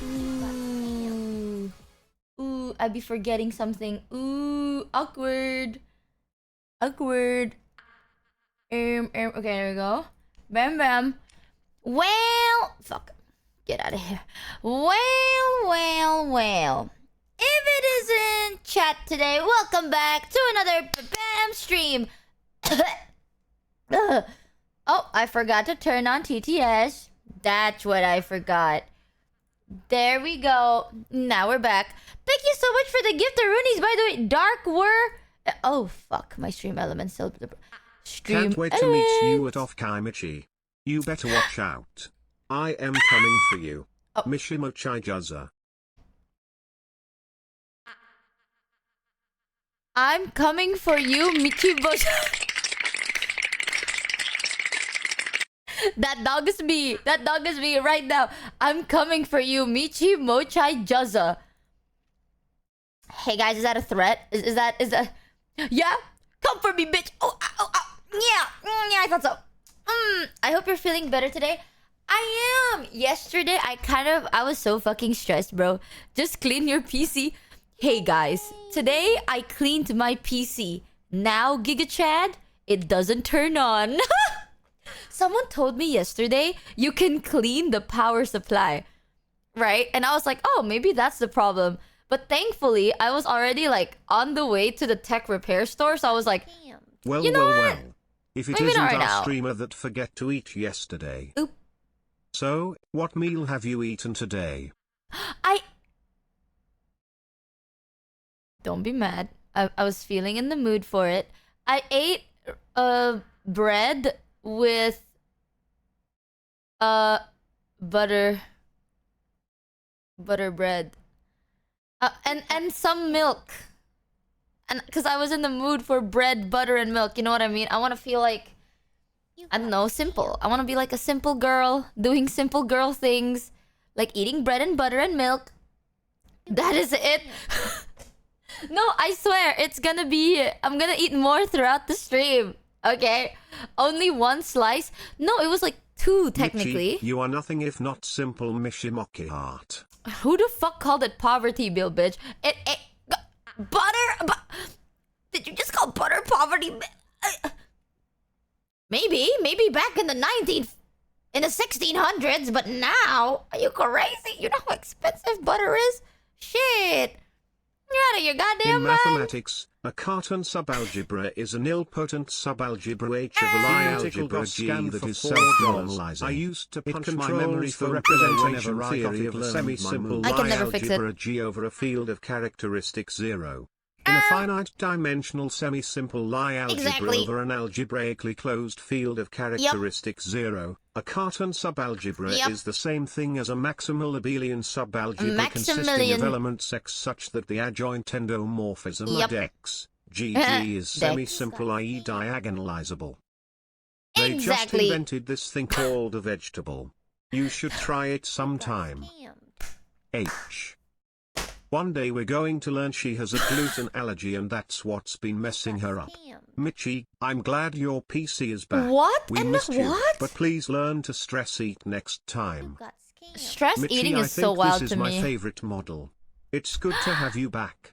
Ooh. Ooh, I'd be forgetting something. Ooh, awkward. Awkward. Okay, there we go. Bam, bam. Well, fuck. Get out of here. Well. If it isn't chat today, welcome back to another BAM stream. Oh, I forgot to turn on TTS. That's what I forgot. There we go. Now we're back. Thank you so much for the gift of Roonies, by the way. Dark were... Oh, fuck. My stream elements still... Stream Can't wait to meet you at Off-Kai Michi. You better watch out. I am coming for you. Oh. Michi Mochievee. I'm coming for you, Michi Mochievee. That dog is me. That dog is me right now. I'm coming for you, Michi Mochievee. Hey guys, is that a threat? Is that... Yeah? Come for me, bitch. Oh. Yeah, I thought so. I hope you're feeling better today. I am. Yesterday, I was so fucking stressed, bro. Just clean your PC. Hey guys, today I cleaned my PC. Now, Giga Chad, it doesn't turn on. Someone told me yesterday you can clean the power supply, right? And I was like, oh, maybe that's the problem. But thankfully, I was already like on the way to the tech repair store, so I was like, Well. If it Maybe isn't not our right now. streamer that forget to eat yesterday. Oop. So, what meal have you eaten today? Don't be mad. I was feeling in the mood for it. I ate bread with butter bread. And some milk. And because I was in the mood for bread, butter, and milk, you know what I mean? I want to feel like, I don't know, simple. I want to be like a simple girl, doing simple girl things, like eating bread and butter and milk. That is it. No, I swear, it's gonna be... I'm gonna eat more throughout the stream. Okay? Only one slice. No, it was like 2, technically. Michi, you are nothing if not simple Michi Mochievee. Who the fuck called it poverty, Bill, bitch? Butter? Did you just call butter poverty? Maybe back in the 1600s, but now, are you crazy? You know how expensive butter is? Shit. You're out of your goddamn In mind. mathematics, a Cartan subalgebra is a nilpotent subalgebra H of a Lie algebra G that is self-normalizing. I used to punch my memory for representation theory of a semi-simple I can Lie never fix it. algebra G over a field of characteristic 0. In a finite-dimensional semi-simple Lie algebra Exactly. over an algebraically closed field of characteristic 0, a Cartan subalgebra is the same thing as a maximal abelian subalgebra consisting of elements X such that the adjoint endomorphism at X, GG is semi-simple, i.e. diagonalizable. They just invented this thing called a vegetable. You should try it sometime. H. One day we're going to learn she has a gluten allergy and that's what's been messing her up. Michi, I'm glad your PC is back. What? We And missed you, what? but please learn to stress eat next time. Stress Michi, eating I is think so wild this to is my me. favorite model. It's good to have you back.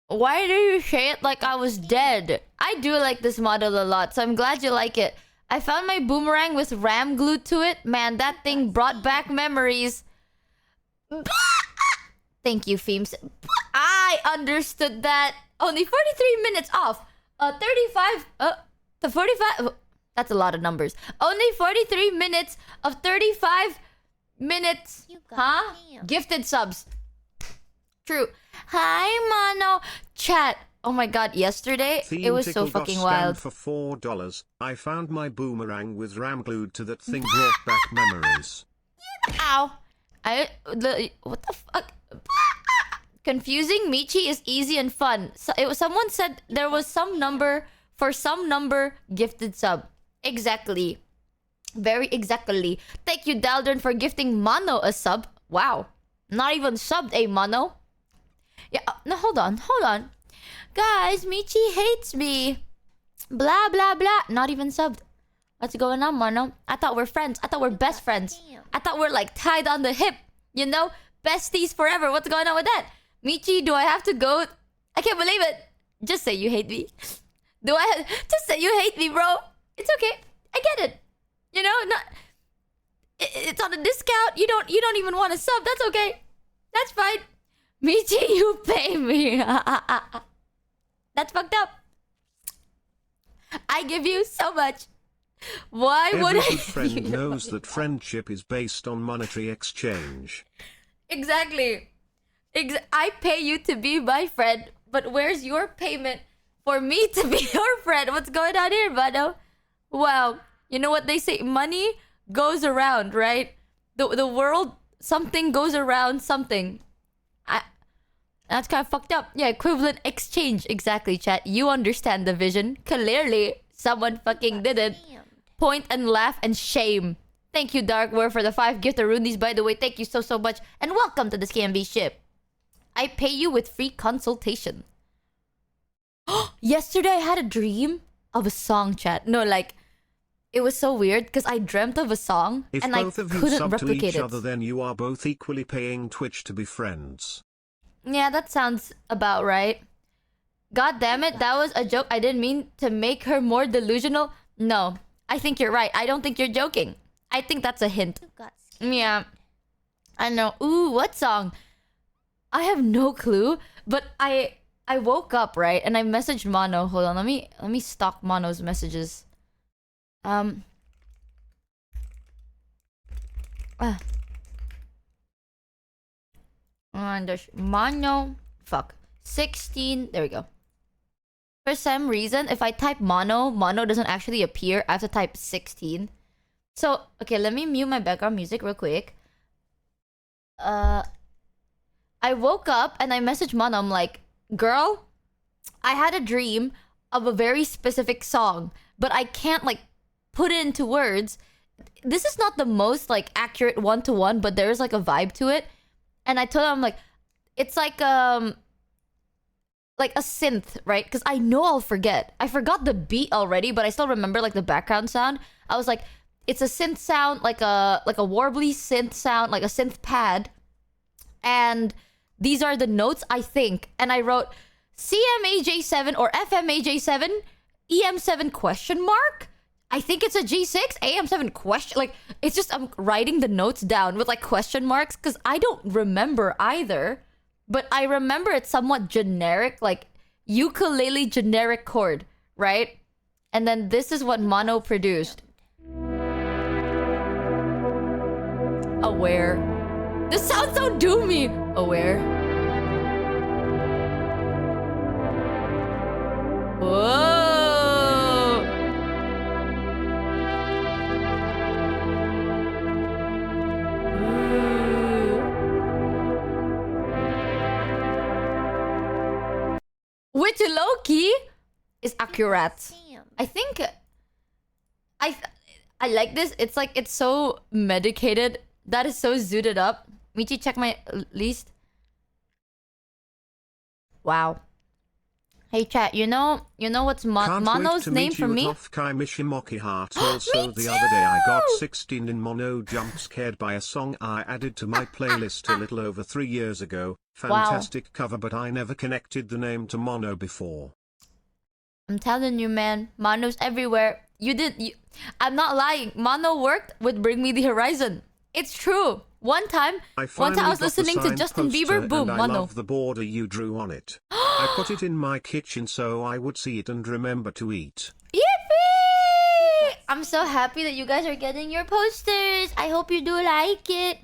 Why do you say it like I was dead? I do like this model a lot, so I'm glad you like it. I found my boomerang with RAM glued to it. Man, that thing brought back memories. Thank you, Feems. I understood that. Only 43 minutes off. 35... the 45... That's a lot of numbers. Only 43 minutes of 35 minutes. Huh? Gifted subs. True. Hi, Mono. Chat. Oh my god, yesterday, it was so fucking wild. For $4, I found my boomerang with RAM glued to that thing brought back memories. Ow. What the fuck? Confusing Michi is easy and fun. So someone said there was some number for some number gifted sub. Exactly. Very exactly. Thank you, Daldron, for gifting Mono a sub. Wow. Not even subbed a Mono. Yeah, no, hold on. Guys, Michi hates me. Blah, blah, blah. Not even subbed. What's going on, Mono? I thought we're friends. I thought we're best friends. I thought we're like tied on the hip. You know? Besties forever. What's going on with that? Michi, do I have to go? I can't believe it. Just say you hate me. Just say you hate me, bro. It's okay. I get it. You know, it's on a discount. You don't even want a sub. That's okay. That's fine. Michi, you pay me. That's fucked up. I give you so much. Why would Every good friend knows that friendship is based on monetary exchange. Exactly. I pay you to be my friend, but where's your payment for me to be your friend? What's going on here, Mano? Wow. You know what they say? Money goes around, right? The world, something goes around something. That's kind of fucked up. Yeah, equivalent exchange. Exactly, chat. You understand the vision. Clearly, someone fucking didn't. Point and laugh and shame. Thank you, Darkware, for the 5 gifted runees, by the way. Thank you so much. And welcome to the CMB ship. I pay you with free consultation. Yesterday, I had a dream of a song, chat. No, like, it was so weird because I dreamt of a song and I couldn't replicate it. Other, then you are both equally paying Twitch to be friends. Yeah, that sounds about right. God damn it, that was a joke. I didn't mean to make her more delusional. No, I think you're right. I don't think you're joking. I think that's a hint. Yeah. I know. Ooh, what song? I have no clue, but I woke up, right? And I messaged Mono. Hold on, let me stalk Mono's messages. And there's Mono. Fuck. 16. There we go. For some reason, if I type Mono doesn't actually appear. I have to type 16. So, okay, let me mute my background music real quick. I woke up and I messaged Mono. I'm like, girl, I had a dream of a very specific song, but I can't, like, put it into words. This is not the most, like, accurate one-to-one, but there's, like, a vibe to it. And I told him, I'm like, it's like a synth, right? Because I know I'll forget. I forgot the beat already, but I still remember like the background sound. I was like, it's a synth sound, like a warbly synth sound, like a synth pad. And these are the notes, I think. And I wrote CMAJ7 or FMAJ7, EM7 question mark? I think it's a G6, AM7 question. Like, it's just, I'm writing the notes down with like question marks because I don't remember either. But I remember it's somewhat generic, like ukulele generic chord, right? And then this is what Mono produced. Aware. This sounds so doomy. Aware. Whoa. Which low-key is accurate. I think I like this. It's like it's so medicated. That is so zooted up. Michi, check my list. Wow. Hey chat, you know what's Mono's name for me? Michi Mochievee. Also the other day I got 16 in Mono jump scared by a song I added to my playlist a little over 3 years ago. Fantastic cover, but I never connected the name to Mono before. I'm telling you, man, Mono's everywhere. I'm not lying. Mono worked with Bring Me the Horizon. It's true. One time I was listening to Justin Bieber, boom, and Mono. I love the border you drew on it. I put it in my kitchen so I would see it and remember to eat. Yippee! I'm so happy that you guys are getting your posters. I hope you do like it.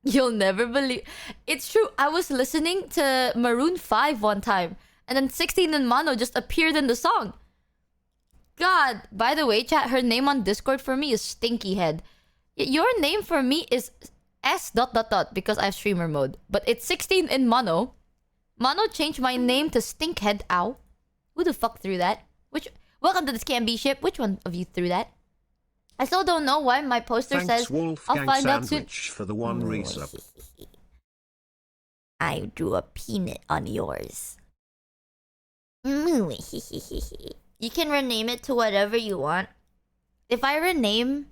You'll never believe. It's true. I was listening to Maroon 5 one time, and then 16 and Mono just appeared in the song. God. By the way, chat, her name on Discord for me is Stinky Head. Your name for me is S ... because I have streamer mode. But it's 16 in Mono. Mono changed my name to Stinkhead. Ow. Who the fuck threw that? Welcome to the Scamby ship. Which one of you threw that? I still don't know why my poster says Wolfgang I'll find out soon. For the one resub. I drew a peanut on yours. You can rename it to whatever you want. If I rename...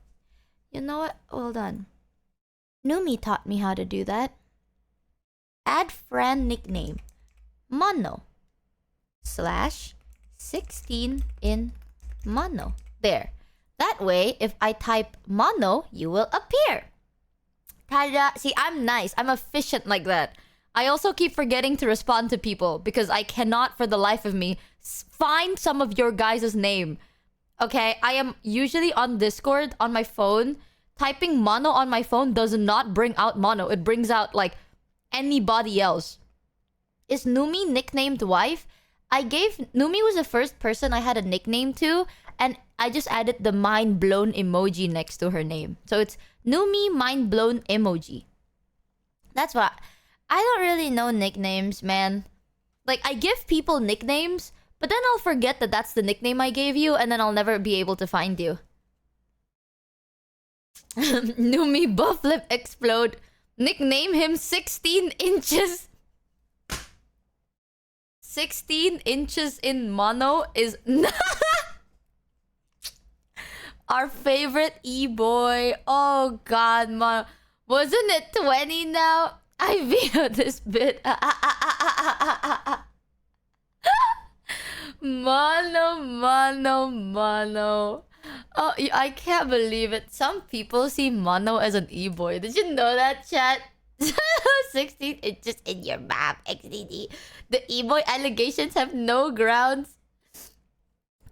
You know what? Hold on. Numi taught me how to do that. Add friend nickname. Mono. /16 in mono. There. That way, if I type mono, you will appear. Tada. See, I'm nice. I'm efficient like that. I also keep forgetting to respond to people because I cannot for the life of me find some of your guys' name. Okay, I am usually on Discord on my phone. Typing mono on my phone does not bring out mono. It brings out like anybody else. Is Numi nicknamed wife? Numi was the first person I had a nickname to, and I just added the mind blown emoji next to her name. So it's Numi mind blown emoji. That's what I don't really know nicknames, man. Like, I give people nicknames, but then I'll forget that that's the nickname I gave you, and then I'll never be able to find you. Numi buff lip explode. Nickname him 16 inches. 16 inches in mono is... Our favorite e-boy. Oh, God, mono. Wasn't it 20 now? I vetoed this bit. Mono. Oh, I can't believe it. Some people see mono as an e-boy. Did you know that, chat? 16 inches in your map, XDD. The e-boy allegations have no grounds.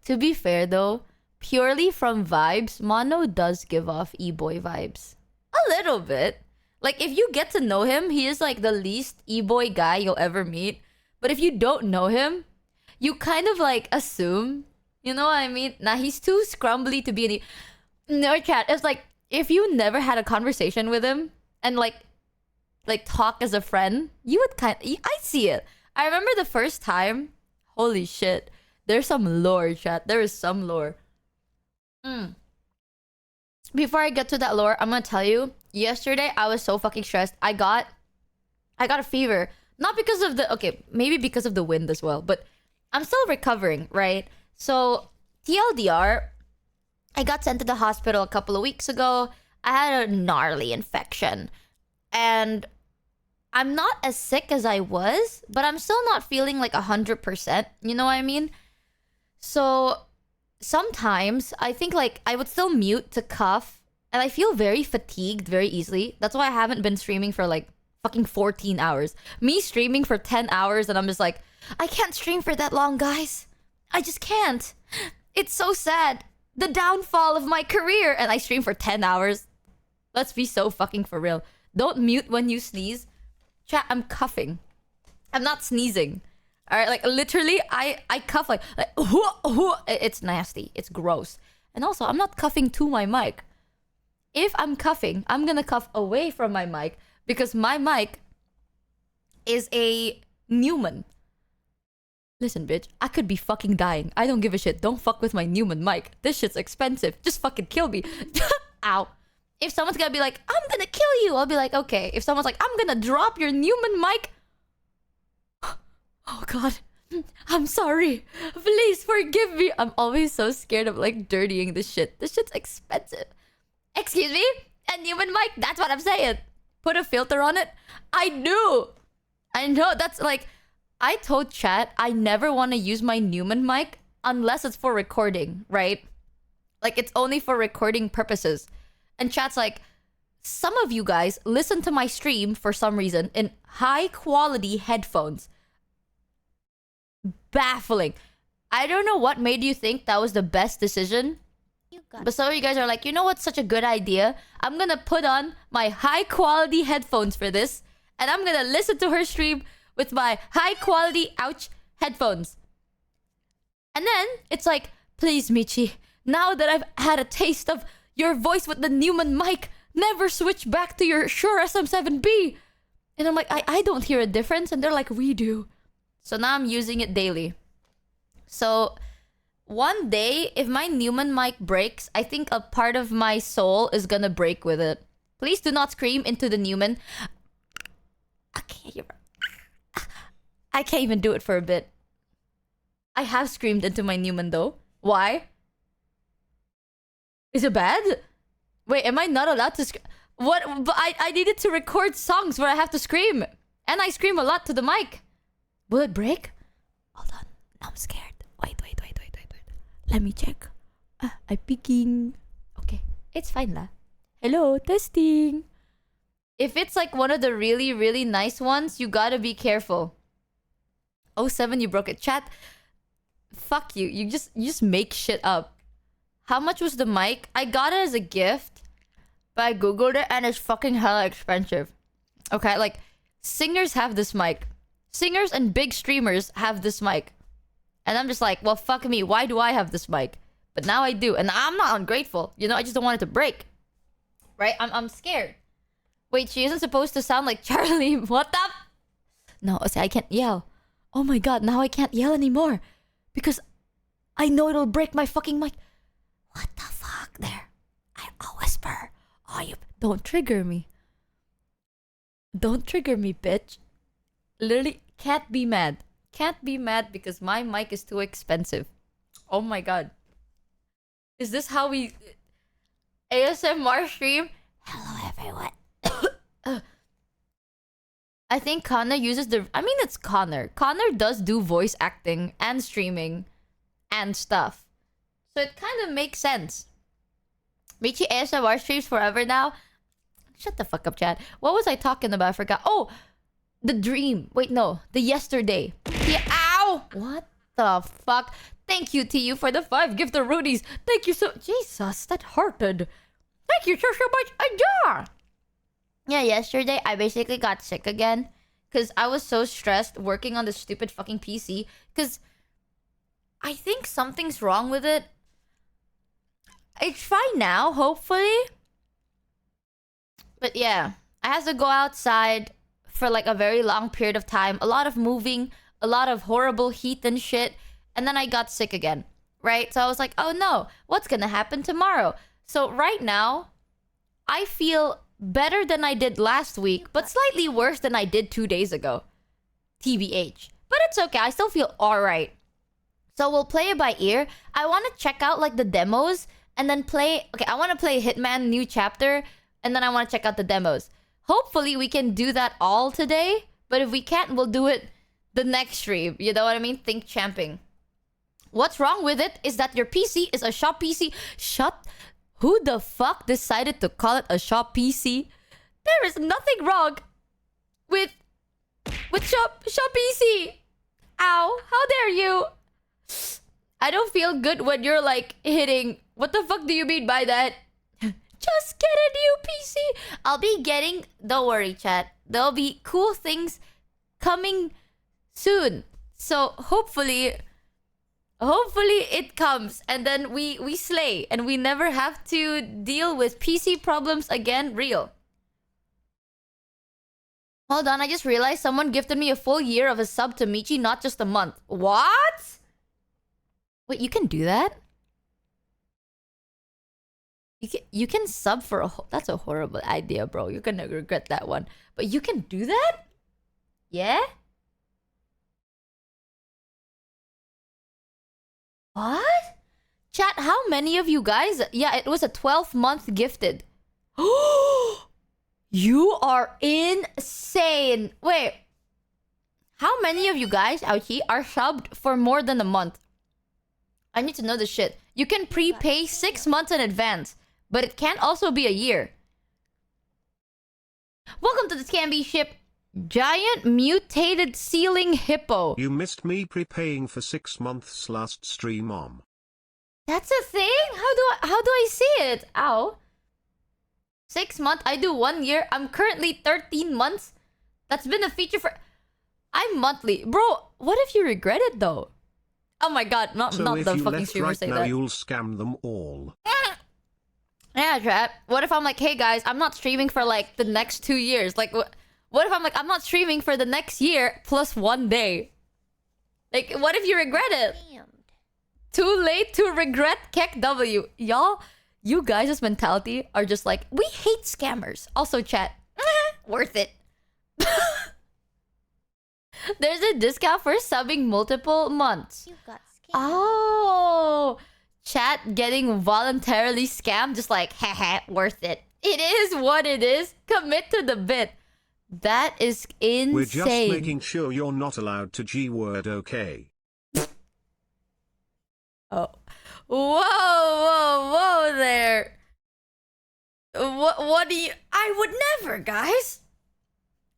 To be fair, though, purely from vibes, mono does give off e-boy vibes. A little bit. Like, if you get to know him, he is like the least e-boy guy you'll ever meet. But if you don't know him, you kind of like assume, you know what I mean? Nah, he's too scrumbly to be an No, chat. It's like, if you never had a conversation with him and like talk as a friend, you would I see it. I remember the first time, holy shit. There's some lore, chat. There is some lore. Before I get to that lore, I'm gonna tell you, yesterday I was so fucking stressed. I got a fever. Not because of the... Okay, maybe because of the wind as well. But I'm still recovering, right? So, TLDR, I got sent to the hospital a couple of weeks ago. I had a gnarly infection. And I'm not as sick as I was, but I'm still not feeling like 100%. You know what I mean? So, sometimes I think like I would still mute to cough. And I feel very fatigued very easily. That's why I haven't been streaming for like fucking 14 hours. Me streaming for 10 hours and I'm just like, I can't stream for that long, guys. I just can't. It's so sad. The downfall of my career. And I stream for 10 hours. Let's be so fucking for real. Don't mute when you sneeze. Chat, I'm coughing. I'm not sneezing. Alright, like literally, I cough like it's nasty. It's gross. And also, I'm not coughing to my mic. If I'm coughing, I'm gonna cough away from my mic because my mic is a Neumann. Listen, bitch, I could be fucking dying. I don't give a shit. Don't fuck with my Neumann mic. This shit's expensive. Just fucking kill me. Ow. If someone's gonna be like, I'm gonna kill you, I'll be like, okay. If someone's like, I'm gonna drop your Neumann mic. Oh, God. I'm sorry. Please forgive me. I'm always so scared of like dirtying this shit. This shit's expensive. Excuse me? A Neumann mic? That's what I'm saying. Put a filter on it? I do. I know. That's like... I told chat I never want to use my Neumann mic unless it's for recording, right? Like, it's only for recording purposes. And chat's like, some of you guys listen to my stream for some reason in high-quality headphones. Baffling. I don't know what made you think that was the best decision. But some of you guys are like, you know what's such a good idea? I'm gonna put on my high-quality headphones for this. And I'm gonna listen to her stream with my high-quality, ouch, headphones. And then, it's like, please, Michi, now that I've had a taste of your voice with the Neumann mic, never switch back to your Shure SM7B. And I'm like, I don't hear a difference. And they're like, we do. So now I'm using it daily. So, one day, if my Neumann mic breaks, I think a part of my soul is gonna break with it. Please do not scream into the Neumann. I can't even do it for a bit. I have screamed into my Neumann though. Why? Is it bad? Wait, am I not allowed to scream? What? But I needed to record songs where I have to scream. And I scream a lot to the mic. Will it break? Hold on. I'm scared. Wait. Let me check. I'm peeking. Okay. It's fine lah. Hello, testing. If it's like one of the really, really nice ones, you gotta be careful. 07, you broke it. Chat, fuck you. You just make shit up. How much was the mic? I got it as a gift, but I googled it and it's fucking hella expensive. Okay, like, singers have this mic. Singers and big streamers have this mic. And I'm just like, well, fuck me. Why do I have this mic? But now I do. And I'm not ungrateful. You know, I just don't want it to break. Right? I'm scared. Wait, she isn't supposed to sound like Charlie. What the? No, see, I can't yell. Oh my god, now I can't yell anymore. Because I know it'll break my fucking mic. What the fuck? There. I'll whisper. Oh, you... Don't trigger me. Don't trigger me, bitch. Literally, can't be mad. Can't be mad because my mic is too expensive. Oh my god. Is this how we... ASMR stream? Hello, everyone. I think Connor uses the... I mean, it's Connor. Connor does do voice acting and streaming and stuff. So it kind of makes sense. Michi ASMR streams forever now. Shut the fuck up, Chad. What was I talking about? I forgot. Oh! The dream. Wait, no. The yesterday. Yeah, ow! What the fuck? Thank you, TU, for the 5 gift of Rudies. Thank you so... Jesus, that hurted. Thank you so much. Adore! Yeah, yesterday I basically got sick again. Because I was so stressed working on this stupid fucking PC. Because I think something's wrong with it. It's fine now, hopefully. But yeah, I had to go outside for like a very long period of time. A lot of moving, a lot of horrible heat and shit. And then I got sick again, right? So I was like, oh no, what's gonna happen tomorrow? So right now, I feel better than I did last week, but slightly worse than I did 2 days ago. TBH. But it's okay, I still feel alright. So we'll play it by ear. I want to check out like the demos and then play... Okay, I want to play Hitman new chapter and then I want to check out the demos. Hopefully we can do that all today, but if we can't, we'll do it the next stream. You know what I mean? Think champing. What's wrong with it is that your PC is a shop PC. Shut... Who the fuck decided to call it a shop PC? There is nothing wrong with shop PC. Ow, how dare you? I don't feel good when you're like hitting... What the fuck do you mean by that? Just get a new PC. I'll be getting... Don't worry, chat. There'll be cool things coming soon. So hopefully it comes and then we slay and we never have to deal with PC problems again. Real. Hold on, I just realized someone gifted me a full year of a sub to Michi, not just a month. What? Wait, you can do that? You can sub for a... That's a horrible idea, bro. You're gonna regret that one. But you can do that? Yeah? What? Chat, how many of you guys... Yeah, it was a 12-month gifted. You are insane. Wait. How many of you guys, ouchie, are subbed for more than a month? I need to know this shit. You can prepay 6 months in advance, but it can also be a year. Welcome to the Scamby ship. Giant mutated ceiling hippo. You missed me prepaying for 6 months last stream on. That's a thing? How do I see it? Ow. 6 months? I do 1 year. I'm currently 13 months. That's been a feature for... I'm monthly. Bro, what if you regret it though? Oh my god, not the fucking streamer say now, that. You'll scam them all. Yeah, chat. What if I'm like, hey guys, I'm not streaming for like the next 2 years? Like, what if I'm like, I'm not streaming for the next year plus 1 day? Like, what if you regret it? Too late to regret Kek W. Y'all, you guys' mentality are just like, we hate scammers. Also, chat, worth it. There's a discount for subbing multiple months. You got scammed. Oh, chat getting voluntarily scammed, just like, haha, worth it. It is what it is. Commit to the bit. That is insane. We're just making sure you're not allowed to G-word, okay? Oh. Whoa there. What do you... I would never, guys.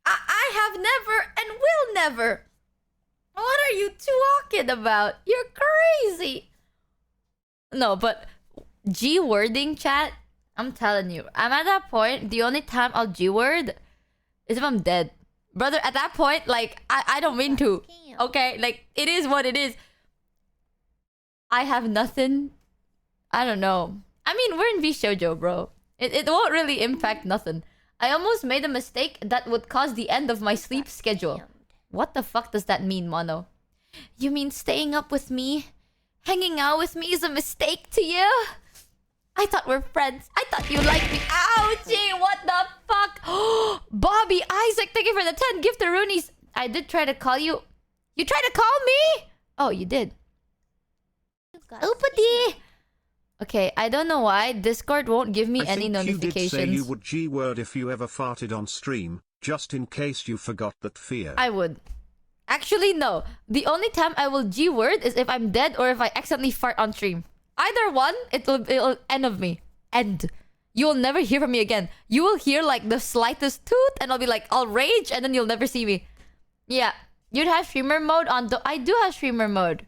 I have never and will never. What are you talking about? You're crazy. No, but G-wording, chat, I'm telling you, I'm at that point, the only time I'll G-word is if I'm dead. Brother, at that point, like, I don't mean to. Okay? Like, it is what it is. I have nothing. I don't know. I mean, we're in V Shoujo, bro. It won't really impact nothing. I almost made a mistake that would cause the end of my sleep schedule. What the fuck does that mean, Mono? You mean staying up with me? Hanging out with me is a mistake to you? I thought we're friends. I thought you liked me. Ouchie, what the fuck? Bobby, Isaac, thank you for the 10 giftaroonies. I did try to call you. You tried to call me? Oh, you did. Oopity. Okay, I don't know why Discord won't give me any notifications. You did say you would G-word if you ever farted on stream, just in case you forgot that fear. I would. Actually, no. The only time I will G-word is if I'm dead or if I accidentally fart on stream. Either one, it'll end of me. End. You will never hear from me again. You will hear like the slightest toot and I'll be like, I'll rage and then you'll never see me. Yeah. You'd have streamer mode on... I do have streamer mode.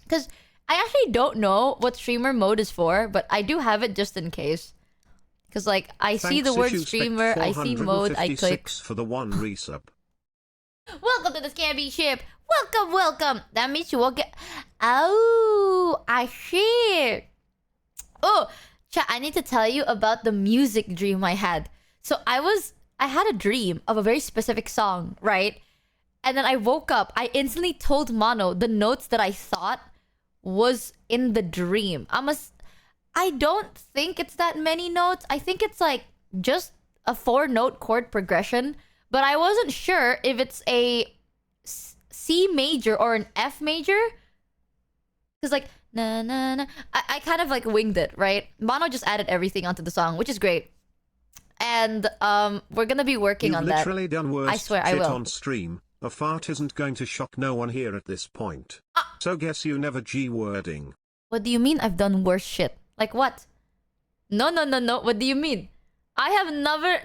Because I actually don't know what streamer mode is for, but I do have it just in case. Because like, I see the word streamer, I see mode, I click. For the one resub. Welcome to the Scamby ship. Welcome. That means you will get... Oh, I see. Oh, chat, I need to tell you about the music dream I had. So I had a dream of a very specific song, right? And then I woke up. I instantly told Mono the notes that I thought was in the dream. I don't think it's that many notes. I think it's like just a 4-note chord progression. But I wasn't sure if it's a C major or an F major. Because like, na na na. I kind of like winged it, right? Mono just added everything onto the song, which is great. And we're gonna be working on that. You've literally done worse I swear I will. on stream. A fart isn't going to shock no one here at this point. So guess you never G-wording. What do you mean I've done worse shit? Like what? No. What do you mean? I have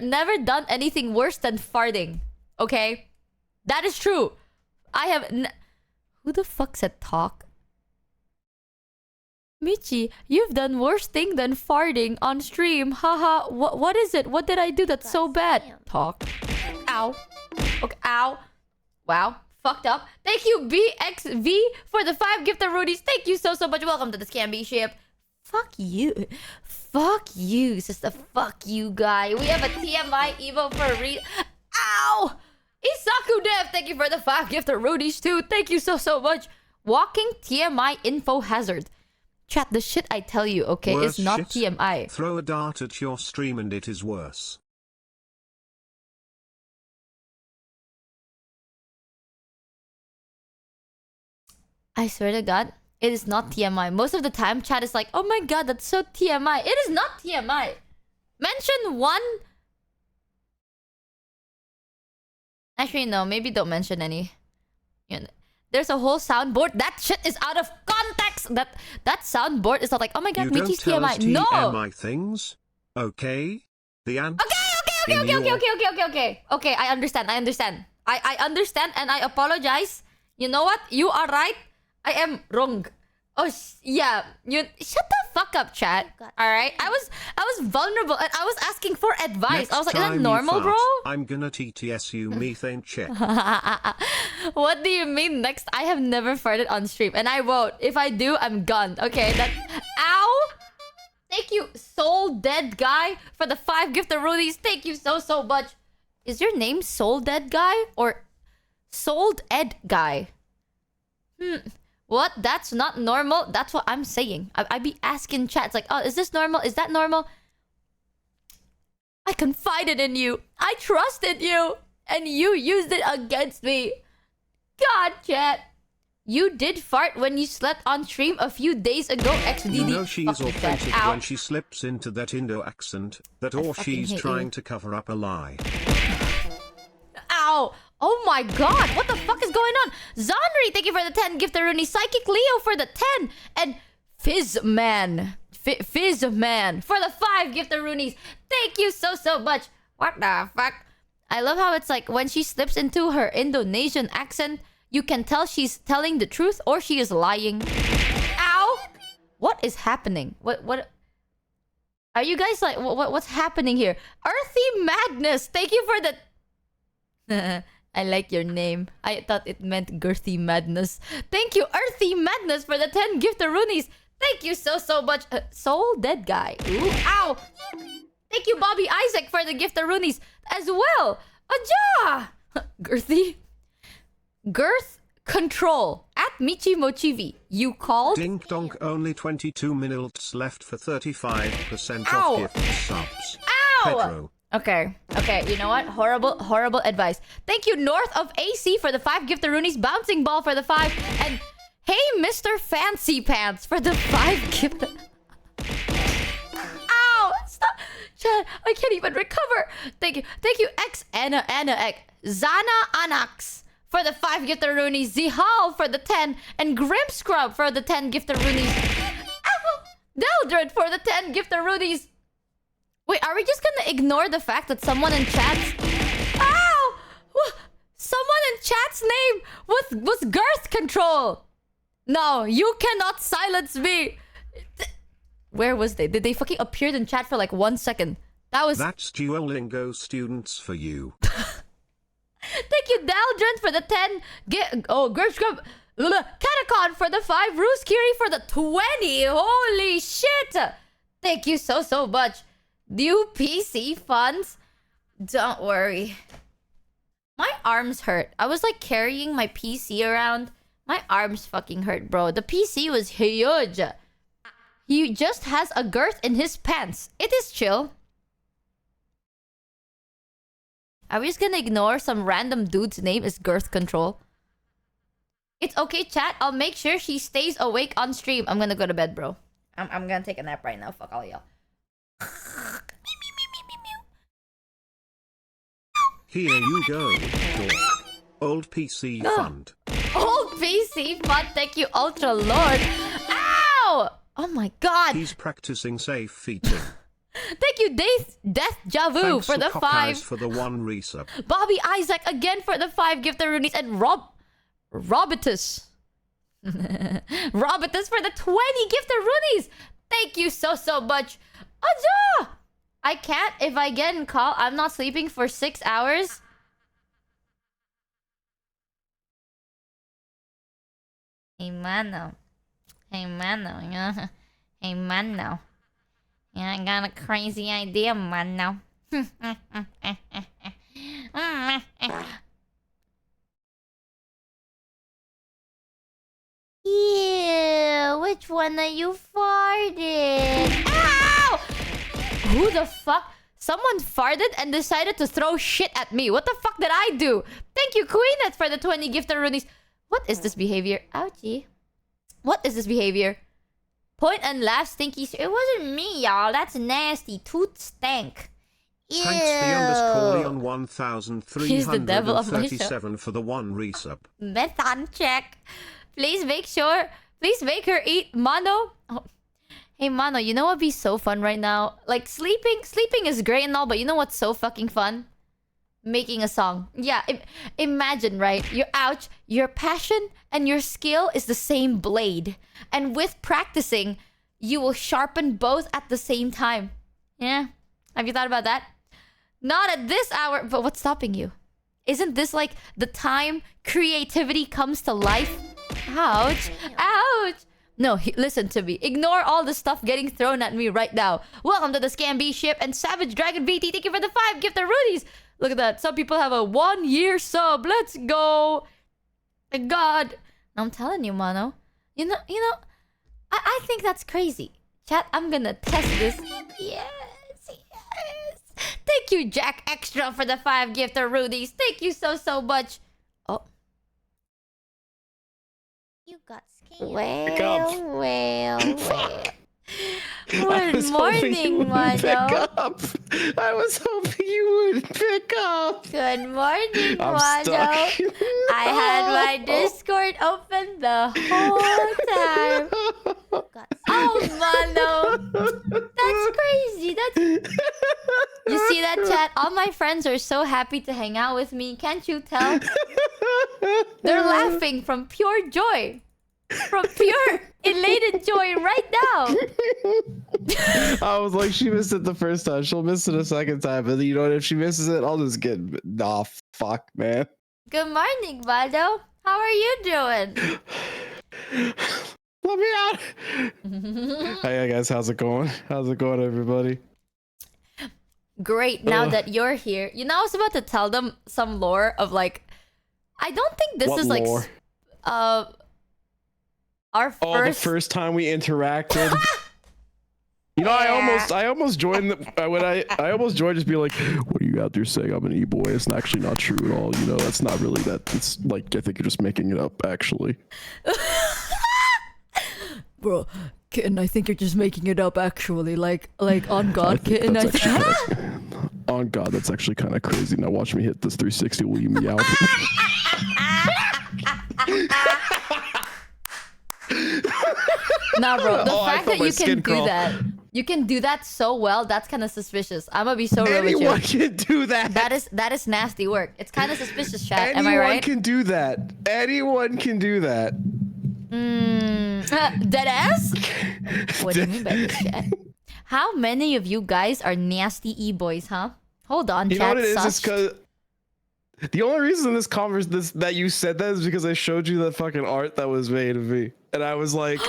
never done anything worse than farting. Okay? That is true. I have... Who the fuck said talk? Michi, you've done worse thing than farting on stream. Haha. What is it? What did I do that's so bad? Talk. Ow. Okay, ow. Wow. Fucked up. Thank you, BXV, for the 5 giftaroonies. Thank you so much. Welcome to the Scamby ship. Fuck you. Fuck you, sister. Fuck you, guy. We have a TMI Evo for a read. Ow! Isaku Dev, thank you for the 5 giftaroonies too. Thank you so much. Walking TMI info hazard. Chat, the shit I tell you, okay, Worse is not shit. TMI. Throw a dart at your stream and it is worse. I swear to God, it is not TMI. Most of the time, chat is like, oh my God, that's so TMI. It is not TMI. Mention one. Actually, no, maybe don't mention any. There's a whole soundboard. That shit is out of context. That soundboard is not like, oh my God, Michi's TMI. No. TMI things. Okay. The answer. Okay. I understand. I understand and I apologize. You know what? You are right. I am wrong. Oh yeah. You shut the fuck up, chat. All right. I was vulnerable and I was asking for advice. I was like, is that normal, bro? I'm gonna TTS you methane check. What do you mean next? I have never farted on stream and I won't. If I do, I'm gone. Okay. Ow. Thank you, Soul Dead Guy, for the 5 giftaroonies. Thank you so much. Is your name Soul Dead Guy or Sold Ed Guy? What? That's not normal? That's what I'm saying. I be asking chats like, oh, is this normal? Is that normal? I confided in you. I trusted you. And you used it against me. God, chat. You did fart when you slept on stream a few days ago, XDD. You know she's authentic when she slips into that Indo accent, that or she's trying to cover up a lie. Oh my god, what the fuck is going on? Zonri, thank you for the 10 gift Rooney. Psychic Leo for the 10. And Fizzman. Fizzman for the 5 gift Roonies. Thank you so much. What the fuck? I love how it's like when she slips into her Indonesian accent, you can tell she's telling the truth or she is lying. Ow! What is happening? What are you guys like? What's happening here? Earthy Madness. Thank you for the. I like your name. I thought it meant Girthy Madness. Thank you, Earthy Madness, for the 10 gift Roonies. Thank you so much. Soul Dead Guy. Ooh, ow! Thank you, Bobby Isaac, for the gift Roonies as well. Aja! Girthy. Girth Control at Michi Mochievee. You called? Dink donk, only 22 minutes left for 35% Ow. off gift subs. Ow! Pedro. Okay, you know what? Horrible advice. Thank you, North of AC, for the 5 gift Roonies. Bouncing Ball for the 5. And hey, Mr. Fancy Pants for the 5 gift. Ow! Stop! Chad, I can't even recover. Thank you, X Anna X. Zana Anax for the 5 gift Roonies. Zihal for the 10. And Grim Scrub for the 10 gift Roonies. Ow! Deldred for the 10 gift Roonies. Wait, are we just gonna ignore the fact that someone in chat's... Ow! Someone in chat's name was Girth Control. No, you cannot silence me. Where was they? Did they fucking appear in chat for like 1 second? That's Duolingo students for you. Thank you, Daldrin, for the 10. Girth Scrub. Catacon for the 5. Roos Kiri for the 20. Holy shit! Thank you so much. New PC funds? Don't worry. My arms hurt. I was like carrying my PC around. My arms fucking hurt, bro. The PC was huge. He just has a girth in his pants. It is chill. Are we just gonna ignore some random dude's name is Girth Control? It's okay, chat. I'll make sure she stays awake on stream. I'm gonna go to bed, bro. I'm gonna take a nap right now. Fuck all y'all. Here you go. Old PC fund. Old PC fund. Thank you, Ultra Lord. Ow! Oh my god. He's practicing safe eating. Thank you, Death Javu Thanks for the 5. for the 1 resub. Bobby Isaac again for the 5 gift Roonies. And Robitus. Robitus for the 20 gift Roonies. Thank you so much. Aja! I can't if I get in call. I'm not sleeping for 6 hours. Hey, mano. Hey, mano. Hey, mano. Yeah, I got a crazy idea, mano. Ew, which one are you farting? Ow! Who the fuck? Someone farted and decided to throw shit at me. What the fuck did I do? Thank you, Queenet, for the 20 gift Roonies. What is this behavior? Ouchie. What is this behavior? Point and laugh, stinky. It wasn't me, y'all. That's nasty. Toot stank. Ew. Thanks the Leon 1337 for the 1 resub. Method check. Please make sure. Please make her eat Mano. Oh. Hey Mano, you know what'd be so fun right now? Like sleeping is great and all, but you know what's so fucking fun? Making a song. Yeah, imagine, right? Your passion and your skill is the same blade. And with practicing, you will sharpen both at the same time. Yeah? Have you thought about that? Not at this hour, but what's stopping you? Isn't this like the time creativity comes to life? Ouch. Ouch. No, listen to me. Ignore all the stuff getting thrown at me right now. Welcome to the Scam B ship and Savage Dragon VT. Thank you for the 5 gift Roonies. Look at that. Some people have a 1-year sub. Let's go. My God. I'm telling you, Mano. You know, I think that's crazy. Chat, I'm gonna test this. Yes. Thank you, Jack Extra, for the 5 gift Roonies. Thank you so much. Oh. You got scared. Well. Good morning, Mano. I was hoping you would pick up. Good morning, I'm Mano. stuck. I had my Discord open the whole time. God. Oh, Mano. That's crazy. You see that, chat? All my friends are so happy to hang out with me. Can't you tell? They're laughing from pure joy. From pure elated joy right now. I was like, she missed it the first time. She'll miss it a second time. But you know what? If she misses it, I'll just get... Nah, fuck, man. Good morning, Baldo. How are you doing? Let me out. Hey, guys. How's it going? How's it going, everybody? Great. Now that you're here. You know, I was about to tell them some lore of like... I don't think this is lore? like... our first... Oh, the first time we interacted. You know, Yeah. I almost joined I almost joined just be like, what are you out there saying? I'm an e-boy. It's actually not true at all. You know, that's not really that. It's like, I think you're just making it up, actually. Bro, Kitten, I think you're just making it up, actually. Like on God, Kitten, I think... On God, that's actually kind of crazy. Now watch me hit this 360. Will you meow? Nah, bro, the Oh, fact that you can do that... You can do that so well, that's kind of suspicious. I'm gonna be so real with you. Anyone can do that. That is nasty work. It's kind of suspicious, chat. Am I Anyone right? can do that. Anyone can do that. Dead ass? What do you mean by this, chat? How many of you guys are nasty e-boys, huh? Hold on, You know chat. what it is? It's Sus. because the only reason this that you said that is because I showed you that fucking art that was made of me, and I was like,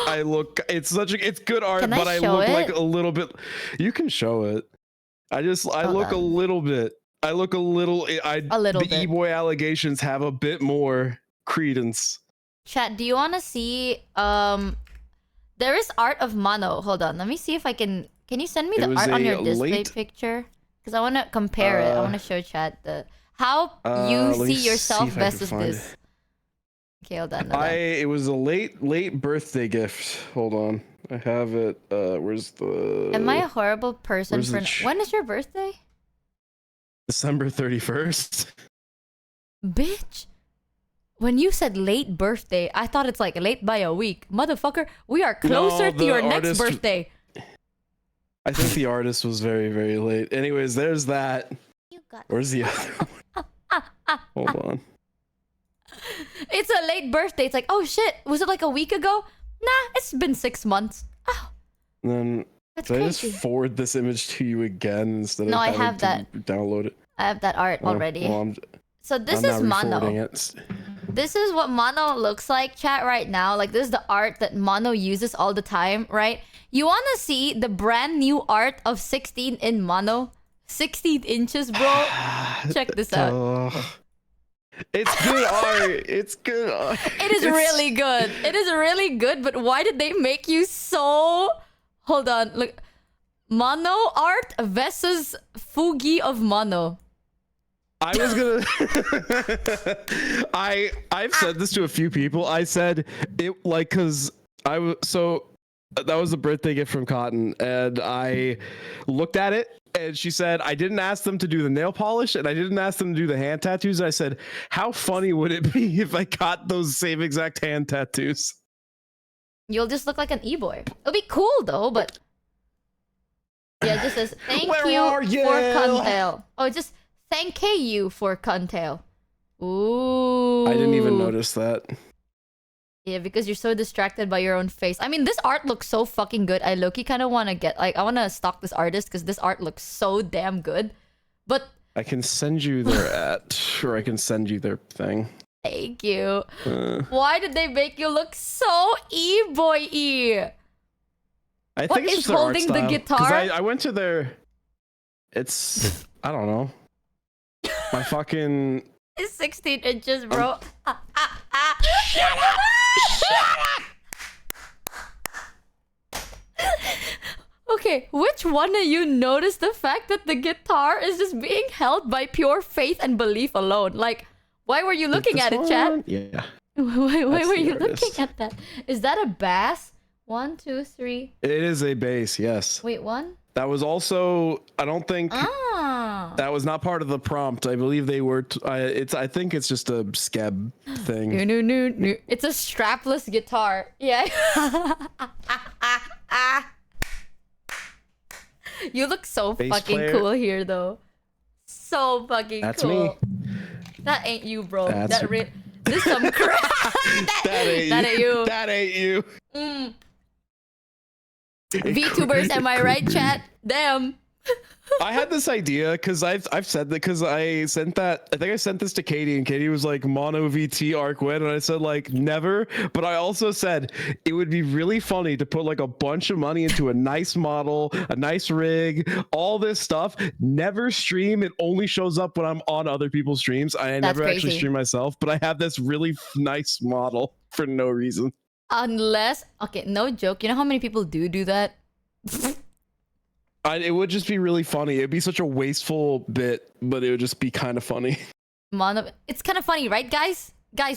it's good art, Can I but I show look it? like a little bit. You can show it. I look a little bit. I look a little. The bit. e-boy allegations have a bit more credence. Chat, do you want to see? There is art of Mono. Hold on, let me see if I can. Can you send me the art on your display picture? Because I want to compare it. I want to show chat how you see yourself versus this. Okay, hold on. It was a late birthday gift. Hold on, I have it. Where's the? Am I a horrible person for? When is your birthday? December 31st. Bitch. When you said late birthday, I thought it's like late by a week. Motherfucker, we are closer to your next birthday. I think the artist was very, very late. Anyways, there's that. Where's the other one? Hold on. It's a late birthday. It's like, oh shit, was it like a week ago? Nah, it's been 6 months. Oh. And then That's did I crazy. just forward this image to you again instead of No, I have that. Download it? I have that art already. Well, So this I'm is not Mono. re-forwarding it. This is what Mono looks like, chat, right now. Like, this is the art that Mono uses all the time, right? You want to see the brand new art of 16 in Mono? 16 inches, bro. Check this out. It's good art. It's good art. It is really good. It is really good, but why did they make you so... Hold on, look. Mono art versus Fugi of Mono. I was gonna. I've said this to a few people. I said it like because so that was a birthday gift from Cotton, and I looked at it, and she said I didn't ask them to do the nail polish, and I didn't ask them to do the hand tattoos. I said, how funny would it be if I got those same exact hand tattoos? You'll just look like an e-boy. It'll be cool though, but yeah, it just says thank Where you are you? for Cuntail. Oh, just thank you for Cuntail. Ooh. I didn't even notice that. Yeah, because you're so distracted by your own face. I mean, this art looks so fucking good. I low-key kind of want to get, like, I want to stalk this artist because this art looks so damn good. But I can send you their or I can send you their thing. thank you. Why did they make you look so e-boy-y? I What think it's is just their art holding the style. 'Cause guitar? I went to their. It's I don't know. My fucking. It's 16 inches, bro. Shut up! Shut up! Okay, which one of you noticed the fact that the guitar is just being held by pure faith and belief alone? Like, why were you looking at it, chat? Yeah. Why were the you artist. looking at that? Is that a bass? 1, 2, 3. It is a bass, yes. Wait, 1? That was also, I don't think that was not part of the prompt. I believe they were, I think it's just a scab thing. It's a strapless guitar. Yeah. You look so Bass fucking player. cool here, though. So fucking That's cool. me. That ain't you, bro. That's This some crap. That ain't you. That ain't you. VTubers, am I right, chat? Damn. I had this idea because I've said that because I think I sent this to Katie, and Katie was like mono VT arc win, and I said like never, but I also said it would be really funny to put like a bunch of money into a nice model, a nice rig, all this stuff, never stream. It only shows up when I'm on other people's streams. I never actually stream myself, but I have this really nice model for no reason. Unless, okay, no joke, you know how many people do that? It would just be really funny. It'd be such a wasteful bit, but it would just be kind of funny. It's kind of funny, right, guys?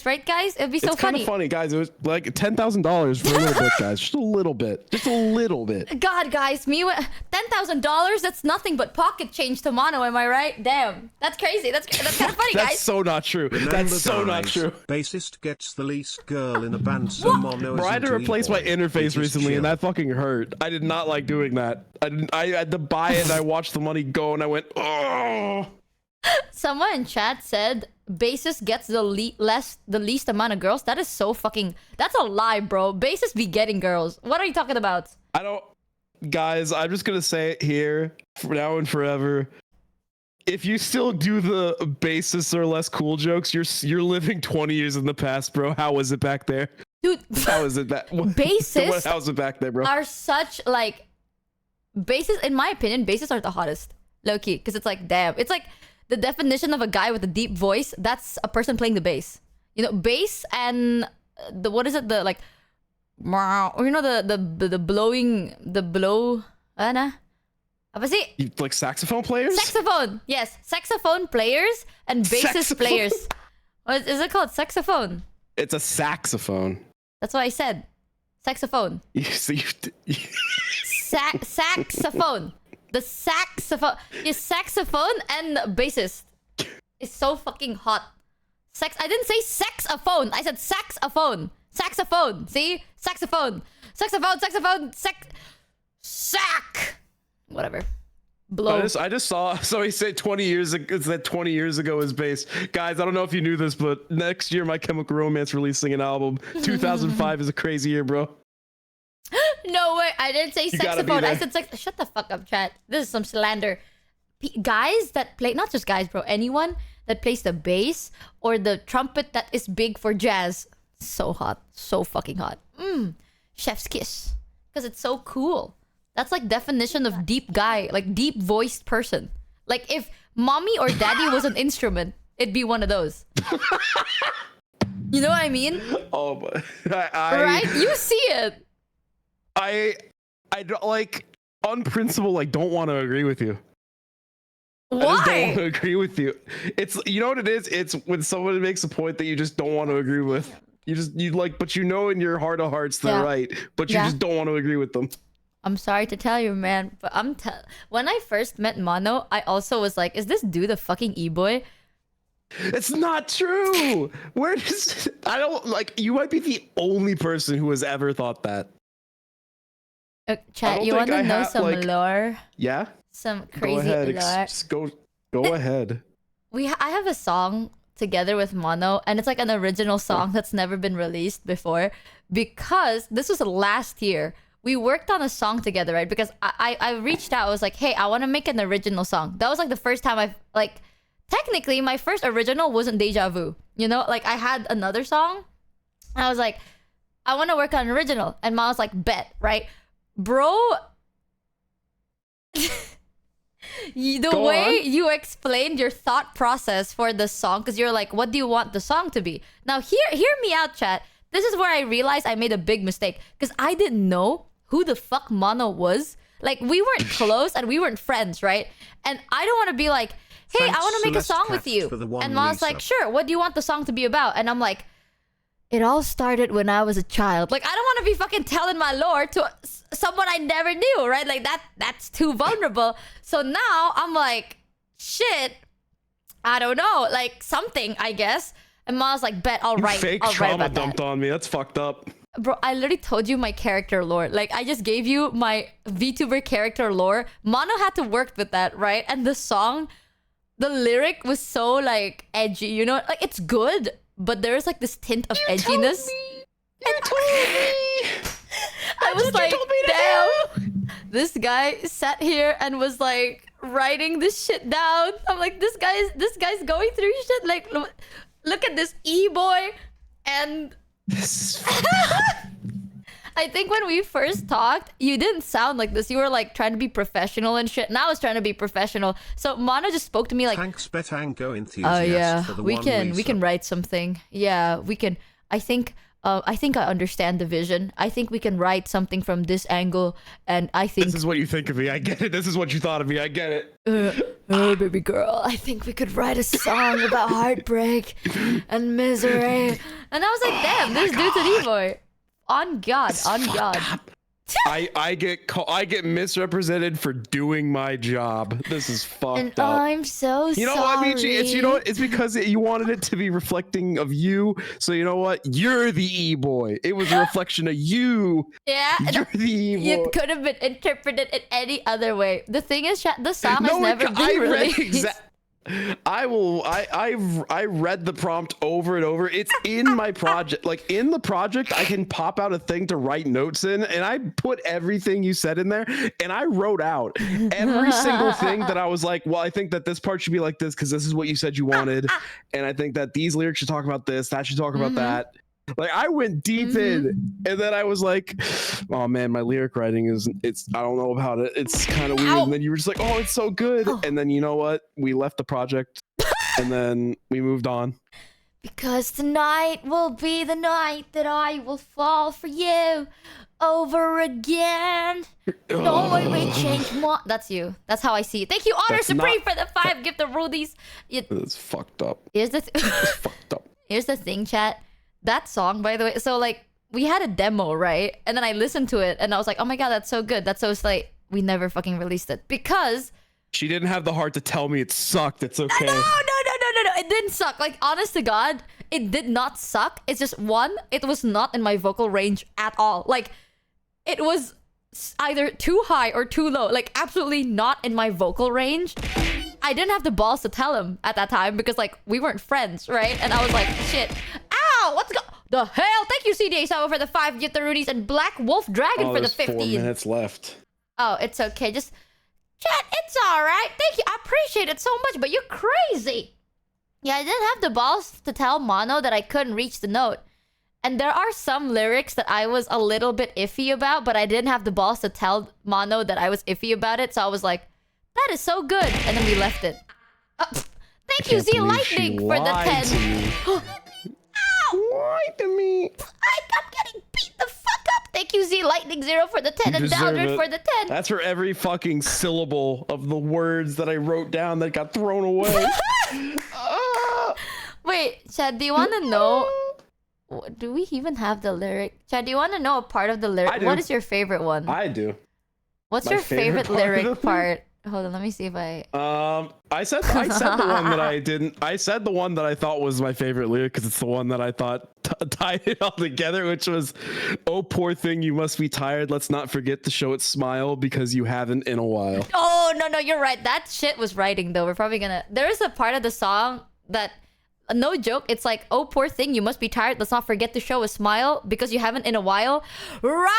Right, guys? It'd be so funny. It's kind of funny, guys. It was like $10,000 for a little bit, guys. Just a little bit. Just a little bit. God, guys, $10,000? That's nothing but pocket change to mono, am I right? Damn. That's crazy. That's kind of funny, guys. That's so not true. That's so not true. Bassist gets the least girl in a band, so mono is Bro, I had to replace my interface recently, and that fucking hurt. I did not like doing that. I had to buy it, and I watched the money go, and I went, oh. Someone in chat said bassist gets the least amount of girls. That is so fucking... That's a lie, bro. Bassist be getting girls. What are you talking about? I don't... Guys, I'm just gonna say it here for now and forever. If you still do the bassists are less cool jokes, you're living 20 years in the past, bro. How was it back there? Dude, how is it back? Bassists how was it back there, bro? Are such like... Bassists, in my opinion, bassists are the hottest. Low-key. Because it's like, damn. It's like... The definition of a guy with a deep voice, that's a person playing the bass. You know, bass and the what is it? The like, or you know the blowing, the blow. Apa sih? Like saxophone players? Saxophone. Yes, saxophone players and bassist players. What is it called? Saxophone. It's a saxophone. That's what I said. Saxophone. Saxophone. The saxophone. Your saxophone and bassist is so fucking hot. I didn't say saxophone. I said saxophone. Saxophone. See? Saxophone. Sack. Whatever. Blow. I just saw. So he said 20 years ago. It said 20 years ago is bass. Guys, I don't know if you knew this, but next year My Chemical Romance releasing an album. 2005 is a crazy year, bro. No way, I didn't say saxophone. I said sex. Shut the fuck up, chat. This is some slander. Guys that play, not just guys, bro. Anyone that plays the bass or the trumpet that is big for jazz. So hot. So fucking hot. Chef's kiss. Because it's so cool. That's like definition of deep guy. Like deep voiced person. Like if mommy or daddy was an instrument, it'd be one of those. You know what I mean? Oh, but right? You see it. I don't like on principle. I don't want to agree with you. Why? I just don't want to agree with you. It's, you know what it is. It's when someone makes a point that you just don't want to agree with. You like, but you know in your heart of hearts they're right, but you just don't want to agree with them. I'm sorry to tell you, man, but when I first met Mono, I also was like, is this dude a fucking e-boy? It's not true. Where does I don't like? You might be the only person who has ever thought that. Chat, you want to know some lore? Yeah. Some crazy lore. Just go ahead. I have a song together with Mono, and it's like an original song that's never been released before, because this was last year. We worked on a song together, right? Because I reached out. I was like, hey, I want to make an original song. That was like the first time I've like, technically my first original wasn't Deja Vu. You know, like I had another song, and I was like, I want to work on an original, and Mono was like, bet, right? Bro, the way you explained your thought process for the song, because you're like, what do you want the song to be? Now, hear me out, chat. This is where I realized I made a big mistake, because I didn't know who the fuck Mono was. Like, we weren't close and we weren't friends, right? And I don't want to be like, hey, I want to make a song with you. And Mono's like, sure, what do you want the song to be about? And I'm like, it all started when I was a child. Like, I don't want to be fucking telling my lore to someone I never knew, right? Like, that's too vulnerable. So now I'm like, shit, I don't know, like something, I guess. And Ma's like, bet, I'll write. Fake I'll write trauma about dumped that. on me. That's fucked up. Bro, I literally told you my character lore. Like, I just gave you my VTuber character lore. Mono had to work with that, right? And the song, the lyric was so like edgy, you know? Like, it's good, but there's like this tint of edginess. You told me. I was like, damn. This guy sat here and was like writing this shit down. I'm like, this guy's going through shit. Like, look at this e-boy. And I think when we first talked, you didn't sound like this. You were like trying to be professional and shit. And I was trying to be professional. So Mono just spoke to me like, thanks Betango enthusiast oh yeah, for the we one can resub. write something. Yeah, we can. I think I understand the vision. I think we can write something from this angle. And I think This is what you think of me. I get it. This is what you thought of me. I get it. oh, baby girl, I think we could write a song about heartbreak and misery. And I was like, damn, this dude's an e-boy. On God, on God. I get misrepresented for doing my job. This is fucked And up. I'm so You know sorry. what, Michi? It's, you know what? It's because you wanted it to be reflecting of you. So you know what? You're the e-boy. It was a reflection of you. Yeah, You're the e-boy. it could have been interpreted in any other way. The thing is, the song has No, never been I read released. I read the prompt over and over. It's in my project. Like in the project, I can pop out a thing to write notes in, and I put everything you said in there, and I wrote out every single thing that I was like, well, I think that this part should be like this because this is what you said you wanted, and I think that these lyrics should talk about this, that should talk about that. Like I went deep in, and then I was like, "Oh man, my lyric writing it's I don't know about it. It's kind of weird." Ow. And then you were just like, "Oh, it's so good." And then you know what? We left the project, and then we moved on. Because tonight will be the night that I will fall for you over again. Don't wait, change more. That's you. That's how I see it. Thank you, Honor That's Supreme, not- for the 5 gift of rudies. It's fucked up. Here's the It's fucked up. Here's the thing, chat. That song, by the way, so like we had a demo, right? And then I listened to it and I was like, oh my god, that's so good. That's so slight. We never fucking released it because She didn't have the heart to tell me it sucked. It's okay. no. It didn't suck. Like, honest to God, it did not suck. It's just one, it was not in my vocal range at all. Like, it was either too high or too low. Like, absolutely not in my vocal range. I didn't have the balls to tell him at that time because, like, we weren't friends, right? And I was like, shit. Ow! What's the hell? Thank you, CDA7 for the 5 Get the Rudies and Black Wolf Dragon for the There's 15. 4 minutes left. Oh, it's okay. Just chat. It's all right. Thank you. I appreciate it so much, but you're crazy. Yeah, I didn't have the balls to tell Mono that I couldn't reach the note. And there are some lyrics that I was a little bit iffy about, but I didn't have the balls to tell Mono that I was iffy about it. So I was like, that is so good. And then we left it. Thank you, Z Lightning, for the 10. Why to me? I'm getting beat the fuck up. Thank you, Z Lightning 0 for the 10 You and deserve Downward it. for the 10. That's for every fucking syllable of the words that I wrote down that got thrown away. Wait, Chad, do you want to know? Do we even have the lyric? Chad, do you want to know a part of the lyric? I do. What is your favorite one? I do. What's my your favorite favorite part of the lyric part? Hold on, let me see if I. I said the one that I didn't. I said the one that I thought was my favorite lyric because it's the one that I thought tied it all together, which was, "Oh, poor thing, you must be tired. Let's not forget to show its smile because you haven't in a while." Oh no, you're right. That shit was writing though. We're probably gonna. There is a part of the song that, no joke, it's like, "Oh, poor thing, you must be tired. Let's not forget to show a smile because you haven't in a while." Writing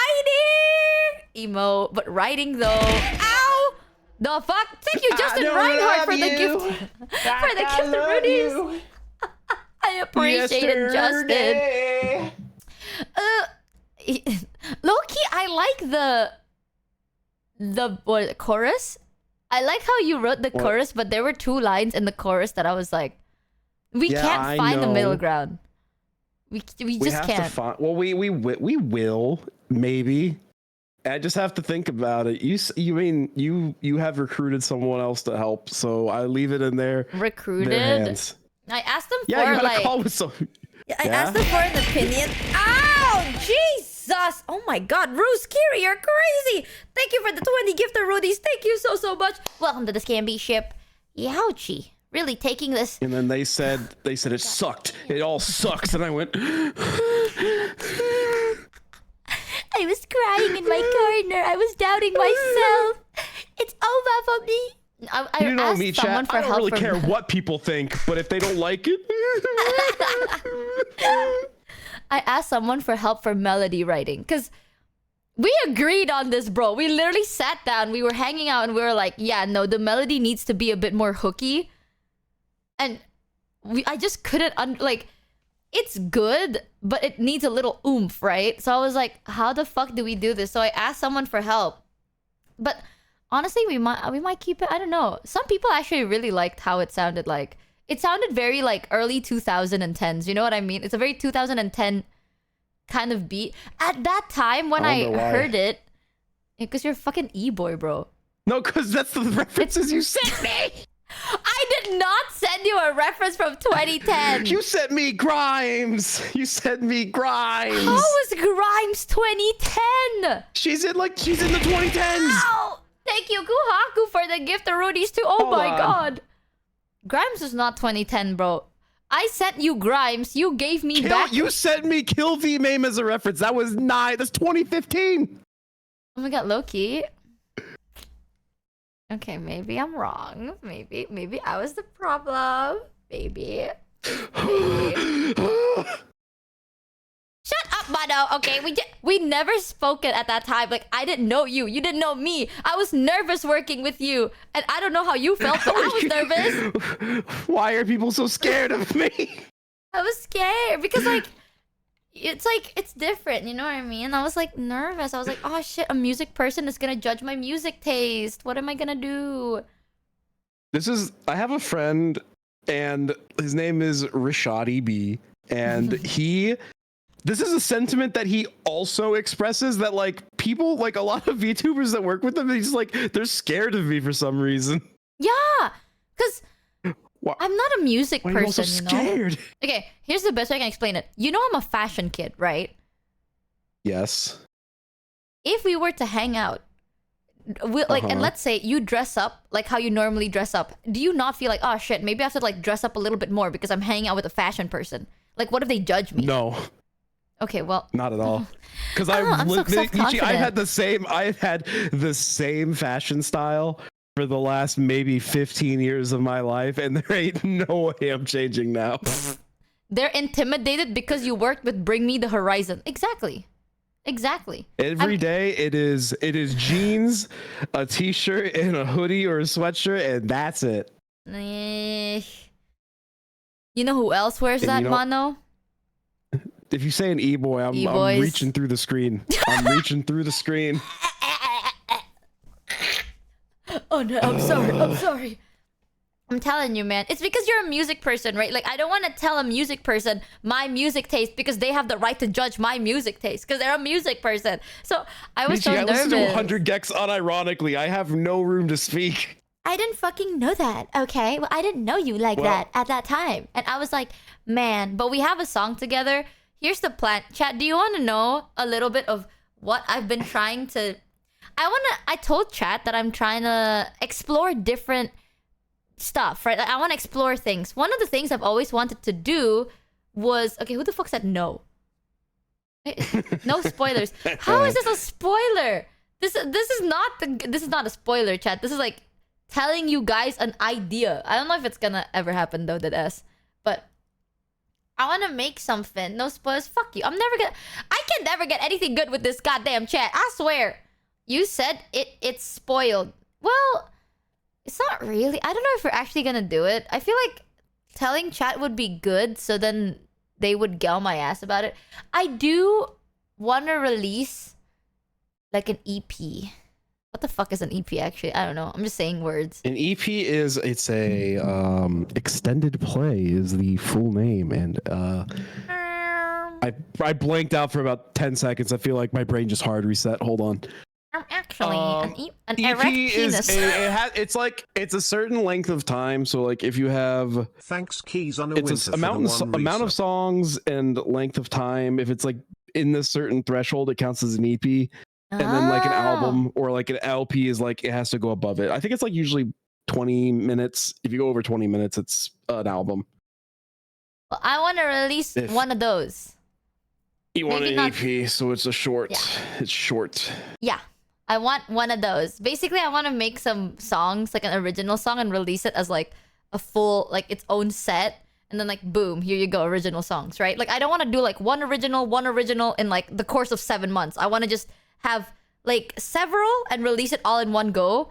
emo, but writing though. Ow! The fuck? Thank you, Justin Reinhardt, for the gift. For the gift of Rudy's. I appreciate it, Justin. Low-key, I like the chorus. I like how you wrote the chorus, but there were 2 lines in the chorus that I was like, we can't find the middle ground. We just can't. To find, well, we will maybe. I just have to think about it. You mean you have recruited someone else to help, so I leave it in their Recruited. hands. I asked them Yeah, you for had like. a call with some. I asked them for an opinion. Ow! Jesus! Oh my god, Ruse Kiri, you're crazy! Thank you for the 20 gifted Rudies. Thank you so much. Welcome to the Scamby ship. Youchie. Really taking this. And then they said it sucked. It all sucks. And I went. I was crying in my corner. I was doubting myself. It's over for me. I You know asked me, someone chat. for I don't help really from- care what people think, but if they don't like it. I asked someone for help for melody writing because we agreed on this, bro. We literally sat down, we were hanging out, and we were like, yeah, no, the melody needs to be a bit more hooky. And I just couldn't, like, it's good, but it needs a little oomph, right? So I was like, how the fuck do we do this? So I asked someone for help. But honestly, we might keep it, I don't know. Some people actually really liked how it sounded like. It sounded very like early 2010s, you know what I mean? It's a very 2010 kind of beat. At that time when I heard it, because you're a fucking e-boy, bro. No, because that's the references you sent me. I did not send you a reference from 2010. You sent me Grimes. You sent me Grimes. How was Grimes 2010? She's in the 2010s. Ow! Thank you, Kuhaku, for the gift of Rudy's too. Oh Hold my on. god. Grimes was not 2010, bro. I sent you Grimes. You gave me back. You sent me Kill V Mame as a reference. That was that's 2015. Oh my god, Loki. Okay, maybe I'm wrong. Maybe I was the problem. Maybe. Shut up, Mano. Okay, we never spoken at that time. Like, I didn't know you. You didn't know me. I was nervous working with you. And I don't know how you felt, but I was nervous. Why are people so scared of me? I was scared because, like, it's different. You know what I mean? I was, like, nervous. I was like, oh, shit, a music person is gonna judge my music taste. What am I gonna do? I have a friend, and his name is Rashadi B. And this is a sentiment that he also expresses, that like people, like a lot of VTubers that work with him, he's like, they're scared of me for some reason. Yeah, because I'm not a music Why are you person, so you know? scared? Okay, here's the best way I can explain it. You know I'm a fashion kid, right? Yes. If we were to hang out, and let's say you dress up like how you normally dress up, do you not feel like, oh shit, maybe I have to like dress up a little bit more because I'm hanging out with a fashion person? Like, what if they judge me? No. Okay, well, not at all. Because I'm so self-confident. I've had the same fashion style for the last maybe 15 years of my life, and there ain't no way I'm changing now. They're intimidated because you worked with Bring Me the Horizon. Exactly. Every day it is jeans, a t-shirt, and a hoodie or a sweatshirt, and that's it. You know who else wears that, Mono? If you say an e-boy, I'm reaching through the screen. I'm reaching through the screen. Oh no, I'm sorry. I'm telling you, man. It's because you're a music person, right? Like, I don't want to tell a music person my music taste because they have the right to judge my music taste because they're a music person. So I was so nervous. I listen to 100 Gex unironically. I have no room to speak. I didn't fucking know that, okay? Well, I didn't know you like that at that time. And I was like, man, but we have a song together. Here's the plan. Chat, do you want to know a little bit of what I've been trying to... I told chat that I'm trying to explore different stuff, right? Like, I want to explore things. One of the things I've always wanted to do was... Okay, who the fuck said no? No spoilers. How is this a spoiler? This is not a spoiler, chat. This is like telling you guys an idea. I don't know if it's gonna ever happen though, but I want to make something. No spoilers. Fuck you. I can never get anything good with this goddamn chat. I swear. You said it's spoiled. Well, it's not really. I don't know if we're actually gonna do it. I feel like telling chat would be good, so then they would get on my ass about it. I do want to release like an EP. What the fuck is an EP actually? I don't know. I'm just saying words. An EP it's a extended play is the full name, and I blanked out for about 10 seconds. I feel like my brain just hard reset. Hold on. I'm actually an EP erect penis. it's a certain length of time. So like if you have Thanks keys on a it's winter a for the amount of resub. songs and length of time. If it's like in this certain threshold, it counts as an EP. And then like an album or like an LP is like it has to go above it. I think it's like usually 20 minutes. If you go over 20 minutes, it's an album. Well, I want to release one of those. You want an EP, so it's a short. Yeah. It's short. Yeah. I want one of those. Basically, I want to make some songs, like an original song, and release it as like a full, like its own set. And then like, boom, here you go, original songs, right? Like I don't want to do like one original in like the course of 7 months. I want to just have like several and release it all in one go.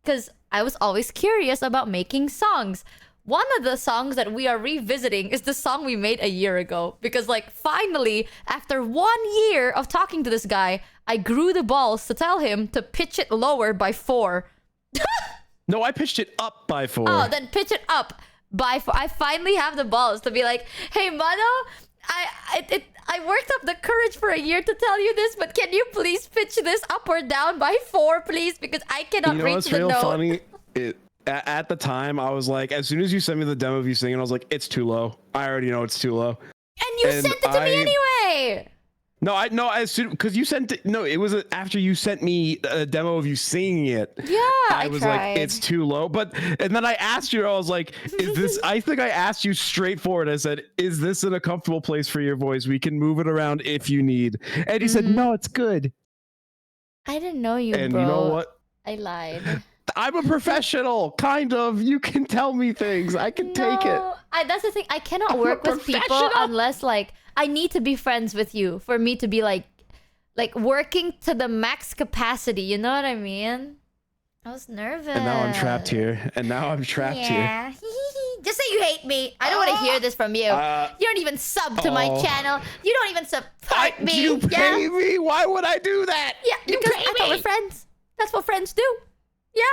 Because I was always curious about making songs. One of the songs that we are revisiting is the song we made a year ago. Because like finally, after 1 year of talking to this guy, I grew the balls to tell him to pitch it lower by 4. No, I pitched it up by 4. Oh, then pitch it up by 4. I finally have the balls to be like, hey, Mano, I worked up the courage for a year to tell you this, but can you please pitch this up or down by 4, please? Because I cannot reach the note. Funny? At the time, I was like, as soon as you sent me the demo of you singing, I was like, it's too low. I already know it's too low. And you sent it to me anyway. No, as soon because you sent it. No, it was after you sent me a demo of you singing it. Yeah, I was like, it's too low. And then I asked you, I was like, is this? I think I asked you straightforward. I said, is this in a comfortable place for your voice? We can move it around if you need. And you said, no, it's good. I didn't know you, and bro. You know what? I lied. I'm a professional, kind of. You can tell me things. I can take it. That's the thing. I cannot work with people unless like I need to be friends with you for me to be like working to the max capacity. You know what I mean? I was nervous. And now I'm trapped here. Yeah. Just say you hate me. I don't want to hear this from you. You don't even sub to my channel. You don't even support me. You pay me? Why would I do that? Yeah, because I thought we're friends. That's what friends do. Yeah,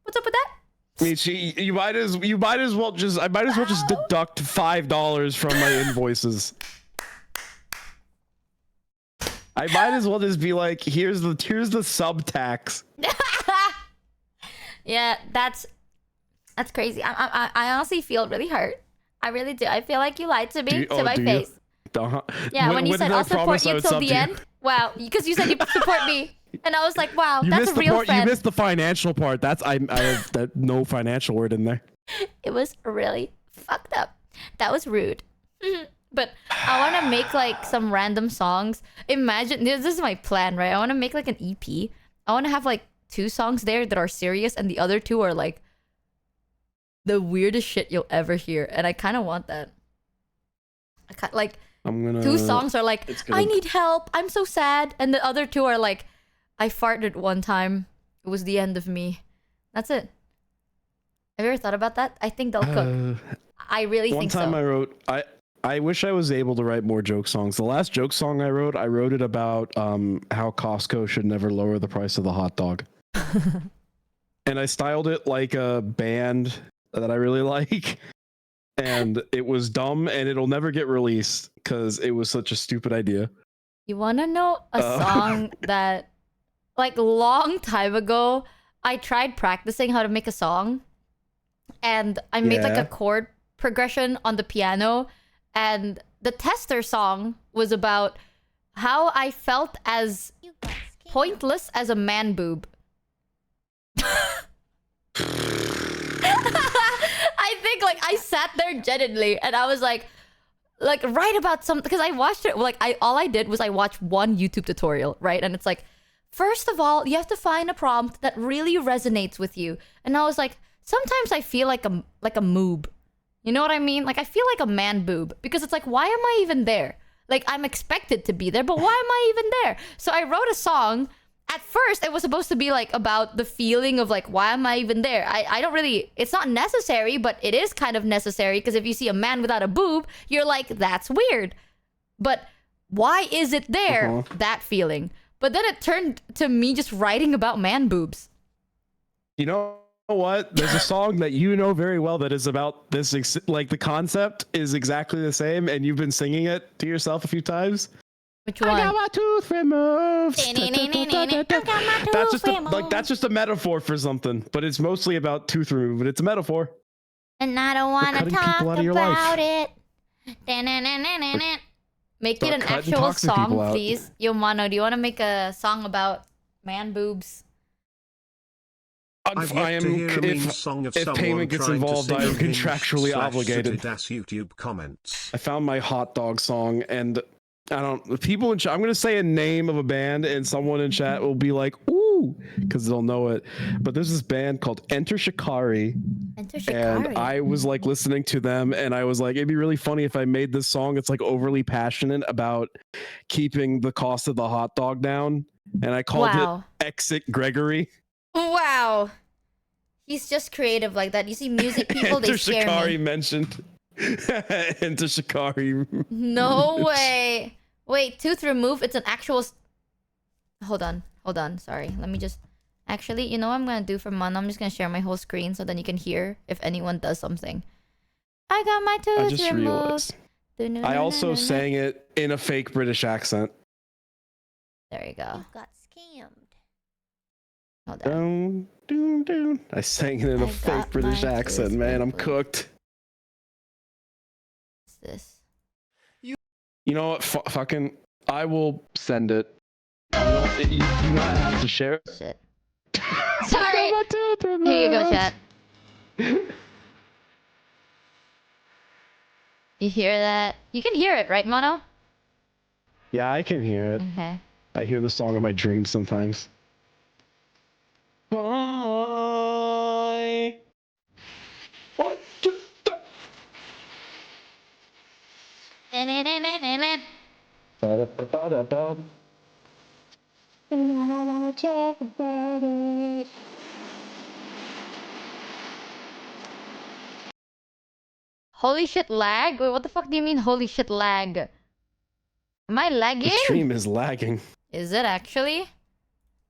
what's up with that? Michi, you might as well just deduct $5 from my invoices. I might as well just be like, here's the sub tax. Yeah, that's crazy. I honestly feel really hurt. I really do. I feel like you lied to me to my face. Yeah, when you said I'll support you till the end. Wow, because you said you support me. And I was like, wow, that's a real friend. You missed the financial part. I have that no financial word in there. It was really fucked up. That was rude. But I want to make like some random songs. Imagine, this is my plan, right? I want to make like an EP. I want to have like 2 songs there that are serious and the other 2 are like the weirdest shit you'll ever hear. And I kind of want that. Like 2 songs are like, I need help. I'm so sad. And the other 2 are like, I farted one time. It was the end of me. That's it. Have you ever thought about that? I think they'll cook. I really think so. One time I wrote, I wish I was able to write more joke songs. The last joke song I wrote it about how Costco should never lower the price of the hot dog. And I styled it like a band that I really like. And it was dumb and it'll never get released because it was such a stupid idea. You want to know a song that... Like, long time ago, I tried practicing how to make a song. And I made like a chord progression on the piano. And the tester song was about how I felt as pointless as a man boob. I think like I sat there genuinely and I was like write about something. Because I watched it, like all I did was I watched one YouTube tutorial, right? And it's like, first of all, you have to find a prompt that really resonates with you. And I was like, sometimes I feel like a moob. You know what I mean? Like I feel like a man boob because it's like, why am I even there? Like I'm expected to be there, but why am I even there? So I wrote a song. At first, it was supposed to be like about the feeling of like, why am I even there? I don't really, it's not necessary, but it is kind of necessary because if you see a man without a boob, you're like, that's weird. But why is it there? That feeling. But then it turned to me just writing about man boobs. You know what? There's a song that you know very well that is about this. Like the concept is exactly the same, and you've been singing it to yourself a few times. Which one? I got my tooth removed. I got my That's tooth just removed. that's just a metaphor for something, but it's mostly about tooth removal. But it's a metaphor. And I don't want to cutting talk people out of your life. about it. Make it an cutting actual toxic people song, out. please. Yo, Mono, do you want to make a song about man boobs? I've yet to hear a mean song of if someone payment gets trying to involved, sing I am Hinge contractually / obligated. suited as YouTube comments. I found my hot dog song, and I don't. The people in chat. I'm gonna say a name of a band, and someone in chat will be like, "Ooh," because they'll know it. But there's this band called Enter Shikari. Enter Shikari. And I was like listening to them, and I was like, it'd be really funny if I made this song. It's like overly passionate about keeping the cost of the hot dog down, and I called it Exit Gregory. Wow. He's just creative like that. You see, music people, they scare me. Shikari mentioned. Enter Shikari. No way. Wait, tooth remove. It's an actual. Hold on. Sorry. Let me just. Actually, you know what I'm gonna do for Mono? I'm just gonna share my whole screen so then you can hear if anyone does something. I got my tooth I just realized. I also sang it in a fake British accent. There you go. You got scammed. Hold on. I sang it in a fake British accent, man. I'm cooked. What's this? You know what? Fucking, I will send it. You not have to share it. Shit. Sorry. Here you go, chat. You hear that? You can hear it, right, Mono? Yeah, I can hear it. Okay. I hear the song of my dreams sometimes. Bye. 1, 2, 3. Holy shit, lag? Wait, what the fuck do you mean, holy shit, lag? Am I lagging? The stream is lagging. Is it actually?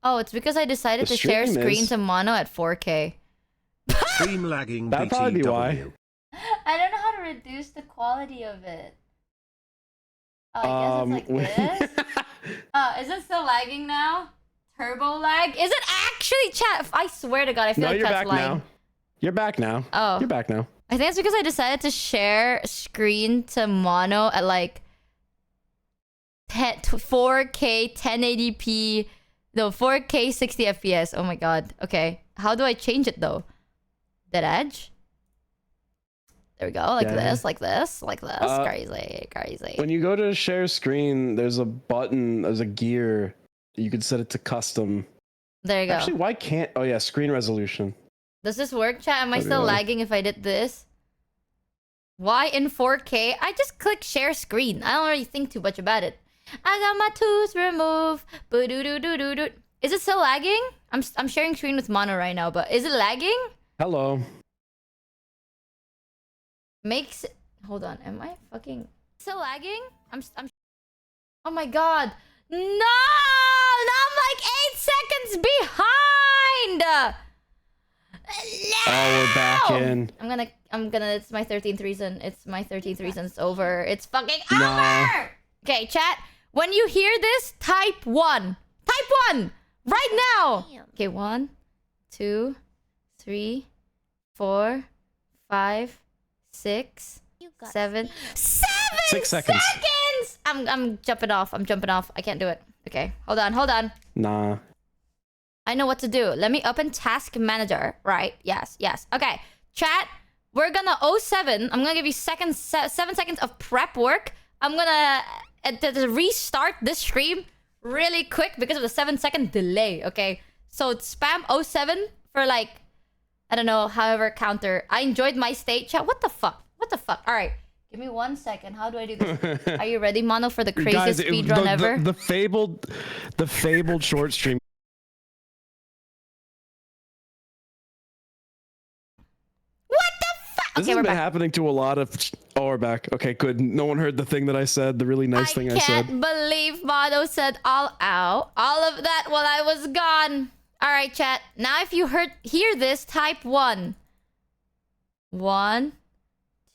Oh, it's because I decided The to share stream screen is. to Mono at 4K. Stream lagging. That'd probably be why. BTW. I don't know how to reduce the quality of it. Oh, I guess it's like this. Oh, is it still lagging now? Turbo lag? Is it actually chat? I swear to God, I feel No, like you're chat's back lying. now. You're back now. Oh. You're back now. I think it's because I decided to share screen to Mono at like 4K 1080p. No, 4K 60 FPS. Oh my God. Okay. How do I change it though? That edge? There we go. Like this, like this, like this. Crazy. When you go to share screen, there's a button, there's a gear. You could set it to custom. There you go. Actually, why can't... Oh yeah, screen resolution. Does this work, chat? Am I Okay. still lagging if I did this? Why in 4K? I just click share screen. I don't really think too much about it. I got my tooth removed. Boo-doo-doo-doo-doo-doo. Is it still lagging? I'm sharing screen with Mono right now, but is it lagging? Hello. Makes... Hold on. Am I fucking... Still lagging? I'm... Oh my God. No! Now I'm like 8 seconds behind! No! Oh, we're back in. I'm gonna, it's my 13th reason. It's my 13th reason. It's over. It's fucking Nah. over! Okay, chat. When you hear this, type 1. Type 1! Right now! Okay, 1, 2, 3, 4, 5, 6, 7. 6 seconds. I'm jumping off. I can't do it. Okay, hold on. Nah. I know what to do. Let me open task manager. Right. Yes. Okay. Chat, we're gonna 07. I'm gonna give you 7 seconds of prep work. I'm gonna restart this stream really quick because of the 7-second delay. Okay. So spam 07 for like, I don't know, however counter. I enjoyed my state. Chat, what the fuck? All right. Give me 1 second. How do I do this? Are you ready, Mono, for the craziest speedrun ever? The fabled short stream. What the fuck? This Okay, has we're been back. happening to a lot of... Oh, we're back. Okay, good. No one heard the thing that I said, the really nice thing I said. I can't believe Mono said all of that while I was gone. All right, chat. Now if you hear this, type 1. 1,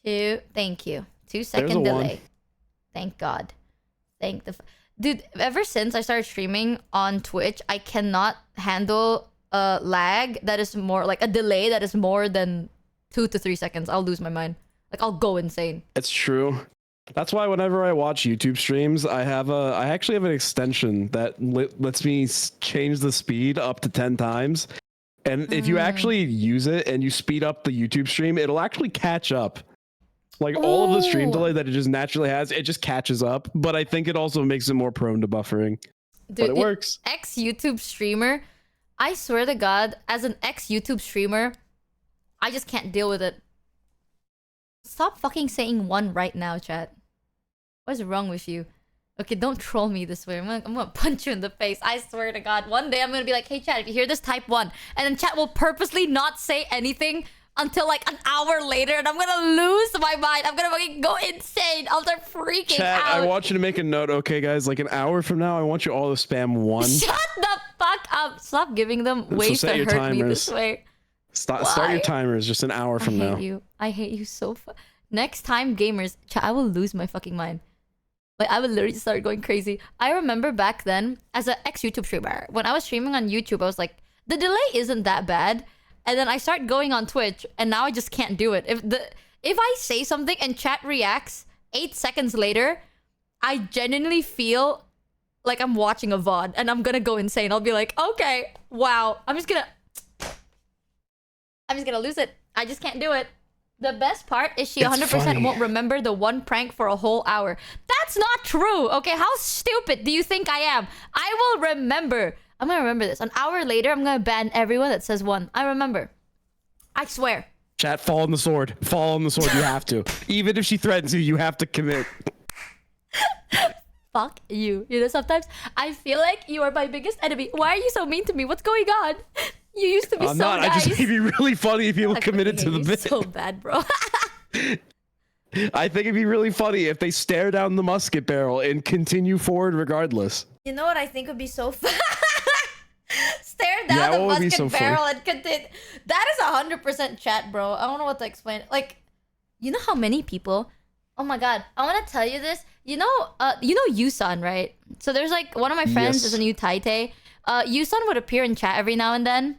2. Thank you. 2 second There's a delay. 1. Thank God. Thank the dude. Ever since I started streaming on Twitch, I cannot handle a lag that is more like a delay that is more than 2 to 3 seconds. I'll lose my mind. Like I'll go insane. It's true. That's why whenever I watch YouTube streams, I actually have an extension that lets me change the speed up to 10 times. And if you actually use it and you speed up the YouTube stream, it'll actually catch up. Like all of the stream delay that it just naturally has, it just catches up. But I think it also makes it more prone to buffering. Dude, but it works. Ex-YouTube streamer, I swear to God, as an ex-YouTube streamer, I just can't deal with it. Stop fucking saying one right now, chat. What is wrong with you? Okay, don't troll me this way. I'm gonna punch you in the face. I swear to God. One day I'm gonna be like, hey chat, if you hear this, type 1. And then chat will purposely not say anything until like an hour later, and I'm gonna lose my mind. I'm gonna fucking go insane. I'll start freaking Chat, out. I want you to make a note, okay guys? Like an hour from now, I want you all to spam 1. Shut the fuck up. Stop giving them ways to hurt me this way. Start your timers just an hour from now. I hate you so Next time, gamers, I will lose my fucking mind. Like, I would literally start going crazy. I remember back then, as an ex-YouTube streamer, when I was streaming on YouTube, I was like, the delay isn't that bad. And then I start going on Twitch, and now I just can't do it. If I say something and chat reacts 8 seconds later, I genuinely feel like I'm watching a VOD, and I'm gonna go insane. I'll be like, okay, wow, I'm just gonna lose it. I just can't do it. The best part is she 100% won't remember the one prank for a whole hour. That's not true, okay? How stupid do you think I am? I will remember. I'm gonna remember this. An hour later, I'm gonna ban everyone that says 1. I remember. I swear. Chat, fall on the sword. Fall on the sword. You have to. Even if she threatens you, you have to commit. Fuck you. You know, sometimes I feel like you are my biggest enemy. Why are you so mean to me? What's going on? You used to be so nice. I just think it'd be really funny if people committed to the bit. So bad, bro. I think it'd be really funny if they stare down the musket barrel and continue forward regardless. You know what I think would be so fun? Stare down the musket barrel and continue. That is 100% chat, bro. I don't know what to explain. Like, you know how many people? Oh my god, I want to tell you this. You know Yusan, right? So there's like one of my friends is a new Taite. Yusan would appear in chat every now and then.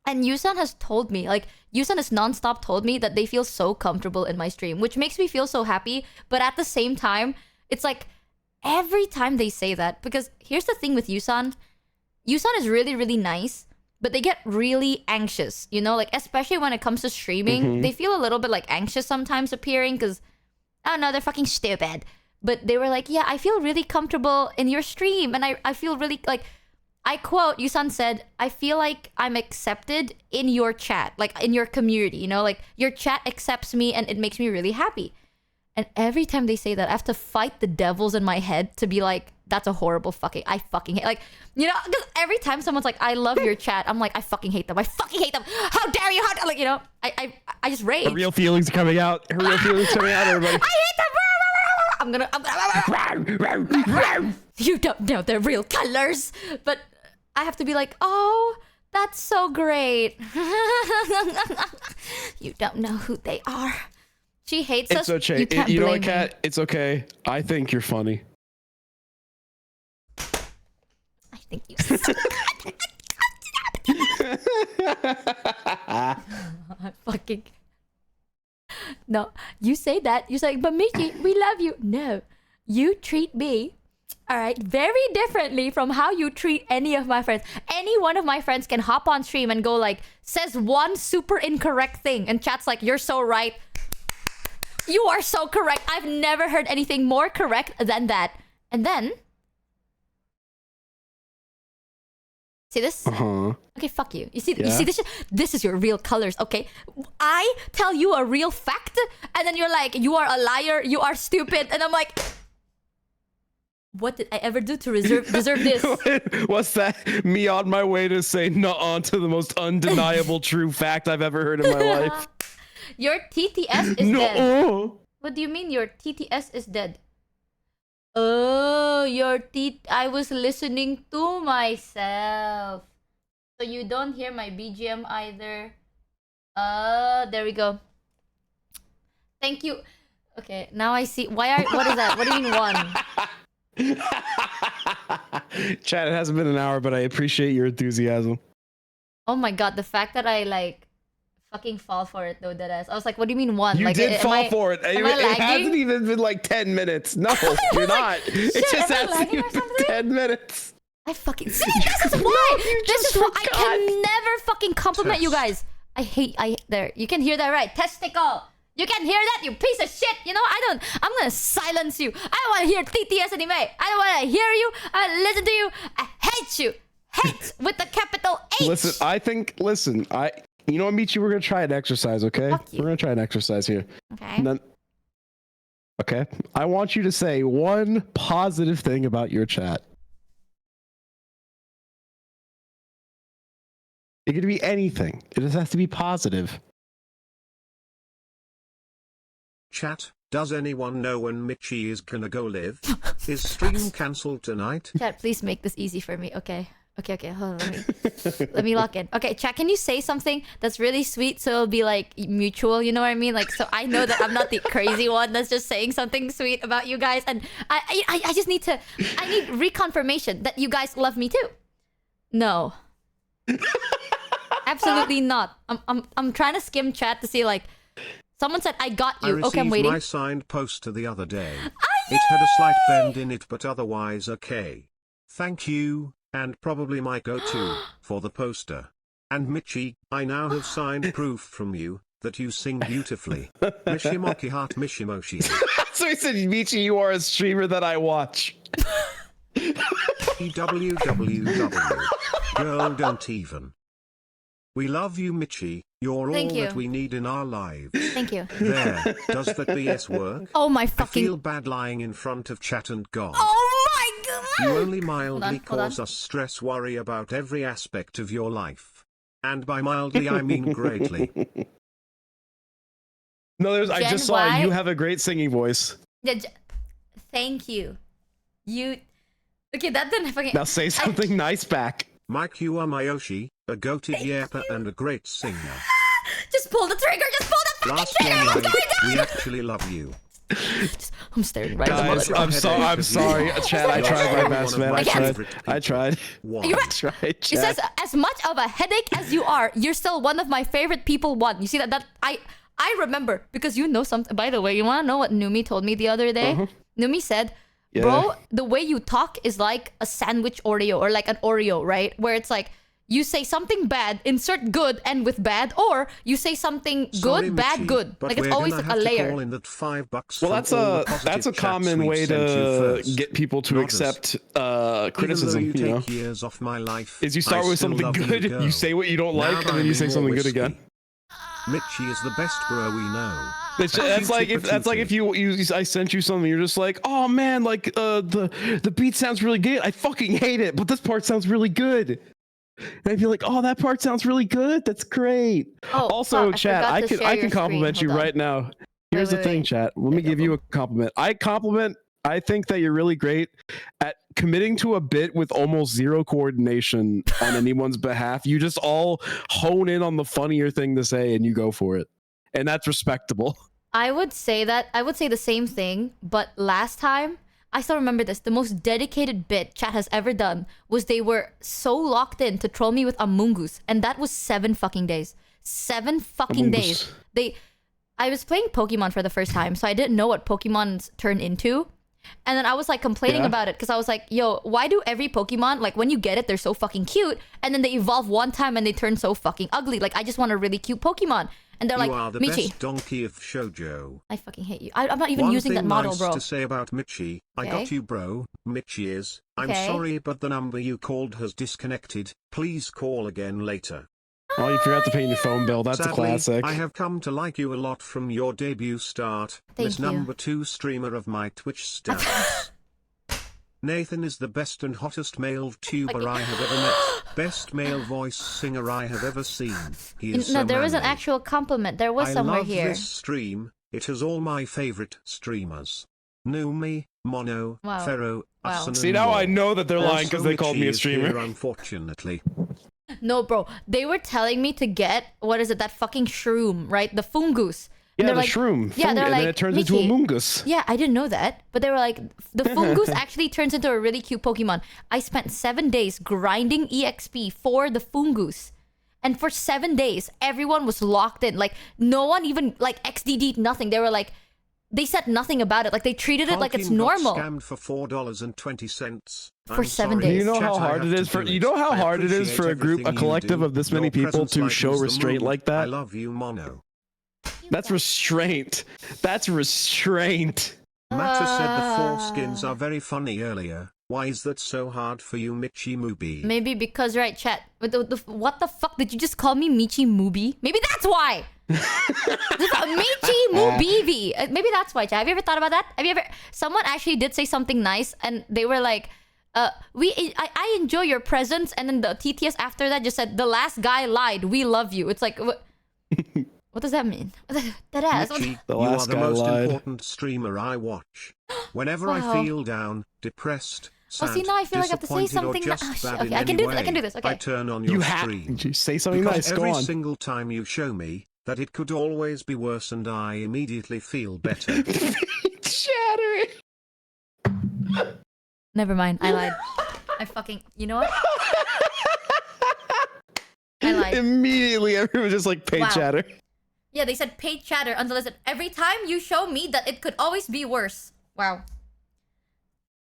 And Yusan has told me, like, Yusan has nonstop told me that they feel so comfortable in my stream, which makes me feel so happy. But at the same time, it's like every time they say that, because here's the thing with Yusan. Yusan is really, really nice, but they get really anxious, you know, like, especially when it comes to streaming. They feel a little bit like anxious sometimes appearing because, I don't know, they're fucking stupid. But they were like, yeah, I feel really comfortable in your stream. And I feel really like, I quote, Yusan said, I feel like I'm accepted in your chat, like in your community, you know, like your chat accepts me and it makes me really happy. And every time they say that, I have to fight the devils in my head to be like, that's a horrible I fucking hate, like, you know, because every time someone's like, I love your chat, I'm like, I fucking hate them. I fucking hate them. How dare you? Like, you know, I just rage. Her real feelings are coming out. Her real feelings coming out, everybody. I hate them. I'm gonna you don't know their real colors, but I have to be like, oh, that's so great. You don't know who they are. She hates us. It's okay. You know what, Kat? It's okay. I think you're funny. I think you suck. I fucking... No, you say that. You say, but Michi, we love you. No, you treat me, all right, very differently from how you treat any of my friends. Any one of my friends can hop on stream and go like, says one super incorrect thing, and chat's like, you're so right. You are so correct. I've never heard anything more correct than that. And then... See this? Okay, fuck you. You see this? This is your real colors, okay? I tell you a real fact, and then you're like, you are a liar, you are stupid, and I'm like, what did I ever do to deserve this? What's that? Me on my way to say nuh-uh to the most undeniable true fact I've ever heard in my life. Your TTS is dead. What do you mean your TTS is dead? Oh, I was listening to myself. So you don't hear my BGM either. There we go. Thank you. Okay, now I see. What is that? What do you mean 1? Chat, it hasn't been an hour, but I appreciate your enthusiasm. Oh my god, the fact that I like fucking fall for it though, deadass. I was like, what do you mean one? You like, did fall for it. It hasn't even been like 10 minutes. No, you're not. It just hasn't even been 10 minutes. I fucking see. This is why. This is why I can never fucking compliment you guys. There. You can hear that, right? Testicle. You can hear that, you piece of shit. You know, I'm gonna silence you. I don't want to hear TTS anime. I don't want to hear you. I don't listen to you. I hate you. Hate with the capital H. Listen, you know what, Michi? We're gonna try an exercise, okay? We're gonna try an exercise here. Okay. Okay. I want you to say one positive thing about your chat. It could be anything. It just has to be positive. Chat, does anyone know when Michi is gonna go live? Is stream cancelled tonight? Chat, please make this easy for me. Okay. Hold on. Let me lock in. Okay, chat, can you say something that's really sweet so it'll be like mutual, you know what I mean? Like, so I know that I'm not the crazy one that's just saying something sweet about you guys, and I just need reconfirmation that you guys love me too. No. Absolutely not. I'm trying to skim chat to see, like, someone said I got you. Okay, I'm waiting. I received my signed poster the other day. It had a slight bend in it, but otherwise okay. Thank you, and probably my go-to for the poster. And Michi, I now have signed proof from you that you sing beautifully. Michi Mochievee. So he said, Michi, you are a streamer that I watch. www. Girl, don't even. We love you, Michi. You're all that we need in our lives. Thank you. There. Does that BS work? Oh my fucking... I feel bad lying in front of chat and God. Oh my god! You only mildly cause us stress worry about every aspect of your life. And by mildly, I mean greatly. No, I just saw you have a great singing voice. Yeah, thank you. Okay, that didn't fucking... Now say something nice back. Mike, you are Mayoshi, a goated yerper and a great singer. Just pull the trigger! Just pull the fucking trigger! Oh my god! We actually love you. I'm staring right at the Guys, I'm sorry, Chad. I tried my best, man. I tried. It says, as much of a headache as you are, you're still one of my favorite people. You see that I remember, because you know something. By the way, you want to know what Numi told me the other day? Numi said, bro, the way you talk is like a sandwich Oreo, or like an Oreo, right? Where it's like, you say something bad, insert good, and with bad, or you say something good, bad, good. Like, it's always like a layer. In that $5 well, that's a common way to get people to accept criticism. You know, years off my life, is you start with something good, you say what you don't like, and then you say something good again. Michi is the best bro we know. That's like if I sent you something, you're just like, oh man, like the beat sounds really good. I fucking hate it, but this part sounds really good. And I'd be like, oh, that part sounds really good. That's great. Oh, also, chat, I can compliment you right now. Here's the thing, chat. Let me give you a compliment. I think that you're really great at committing to a bit with almost zero coordination on anyone's behalf. You just all hone in on the funnier thing to say and you go for it. And that's respectable. I would say the same thing, but last time, I still remember this. The most dedicated bit chat has ever done was they were so locked in to troll me with Amungus, and that was 7 fucking days. 7 fucking days. I was playing Pokemon for the first time, so I didn't know what Pokemons turn into. And then I was like complaining about it because I was like, yo, why do every Pokemon, like when you get it, they're so fucking cute, and then they evolve one time and they turn so fucking ugly? Like, I just want a really cute Pokemon. And they're like, Michi, best donkey of shoujo. I fucking hate you. I'm not even using that model, bro. One thing nice to say about Michi, I got you, bro. Michi is. I'm sorry, but the number you called has disconnected. Please call again later. Oh, you forgot to pay your phone bill. That's Sadly, a classic. I have come to like you a lot from your debut start. Thank you. Number 2 streamer of my Twitch stats. Nathan is the best and hottest male tuber I have ever met. Best male voice singer I have ever seen. He is no, there was an actual compliment. There was somewhere here. I love this stream. It has all my favorite streamers. Numi, Mono, Pharaoh, Asan. See, now I know that they're lying because they called me a streamer. Here, unfortunately. No, bro. They were telling me to get, what is it, that fucking shroom, right? The fungus. Yeah, they're the like, shroom. yeah, they're and like, then it turns into a Michi, mungus. yeah, I didn't know that. But they were like, the fungus actually turns into a really cute Pokemon. I spent 7 days grinding EXP for the fungus. And for 7 days, everyone was locked in. Like, no one even, like, XDD'd nothing. They were like, they said nothing about it. Like, they treated it like it's normal. Scammed for $4.20. For 7 days. You know how hard it is for a group, a collective of this many people to show restraint like that? I love you, Mono. That's restraint. That's restraint. Matter said the foreskins are very funny earlier. Why is that so hard for you, Michi Mochievee? Maybe because, right, chat. What the fuck? Did you just call me Michi Mochievee? Maybe that's why! Michi Mochievee! Maybe that's why, chat. Have you ever thought about that? Have you ever... Someone actually did say something nice and they were like... I enjoy your presence, and then the TTS after that just said, the last guy lied, we love you. It's like... What does that mean? That ass. Michi, you are the most important streamer I watch. Whenever I feel down, depressed, sad, see, now I feel like I have to say something. Okay, I can do this. I can do this. Okay. I turn on your stream. You say something because nice. Go on. Every single time you show me that it could always be worse, and I immediately feel better. Chatter. Never mind. I lied. I fucking... You know what? I lied. Immediately, everyone just like paid chatter. Yeah, they said paid chatter until I said, every time you show me that it could always be worse. Wow.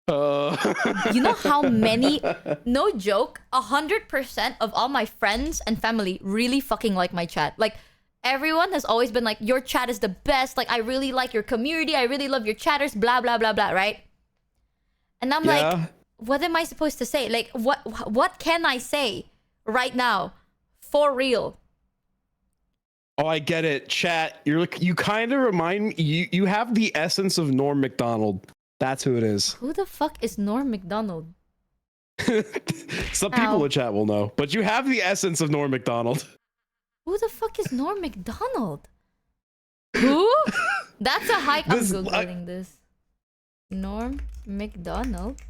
You know how many... No joke, 100% of all my friends and family really fucking like my chat. Like, everyone has always been like, your chat is the best. Like, I really like your community. I really love your chatters. Blah, blah, blah, blah, right? And I'm like, what am I supposed to say? Like, what can I say right now? For real. Oh, I get it. Chat, you kind of remind me, you have the essence of Norm Macdonald. That's who it is. Who the fuck is Norm Macdonald? Some people in chat will know, but you have the essence of Norm Macdonald. Who the fuck is Norm Macdonald? Who? That's a hike. I'm Googling this. Norm Macdonald.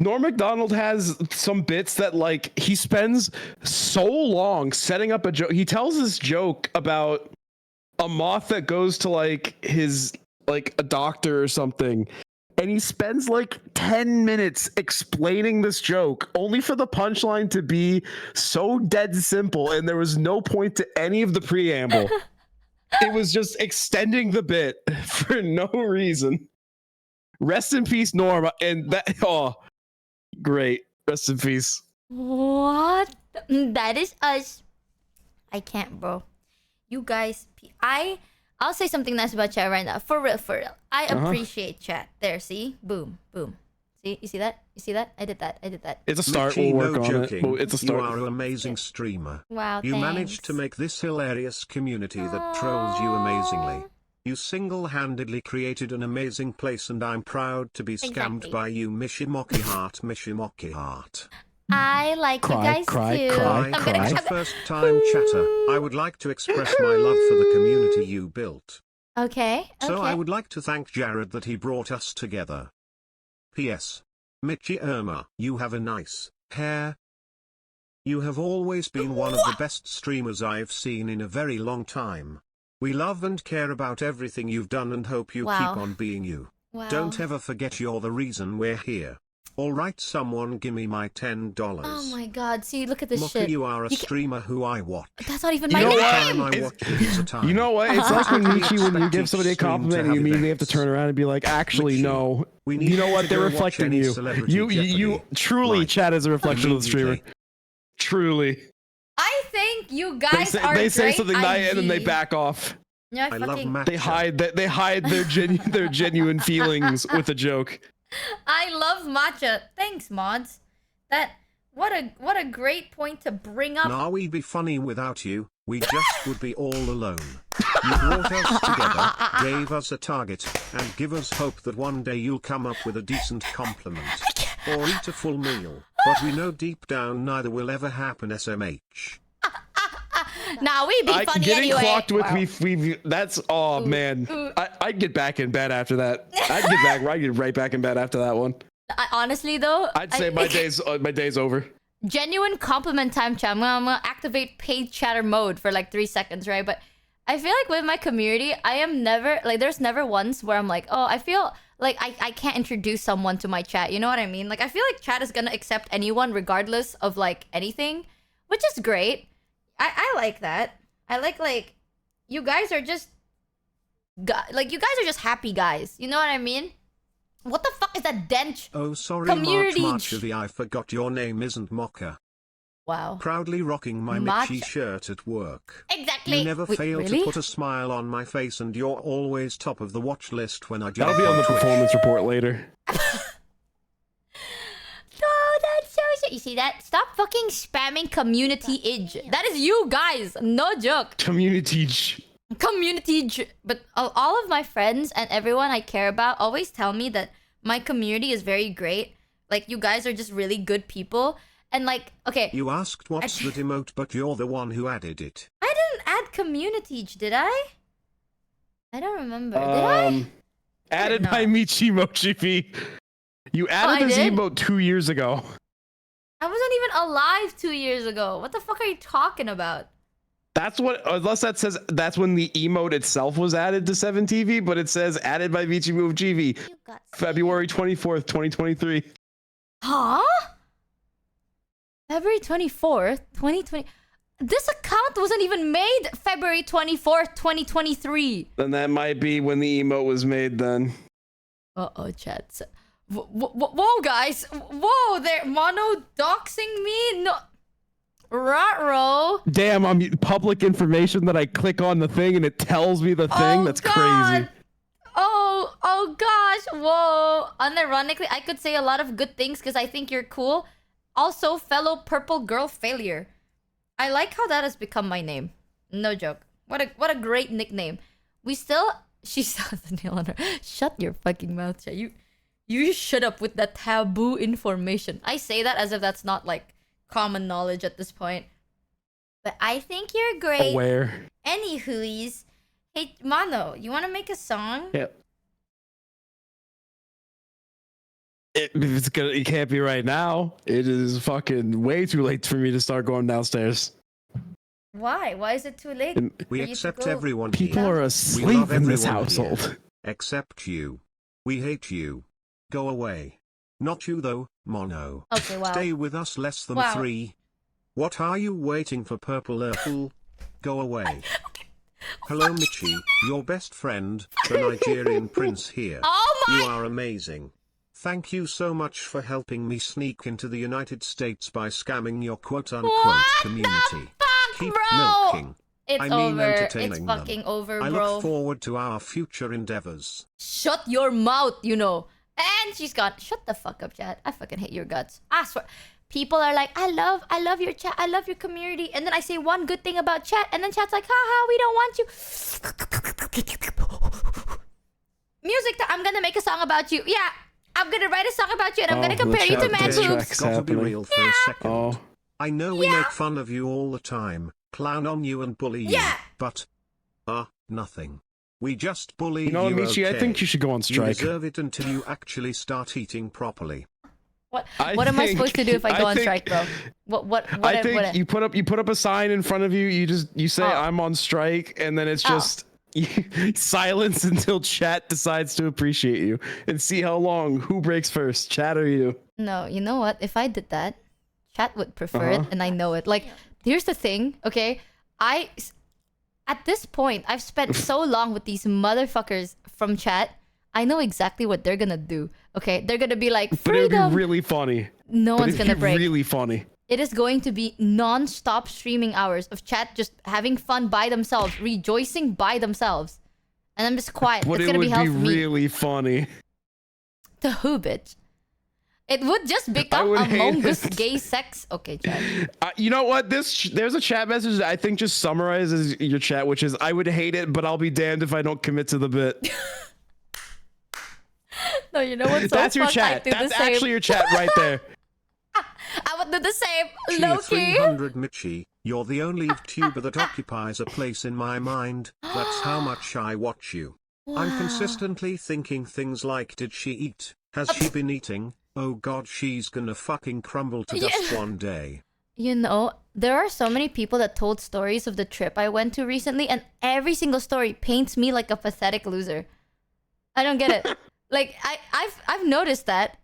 Norm Macdonald has some bits that, like, he spends so long setting up a joke. He tells this joke about a moth that goes to, like, his, like, a doctor or something. And he spends, like, 10 minutes explaining this joke, only for the punchline to be so dead simple. And there was no point to any of the preamble. It was just extending the bit for no reason. Rest in peace, Norm. And that... Oh... Great. Rest in peace. What? That is us. I can't, bro. You guys... I'll say something nice about chat right now. For real, for real. I appreciate chat. There, see? Boom, boom. See? You see that? You see that? I did that. I did that. It's a start. We'll work on it. It's a start. You are an amazing streamer. Wow, You thanks. managed to make this hilarious community that trolls you amazingly. You single-handedly created an amazing place, and I'm proud to be scammed by you, Michi Mochievee. I like you guys too. As a first-time chatter, I would like to express my love for the community you built. Okay. So I would like to thank Jared that he brought us together. P.S. Michi Irma, you have a nice hair. You have always been one of the best streamers I've seen in a very long time. We love and care about everything you've done and hope you keep on being you. Don't ever forget you're the reason we're here. Alright, someone give me my $10. Oh my god, see, look at this Mocha, shit. You are a streamer who I watch. That's not even my name! You know what? It's like when Michi, when you give somebody a compliment, you immediately have to turn around and be like, actually, no. You know what? They're reflecting you. You truly, chat is a reflection of the streamer. Truly. I think you guys are They say something nice and then they IG. back off. Yeah, I love matcha. They hide their genuine feelings with a joke. I love matcha. Thanks, mods. What a great point to bring up. Nah, we'd be funny without you. We just would be all alone. You brought us together, gave us a target, and give us hope that one day you'll come up with a decent compliment. Or eat a full meal. But we know deep down neither will ever happen, SMH. Nah, we'd be funny getting anyway. clocked with we that's man. I'd get back in bed after that. I'd get right back in bed after that one. Honestly though, I'd say my day's over. Genuine compliment time, chat. I'm gonna activate paid chatter mode for like 3 seconds, right? But I feel like with my community, I am never like there's never once where I'm like, oh, I feel like I can't introduce someone to my chat. You know what I mean? Like I feel like chat is gonna accept anyone regardless of like anything, which is great. I like that. I like you guys are just like you guys are just happy guys. You know what I mean? What the fuck is that dench? Oh, sorry, community Mochievee, I forgot your name isn't Mocha. Wow. Proudly rocking my Michi shirt at work. Exactly. You never Wait, fail really? to put a smile on my face, and you're always top of the watch list when I jump That'll be on the Twitch. performance report later. No, that's so shit. You see that? Stop fucking spamming community-age. That is you guys. No joke. Community. But all of my friends and everyone I care about always tell me that my community is very great. Like, you guys are just really good people. And like, okay. You asked what's the emote, but you're the one who added it. I didn't add community, did I? I don't remember. Did I? Added by Michi Mochievee. You added this emote 2 years ago. I wasn't even alive 2 years ago. What the fuck are you talking about? That's what, unless that says that's when the emote itself was added to 7TV, but it says added by Michi Mochievee, February 24th, 2023. Huh? February 24th, 2020. This account wasn't even made February 24th, 2023. Then that might be when the emote was made then. Uh-oh, chat. Whoa, guys. Whoa, they're mono-doxing me? No. Ruh-roh. Damn, I'm public information that I click on the thing and it tells me the thing. Oh, that's God. crazy. Oh gosh. Whoa. Unironically, I could say a lot of good things because I think you're cool. Also, fellow purple girl failure. I like how that has become my name. No joke. What a great nickname. She still has a nail on her. Shut your fucking mouth, Chat. You shut up with that taboo information. I say that as if that's not like common knowledge at this point. But I think you're great. Aware. Anywho's, hey Mono, you want to make a song? Yep. It can't be right now. It is fucking way too late for me to start going downstairs. Why? Why is it too late? We accept everyone People here. are We asleep love in this everyone household. here, except you. We hate you. Go away. Not you though, Mono. Okay, wow. Stay with us less than 3. What are you waiting for, purple fool? Go away. Hello, Michi, your best friend, the Nigerian prince here. Oh my! You are amazing. Thank you so much for helping me sneak into the United States by scamming your quote-unquote community. Keep bro? milking. It's I mean over. entertaining It's them. fucking over, bro. I look forward to our future endeavors. Shut your mouth, you know. And she's gone. Shut the fuck up, chat. I fucking hate your guts. I swear. People are like, I love your chat. I love your community. And then I say one good thing about chat. And then chat's like, haha, we don't want you. Music, I'm gonna make a song about you. Yeah. I'm gonna write a song about you and I'm gonna compare you to man boobs. Gotta be real for a second. Oh. I know we make fun of you all the time, clown on you and bully you, but nothing. We just bully you. No, Michi, okay? I think you should go on strike. You deserve it until you actually start eating properly. What am I supposed to do if I go on strike, bro? I think you put up a sign in front of you. You say I'm on strike, and then it's just silence until chat decides to appreciate you and see how long. Who breaks first, chat or you? No, you know what? If I did that, chat would prefer it, and I know it. Like, here's the thing, okay? At this point, I've spent so long with these motherfuckers from chat. I know exactly what they're gonna do. Okay, they're gonna be like, freedom. But it'll be really funny. No one's gonna break. Really funny. It is going to be non-stop streaming hours of chat just having fun by themselves, rejoicing by themselves, and I'm just quiet. But it's it gonna would be hell be for me. really funny. To who, bitch? It would just become Among Us gay sex. Okay, chat. You know what? There's a chat message that I think just summarizes your chat, which is, I would hate it, but I'll be damned if I don't commit to the bit. No, you know what's so That's your chat. That's actually your chat right there. I would do the same. Tier Low-key. 300 Michi, you're the only YouTuber that occupies a place in my mind. That's how much I watch you. I'm consistently thinking things like, did she eat? Has she been eating? Oh god, she's gonna fucking crumble to dust one day. You know, There are so many people that told stories of the trip I went to recently, and every single story paints me like a pathetic loser. I don't get it. Like I've noticed that.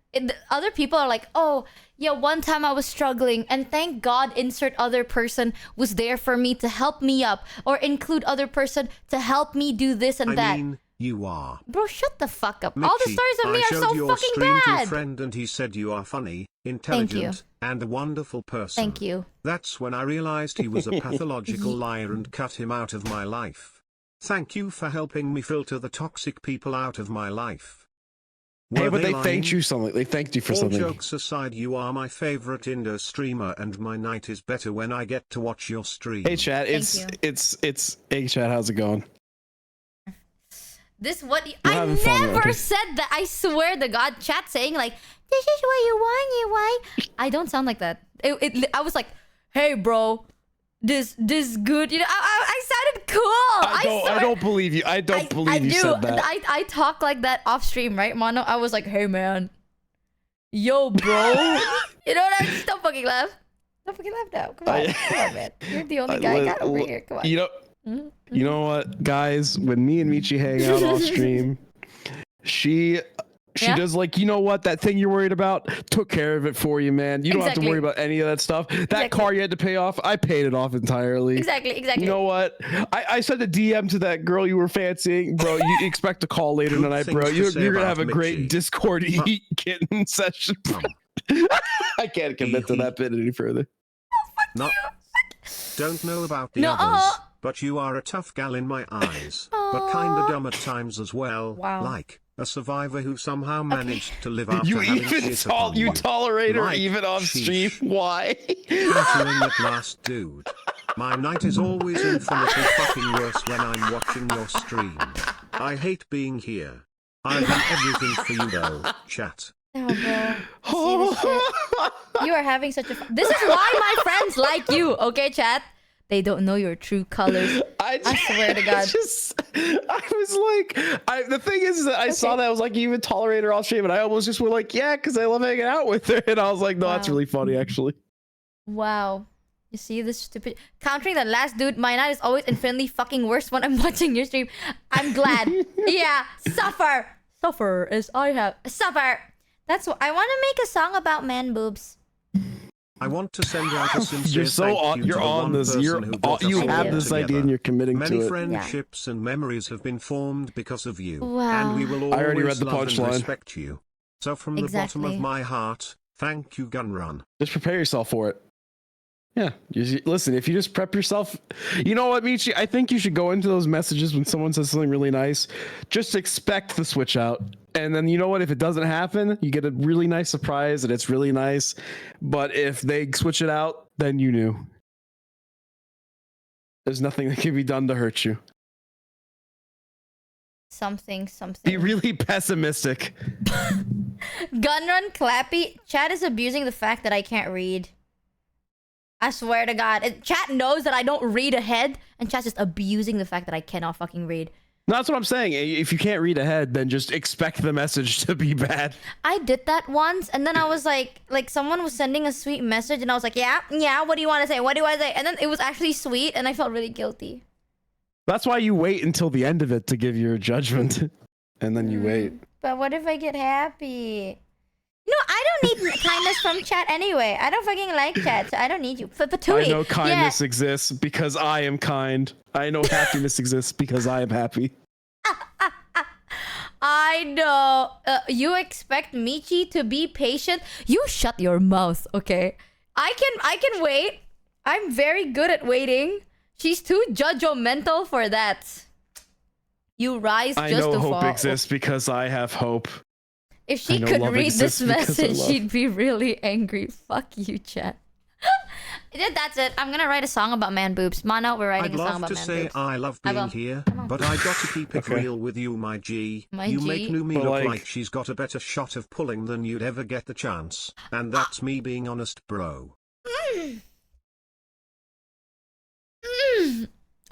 Other people are like, oh yeah, one time I was struggling, and thank God insert other person was there for me to help me up, or include other person to help me do this and that. I mean, you are. Bro, shut the fuck up. Michi, All the stories of me are so your fucking stream to a bad. friend and he said you are funny, intelligent, and a wonderful person. Thank you. That's when I realized he was a pathological liar and cut him out of my life. Thank you for helping me filter the toxic people out of my life. Hey, Were but they lying? thanked you something. They thanked you for All something. jokes aside, you are my favorite Indo streamer, and my night is better when I get to watch your stream. Hey, chat. Thank It's. Hey, chat. How's it going? This what We're I having fun, never okay? said that. I swear to God, chat saying like, this is what you want, you want. I don't sound like that. I was like, hey bro, this good. You know, I sounded cool. I don't believe you. I don't believe you said that. I talk like that off stream, right, Mono? I was like, hey man, yo bro. You know what? Just don't fucking laugh. Don't fucking laugh now. Come on, come on, man. You're the only guy I got over here. Come on. You know what, guys? When me and Michi hang out off stream, she does like, you know what? That thing you're worried about, took care of it for you, man. You don't have to worry about any of that stuff. That car you had to pay off, I paid it off entirely. Exactly. You know what? I sent a DM to that girl you were fancying, bro. You expect a call later Good tonight, bro. things to You're say gonna about have a great Michi. Discord eat kitten session. I can't commit to that bit any further. Don't know about the No, others, but you are a tough gal in my eyes. But kinda dumb at times as well. Wow. Like a survivor who somehow managed to live after You having even shit upon you. tolerate her Like, even off sheesh. stream. Why? Countering at last, dude. My night is always infinitely fucking worse when I'm watching your stream. I hate being here. I've done everything for you though, chat. Oh, bro. You see this shit? You are having such a. This is why my friends like you, okay, chat? They don't know your true colors. I swear to God. I was like, the thing is that I saw that. I was like, you even tolerate her off stream, and I almost just were like, yeah, because I love hanging out with her. And I was like, no, that's really funny, actually. Wow. You see this stupid. Countering the last dude, my night is always infinitely fucking worse when I'm watching your stream. I'm glad. Yeah, suffer. Suffer as I have. Suffer. That's what I want to make a song about man boobs. I want to send out a sincere You're so thank on. you to You're the on one this. person You're who brought us you all have this together. idea and you're committing Many to it. friendships and memories have been formed because of you, Wow. and we will I already read always the love and punchline. respect you. So from the bottom Exactly. of my heart, thank you, Gunrun. Just prepare yourself for it. Yeah. Listen, if you just prep yourself, you know what, Michi? I think you should go into those messages when someone says something really nice. Just expect the switch out. And then you know what? If it doesn't happen, you get a really nice surprise and it's really nice. But if they switch it out, then you knew. There's nothing that can be done to hurt you. Something. Be really pessimistic. Gunrun Clappy. Chat is abusing the fact that I can't read. I swear to God. Chat knows that I don't read ahead, and chat's just abusing the fact that I cannot fucking read. No, that's what I'm saying. If you can't read ahead, then just expect the message to be bad. I did that once, and then I was like someone was sending a sweet message, and I was like, yeah, what do you want to say? What do I say? And then it was actually sweet, and I felt really guilty. That's why you wait until the end of it to give your judgment. And then you wait. But what if I get happy? No, I don't need kindness from chat anyway. I don't fucking like chat, so I don't need you. Patooey, I know kindness exists because I am kind. I know happiness exists because I am happy. I know. You expect Michi to be patient? You shut your mouth, okay? I can wait. I'm very good at waiting. She's too judgmental for that. You rise I just know to hope fall. exists because I have hope. If she I know could love read exists this because I message, love. she'd be really angry. Fuck you, chat. That's it. I'm gonna write a song about man boobs. Mono, we're writing I'd a song love about to man say boobs. I love I being will. here, Come on. but I got to keep it Okay. real with you, my G. My you G? make Numi But look like- like she's got a better shot of pulling than you'd ever get the chance. And that's me being honest, bro.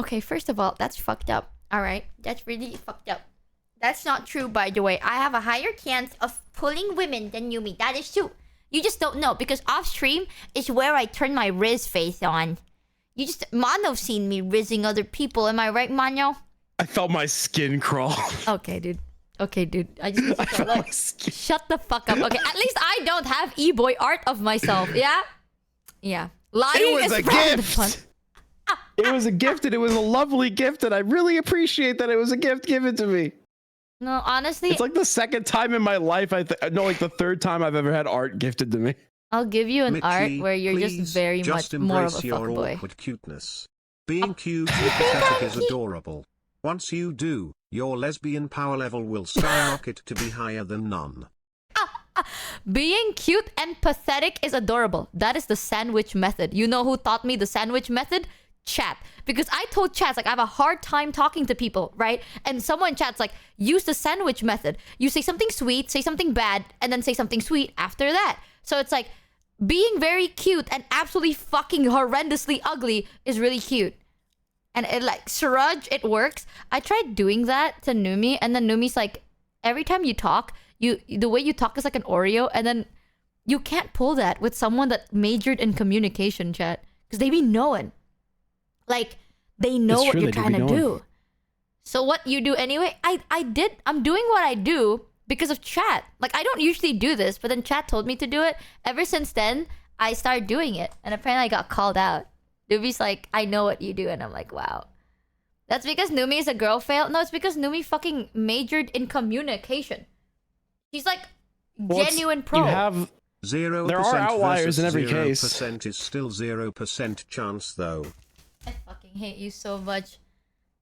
Okay, first of all, that's fucked up. Alright, that's really fucked up. That's not true, by the way. I have a higher chance of pulling women than Yumi. That is true. You just don't know because off stream is where I turn my Riz face on. You just Mono's seen me rizzing other people. Am I right, Mono? I felt my skin crawl. Okay, dude. Okay, dude. I just need to start, like, shut the fuck up. Okay, at least I don't have e-boy art of myself. Yeah? Yeah. Lying It was is a random gift. fun. It was a gift, and it was a lovely gift, and I really appreciate that it was a gift given to me. No, honestly, It's like the second time in my life, like the third time I've ever had art gifted to me. I'll give you an Michi, art where you're just please, very just much more of a embrace your fuckboy. awkward cuteness. Being cute and pathetic is adorable. Once you do, your lesbian power level will skyrocket to be higher than none. Being cute and pathetic is adorable. That is the sandwich method. You know who taught me the sandwich method? Chat. Because I told chats, like, I have a hard time talking to people, right? And someone in chat's like, use the sandwich method. You say something sweet, say something bad, and then say something sweet after that. So it's like, being very cute and absolutely fucking horrendously ugly is really cute. And it, like, Suraj, it works. I tried doing that to Numi, and then Numi's like, every time you talk, the way you talk is like an Oreo, and then you can't pull that with someone that majored in communication, chat. Because they be knowing. Like, they know what you're trying to do. So what you do anyway, I'm doing what I do because of chat. Like, I don't usually do this, but then chat told me to do it. Ever since then, I started doing it. And apparently I got called out. Numi's like, I know what you do. And I'm like, wow. That's because Numi is a girl fail? No, it's because Numi fucking majored in communication. She's like genuine pro. You have 0% there are outliers in every 0% case. 0% is still 0% chance though. I fucking hate you so much.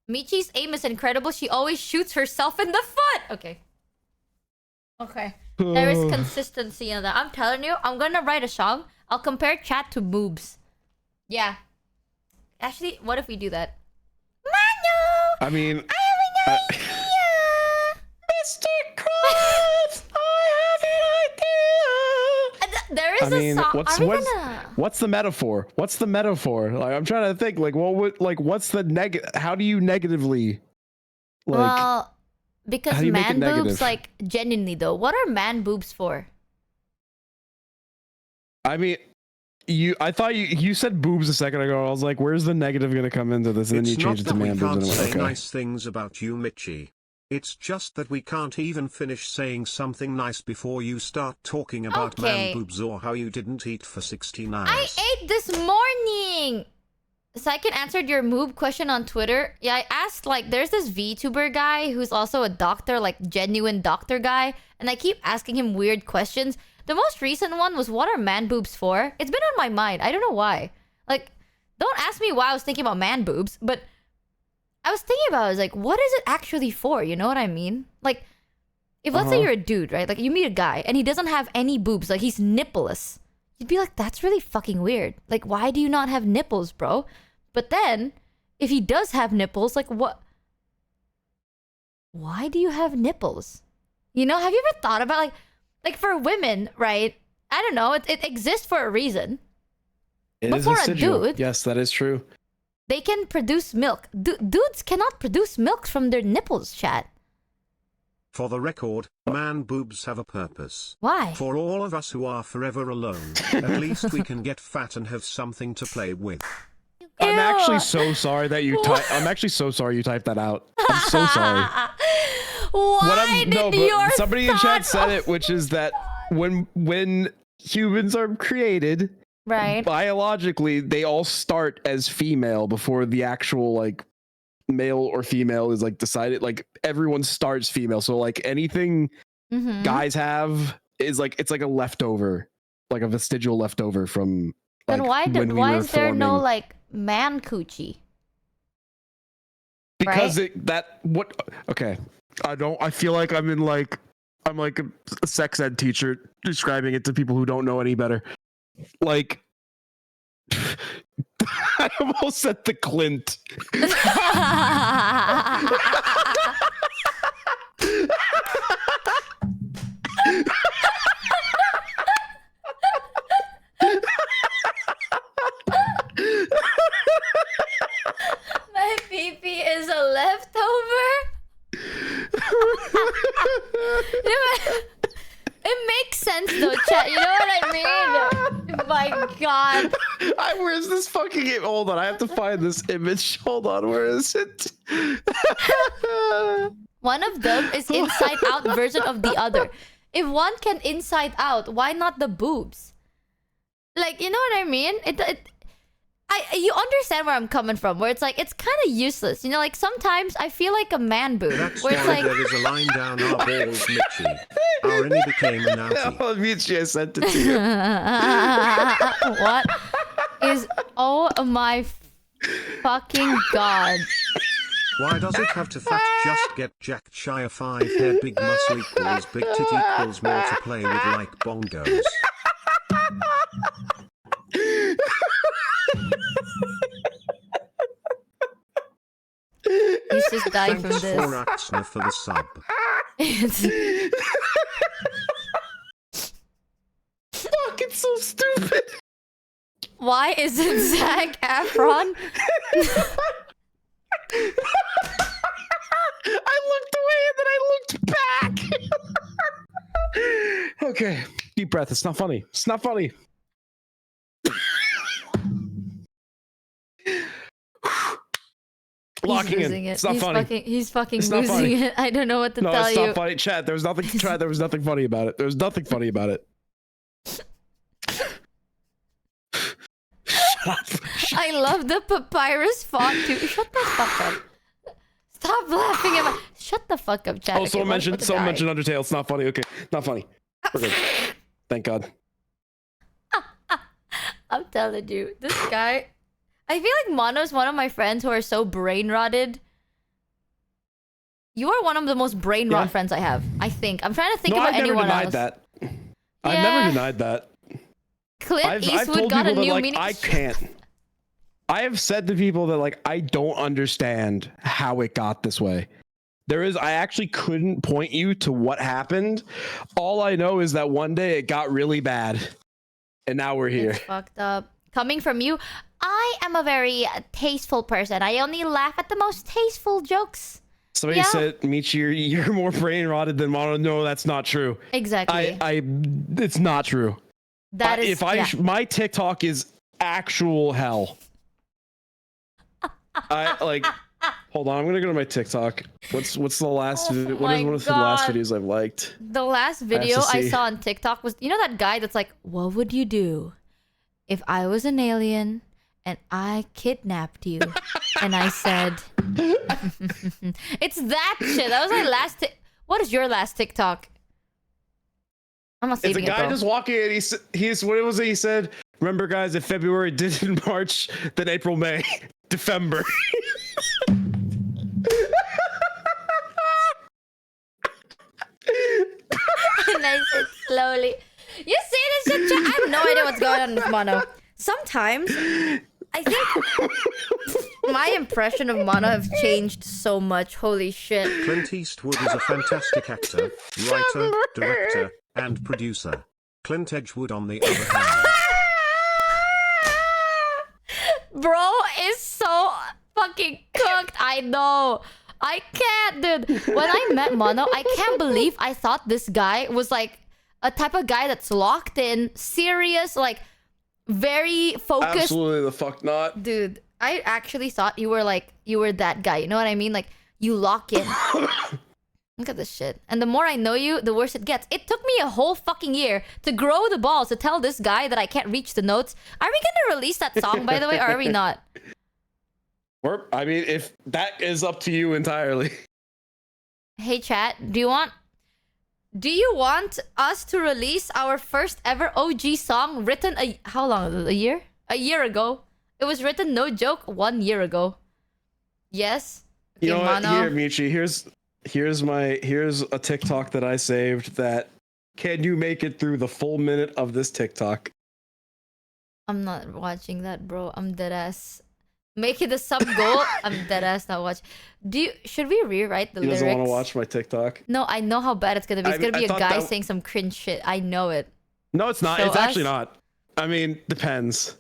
Michi's aim is incredible. She always shoots herself in the foot. Okay. Okay. There is consistency in that. I'm telling you, I'm gonna write a song. I'll compare chat to boobs. Yeah. Actually, what if we do that? Mano! I mean, I have an idea! Mr. Krabs, I have an idea. There is a song. What's the metaphor? What's the metaphor? Like, I'm trying to think. Like, what's the how do you negatively? Like, well, because how do you make it man boobs, negative? like, genuinely though, what are man boobs for? I mean, I thought you said boobs a second ago. I was like, where's the negative gonna come into this? And then you It's changed it not to that we man boobs. can't And I say went, okay. nice things about you, Michi. It's just that we can't even finish saying something nice before you start talking about Okay. man boobs or how you didn't eat for 16 hours. I ate this morning. So I can answer your moob question on Twitter. Yeah, I asked, like, there's this VTuber guy who's also a doctor, like, genuine doctor guy. And I keep asking him weird questions. The most recent one was, what are man boobs for? It's been on my mind. I don't know why. Like, don't ask me why I was thinking about man boobs, but I was thinking about it. I was like, what is it actually for? You know what I mean? Like, if let's say you're a dude, right? Like, you meet a guy and he doesn't have any boobs. Like, he's nippleless. You'd be like, that's really fucking weird. Like, why do you not have nipples, bro? But then, if he does have nipples, like, what? Why do you have nipples? You know, have you ever thought about, like for women, right? I don't know. It exists for a reason. It But is for a vestigial. dude- Yes, that is true. They can produce milk. Dudes cannot produce milk from their nipples, chat. For the record, man boobs have a purpose. Why? For all of us who are forever alone, at least we can get fat and have something to play with. I'm actually Ew. so sorry that you I'm actually so sorry you typed that out. I'm so sorry. Why did your somebody in chat thought said of- it, which is that when humans are created, Right. biologically they all start as female before the actual like male or female is like decided. Like everyone starts female, so like anything Mhm. guys have is like it's like a leftover, like a vestigial leftover from. Then like, when we why were is there no forming. like man coochie? Because right? okay, I feel like I'm like a sex ed teacher describing it to people who don't know any better. Like I almost said the Clint. My pee-pee is a leftover? It makes sense sense though, chat. You know what I mean? My God. Where's this fucking game? Hold on, I have to find this image. Hold on, where is it? One of them is inside out version of the other. If one can inside out, why not the boobs? Like, you know what I mean? You understand where I'm coming from, where it's like, it's kind of useless. You know, like sometimes I feel like a man boob. That's where it's why like, there is a line down our balls, Michi. Our innie became an outie. Oh, Michi, I sent it to you. what is, oh my fucking God. Why does it have to fat just get jacked shy of 5 head? Big muscle equals big tit equals more to play with like bongos. He's just dying from Thanks this. for Axner for the sub. Fuck, it's so stupid. Why is it Zac Efron? I looked away and then I looked back. Okay, deep breath. It's not funny. It's not funny. Locking in. It's not funny. He's fucking It's not losing funny. it. I don't know what to No, tell it's you. not funny. Chat, there was nothing. Chat, there was nothing funny about it. There was nothing funny about it. Shut up. I love the papyrus font too. Shut the fuck up. Stop laughing at my... Shut the fuck up, chat. Oh, Okay, someone mentioned Undertale. It's not funny. Okay, not funny. We're good. Thank God. I'm telling you, this guy... I feel like Mono's one of my friends who are so brain rotted. You are one of the most brain rot friends I have. I think. I'm trying to think about anyone else. That. I've never denied that. Clint Eastwood I've told got a people new that, like, meaning. I can't. I have said to people that, like, I don't understand how it got this way. I actually couldn't point you to what happened. All I know is that one day it got really bad. And now we're here. It's fucked up. Coming from you, I am a very tasteful person. I only laugh at the most tasteful jokes. Somebody said, Michi, you're more brain rotted than Mono. No, that's not true. Exactly. It's not true. That is, my TikTok is actual hell. Hold on, I'm gonna go to my TikTok. What's the last? What is one of the last videos I've liked? The last video I saw on TikTok was, you know that guy that's like, what would you do if I was an alien and I kidnapped you? And I said, it's that shit. That was my last. What is your last TikTok? I'm not saving it. It's a guy just walking in. He's what was it? He said, "Remember, guys, if February didn't March, then April, May, December." And I said slowly, you see this shit? I have no idea what's going on with Mono. Sometimes I think my impression of Mono have changed so much. Holy shit. Clint Eastwood is a fantastic actor, writer, director, and producer. Clint Edgewood, on the other hand. Bro is so fucking cooked. I know. I can't, dude. When I met Mono, I can't believe I thought this guy was like a type of guy that's locked in, serious, like very focused. Absolutely the fuck not. Dude, I actually thought you were that guy. You know what I mean? Like, you lock in. Look at this shit. And the more I know you, the worse it gets. It took me a whole fucking year to grow the balls to tell this guy that I can't reach the notes. Are we gonna release that song, by the way, or are we not? I mean, if that is up to you entirely. Hey, chat, do you want us to release our first ever OG song written how long? A year? A year ago. It was written, no joke, 1 year ago. Yes? You know what? Here, Michi, here's a TikTok that I saved that can you make it through the full minute of this TikTok? I'm not watching that, bro. I'm dead ass. Make it a sub goal. I'm dead ass not watch. Should we rewrite the lyrics? He doesn't want to watch my TikTok. No, I know how bad it's gonna be. It's gonna be a guy saying some cringe shit. I know it. No, it's not. It's actually not. I mean, depends.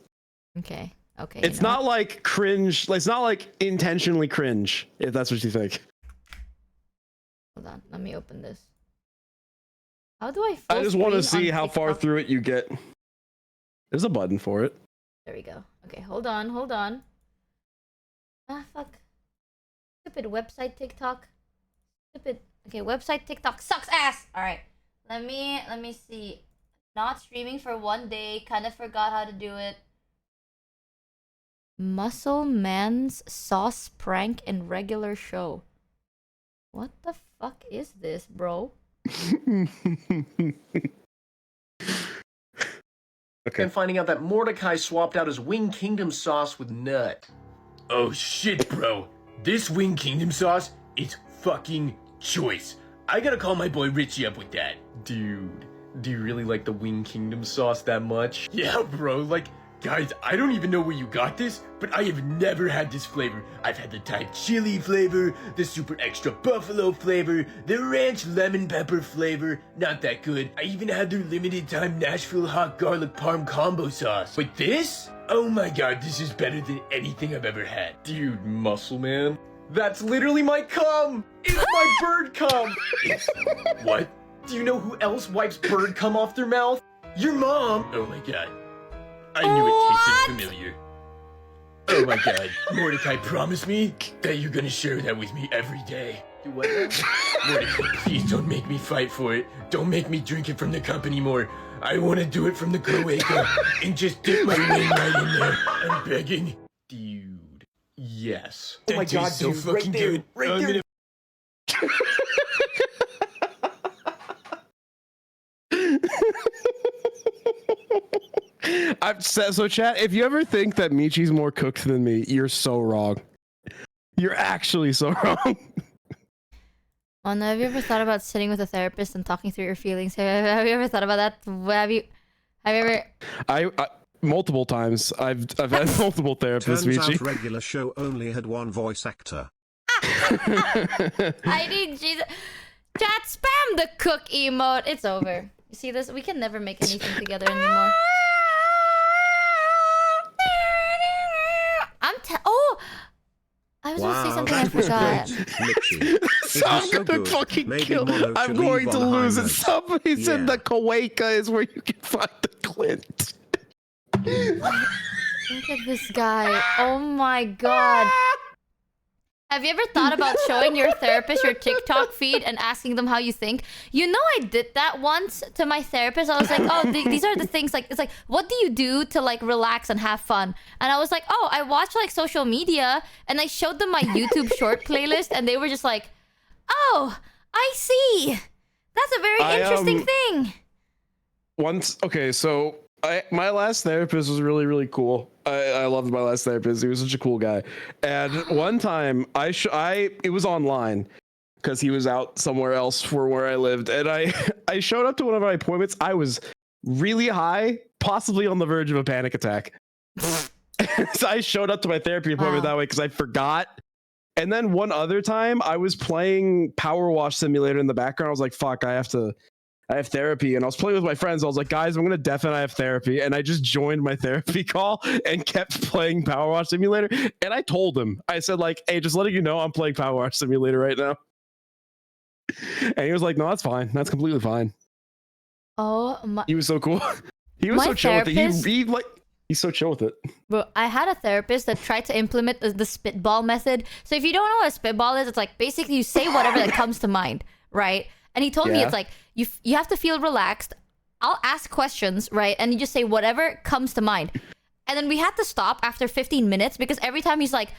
Okay. Okay. It's not like cringe. It's not like intentionally cringe, if that's what you think. Hold on. Let me open this. How do I? I just want to screen see on how far TikTok? through it you get. There's a button for it. There we go. Okay, hold on, hold on. Ah, fuck. Stupid website TikTok. Stupid. Okay, website TikTok sucks ass. All right, let me see. Not streaming for 1 day. Kind of forgot how to do it. Muscle Man's sauce prank in regular show. What the fuck is this, bro? Okay. And finding out that Mordecai swapped out his Wing Kingdom sauce with Nut. Oh shit, bro. This Wing Kingdom sauce is fucking choice. I gotta call my boy Richie up with that. Dude, do you really like the Wing Kingdom sauce that much? Yeah, bro, like, guys, I don't even know where you got this, but I have never had this flavor. I've had the Thai chili flavor, the super extra buffalo flavor, the ranch lemon pepper flavor, not that good. I even had their limited time Nashville hot garlic parm combo sauce. But this? Oh my god, this is better than anything I've ever had. Dude, Muscle Man, that's literally my cum! It's my bird cum! What? Do you know who else wipes bird cum off their mouth? Your mom! Oh my god. I knew it tasted familiar. Oh my god. Mordecai, promise me that you're gonna share that with me every day. Do what now? Mordecai, please don't make me fight for it. Don't make me drink it from the cup anymore. I want to do it from the cloaca and just dip my name right in there. I'm begging. Dude, yes. That Oh my god, tastes so dude, fucking right there, good. right I'm there. gonna- I've said so, chat. If you ever think that Michi's more cooked than me, you're so wrong. You're actually so wrong. Oh, have you ever thought about sitting with a therapist and talking through your feelings? Have you ever thought about that? Have you ever? I multiple times. I've had multiple therapists, Turns Michi. out regular show only had one voice actor. I need Jesus. Chat, spam the cook emote. It's over. You see this? We can never make anything together anymore. Oh, I was gonna say something I that was forgot. great, Michi. It So was I'm so gonna good. fucking Maybe kill. Mono I'm should going leave to on a high lose it. note. Somebody said Yeah. the Kawaka is where you can find the Clint. Look at this guy. Oh my god. Have you ever thought about showing your therapist your TikTok feed and asking them how you think? You know, I did that once to my therapist. I was like, oh, these are the things, like, it's like, what do you do to, like, relax and have fun? And I was like, oh, I watch, like, social media, and I showed them my YouTube short playlist, and they were just like, oh, I see. That's a very interesting thing. Once, okay, so my last therapist was really, really cool. I loved my last therapist. He was such a cool guy. And one time, it was online because he was out somewhere else for where I lived. And I showed up to one of my appointments. I was really high, possibly on the verge of a panic attack. So I showed up to my therapy appointment that way because I forgot. And then one other time, I was playing Power Wash Simulator in the background. I was like, fuck, I have therapy. And I was playing with my friends. I was like, guys, I'm going to deafen. I have therapy. And I just joined my therapy call and kept playing Power Wash Simulator. And I told him, I said, like, hey, just letting you know I'm playing Power Wash Simulator right now. And he was like, no, that's fine. That's completely fine. Oh my. He was so cool. He was My so chill with it. therapist- He's so chill with it. Bro, I had a therapist that tried to implement the spitball method. So if you don't know what a spitball is, it's like basically you say whatever that comes to mind, right? And he told me it's like you have to feel relaxed. I'll ask questions, right? And you just say whatever comes to mind. And then we had to stop after 15 minutes because every time he's like,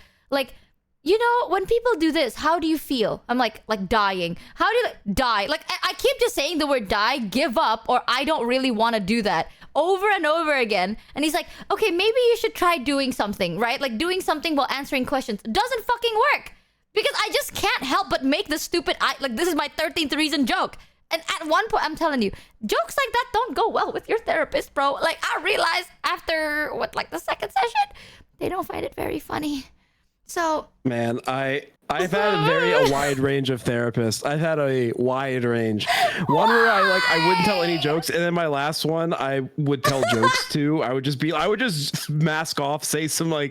you know, when people do this, how do you feel? I'm like dying. How do you die? Like, I keep just saying the word die, give up, or I don't really want to do that over and over again. And he's like, okay, maybe you should try doing something, right? Like doing something while answering questions. Doesn't fucking work. Because I just can't help but make the stupid, this is my 13th reason joke. And at one point, I'm telling you, jokes like that don't go well with your therapist, bro. Like, I realized after, the second session, they don't find it very funny. So... Man, I've had a wide range of therapists. I've had a wide range. One where I wouldn't tell any jokes, and then my last one I would tell jokes too. I would just mask off, say some I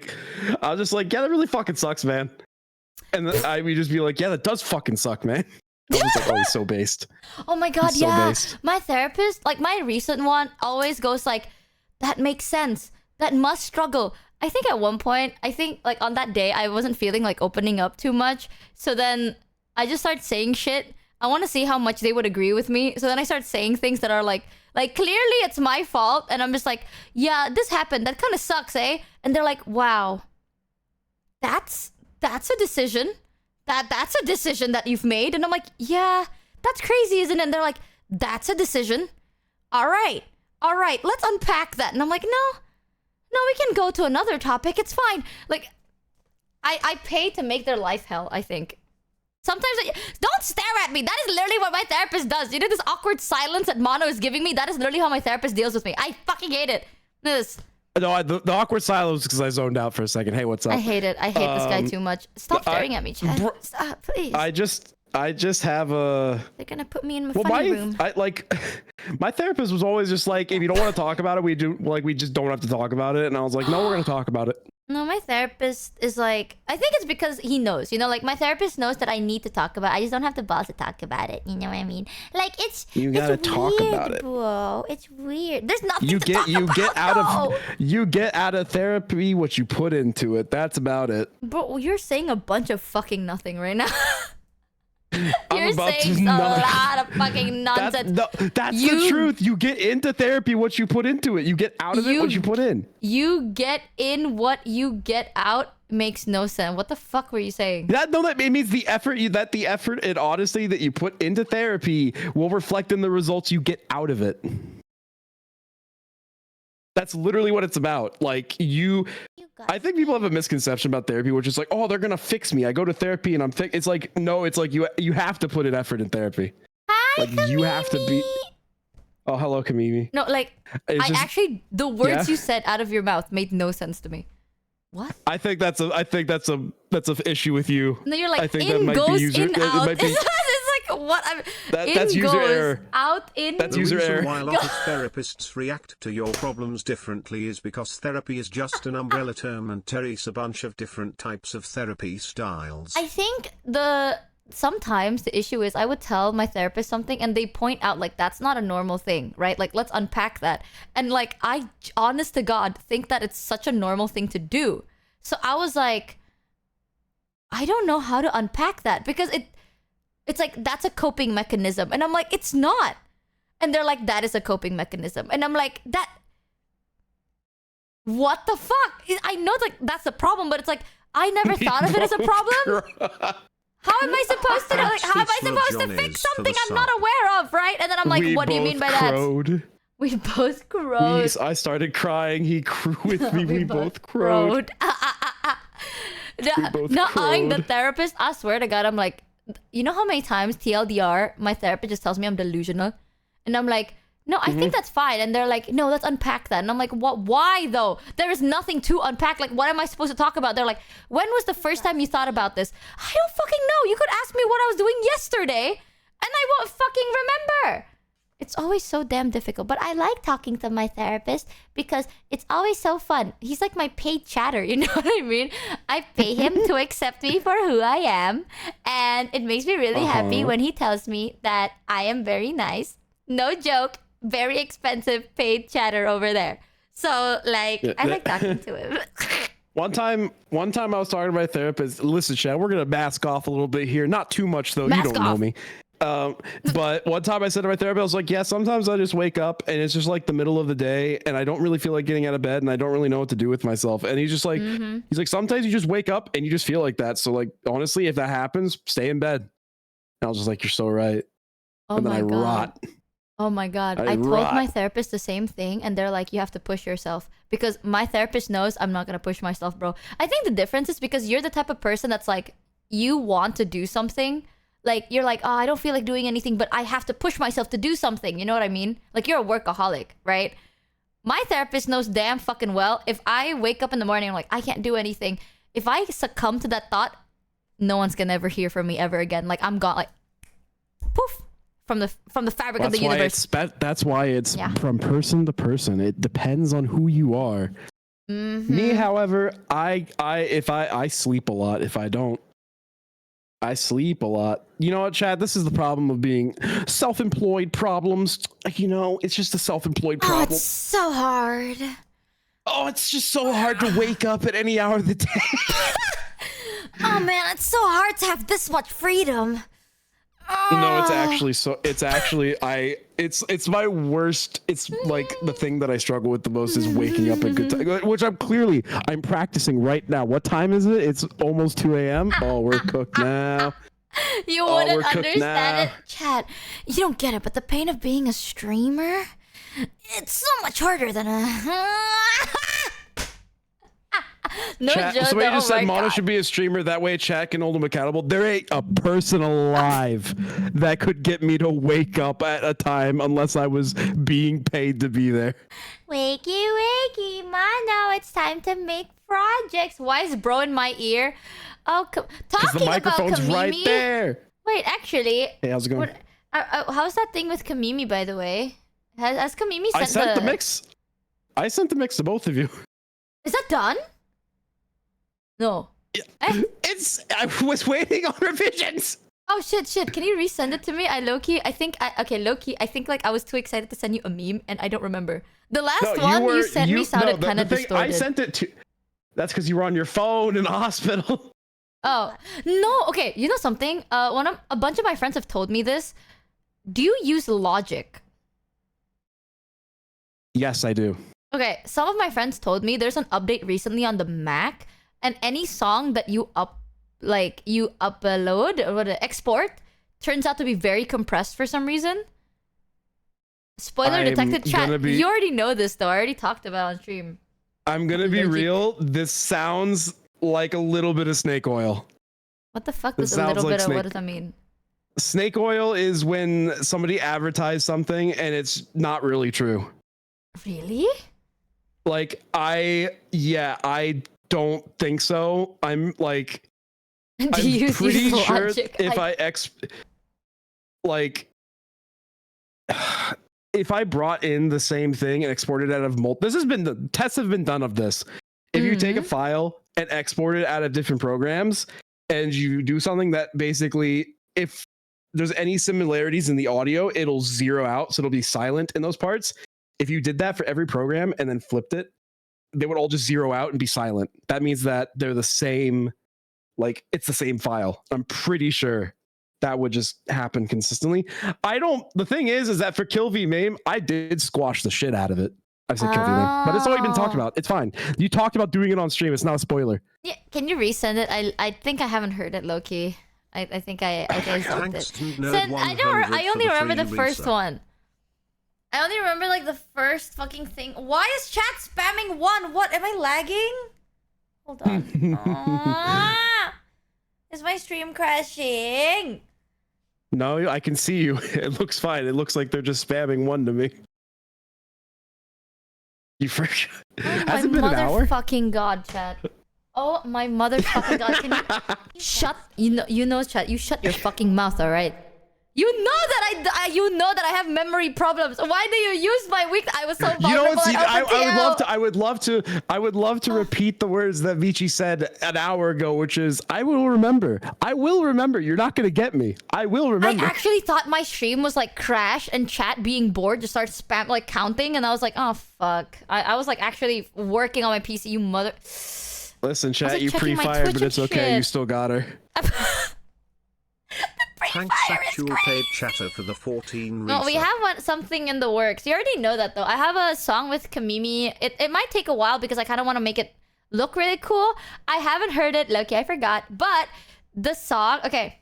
was just like, yeah, that really fucking sucks, man. And then I would just be like, yeah, that does fucking suck, man. I was like, oh, he's so based. Oh my god, He's so yeah. based. My therapist, like my recent one, always goes like, that makes sense. That must struggle. I think at one point, like on that day, I wasn't feeling like opening up too much. So then I just started saying shit. I want to see how much they would agree with me. So then I start saying things that are like clearly it's my fault. And I'm just like, yeah, this happened. That kind of sucks, eh? And they're like, wow, that's a decision. That's a decision that you've made. And I'm like, yeah, that's crazy, isn't it? And they're like, that's a decision. All right, let's unpack that. And I'm like, no, we can go to another topic. It's fine. Like, I pay to make their life hell, I think. Sometimes don't stare at me. That is literally what my therapist does. You know this awkward silence that Mono is giving me? That is literally how my therapist deals with me. I fucking hate it. This. No, the awkward silence because I zoned out for a second. Hey, what's up? I hate it. I hate this guy too much. Stop staring at me, Chad. Stop, please. I just have a. They're gonna put me in my funny room. My therapist was always just like, if you don't want to talk about it, we just don't have to talk about it. And I was like, no, we're gonna talk about it. No, my therapist is like, I think it's because he knows, you know, like my therapist knows that I need to talk about it. I just don't have the balls to talk about it. You know what I mean? Like you gotta talk weird, about it, bro. It's weird. There's nothing you to get talk you about, get out of therapy what you put into it. That's about it. Bro, you're saying a bunch of fucking nothing right now. I'm about saying a lot of fucking nonsense. That's the truth. You get into therapy what you put into it. You get out of it what you put in. You get in what you get out makes no sense. What the fuck were you saying? That it means the effort and honesty that you put into therapy will reflect in the results you get out of it. That's literally what it's about. Like I think people have a misconception about therapy, which is like, oh, they're gonna fix me. I go to therapy and I'm It's like, no, it's like you have to put an effort in therapy. Hi, like Kamimi. You have to be. Oh, hello, Kamimi. No, like actually, the words you said out of your mouth made no sense to me. What? I think that's an issue with you. No, you're like, I think in that might goes, be user. in, out. It might be, it's like, what? that's in user goes, error. Out, in. That's The user reason error. why a lot of therapists react to your problems differently is because therapy is just an umbrella term and Terry's a bunch of different types of therapy styles. I think sometimes the issue is I would tell my therapist something and they point out like that's not a normal thing, right? Like let's unpack that. And like I honest to God think that it's such a normal thing to do. So I was like, I don't know how to unpack that because it's like that's a coping mechanism. And I'm like, it's not. And they're like, that is a coping mechanism. And I'm like, what the fuck? I know like that's the problem, but it's like I never thought of it as a problem. How am I supposed to like? How am I supposed to fix something I'm not aware of, right? And then I'm like, what do you mean by that? We both crowed. I started crying. He crew with me. we both crowed. Not eyeing the therapist. I swear to God, I'm like, you know how many times TLDR my therapist just tells me I'm delusional, and I'm like, no, I think that's fine. And they're like, no, let's unpack that. And I'm like, what? Why though? There is nothing to unpack. Like, what am I supposed to talk about? They're like, when was the first time you thought about this? I don't fucking know. You could ask me what I was doing yesterday, and I won't fucking remember. It's always so damn difficult. But I like talking to my therapist because it's always so fun. He's like my paid chatter, you know what I mean? I pay him to accept me for who I am. And it makes me really happy when he tells me that I am very nice. No joke. Very expensive paid chatter over there. So, like, I like talking to him. One time I was talking to my therapist. Listen, Chad, we're going to mask off a little bit here. Not too much, though. You don't know me. But one time I said to my therapist, I was like, yeah, sometimes I just wake up and it's just like the middle of the day and I don't really feel like getting out of bed and I don't really know what to do with myself. And he's just like, he's like, sometimes you just wake up and you just feel like that. So like, honestly, if that happens, stay in bed. And I was just like, you're so right. Oh and then my I God. rot. Oh my God. I told my therapist the same thing and they're like, you have to push yourself because my therapist knows I'm not going to push myself, bro. I think the difference is because you're the type of person that's like, you want to do something. Like, you're like, oh, I don't feel like doing anything, but I have to push myself to do something. You know what I mean? Like, you're a workaholic, right? My therapist knows damn fucking well. If I wake up in the morning, I'm like, I can't do anything. If I succumb to that thought, no one's gonna ever hear from me ever again. Like, I'm gone, like, poof, from the fabric of the universe. That's why it's from person to person. It depends on who you are. Me, however, I sleep a lot. If I don't, I sleep a lot. You know what, Chad? This is the problem of being self-employed problems. You know, it's just a self-employed Oh, problem. it's so hard. Oh, it's just so hard to wake up at any hour of the day. Oh man, it's so hard to have this much freedom. No, it's my worst. It's like the thing that I struggle with the most is waking up at good time, which I'm practicing right now. What time is it? It's almost 2 a.m. Oh, we're cooked now. You Oh, wouldn't we're cooked understand now. it, Chad. You don't get it, but the pain of being a streamer, it's so much harder than a. No Chat, joke. somebody Oh just said my Mono God. should be a streamer. That way Chat can hold him accountable. There ain't a person alive that could get me to wake up at a time unless I was being paid to be there. Wakey, wakey, Mono, it's time to make projects. Why is bro in my ear? Oh, Because talking the microphone's about Kamimi. right there. Wait, actually, Hey, how's it going? how's that thing with Kamimi, by the way? Has Kamimi sent I sent the mix. I sent the mix to both of you. Is that done? No. Eh? I was waiting on revisions. Oh shit! Can you resend it to me? Low-key, I think like I was too excited to send you a meme and I don't remember. The last one you sent me sounded kind of distorted. I sent it to. That's because you were on your phone in the hospital. Oh no! Okay, you know something? A bunch of my friends have told me this. Do you use Logic? Yes, I do. Okay, some of my friends told me there's an update recently on the Mac, and any song that you upload or export turns out to be very compressed for some reason. Spoiler detected. Chat. You already know this though. I already talked about it on stream. I'm gonna be real. This sounds like a little bit of snake oil. What the fuck is a little bit of? What does that mean? Snake oil is when somebody advertised something and it's not really true. Really? Like I don't think so. I'm like, Do I'm you pretty use sure Logic? if if I brought in the same thing and exported out of the tests have been done of this. If you take a file and export it out of different programs and you do something that basically, if there's any similarities in the audio, it'll zero out. So it'll be silent in those parts. If you did that for every program and then flipped it, they would all just zero out and be silent. That means that they're the same, like it's the same file. I'm pretty sure that would just happen consistently. The thing is that for Kill V Mame, I did squash the shit out of it. I've said Kill V Mame, but it's already been talked about. It's fine. You talked about doing it on stream. It's not a spoiler. Yeah, can you resend it? I think I haven't heard it, low-key. I think I stopped it. I only remember the first one. I only remember like the first fucking thing. Why is chat spamming one? What? Am I lagging? Hold on. Is my stream crashing? No, I can see you. It looks fine. It looks like they're just spamming one to me. You forgot. Has it been an hour? Motherfucking god, chat. Oh my motherfucking god! Can you shut? You know, chat. You shut your fucking mouth, all right? You know that I have memory problems. Why do you use my weak? I was so vulnerable. You know what? See, I would love to repeat the words that Michi said an hour ago, which is, I will remember. I will remember. You're not gonna get me. I will remember. I actually thought my stream was like crash and chat being bored just started spam like counting, and I was like, oh fuck. I was like actually working on my PC. You mother. Listen, chat. like You pre-fired, but it's okay. shit. You still got her. Thanks actual paid chatter for the 14 No, we have something in the works. You already know that though. I have a song with Kamimi. It might take a while because I kind of want to make it look really cool. I haven't heard it. Loki, I forgot. But the song, okay.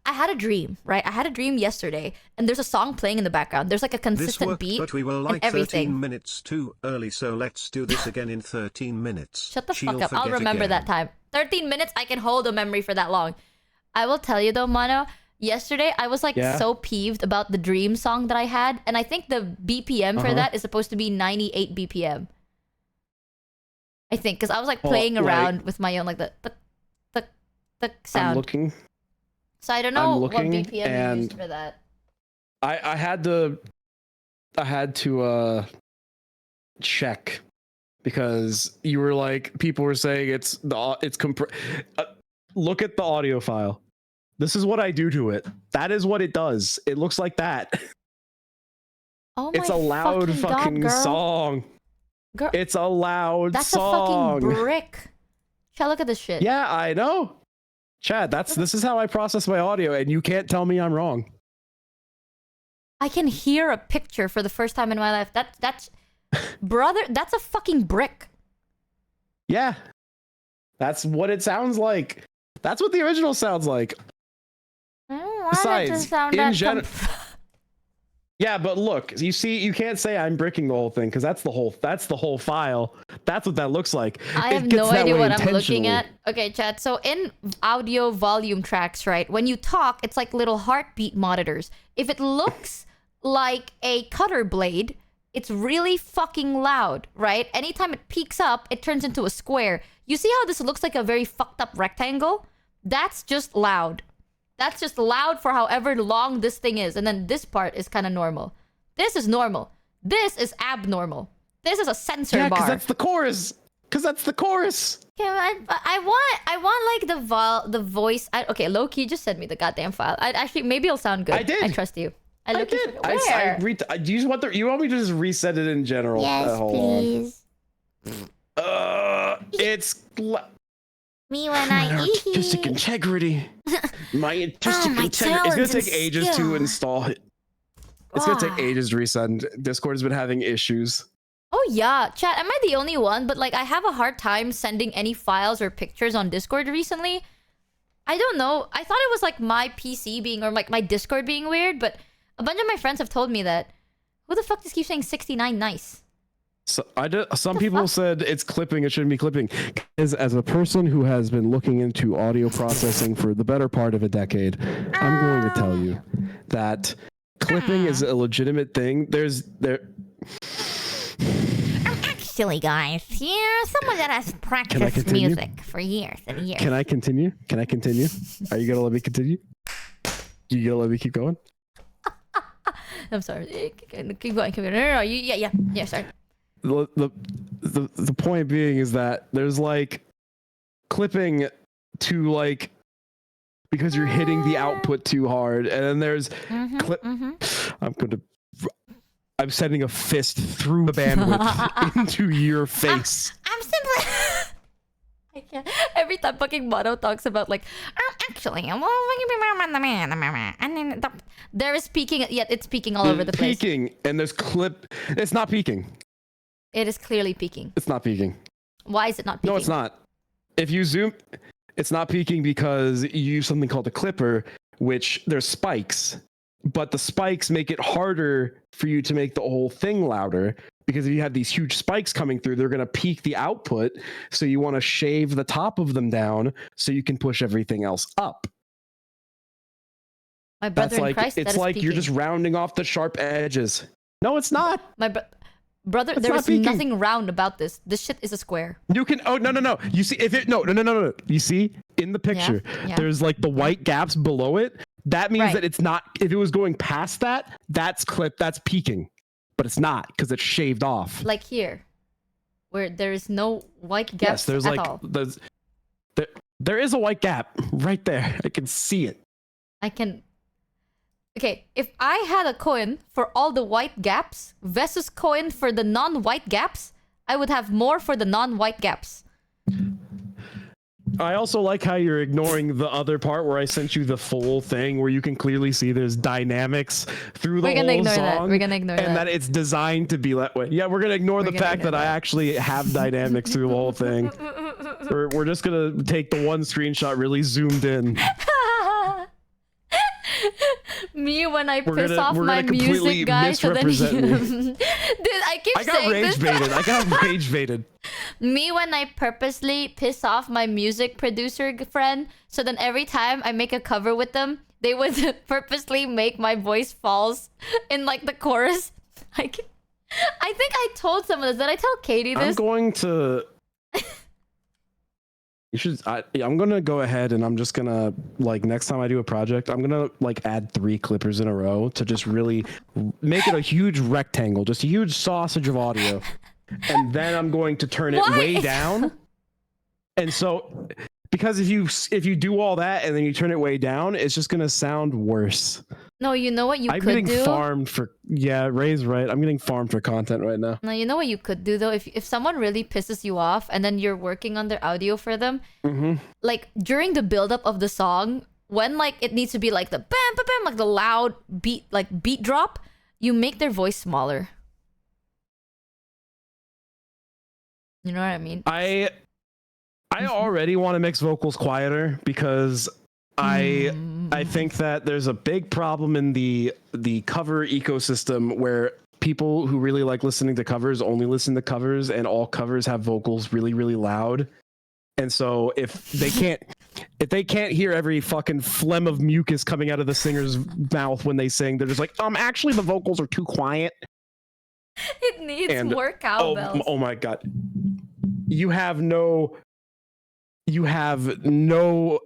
I had a dream, right? I had a dream yesterday, and there's a song playing in the background. There's like a consistent beat but we were like and everything. 13 minutes too early, so let's do this again in 13 minutes. Shut the fuck up. I'll remember that time. 13 minutes, I can hold a memory for that long. I will tell you though, Mono, yesterday I was like so peeved about the dream song that I had, and I think the BPM for that is supposed to be 98 BPM. I think, because I was like playing around with my own like the sound. I'm looking. So I don't know what BPM you used for that. I had to check, because you were like, people were saying look at the audio file. This is what I do to it. That is what it does. It looks like that. Oh It's my a loud fucking God, girl. song. Girl, It's a loud that's song. a fucking brick. Chat, look at this shit. Yeah, I know. Chad, this is how I process my audio, and you can't tell me I'm wrong. I can hear a picture for the first time in my life. That's brother, that's a fucking brick. Yeah. That's what it sounds like. That's what the original sounds like. Besides, in general, yeah, but look, you see, you can't say I'm bricking the whole thing because that's the whole file. That's what that looks like. I have no idea what I'm looking at. Okay, chat. So in audio volume tracks, right? When you talk, it's like little heartbeat monitors. If it looks like a cutter blade, it's really fucking loud, right? Anytime it peaks up, it turns into a square. You see how this looks like a very fucked up rectangle? That's just loud. That's just loud for however long this thing is. And then this part is kind of normal. This is normal. This is abnormal. This is a sensor bar. Yeah, because that's the chorus. Because that's the chorus. Yeah, I want like the voice. Okay, low-key, just send me the goddamn file. Actually, maybe it'll sound good. I did. I trust you. I did. Do you want you want me to just reset it in general? Yes, please. It's Me when I eat. artistic integrity. My artistic my integrity. It's gonna talents and take ages to skill. install it. It's gonna take ages to resend. Discord has been having issues. Oh yeah, chat. Am I the only one? But like, I have a hard time sending any files or pictures on Discord recently. I don't know. I thought it was like my PC being or like my Discord being weird, but a bunch of my friends have told me that. Who the fuck just keeps saying 69 nice? So some people said it's clipping. It shouldn't be clipping. As a person who has been looking into audio processing for the better part of a decade, I'm going to tell you that clipping is a legitimate thing. Actually, guys, you're someone that has practiced music for years and years. Can I continue? Are you gonna let me continue? You gonna let me keep going? I'm sorry. Keep going. No. Yeah. Sorry. The point being is that there's like clipping to like because you're hitting the output too hard, and then there's clip. I'm sending a fist through the bandwidth into your face. I'm simply. I can't. Every time fucking Mono talks about like, actually, and then there is peaking. Yet it's peaking all over the place. Peaking, and there's clip. It's not peaking. It is clearly peaking. It's not peaking. Why is it not peaking? No, it's not. If you zoom, it's not peaking because you use something called a clipper, which there's spikes, but the spikes make it harder for you to make the whole thing louder because if you have these huge spikes coming through, they're going to peak the output. So you want to shave the top of them down so you can push everything else up. My brother in Christ, it's like you're just rounding off the sharp edges. No, it's not. Brother, there is nothing round about this. This shit is a square. You can. Oh no. You see, if it no. You see in the picture, there's like the white gaps below it. That means that it's not. If it was going past that, that's peaking, but it's not because it's shaved off. Like here, where there is no white gaps. Yes, there's at like all. there is a white gap right there. I can see it. I can. Okay, if I had a coin for all the white gaps versus coin for the non-white gaps, I would have more for the non-white gaps. I also like how you're ignoring the other part where I sent you the full thing where you can clearly see there's dynamics through the whole song. We're gonna ignore that. And that it's designed to be that way. Yeah, we're gonna ignore the fact that I actually have dynamics through the whole thing. We're just gonna take the one screenshot really zoomed in. Me when I piss off my music guy, so then he... Dude, I got rage baited. Me when I purposely piss off my music producer friend, so then every time I make a cover with them, they would purposely make my voice false in like the chorus. I think I told someone this. Did I tell Katie this? I'm going to... I'm gonna go ahead and I'm just gonna like next time I do a project, I'm gonna like add 3 clippers in a row to just really make it a huge rectangle, just a huge sausage of audio, and then I'm going to turn it way down. And so, because if you do all that and then you turn it way down, it's just gonna sound worse. No, you know what you I'm could getting do? farmed for Ray's right. I'm getting farmed for content right now. No, you know what you could do though? If someone really pisses you off and then you're working on their audio for them, like during the build-up of the song, when like it needs to be like the bam bam bam, like the loud beat drop, you make their voice smaller. You know what I mean? I already want to mix vocals quieter because I think that there's a big problem in the cover ecosystem where people who really like listening to covers only listen to covers, and all covers have vocals really, really loud. And so if they can't hear every fucking phlegm of mucus coming out of the singer's mouth when they sing, they're just like, actually the vocals are too quiet. It needs more cowbells. Oh my god. You have no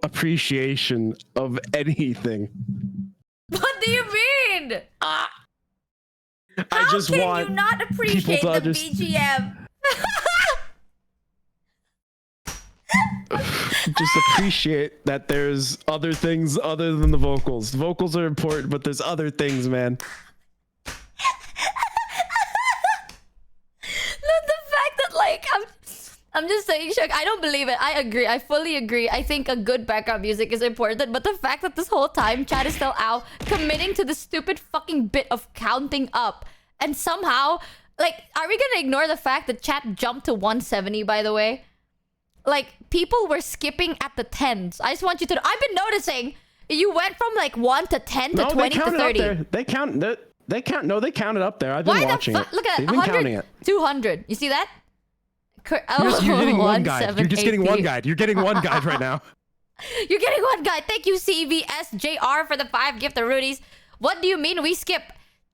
appreciation of anything. What do you mean? I How just can want you not appreciate people the to BGM? just appreciate that there's other things other than the vocals. The vocals are important, but there's other things, man. The fact that like I'm just saying, Shug, I don't believe it. I agree. I fully agree. I think a good background music is important, but the fact that this whole time Chad is still out committing to the stupid fucking bit of counting up, and somehow, like, are we gonna ignore the fact that Chad jumped to 170, by the way? Like, people were skipping at the 10s. I just want you to know. I've been noticing you went from like 1 to 10 to 20 to 30. They count. They count. No, they counted up there. I've been watching it. Look at They've that. been counting it. 200. You see that? You're getting one guide. You're just getting 178. one guide. You're getting one guide right now. You're getting one guide. Thank you, CVSJR, for the 5 gift of Rudies. What do you mean we skip?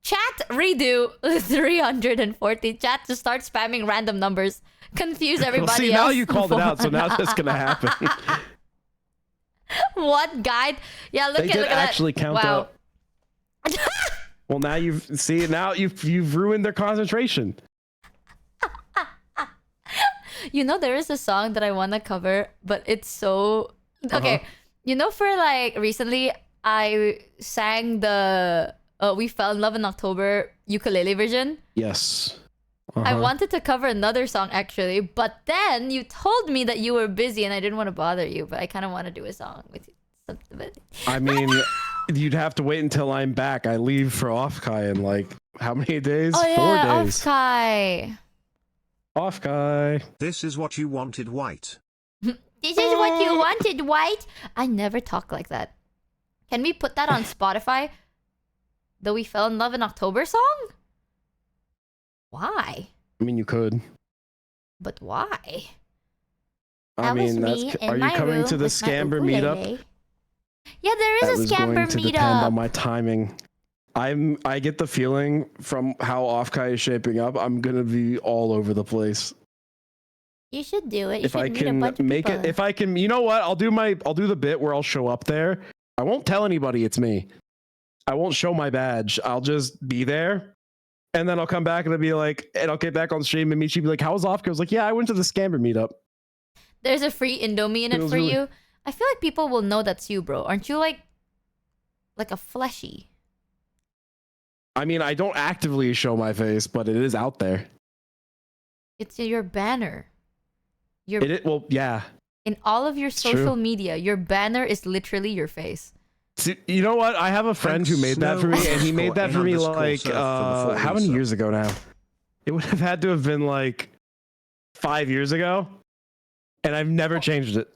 Chat redo 340. Chat to start spamming random numbers. Confuse everybody Well, see, else. now you called it out, so now that's gonna happen. What guide? Yeah, look They at did that. actually count Wow. up. Well, now you've ruined their concentration. You know, there is a song that I want to cover, but it's so... Okay, you know, for like recently, I sang the We Fell in Love in October ukulele version. Yes. I wanted to cover another song actually, but then you told me that you were busy and I didn't want to bother you, but I kind of want to do a song with you. I mean, you'd have to wait until I'm back. I leave for Offkai in like how many days? Oh 4 yeah, days. Offkai. Offkai. This is what you wanted, White. This is what you wanted, White. I never talk like that. Can we put that on Spotify? The We Fell in Love in October song? Why? I mean, you could. But why? I mean, are you coming to the Scamber meetup? Yeah, there is a Scamber going to meetup. depend on my timing. I get the feeling from how Offkai is shaping up, I'm gonna be all over the place. You should do it. You If should I meet a can bunch of make people. it, if I can, you know what? I'll do the bit where I'll show up there. I won't tell anybody it's me. I won't show my badge. I'll just be there. And then I'll come back and I'll be like, and I'll get back on stream and Michi be like, how was Offkai? I was like, yeah, I went to the Scamber meetup. There's a free Indomie in it for you. I feel like people will know that's you, bro. Aren't you like a fleshy? I mean, I don't actively show my face, but it is out there. It's your banner. Well, yeah. In all of your It's social true. media, your banner is literally your face. See, you know what? I have a friend who made that for me, and he made that for me like how many years ago now? It would have had to have been like 5 years ago, and I've never changed it.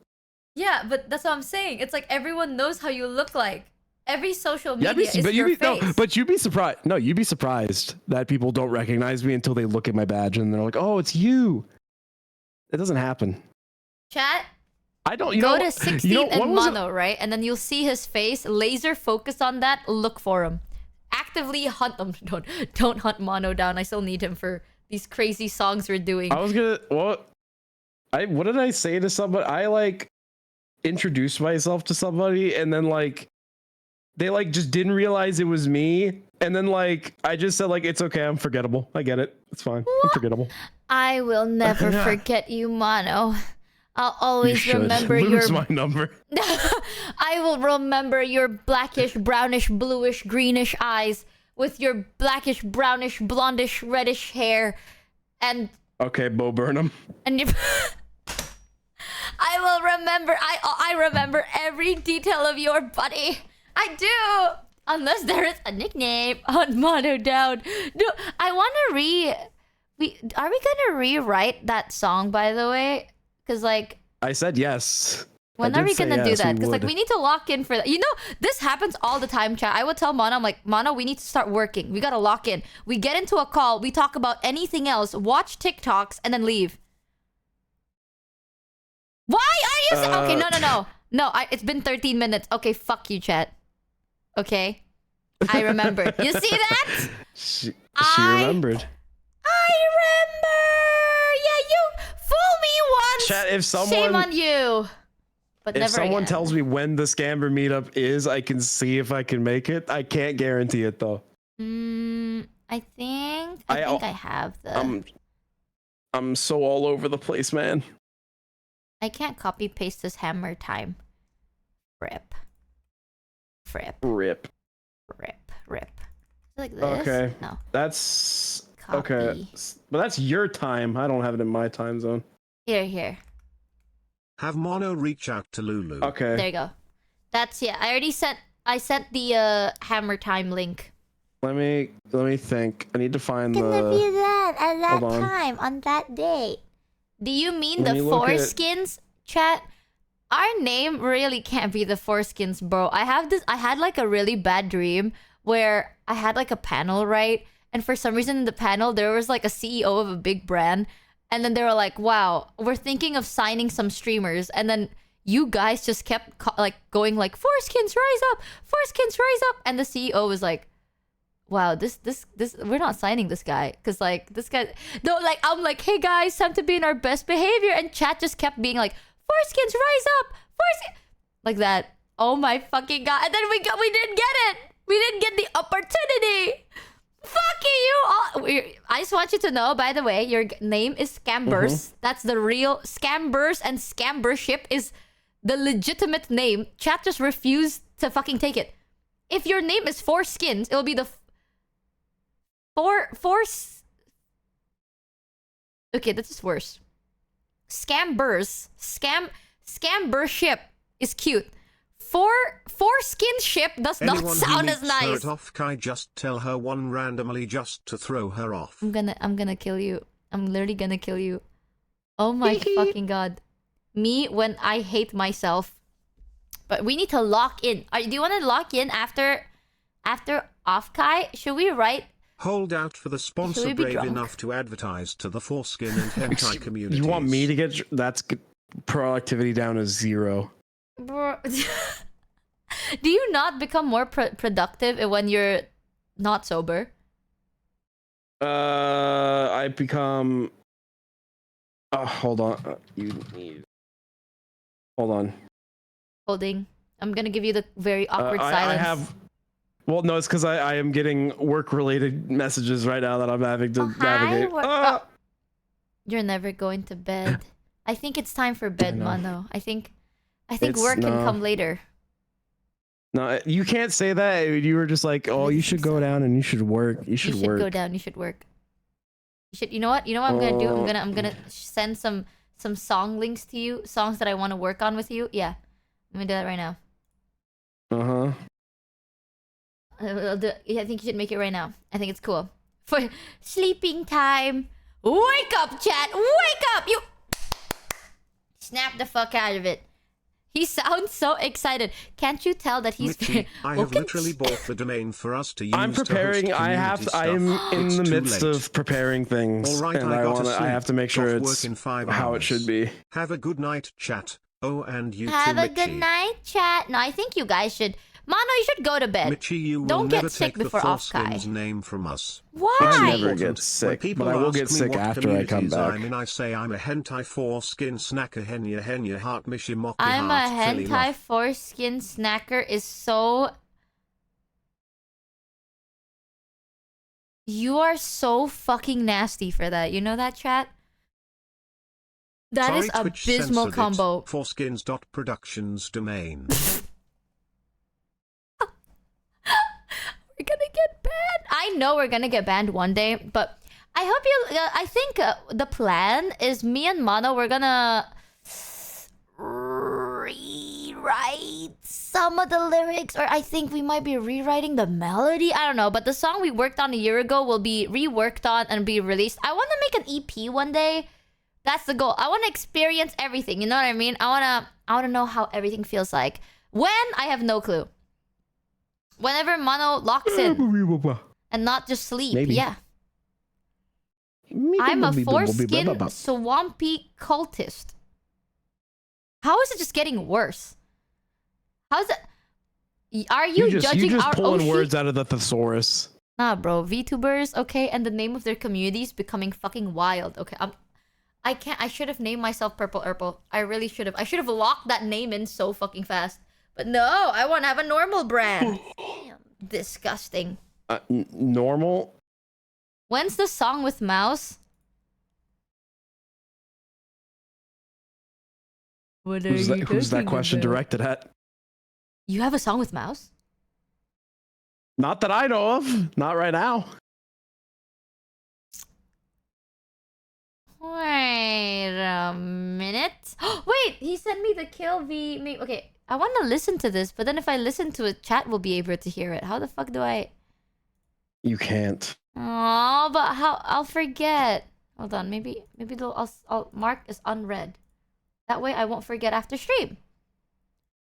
Yeah, but that's what I'm saying. It's like everyone knows how you look like. Every social media is but your you'd be, face. no, but you'd be surprised. No, you'd be surprised that people don't recognize me until they look at my badge and they're like, "Oh, it's you." It doesn't happen. Chat. I don't. Go to 16th and was it? Mono, right? And then you'll see his face. Laser focus on that. Look for him. Actively hunt him. Don't hunt Mono down. I still need him for these crazy songs we're doing. I was gonna. What did I say to somebody? I like introduced myself to somebody, and then like they like just didn't realize it was me. And then like I just said like, it's okay, I'm forgettable. I get it. It's fine. I'm forgettable. I will never forget you, Mono. I'll always should remember lose your... my number. I will remember your blackish, brownish, bluish, greenish eyes with your blackish, brownish, blondish, reddish hair, and Okay, Bo Burnham. your... I will remember. I remember every detail of your body. I do. Unless there is a nickname on Mono Down. No, I want to are we gonna rewrite that song, by the way? Because like, I said yes. when I are did we say gonna do yes, that? we Because like, would. we need to lock in for that. You know, this happens all the time, chat. I would tell Mono, I'm like, Mono, we need to start working. We gotta lock in. We get into a call. We talk about anything else. Watch TikToks and then leave. Why are you? Okay, no. It's been 13 minutes. Okay, fuck you, chat. Okay, I remembered. You see that? She I remembered. I remember. Yeah, you fool me once. Chat, if someone Shame on you. But if never someone again. tells me when the Scamber meetup is, I can see if I can make it. I can't guarantee it though. I think I have the. I'm so all over the place, man. I can't copy paste this hammer time. Rip. Like this? Okay. No. That's Copy. okay. But that's your time. I don't have it in my time zone. Here. Have Mono reach out to Lulu. Okay. There you go. That's I sent the hammer time link. Let me think. I need to find Gonna be the that at that Hold on. time on that date. Do you mean Let the me look at- foreskins, chat? Our name really can't be the foreskins, bro. I had like a really bad dream where I had like a panel, right? And for some reason in the panel there was like a CEO of a big brand, and then they were like, "Wow, we're thinking of signing some streamers." And then you guys just kept going like, "Foreskins rise up, foreskins rise up," and the CEO was like, wow, this we're not signing this guy, because like this guy, no, like I'm like, hey guys, time to be in our best behavior, and chat just kept being like, foreskins rise up, foreskin, like that. Oh my fucking god! And then we didn't get it. We didn't get the opportunity. Fuck you all. I just want you to know, by the way, your name is Scambers. That's the real Scambers, and Scambership is the legitimate name. Chat just refused to fucking take it. If your name is Foreskins, it'll be the Okay, this is worse. Scambership is cute. Foreskinship does not Anyone sound who as needs her nice. at off, Kai, just tell her one randomly just to throw her off. I'm gonna kill you. I'm literally gonna kill you. Oh my fucking god. Me when I hate myself. But we need to lock in. Do you want to lock in after off, Kai? Should we write? Hold out for the Should sponsor we be brave drunk? enough to advertise to the foreskin and hentai communities. You want me to get productivity down to 0? Bro. Do you not become more productive when you're not sober? I become. Hold on. Hold on. Holding. I'm gonna give you the very awkward I silence. have. Well, no, it's because I am getting work-related messages right now that I'm having to navigate. You're never going to bed. I think it's time for bed, know. Mano. I think work can come later. No, you can't say that. You were just like, oh, you should go down and you should work. You should work. Go down. You should work. You know what? You know what I'm gonna do? I'm gonna send some song links to you. Songs that I want to work on with you. Yeah, I'm gonna do that right now. I'll do, yeah, I think you should make it right now. I think it's cool. For sleeping time. Wake up, chat. Wake up. You snap the fuck out of it. He sounds so excited. Can't you tell that he's Michi, I have literally bought the domain for us to use. I'm preparing. To host I am in It's the too midst late. of preparing things, All right, and I have to make sure it's work in 5 how it hours. should be. Have a good night, chat. Oh, and you have too, a good Michi. night, chat. No, I think you guys should. Mano, you should go to bed. Michi, you will Don't never get sick take before the off, Kai. Foreskins name from us. Why? I It's never important. get When sick, people but I will ask get me sick what after I come communities back. I'm in, I say I'm a hentai foreskin snacker henya heart Michi Mochievee I'm a heart Philly hentai love. foreskin snacker is so... You are so fucking nasty for that. You know that, chat? That is Sorry, Twitch abysmal censored it. combo. Foreskins.productions domain. We're gonna get banned. I know we're gonna get banned one day, but I hope you. I think the plan is me and Mono. We're gonna rewrite some of the lyrics, or I think we might be rewriting the melody. I don't know, but the song we worked on a year ago will be reworked on and be released. I want to make an EP one day. That's the goal. I want to experience everything. You know what I mean? I wanna know how everything feels like. When I have no clue. Whenever Mono locks in and not just sleep. Maybe. Yeah. I'm a foreskin swampy cultist. How is it just getting worse? How's it? Are you judging you just our pulling Oshi? words out of the thesaurus? Nah, bro. VTubers, okay, and the name of their communities becoming fucking wild. Okay, I can't. I should have named myself Purple Urple. I really should have. I should have locked that name in so fucking fast. But no, I want to have a normal brand. Damn, disgusting. Normal? When's the song with Mouse? What are Who's that talking question about? directed at? You have a song with Mouse? Not that I know of. Not right now. Wait a minute. Wait, he sent me the Kill V. Okay, I want to listen to this, but then if I listen to it, chat will be able to hear it. How the fuck do I? You can't. Oh, but how? I'll forget. Hold on, maybe I'll mark as unread. That way I won't forget after stream.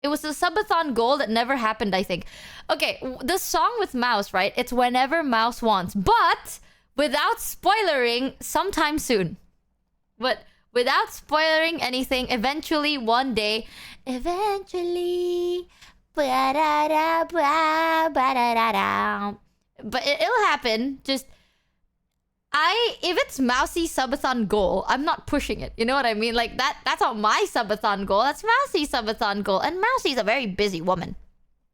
It was a subathon goal that never happened, I think. Okay, the song with Mouse, right? It's whenever Mouse wants, but without spoilering, sometime soon. But without spoiling anything, eventually, one day, eventually, ba-da-da-ba-ba-da-da-da. But it'll happen. Just, if it's Mousy subathon goal, I'm not pushing it. You know what I mean? Like, that's not my subathon goal. That's Mousy's subathon goal. And Mousy's a very busy woman.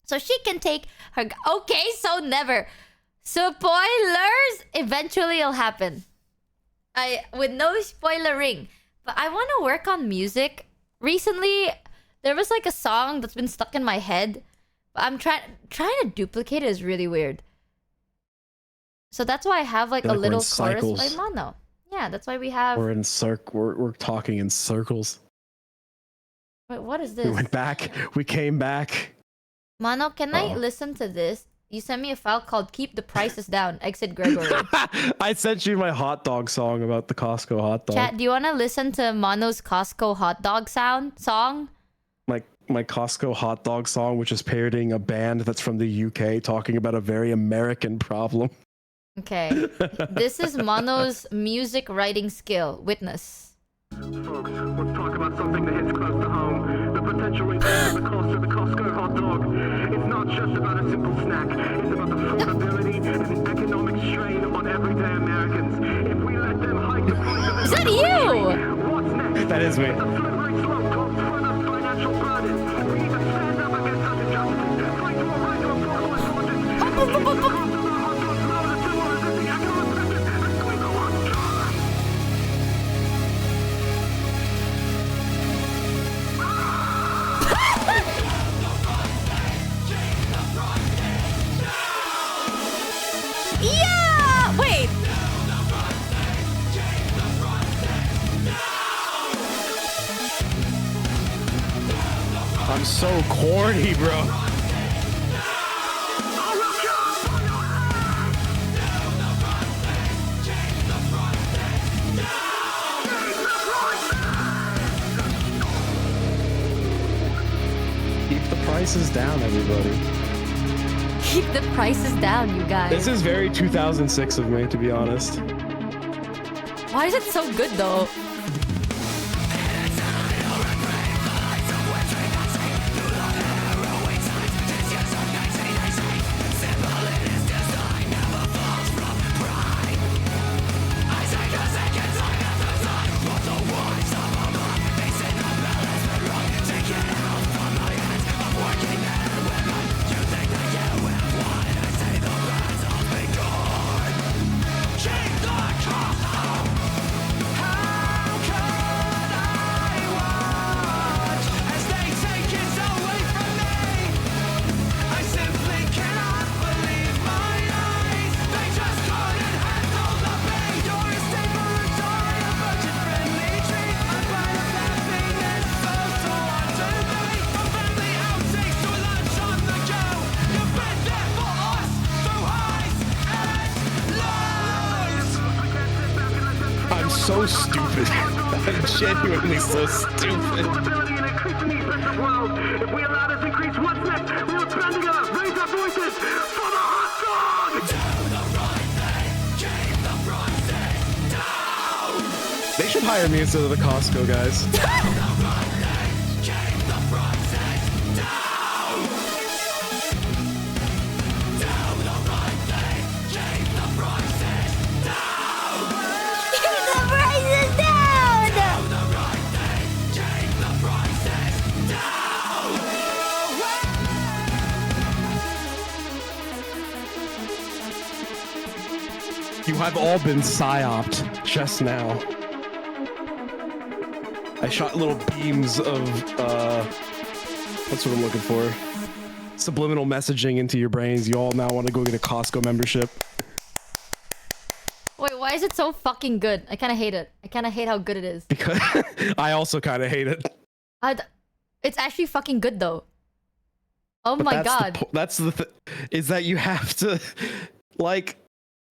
So she can take her... Okay, so never. Spoilers! Eventually it'll happen. With no spoilering. But I want to work on music. Recently, there was like a song that's been stuck in my head. But I'm trying to duplicate it is really weird. So that's why I have like a little chorus by Mono. Yeah, that's why we have... We're in we're talking in circles. Wait, what is this? We went back. We came back. Mono, can I listen to this? You sent me a file called Keep the Prices Down, Exit Gregory. I sent you my hot dog song about the Costco hot dog. Chat, do you want to listen to Mono's Costco hot dog song? My Costco hot dog song, which is parodying a band that's from the UK talking about a very American problem. Okay. This is Mono's music writing skill. Witness. Folks, let's talk about something that hits close to home. The potential increase in the cost of the Costco hot dog. It's not just about a simple snack. It's about the affordability and the economic strain on everyday Americans. If we let them hike the price of Is that you? what's next? That is me. The slippery slope towards further financial burden. We need to stand up against such injustice. Fight for a right to affordable employment. Yeah! Wait. I'm so corny, bro. Keep the prices down, everybody. Keep the prices down, you guys. This is very 2006 of me, to be honest. Why is it so good though? I'm genuinely so stupid. Possibility in a increasingly expensive world. If we allow this increase, what's next? We will band together, raise our voices for the hot dog! They should hire me instead of the Costco guys. You have all been psyoped just now. I shot little beams of, that's what I'm looking for. Subliminal messaging into your brains. You all now want to go get a Costco membership. Wait, why is it so fucking good? I kind of hate it. I kind of hate how good it is. Because I also kind of hate it. It's actually fucking good though. Oh But my god. That's the thing, is that you have to, like,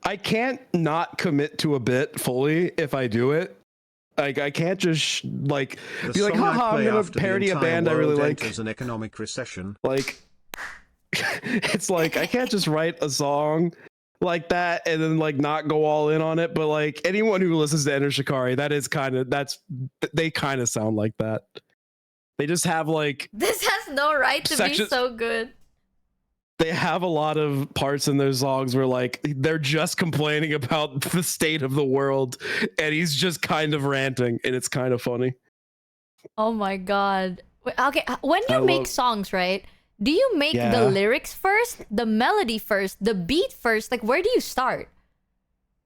I can't not commit to a bit fully if I do it. Like, I can't just like be like, haha, I'm gonna parody a band I really like. As an economic recession. Like, it's like I can't just write a song like that and then like not go all in on it. But like anyone who listens to Enter Shikari, they kind of sound like that. They just have like This has no right to be so good. They have a lot of parts in their songs where like they're just complaining about the state of the world and he's just kind of ranting and it's kind of funny. Oh my god. Wait, okay, when you make songs, right? Do you make the lyrics first, the melody first, the beat first? Like, where do you start?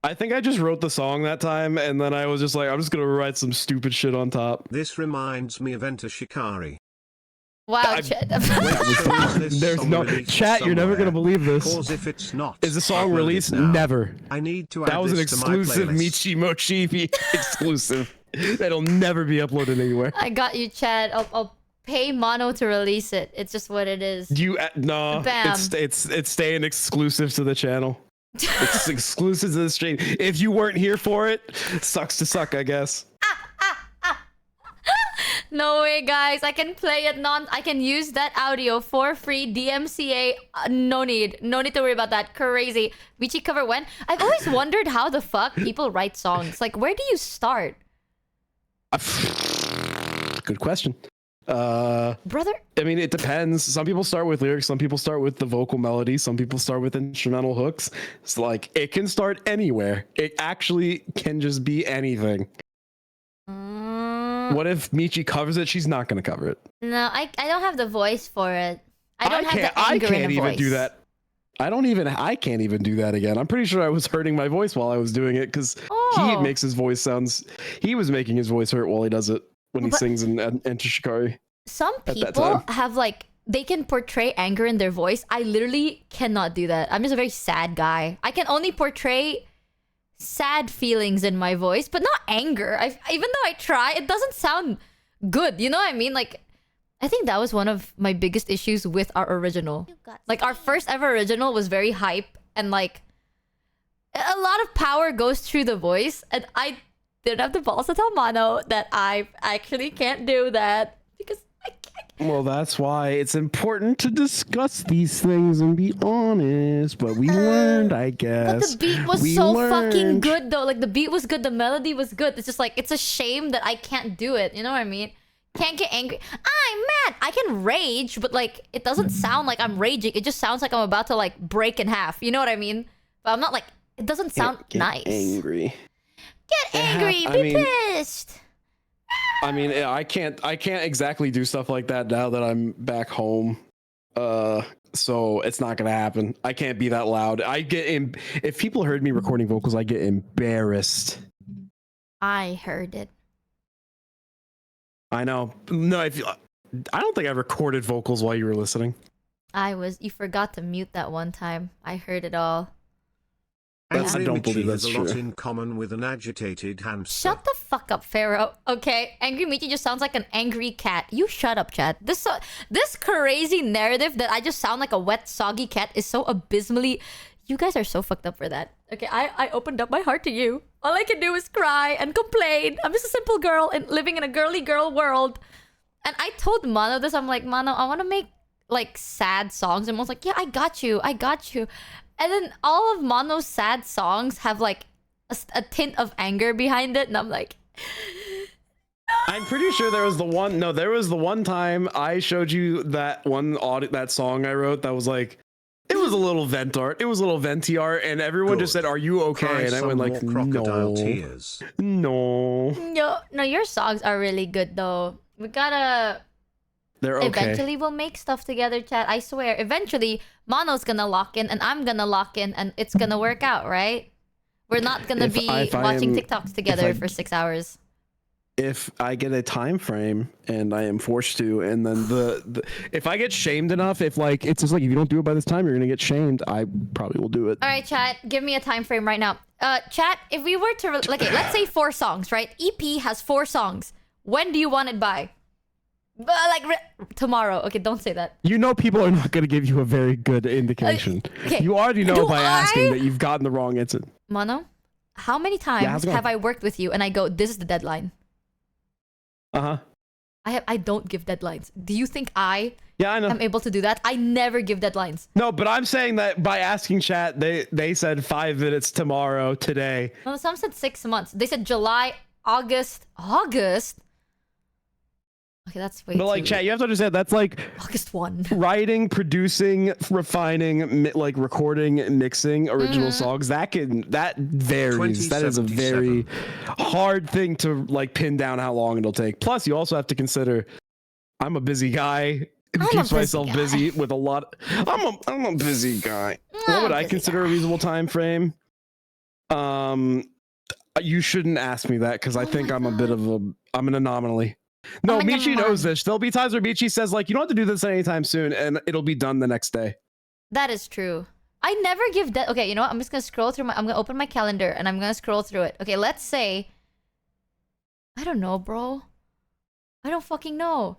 I think I just wrote the song that time and then I was just like, I'm just gonna write some stupid shit on top. This reminds me of Enter Shikari. Wow, Chet. There's no chat. You're never gonna believe this. Because if it's not, is the song released? Never. I need to add that was an exclusive Michi Mochievee exclusive. That'll never be uploaded anywhere. I got you, Chad. I'll pay Mono to release it. It's just what it is. No. Bam. It's staying exclusive to the channel. It's exclusive to the stream. If you weren't here for it, sucks to suck, I guess. No way, guys. I can play it I can use that audio for free. DMCA. No need to worry about that. Crazy. Michi cover when? I've always wondered how the fuck people write songs. Like, where do you start? Good question. Brother? I mean, it depends. Some people start with lyrics. Some people start with the vocal melody. Some people start with instrumental hooks. It's like, it can start anywhere. It actually can just be anything. What if Michi covers it? She's not going to cover it. No, I don't have the voice for it. I don't have the anger I can't in a even voice. do that. I can't even do that again. I'm pretty sure I was hurting my voice while I was doing it because he makes his voice sounds. He was making his voice hurt while he does it when he sings in Enter Shikari. Some people have like, they can portray anger in their voice. I literally cannot do that. I'm just a very sad guy. I can only portray sad feelings in my voice, but not anger. Even though I try, it doesn't sound good. You know what I mean? Like, I think that was one of my biggest issues with our original. Like, our first ever original was very hype and like a lot of power goes through the voice, and I didn't have the balls to tell Mono that I actually can't do that because I can't. Well, that's why it's important to discuss these things and be honest. But we learned, I guess. But the beat was fucking good, though. Like, the beat was good. The melody was good. It's just like, it's a shame that I can't do it. You know what I mean? Can't get angry. I'm mad. I can rage, but like, it doesn't sound like I'm raging. It just sounds like I'm about to like break in half. You know what I mean? But I'm not like, it doesn't sound nice. Angry. Get angry. Be pissed. I mean, I can't exactly do stuff like that now that I'm back home. So it's not gonna happen. I can't be that loud. If people heard me recording vocals, I get embarrassed. I heard it. I know. No, I don't think I recorded vocals while you were listening. You forgot to mute that one time. I heard it all. Angry I don't Michi believe that's has a lot true. in common with an agitated hamster. Shut the fuck up, Pharaoh. Okay, Angry Michi just sounds like an angry cat. You shut up, Chad. This crazy narrative that I just sound like a wet, soggy cat is so abysmally... You guys are so fucked up for that. Okay, I opened up my heart to you. All I can do is cry and complain. I'm just a simple girl and living in a girly girl world. And I told Mano this. I'm like, Mano, I want to make like sad songs. And Mano's like, yeah, I got you. I got you. And then all of Mano's sad songs have like a tint of anger behind it. And I'm like... I'm pretty sure there was the one. No, there was the one time I showed you that one that song I wrote that was like, it was a little vent art. It was a little venti art, and everyone just said, "Are you okay?" Cry and I went like, crocodile "No, tears. no." No, your songs are really good though. We gotta. They're okay. Eventually, we'll make stuff together, chat. I swear. Eventually, Mono's gonna lock in, and I'm gonna lock in, and it's gonna work out, right? We're not gonna be watching TikToks together for 6 hours. If I get a time frame and I am forced to, and then the if I get shamed enough, if like it's just like if you don't do it by this time, you're gonna get shamed. I probably will do it. All right, chat. Give me a time frame right now. Chat. If we were to like, let's say 4 songs, right? EP has 4 songs. When do you want it by? Tomorrow. Okay, don't say that. You know, people are not gonna give you a very good indication. Okay. You already know by asking that you've gotten the wrong answer. Mono, how many times have I worked with you and I go, this is the deadline? Uh-huh. I don't give deadlines. Do you think I am able to do that? I never give deadlines. No, but I'm saying that by asking chat, they said 5 minutes tomorrow, today. No, some said 6 months. They said July, August. August? Okay, that's way But like, chat, you have to understand, that's like August 1. Writing, producing, refining, like recording, mixing original songs. That varies. That is a very hard thing to like pin down how long it'll take. Plus, you also have to consider, I'm a busy guy who keeps myself busy with a lot. I'm a busy guy. What would I consider a reasonable time frame? You shouldn't ask me that because I think I'm an anomaly. No, Michi knows this. There'll be times where Michi says, like, you don't have to do this anytime soon, and it'll be done the next day. That is true. I never give that. Okay, you know what? I'm just gonna scroll through I'm gonna open my calendar and I'm gonna scroll through it. Okay, let's say. I don't know, bro. I don't fucking know.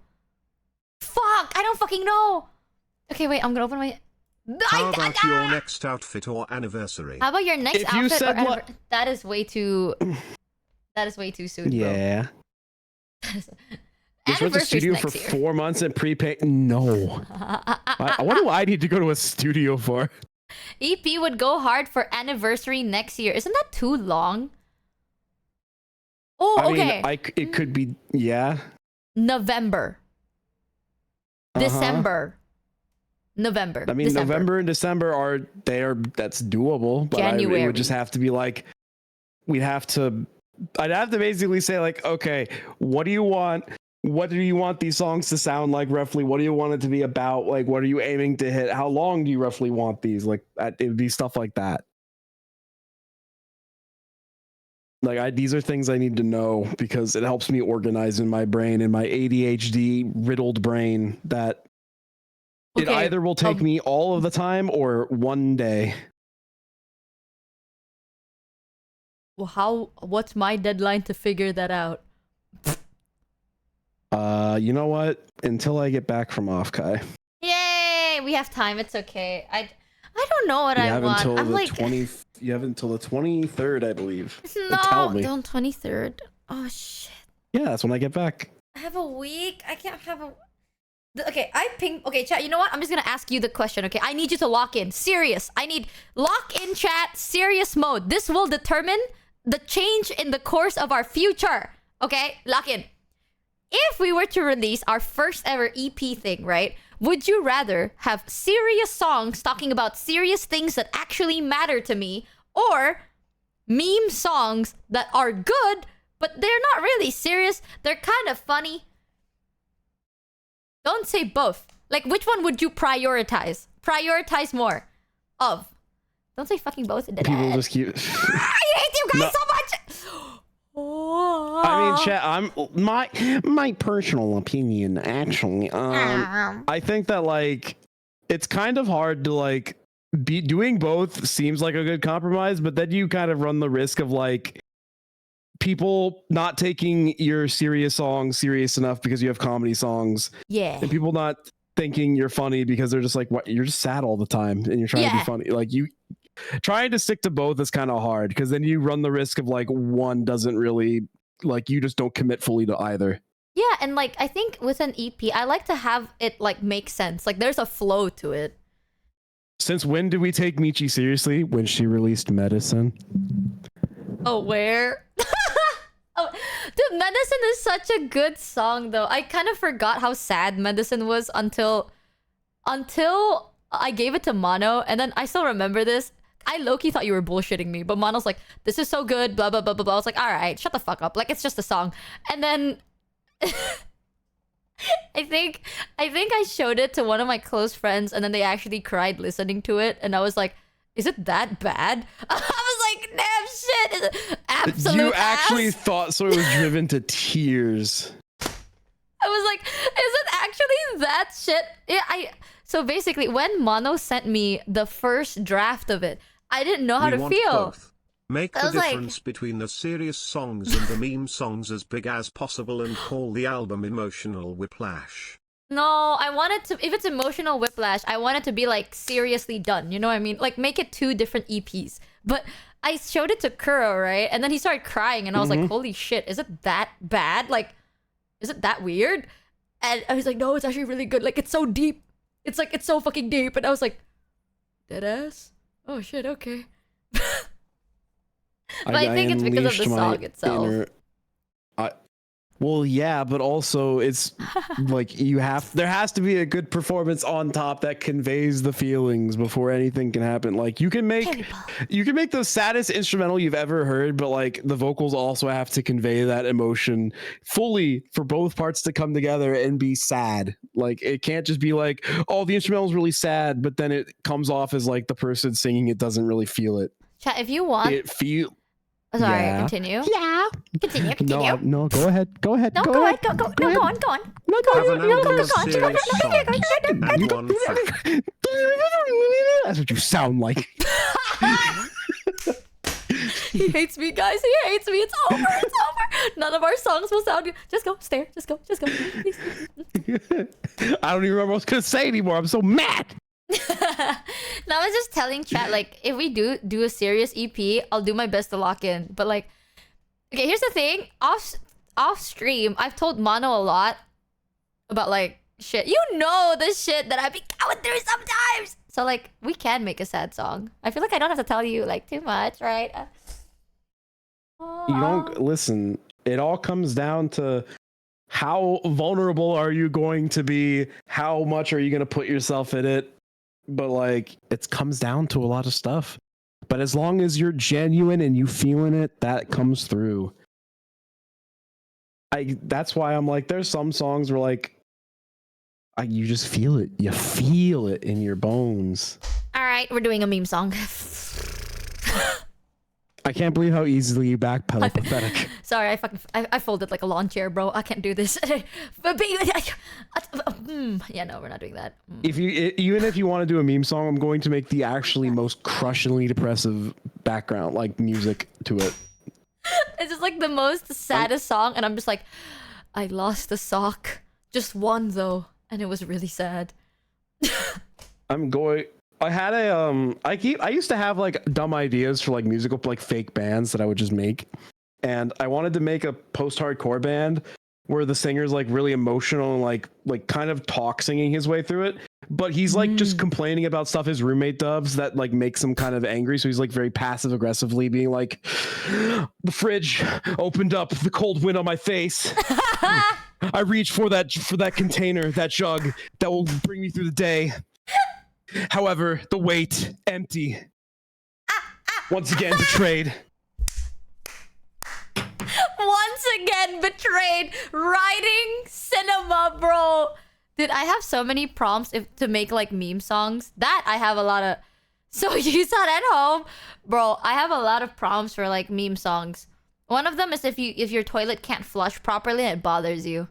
Fuck! I don't fucking know. Okay, wait. I'm gonna open my. How about your next outfit or anniversary? How about your next If you outfit? said Or that is way too. That is way too soon. Yeah. Just went to studio for 4 months and prepay. No. What do I need to go to a studio for? EP would go hard for anniversary next year. Isn't that too long? Oh, okay. I mean, it could be, yeah. November. December. November. I mean, December. November and December that's doable. But January. It would just have to be like, I'd have to basically say like, okay, what do you want? What do you want these songs to sound like roughly? What do you want it to be about? Like, what are you aiming to hit? How long do you roughly want these? Like, it would be stuff like that. Like, these are things I need to know because it helps me organize in my brain, in my ADHD riddled brain, that it either will take me all of the time or one day. Well, what's my deadline to figure that out? You know what? Until I get back from off, Kai. Yay! We have time. It's okay. I don't know what I want. You have until the 23rd, I believe. No, don't 23rd. Oh shit. Yeah, that's when I get back. I have a week. I can't have a. Okay, Okay, chat. You know what? I'm just gonna ask you the question. Okay, I need you to lock in. Serious. I need lock in, chat. Serious mode. This will determine the change in the course of our future. Okay, lock in. If we were to release our first ever EP thing, right? Would you rather have serious songs talking about serious things that actually matter to me, or meme songs that are good, but they're not really serious? They're kind of funny. Don't say both. Like, which one would you prioritize? Prioritize more of. Don't say fucking both. People just keep. I hate you guys so much. I mean, chat. My personal opinion, actually. I think that like it's kind of hard to like be doing both. Seems like a good compromise, but then you kind of run the risk of like people not taking your serious songs serious enough because you have comedy songs. Yeah. And people not thinking you're funny because they're just like, what? You're just sad all the time and you're trying to be funny. Like trying to stick to both is kind of hard because then you run the risk of like one doesn't really like you just don't commit fully to either. Yeah, and like I think with an EP, I like to have it like make sense. Like there's a flow to it. Since when did we take Michi seriously? When she released Medicine. Oh, where? Oh, dude, Medicine is such a good song though. I kind of forgot how sad Medicine was until I gave it to Mono, and then I still remember this. I low-key thought you were bullshitting me, but Mono's like, this is so good, blah blah blah blah blah. I was like, all right, shut the fuck up. Like it's just a song. And then I think I showed it to one of my close friends, and then they actually cried listening to it, and I was like, "Is it that bad?" I was like, "Damn shit, is it absolute You actually ass?" thought so? It was driven to tears. I was like, "Is it actually that shit?" Yeah, so basically, when Mono sent me the first draft of it, I didn't know how We to want feel. both. Make I the was like- difference between the serious songs and the meme songs as big as possible and call the album Emotional Whiplash. No, I wanted to. If it's emotional whiplash, I want it to be like seriously done. You know what I mean? Like make it 2 different EPs. But I showed it to Kuro, right? And then he started crying, and I was like, "Holy shit! Is it that bad? Like, is it that weird?" And I was like, "No, it's actually really good. Like, it's so deep. It's like it's so fucking deep." And I was like, "Deadass? Oh shit, okay." But I think it's because of the unleashed my song itself. Well, yeah, but also it's like there has to be a good performance on top that conveys the feelings before anything can happen. Like you can make the saddest instrumental you've ever heard, but like the vocals also have to convey that emotion fully for both parts to come together and be sad. Like it can't just be like, oh, the instrumental is really sad, but then it comes off as like the person singing it doesn't really feel it. Chat, if you want. Sorry, Yeah. continue. Yeah. Continue. No, go ahead. No, go ahead. Go on. Have an Go album on. of serious songs and one fact. That's what you sound like. He hates me, guys. He hates me. It's over. It's over. None of our songs will sound good. Just go. Stare. Just go. Please. I don't even remember what I was gonna say anymore. I'm so mad. No, I was just telling chat, like, if we do a serious EP, I'll do my best to lock in. But like, okay, here's the thing. Off stream, I've told Mono a lot about like shit. You know the shit that I've been going through sometimes. So like, we can make a sad song. I feel like I don't have to tell you like too much, right? You don't listen. It all comes down to how vulnerable are you going to be? How much are you going to put yourself in it? But like, it comes down to a lot of stuff. But as long as you're genuine and you feeling it, that comes through. That's why I'm like, there's some songs where like, you just feel it. You feel it in your bones. All right, we're doing a meme song. I can't believe how easily you backpedal. Pathetic. Sorry, I folded like a lawn chair, bro. I can't do this. Yeah, no, we're not doing that. Even if you want to do a meme song, I'm going to make the actually most crushingly depressive background, like music to it. It's just like the most saddest song, and I'm just like, I lost a sock. Just one though, and it was really sad. I used to have like dumb ideas for like musical, like fake bands that I would just make. And I wanted to make a post-hardcore band where the singer's like really emotional and like kind of talk singing his way through it. But he's like just complaining about stuff his roommate does that like makes him kind of angry. So he's like very passive aggressively being like, the fridge opened up, the cold wind on my face. I reached for that container, that jug that will bring me through the day. However, the weight, empty. Once again betrayed. Once again betrayed. Writing cinema, bro. Dude, I have so many prompts to make like meme songs. That I have a lot of. So you saw it at home, bro. I have a lot of prompts for like meme songs. One of them is if your toilet can't flush properly and it bothers you.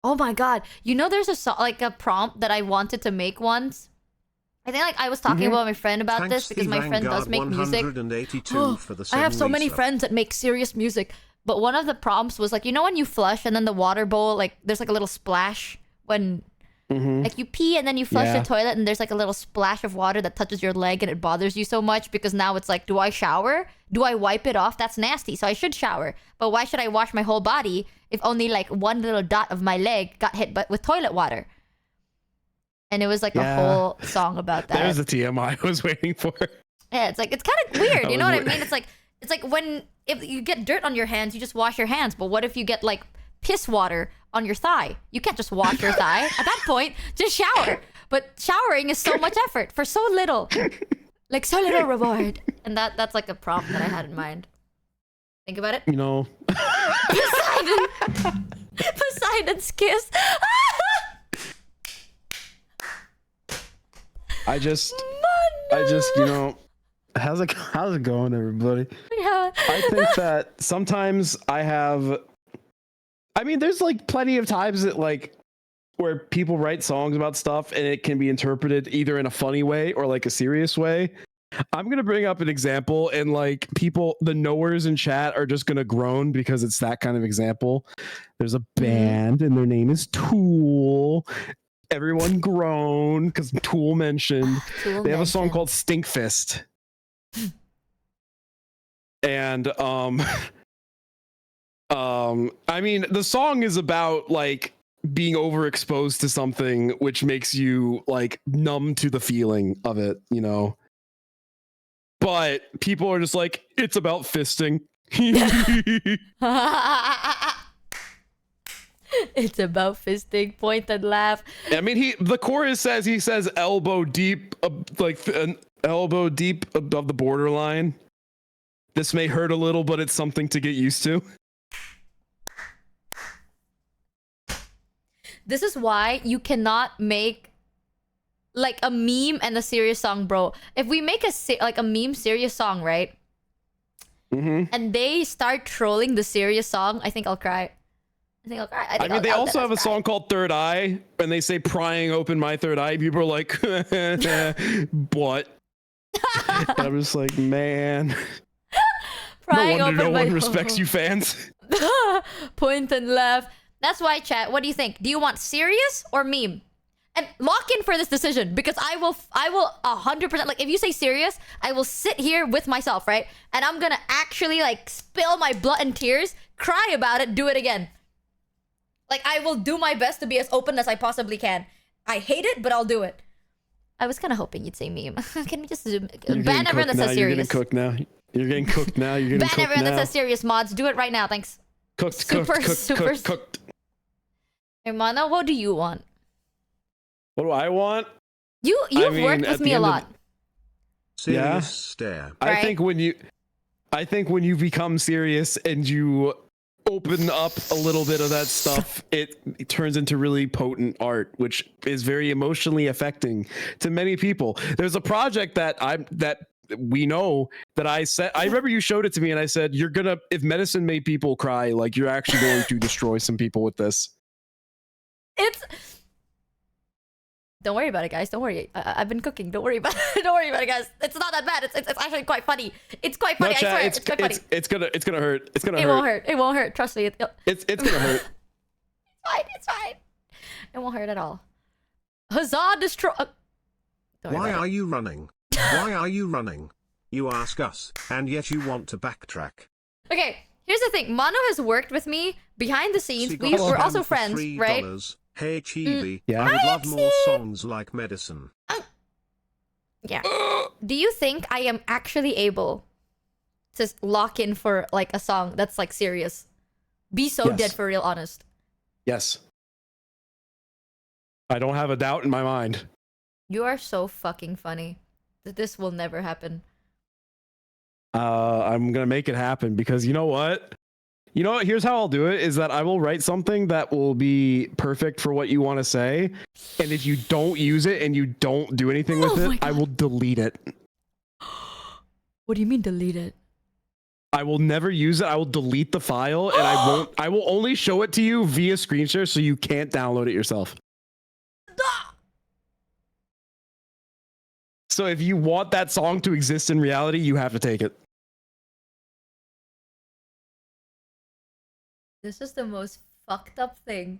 Oh my god. You know there's a prompt that I wanted to make once? I think like I was talking about my friend about this because my friend does make music. For the I have so many resub. friends that make serious music. But one of the prompts was like, you know when you flush and then the water bowl, like there's like a little splash when Like you pee and then you flush Yeah. the toilet and there's like a little splash of water that touches your leg and it bothers you so much because now it's like, do I shower? Do I wipe it off? That's nasty. So I should shower. But why should I wash my whole body if only like one little dot of my leg got hit with toilet water? And it was like a whole song about that. There's the TMI I was waiting for. Yeah, it's like, it's kind of weird. You know what I mean? It's like if you get dirt on your hands, you just wash your hands. But what if you get like piss water on your thigh? You can't just wash your thigh. At that point, just shower. But showering is so much effort for so little. Like so little reward. And that's like a prompt that I had in mind. Think about it. You know. Poseidon's kiss. I just, you know, how's it going, everybody? Yeah. I think that sometimes there's like plenty of times that like where people write songs about stuff and it can be interpreted either in a funny way or like a serious way. I'm going to bring up an example and like the knowers in chat are just going to groan because it's that kind of example. There's a band and their name is Tool. Everyone groan because Tool mentioned. They have a song called Stinkfist. And I mean, the song is about like being overexposed to something which makes you like numb to the feeling of it, you know. But people are just like, it's about fisting. It's about fisting, point and laugh. I mean, the chorus says, he says elbow deep, like an elbow deep above the borderline. This may hurt a little, but it's something to get used to. This is why you cannot make like a meme and a serious song, bro. If we make a meme serious song, right? And they start trolling the serious song, I think I'll cry. I mean, they also have a song called Third Eye, and they say prying open my third eye. People are like, what? And I'm just like, man. Prying no wonder open no one my- respects you fans. Point and laugh. That's why, chat. What do you think? Do you want serious or meme? And lock in for this decision because I will 100%, like if you say serious, I will sit here with myself, right? And I'm gonna actually like spill my blood and tears, cry about it, do it again. Like I will do my best to be as open as I possibly can. I hate it, but I'll do it. I was kind of hoping you'd say meme. Can we just zoom? Ban everyone that says serious. You're getting cooked now. You're getting cooked now. You're getting ban cooked everyone now. that says serious, mods. Do it right now. Thanks. Cooked. Hey, Mono, what do you want? What do I want? You've worked with me a lot. Serious stare. Right. I think when you become serious and you open up a little bit of that stuff, it turns into really potent art, which is very emotionally affecting to many people. There's a project that we know that I said, I remember you showed it to me and I said, if medicine made people cry, like you're actually going to destroy some people with this. Don't worry about it, guys. Don't worry. I've been cooking. Don't worry about it. Don't worry about it, guys. It's not that bad. It's actually quite funny. It's quite funny. No, chat, I swear. It's quite funny. It's gonna hurt. It's gonna hurt. It won't hurt. It won't hurt. Trust me. It's gonna hurt. It's fine. It won't hurt at all. Huzzah! Destroy. Why are you running? Why are you running? You ask us, and yet you want to backtrack. Okay. Here's the thing. Mono has worked with me behind the scenes. Seagull We're also for friends, $3. right? Hey Chibi, Yeah. I would love more songs like Medicine. Yeah. Do you think I am actually able to lock in for like a song that's like serious? Be so Yes. dead for real honest. Yes. I don't have a doubt in my mind. You are so fucking funny. This will never happen. I'm gonna make it happen because you know what? Here's how I'll do it is that I will write something that will be perfect for what you want to say. And if you don't use it and you don't do anything with it, I will delete it. What do you mean delete it? I will never use it. I will delete the file and I will only show it to you via screen share so you can't download it yourself. So if you want that song to exist in reality, you have to take it. This is the most fucked up thing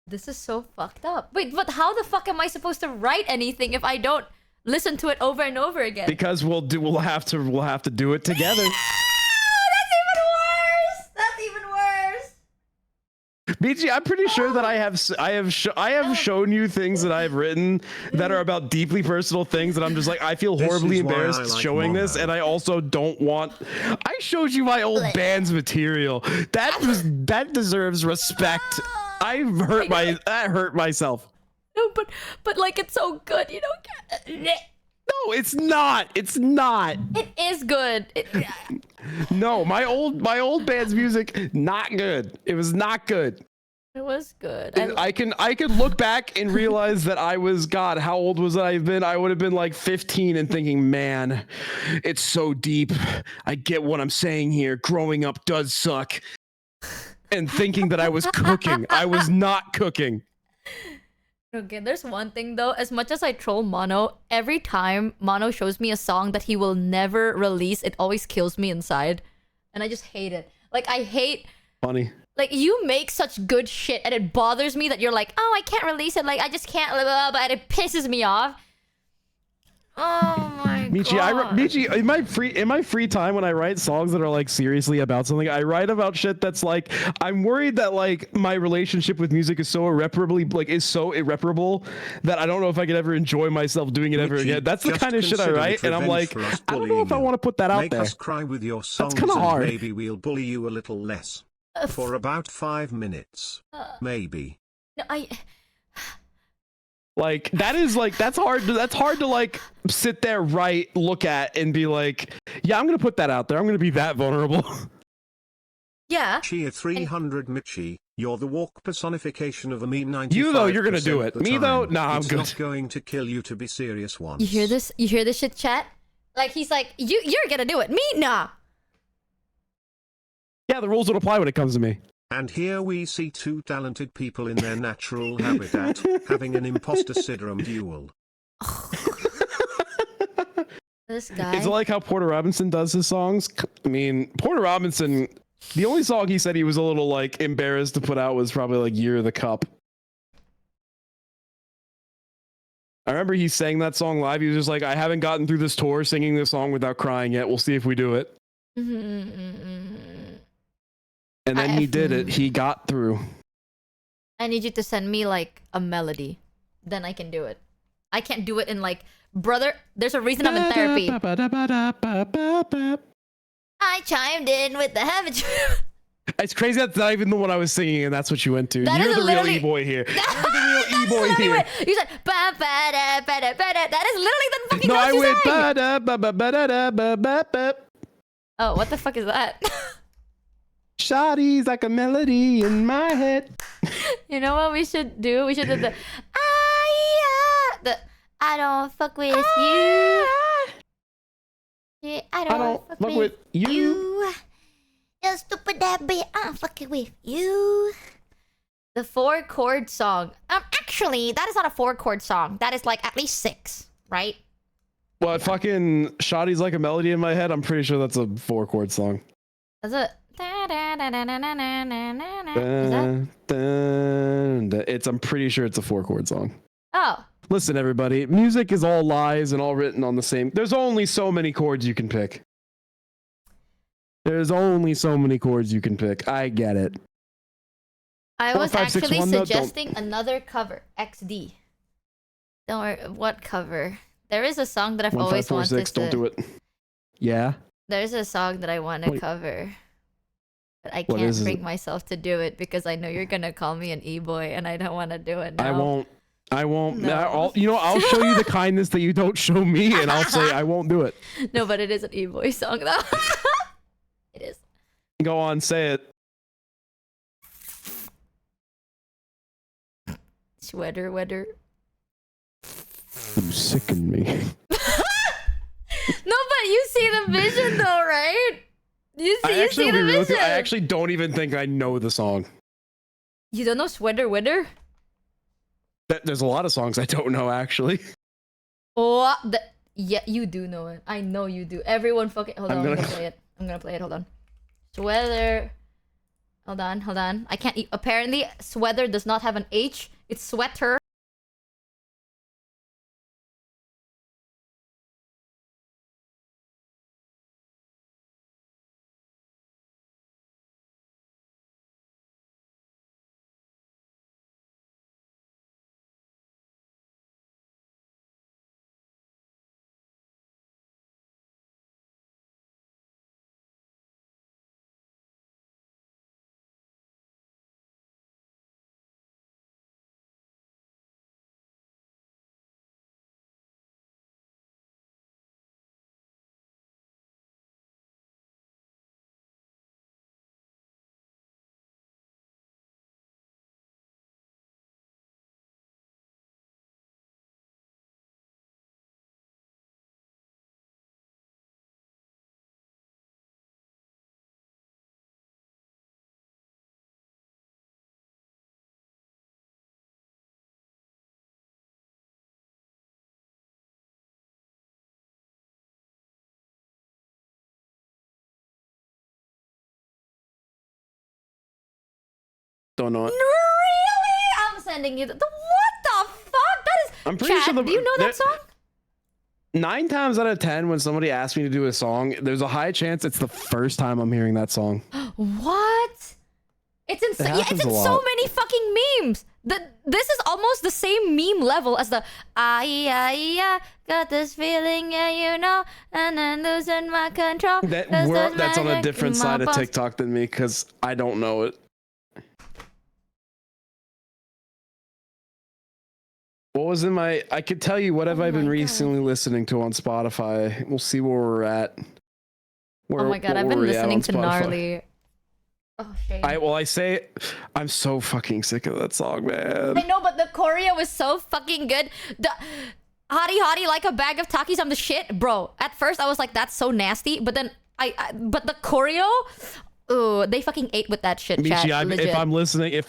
This is so fucked up. Wait, but how the fuck am I supposed to write anything if I don't listen to it over and over again? Because we'll have to do it together. That's even worse. That's even worse. Michi, I'm pretty sure that I have shown you things that I've written that are about deeply personal things that I'm just like, I feel horribly embarrassed showing this, and I also don't want. I showed you my old band's material. That deserves respect. That hurt myself. No, but like it's so good, you know. No, it's not. It's not. It is good. No, my old band's music, not good. It was not good. It was good. I could look back and realize that I was, God, how old was I been? I would have been like 15 and thinking, man, it's so deep. I get what I'm saying here. Growing up does suck. And thinking that I was cooking. I was not cooking. Okay, there's one thing though. As much as I troll Mono, every time Mono shows me a song that he will never release, it always kills me inside. And I just hate it. Like, I hate... Funny. Like, you make such good shit, and it bothers me that you're like, oh, I can't release it. Like, I just can't... Blah, blah, blah, and it pisses me off. Oh my Michi, god. Michi, in my free time when I write songs that are like seriously about something, I write about shit that's like, I'm worried that like my relationship with music is so irreparable that I don't know if I could ever enjoy myself doing it ever again. That's the kind of shit I write, and I'm like, I don't know if I want to put that out Make there. us cry with your songs, That's kind of hard. maybe we'll bully you a little less. For about 5 minutes. Maybe. No, Like that's hard to like sit there, look at and be like, yeah, I'm gonna put that out there. I'm gonna be that vulnerable. yeah. Cheer 300 Michi, you're the walk personification of a me 95%. You though, you're gonna do it. the Me time. though, nah, I'm it's good. not going to kill you to be serious once. You hear this? You hear this shit, chat? Like, he's like, you're gonna do it. Me, nah. Yeah, the rules don't apply when it comes to me. And here we see two talented people in their natural habitat, having an imposter syndrome duel. This guy. Is it like how Porter Robinson does his songs? I mean, Porter Robinson, the only song he said he was a little like embarrassed to put out was probably like Year of the Cup. I remember he sang that song live. He was just like, I haven't gotten through this tour singing this song without crying yet. We'll see if we do it. And then he did it. He got through. I need you to send me like a melody. Then I can do it. I can't do it in like, brother, there's a reason I'm in therapy. I chimed in with the heaven. It's crazy that's not even the one I was singing, and that's what you went to. That You're is the real literally- e-boy here. You're the real e-boy here. You said, ba-ba-da-ba-da-ba-da. That is literally the fucking No, notes I you went sang. ba-da-ba-ba-da-ba-ba-ba. Oh, what the fuck is that? Shawty's like a melody in my head. You know what we should do? We should do the I don't fuck with you. Yeah, I don't fuck with you. You stupid that bitch. I'm fucking with you. The 4-chord song. Actually, that is not a 4-chord song. That is like at least 6, right? What fucking Shawty's like a melody in my head? I'm pretty sure that's a 4-chord song. That's it. Is that? I'm pretty sure it's a 4-chord song. Oh. Listen, everybody, music is all lies and all written on the same. There's only so many chords you can pick. There's only so many chords you can pick. I get it. I 4, was 5, 6, actually 1, though, suggesting another cover. XD. Don't worry. What cover? There is a song that I've 1, 5, always 4, wanted 6, to. don't do it. Yeah. There's a song that I want to Wait. cover. But I What can't is it? bring myself to do it because I know you're going to call me an e-boy and I don't want to do it now. I won't. No. I'll show you the kindness that you don't show me, and I'll say I won't do it. No, but it is an e-boy song though. It is. Go on, say it. Sweater, weather. You sicken me. No, but you see the vision though, right? You see the vision. I actually don't even think I know the song. You don't know Sweater, weather? There's a lot of songs I don't know, actually. Oh, yeah, you do know it. I know you do. Everyone fucking... Hold on, I'm gonna play it. I'm gonna play it, hold on. Sweater... Hold on, hold on. I can't. Apparently, sweater does not have an H. It's sweater. Don't know it. Really? I'm sending you the what the fuck? That is. I'm pretty Chat, sure do you know that song? 9 times out of 10, when somebody asks me to do a song, there's a high chance it's the first time I'm hearing that song. What? It's insane. Yeah, it's in so lot. many fucking memes. This is almost the same meme level as the got this feeling, yeah, you know, and then losing my control. That's on a different side of TikTok than me because I don't know it. What was in my? I could tell you what have I been recently listening to on Spotify. We'll see where we're at. Oh my god, I've been listening to Gnarly. Oh shit. I say I'm so fucking sick of that song, man. I know, but the choreo was so fucking good. The hottie like a bag of Takis, I'm the shit, bro. At first I was like, that's so nasty, but then but the choreo, ooh, they fucking ate with that shit. Michi, Chat, if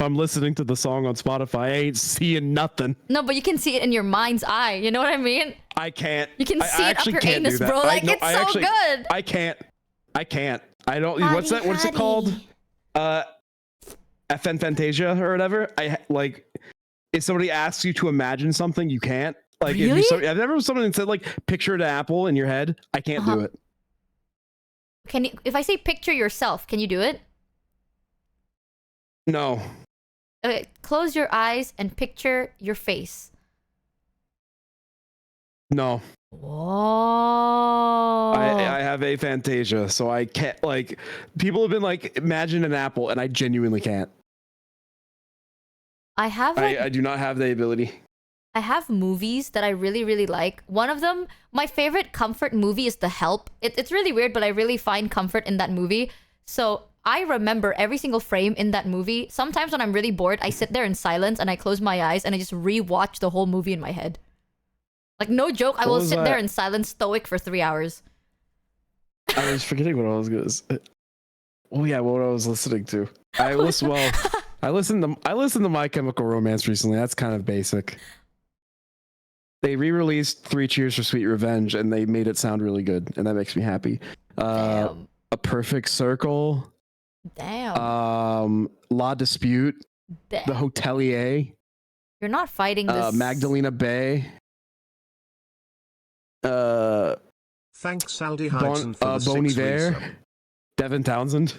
I'm listening to the song on Spotify, I ain't seeing nothing. No, but you can see it in your mind's eye. You know what I mean? I can't. You can see it up your can't anus, bro. Like it's so good. I can't. I don't. What's it called? FN Fantasia or whatever. I like. If somebody asks you to imagine something, you can't. Like, really? I've never someone said like picture an apple in your head. I can't do it. Can you? If I say picture yourself, can you do it? No. Okay, close your eyes and picture your face. No. Whoa. I have aphantasia, so I can't. Like, people have been like, imagine an apple, and I genuinely can't. I do not have the ability. I have movies that I really, really like. One of them, my favorite comfort movie is The Help. It's really weird, but I really find comfort in that movie. So I remember every single frame in that movie. Sometimes when I'm really bored, I sit there in silence and I close my eyes and I just rewatch the whole movie in my head. Like, no joke, I will sit there in silence, stoic for 3 hours. I was forgetting what I was gonna say. Oh yeah, what I was listening to. I listened to My Chemical Romance recently. That's kind of basic. They re-released 3 Cheers for Sweet Revenge, and they made it sound really good, and that makes me happy. Damn. A Perfect Circle. Damn. La Dispute. Damn. The Hotelier. You're not fighting this. Magdalena Bay. Thanks, Aldi Hudson, for the Bon 6 Iver. resub. Devin Townsend.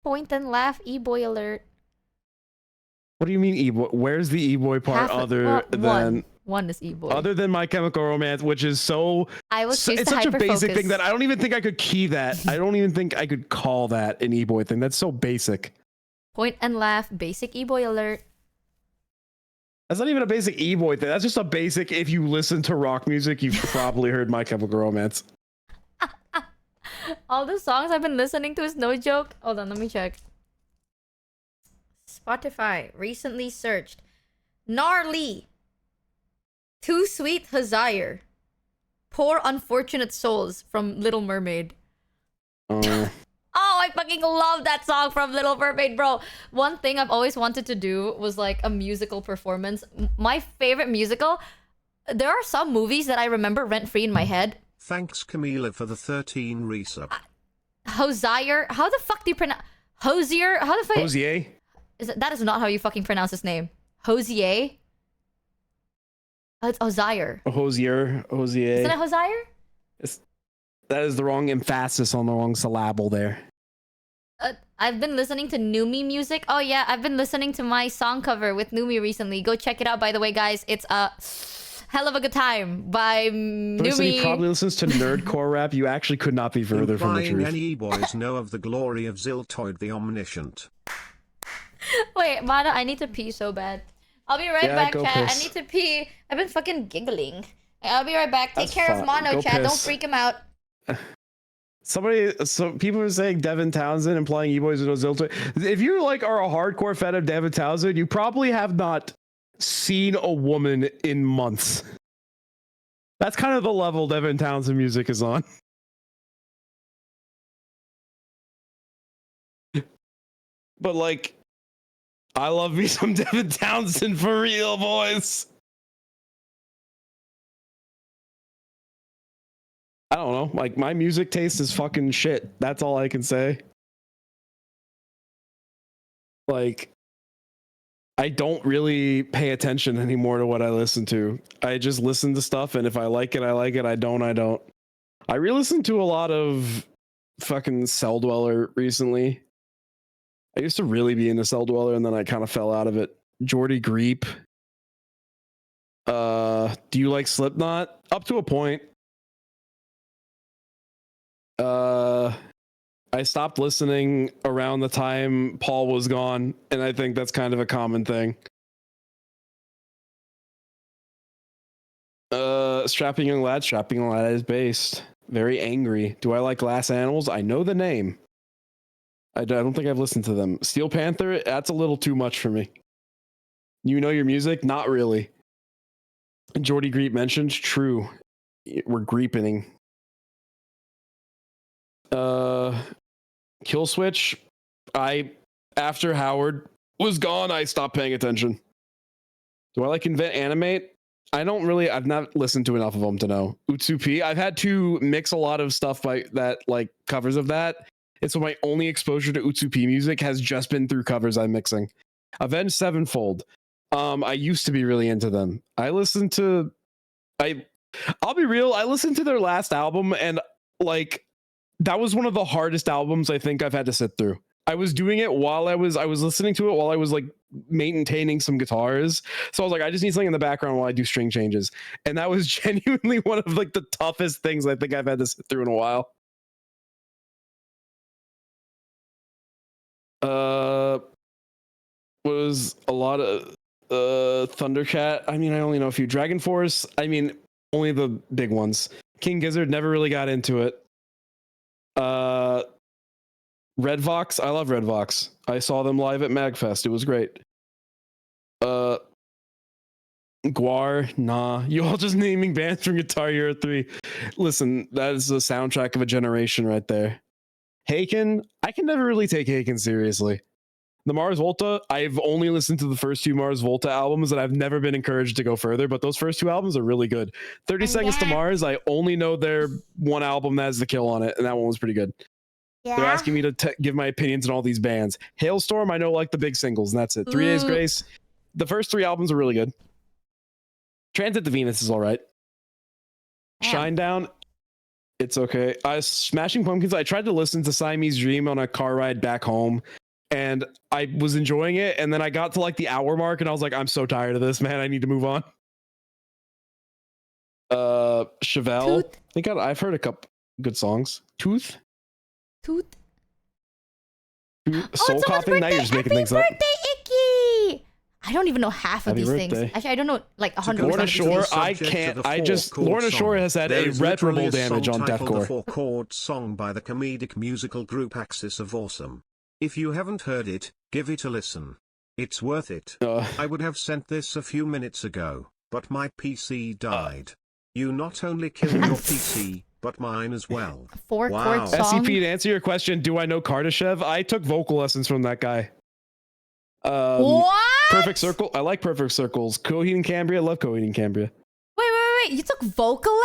Point and laugh, e-boy alert. What do you mean e-boy? Where's the e-boy part than one is e-boy. Other than My Chemical Romance, which is so I was it's such a basic thing that I don't even think I could key that. I don't even think I could call that an e-boy thing. That's so basic. Point and laugh, basic e-boy alert. That's not even a basic e-boy thing. That's just a basic, if you listen to rock music, you've probably heard My Chemical Romance. All the songs I've been listening to is no joke. Hold on, let me check. Spotify recently searched Gnarly, Too Sweet Desire, Poor Unfortunate Souls from Little Mermaid. Oh, I fucking love that song from Little Mermaid, bro. One thing I've always wanted to do was like a musical performance. My favorite musical, there are some movies that I remember rent-free in my head. Thanks, Camila, for the 13 resub. Hosire, how the fuck do you pronounce? Hosier? How the fuck? Hosier? That is not how you fucking pronounce his name. Hosier? Oh, it's Hosier. Hosier. Isn't it Hosier? That is the wrong emphasis on the wrong syllable there. I've been listening to Numi music. Oh yeah, I've been listening to my song cover with Numi recently. Go check it out, by the way, guys. It's a hell of a good time by Numi. He probably listens to nerdcore rap. You actually could not be further from the truth. Any boys know of the glory of Ziltoid the Omniscient. Wait, Mana, I need to pee so bad. I'll be right back, chat. Piss. I need to pee. I've been fucking giggling. I'll be right back. Take That's care fine. of Mono, Go chat. Don't piss. freak him out. So people are saying Devin Townsend implying E-Boys with Ziltoid. If you like are a hardcore fan of Devin Townsend, you probably have not seen a woman in months. That's kind of the level Devin Townsend music is on. But like, I love me some Devin Townsend for real, boys. I don't know. Like, my music taste is fucking shit. That's all I can say. Like, I don't really pay attention anymore to what I listen to. I just listen to stuff, and if I like it, I like it. I don't. I re-listened to a lot of fucking Cell Dweller recently. I used to really be into Cell Dweller, and then I kind of fell out of it. Jordy Greep. Do you like Slipknot? Up to a point. I stopped listening around the time Paul was gone, and I think that's kind of a common thing. Strapping Young Lad is based. Very angry. Do I like Glass Animals? I know the name. I don't think I've listened to them. Steel Panther, that's a little too much for me. You know your music? Not really. Jordy Greep mentioned, true. We're greepening. Kill Switch, after Howard was gone, I stopped paying attention. Do I like Invent Animate? I've not listened to enough of them to know. Utsupi, I've had to mix a lot of stuff by that, like covers of that. And so my only exposure to Utsupi music has just been through covers I'm mixing. Avenged Sevenfold. I used to be really into them. I'll be real, I listened to their last album, and like, that was one of the hardest albums I think I've had to sit through. I was doing it while I was listening to it while I was like maintaining some guitars. So I was like, I just need something in the background while I do string changes. And that was genuinely one of like the toughest things I think I've had to sit through in a while. Was a lot of Thundercat. I mean, I only know a few. Dragon Force. I mean, only the big ones. King Gizzard, never really got into it. Red Vox, I love Red Vox. I saw them live at Magfest. It was great. Guar, nah. You all just naming bands from Guitar Hero 3. Listen, that is the soundtrack of a generation right there. Haken, I can never really take Haken seriously. The Mars Volta, I've only listened to the first two Mars Volta albums, and I've never been encouraged to go further, but those first two albums are really good. 30 Seconds to Mars, I only know their one album that has The Kill on it, and that one was pretty good. Yeah. They're asking me to give my opinions on all these bands. Hailstorm, I know like the big singles, and that's it. 3 Days Grace, the first 3 albums are really good. Transit to Venus is all right. Shinedown, it's okay. Smashing Pumpkins, I tried to listen to Siamese Dream on a car ride back home, and I was enjoying it, and then I got to like the hour mark, and I was like, I'm so tired of this, man. I need to move on. Chevelle, I've heard a couple good songs. Tooth. Soul Coughing. Now you're just making things up. Happy birthday, Icky! I don't even know half of these things. Actually, I don't know like 100%. Lorna Shore, I can't. Lorna Shore has had irreparable damage on deathcore. The 4-chord song by the comedic musical group Axis of Awesome. If you haven't heard it, give it a listen. It's worth it. I would have sent this a few minutes ago, but my PC died. You not only killed your PC, but mine as well. 4-chord song. SCP, to answer your question, do I know Kardashev? I took vocal lessons from that guy. What? Perfect Circle. I like Perfect Circles. Coheed and Cambria. Love Coheed and Cambria. Wait. You took vocal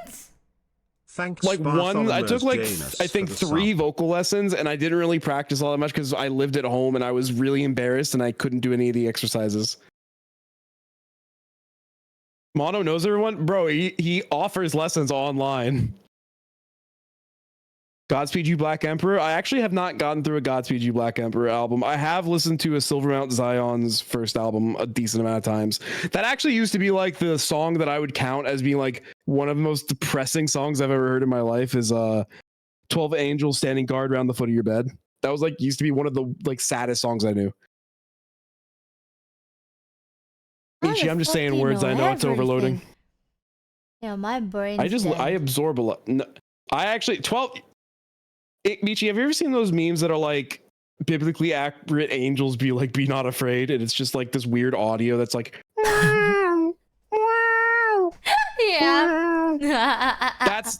lessons? Thanks, like one. I took like Janus, I think for the 3 sub. vocal lessons, and I didn't really practice all that much because I lived at home and I was really embarrassed and I couldn't do any of the exercises. Mono knows everyone, bro. He offers lessons online. Godspeed You Black Emperor. I actually have not gotten through a Godspeed You Black Emperor album. I have listened to a Silvermount Zion's first album a decent amount of times. That actually used to be like the song that I would count as being like one of the most depressing songs I've ever heard in my life is 12 Angels Standing Guard Around the Foot of Your Bed. That was like used to be one of the like saddest songs I knew. Michi, I'm just saying words. I know it's overloading. Yeah, my brain's I absorb a lot. No, I actually 12. Michi, have you ever seen those memes that are like biblically accurate angels be not afraid, and it's just like this weird audio that's like yeah.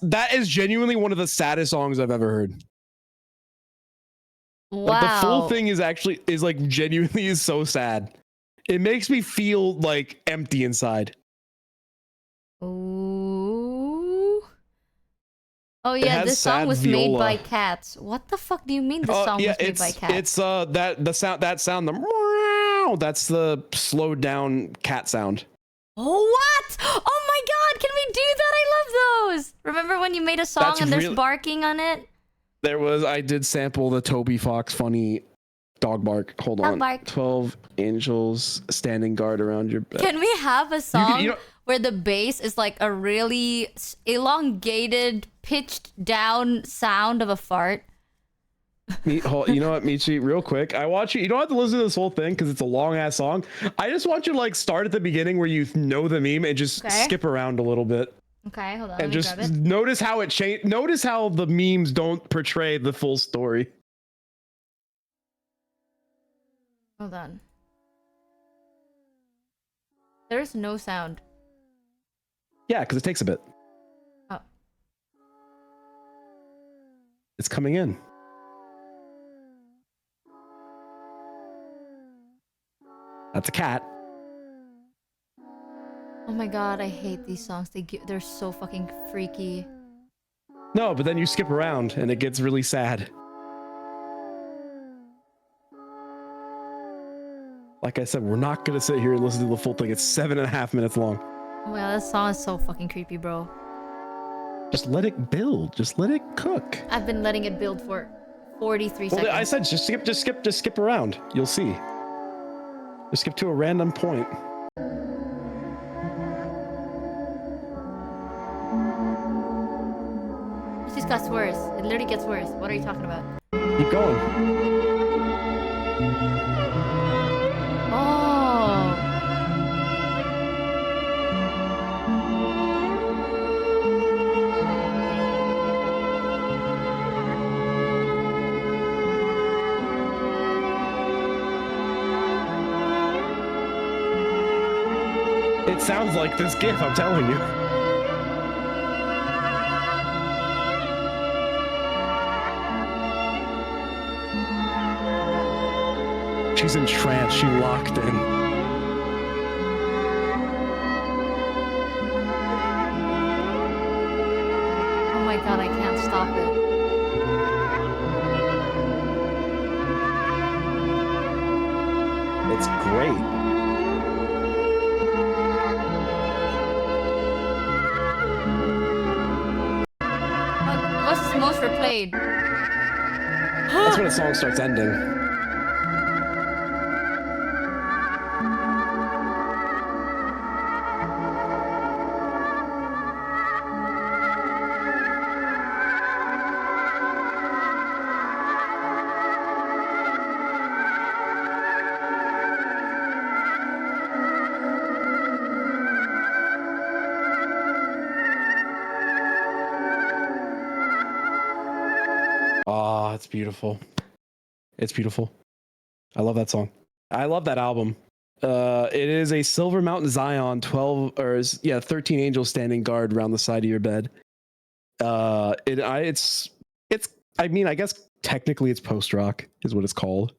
that is genuinely one of the saddest songs I've ever heard. Wow. Like the full thing is like genuinely is so sad. It makes me feel like empty inside. Ooh. Oh yeah, this song was viola. made by cats. What the fuck do you mean the song was made by cats? It's that sound the meow, that's the slowed down cat sound. What? Oh my god, can we do that? I love those. Remember when you made a song and there's barking on it? I did sample the Toby Fox funny dog bark. Hold on. Bark. 12 angels standing guard around your bed. Can we have a song where the bass is like a really elongated, pitched down sound of a fart? You know what, Michi, real quick, I want you don't have to listen to this whole thing because it's a long ass song. I just want you to like start at the beginning where you know the meme and just skip around a little bit. Okay, hold on. And just notice how it changed. Notice how the memes don't portray the full story. Hold on. There's no sound. Yeah, because it takes a bit. Oh. It's coming in. That's a cat. Oh my god, I hate these songs. They're so fucking freaky. No, but then you skip around and it gets really sad. Like I said, we're not gonna sit here and listen to the full thing. It's 7.5 minutes long. Oh yeah, that song is so fucking creepy, bro. Just let it build. Just let it cook. I've been letting it build for 43 seconds. I said just skip around. You'll see. Just skip to a random point. It just gets worse. It literally gets worse. What are you talking about? Keep going. Oh. It sounds like this GIF, I'm telling you. She's entranced. She locked in. Oh my god, I can't stop it. It's great. What's the most replayed? That's when a song starts ending. It's beautiful. It's beautiful. I love that song. I love that album. It is a Silver Mountain Zion 13 angels standing guard around the side of your bed. I mean, I guess technically it's post rock is what it's called,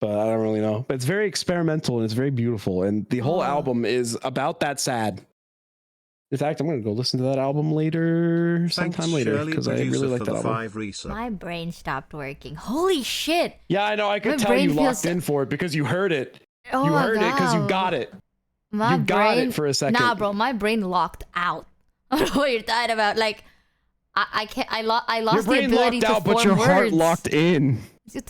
but I don't really know. But it's very experimental and it's very beautiful, and the whole album is about that sad. In fact, I'm gonna go listen to that album later, Thanks, sometime later, Shirley, because I really producer, like for that the album. 5 resub. My brain stopped working. Holy shit! Yeah, I know. I My could tell brain you feels- locked in for it because you heard it. Oh You my heard it because you God. got it. My You got it for a second. Nah, bro, my brain locked out. I don't know what you're talking about. Like, I can't. I lost Your the brain ability locked to out, form but your words. heart locked in. Get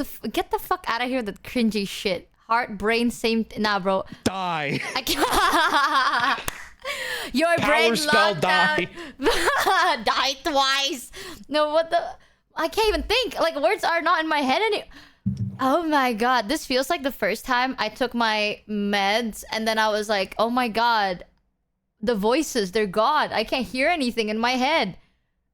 the fuck out of here, that cringy shit. Heart, brain, same. Nah, bro. Die. I can't. Your Power brain spell locked die. out. Die twice. No, what the? I can't even think. Like, words are not in my head any. Oh my God, this feels like the first time I took my meds and then I was like, oh my God, the voices, they're gone. I can't hear anything in my head.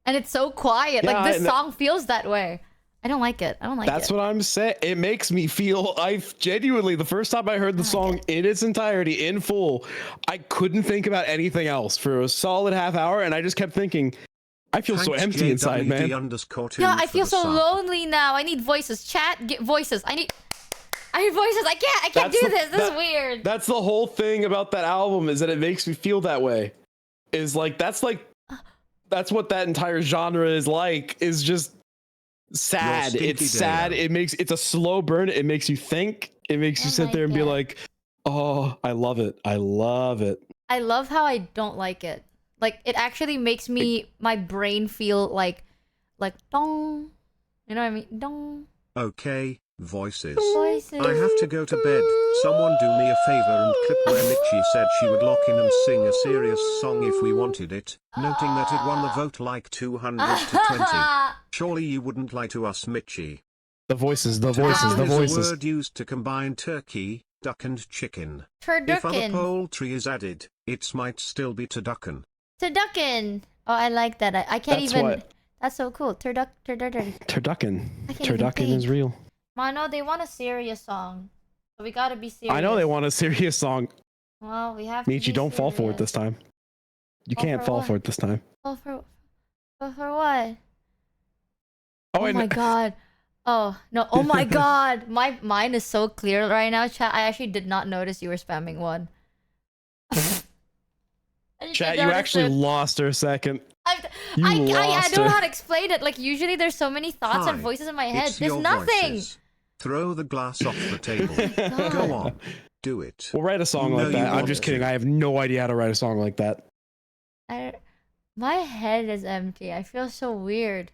And it's so quiet. Yeah, like, this song feels that way. I don't like it. I don't like it. That's what I'm saying. It makes me feel. I've genuinely, the first time I heard the song in its entirety, in full, I couldn't think about anything else for a solid half hour, and I just kept thinking, I feel so Thanks, empty inside, man. JWD_2 Yeah, I for feel the so sub. lonely now. I need voices. Chat, get voices. I need voices. I can't That's do the- this. This is weird. That's the whole thing about that album, is that it makes me feel that way. Is like that's what that entire genre is like. Is just sad. stinky It's sad. Dale. It's a slow burn. It makes you think. It makes you I sit there and be like it. like, oh, I love it. I love it. I love how I don't like it. Like, it actually makes my brain feel like dong. You know what I mean? Dong. Okay, voices. Voices. I have to go to bed. Someone do me a favor and clip where Michi said she would lock in and sing a serious song if we wanted it, noting that it won the vote like 200 to 20. Surely you wouldn't lie to us, Michi. The voices. The voices. The Turducken is a voices. word used to combine turkey, duck and chicken. If other Turducken. poultry is added, it might still be turducken. Turducken. Oh, I like that. I can't That's even. what- That's so cool. Turducken. Turducken. I can't even Turducken is think. real. Mono, they want a serious song. So we gotta be serious. I know they want a serious song. Well, we have to Michi, be don't fall for it serious. this time. You Fall can't for fall what? for it this time. Fall for what? Oh, Oh and my God. Oh, no. Oh my God. My mind is so clear right now, chat. I actually did not notice you were spamming one. I just chat, didn't you notice actually it. lost her a second. You I lost don't know her. how to explain it. Like, usually there's so many thoughts and Hi, voices in my head. It's There's your nothing. voices. Throw the glass off the table. God. Go on. Do it. We'll write a song You like know you that. I'm want just to. kidding. I have no idea how to write a song like that. My head is empty. I feel so weird.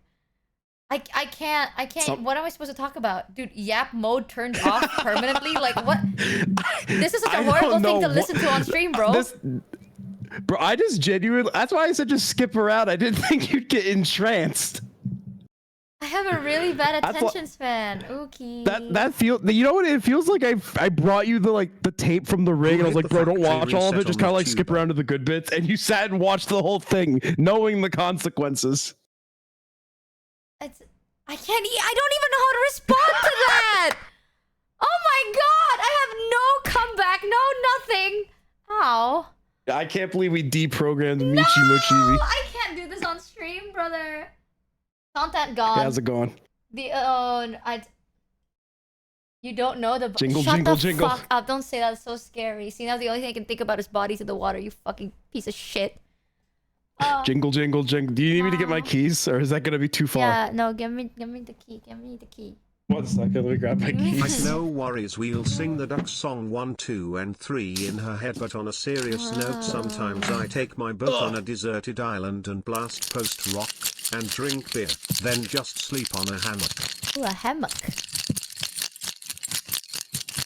I can't. Some- What am I supposed to talk about? Dude, yap mode turned off permanently? Like, what? This is such a I horrible don't thing to know listen to on stream, bro. Bro, I just genuinely. That's why I said just skip around. I didn't think you'd get entranced. I have a really bad That's what- attention span. Okay. That feel. You know what? It feels like I brought you the tape from the ring, and I was hit like, the bro, don't factory watch all of it. reset Just on kind of the like skip tuba. around to the good bits, and you sat and watched the whole thing, knowing the consequences. I don't even know how to respond to that. Oh my God! I have no comeback, no nothing. How? I can't believe we deprogrammed No! Michi Mochievee. I can't do this on stream, brother. Content gone. How's it going? You don't know the Jingle, Shut jingle, the jingle. fuck up! Don't say that. It's so scary. See, now the only thing I can think about is bodies in the water. You fucking piece of shit. Jingle, jingle, jingle. Do you need me to get my No. keys, or is that gonna be too far? Yeah, no. Give me the key. Give me the key. 1 second, let me grab my keys. No worries, we'll sing the duck song 1, 2 and 3 in her head, but on a serious note, sometimes I take my boat on a deserted island and blast post-rock and drink beer, then just sleep on a hammock. Ooh, a hammock.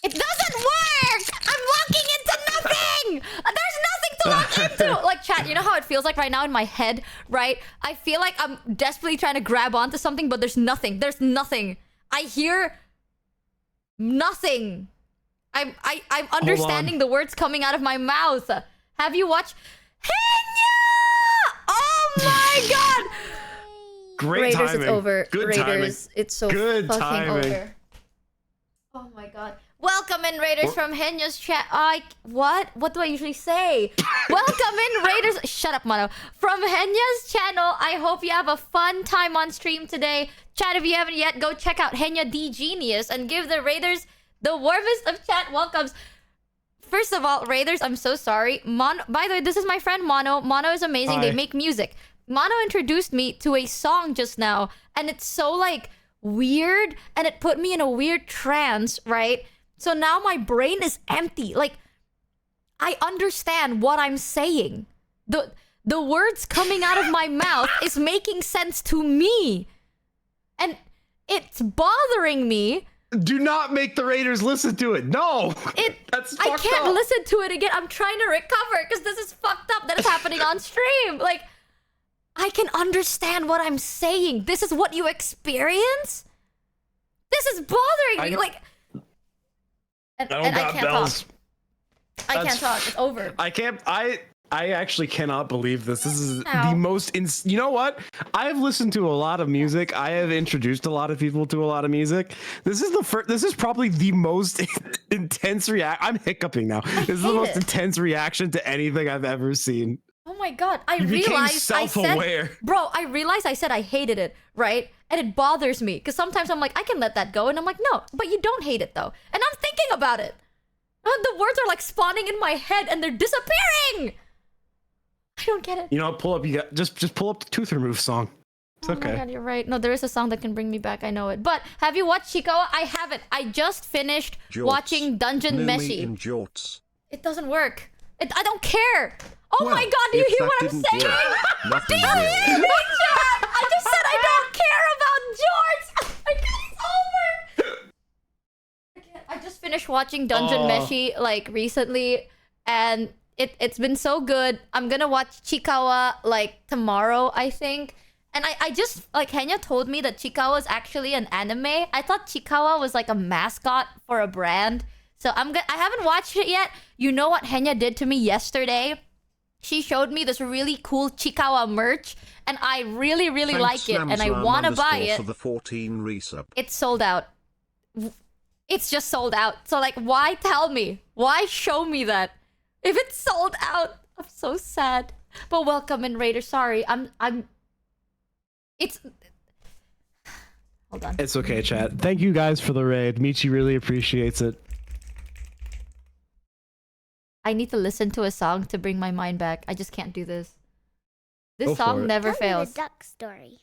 It doesn't work! I'm walking into nothing! There's nothing to walk into! Like, chat, you know how it feels like right now in my head, right? I feel like I'm desperately trying to grab onto something, but there's nothing. There's nothing. I hear nothing. I'm understanding the words coming out of my mouth. Have you watched Henya? Oh my God! Great Raiders, timing. it's over. Good Raiders, timing. it's so Good fucking timing. over. Oh my God. Welcome in, Raiders, from Henya's chat. What? What do I usually say? Welcome in, Raiders. Shut up, Mono. From Henya's channel. I hope you have a fun time on stream today. Chat, if you haven't yet, go check out Henya D Genius and give the Raiders the warmest of chat welcomes. first of all, Raiders, I'm so sorry. By the way, this is my friend Mono. Mono is amazing. Hi. They make music. Mono introduced me to a song just now, and it's so like weird, and it put me in a weird trance, right? So now my brain is empty. Like, I understand what I'm saying. The words coming out of my mouth is making sense to me. And it's bothering me. Do not make the Raiders listen to it. No. That's I fucked can't up. listen to it again. I'm trying to recover because this is fucked up that it's happening on stream. Like, I can understand what I'm saying. This is what you experience? This is bothering me. Like, and I can't talk. I can't talk. It's over. I actually cannot believe this. This is the most you know what? I've listened to a lot of music. I have introduced a lot of people to a lot of music. This is probably the most intense I'm hiccuping now. This is the most intense reaction to anything I've ever seen. Oh my god, I You became realized self-aware. Bro, I realized I said I hated it, right? And it bothers me because sometimes I'm like, I can let that go, and I'm like, no, but you don't hate it though. And I'm thinking about it. The words are like spawning in my head and they're disappearing. I don't get it. You know, just pull up the tooth remove song. It's okay. Oh my god, you're right. No, there is a song that can bring me back. I know it. But have you watched Chikawa? I haven't. I just finished watching Dungeon Meshi. It doesn't work. I don't care. Oh my god, do you hear what I'm saying? Do you hear me, chat? I just said I don't care about George. I guess it's over. I just finished watching Dungeon Meshi like recently, and it's been so good. I'm gonna watch Chikawa like tomorrow, I think. And I just like Henya told me that Chikawa is actually an anime. I thought Chikawa was like a mascot for a brand. So I haven't watched it yet. You know what Henya did to me yesterday? She showed me this really cool Chikawa merch, and I really, really like it, and I want to buy it. For the 14 resub. It's sold out. It's just sold out. So like, why tell me? Why show me that? If it's sold out, I'm so sad. But welcome in, Raider. Sorry, it's. Hold on. It's okay, chat. Thank you guys for the raid. Michi really appreciates it. I need to listen to a song to bring my mind back. I just can't do this. This Go song for it. never Tell me fails. the duck story.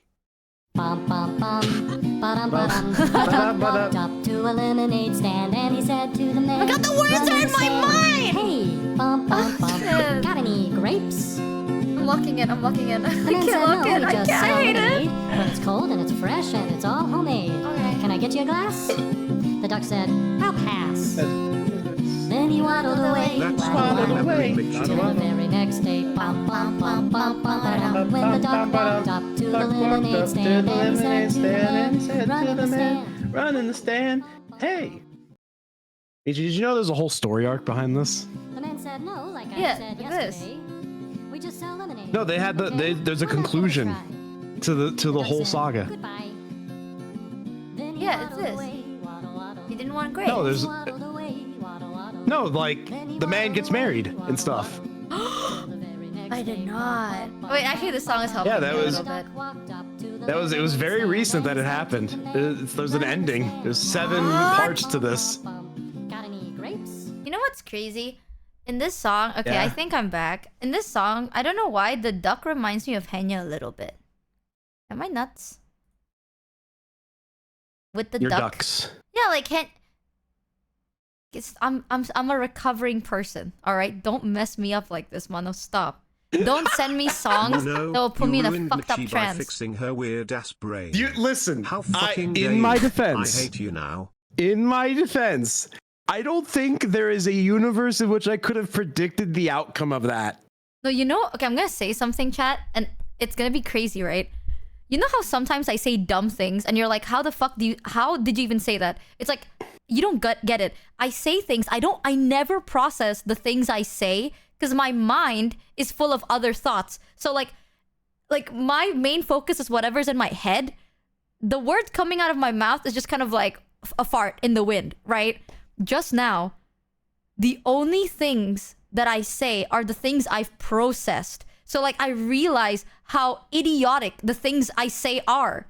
Bum bum bum, ba-dum ba-dum. The duck walked up to a lemonade stand and he said to the man, I got the words "Run are in the my sand. mind!" Hey, bum bum bum, shit. got any grapes?" I'm locking in. I The man can't said, lock "No, in. we I just can't. sell I hate lemonade, it. but it's cold and it's fresh and it's all homemade. Okay. Can I get you a glass?" The duck said, "I'll pass." Then he waddled away. That's waddled why away. every Till the very next day, bum bum bum bum bum ba-dum. When the duck walked up to the lemonade stand and he said to the man, "Run in the stand." Run in the stand. Hey. Michi, did you know there's a whole story arc behind this? The man said, "No, like I Yeah, said look at this. yesterday. We just sell lemonade." No, they had there's a Come on, conclusion try. to the Duck whole said, saga. "Goodbye." Then he Yeah, it's waddled this. away, waddle, waddle. You didn't want grapes. No, there's Waddled away, waddle, waddle. no like the man gets married and stuff. Till the very next I did day, not. bum, bum, Wait, actually, the song is helping Yeah, that me a was- little bit. duck walked up to the It was very lemonade recent that it stand happened. and said to the There's an man, ending. "Run in the There's stand." 7 parts to this. Bum, bum. Got any grapes? You know what's crazy? In this song, okay, I Yeah. think I'm back. In this song, I don't know why the duck reminds me of Henya a little bit. Am I nuts? With the Your duck. ducks. Yeah, like I'm a recovering person. All right, don't mess me up like this, Mono. Stop. Don't send me songs No, that will put you me in a ruined fucked up Michi by trance. fixing her weird ass brain. You listen. How fucking dare in my you. defense. I hate you now. In my defense, I don't think there is a universe in which I could have predicted the outcome of that. No, you know, okay, I'm gonna say something, chat, and it's gonna be crazy, right? You know how sometimes I say dumb things and you're like, how did you even say that? It's like, you don't get it. I say things, I never process the things I say because my mind is full of other thoughts. So like my main focus is whatever's in my head. The words coming out of my mouth is just kind of like a fart in the wind, right? Just now, the only things that I say are the things I've processed. So like I realize how idiotic the things I say are.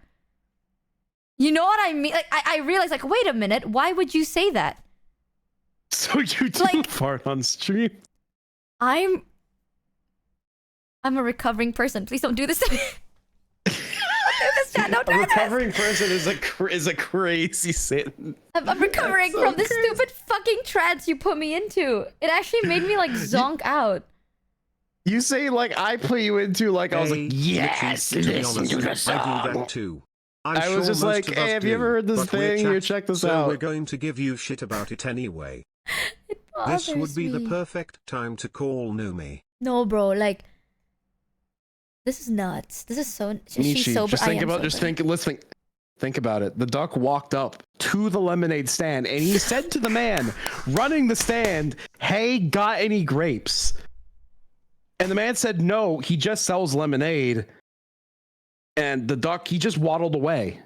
You know what I mean? Like I realize like, wait a minute, why would you say that? So you do Like- fart on stream? I'm a recovering person. Please don't do this to me. Don't do this, chat. Don't do A this. recovering person is a crazy sentence. I'm recovering That's so from this crazy. stupid fucking trance you put me into. It actually made me like zonk out. You say like I put you into like I was Hey, like yes, Michi, to be listen to the honest, I do song. that too. I'm I was sure just most like, of hey, us have you do, ever heard this but we're thing? Here, chat, check this so out. we're going to give you shit about it anyway. It This would bothers be the me. perfect time to call Numi. No, bro. Like, this is nuts. This is so. She's Michi, sober. just think I am about, just sober. think, think about it. The duck walked up to the lemonade stand and he said to the man running the stand, "Hey, got any grapes?" And the man said, "No, he just sells lemonade." And the duck, he just waddled away.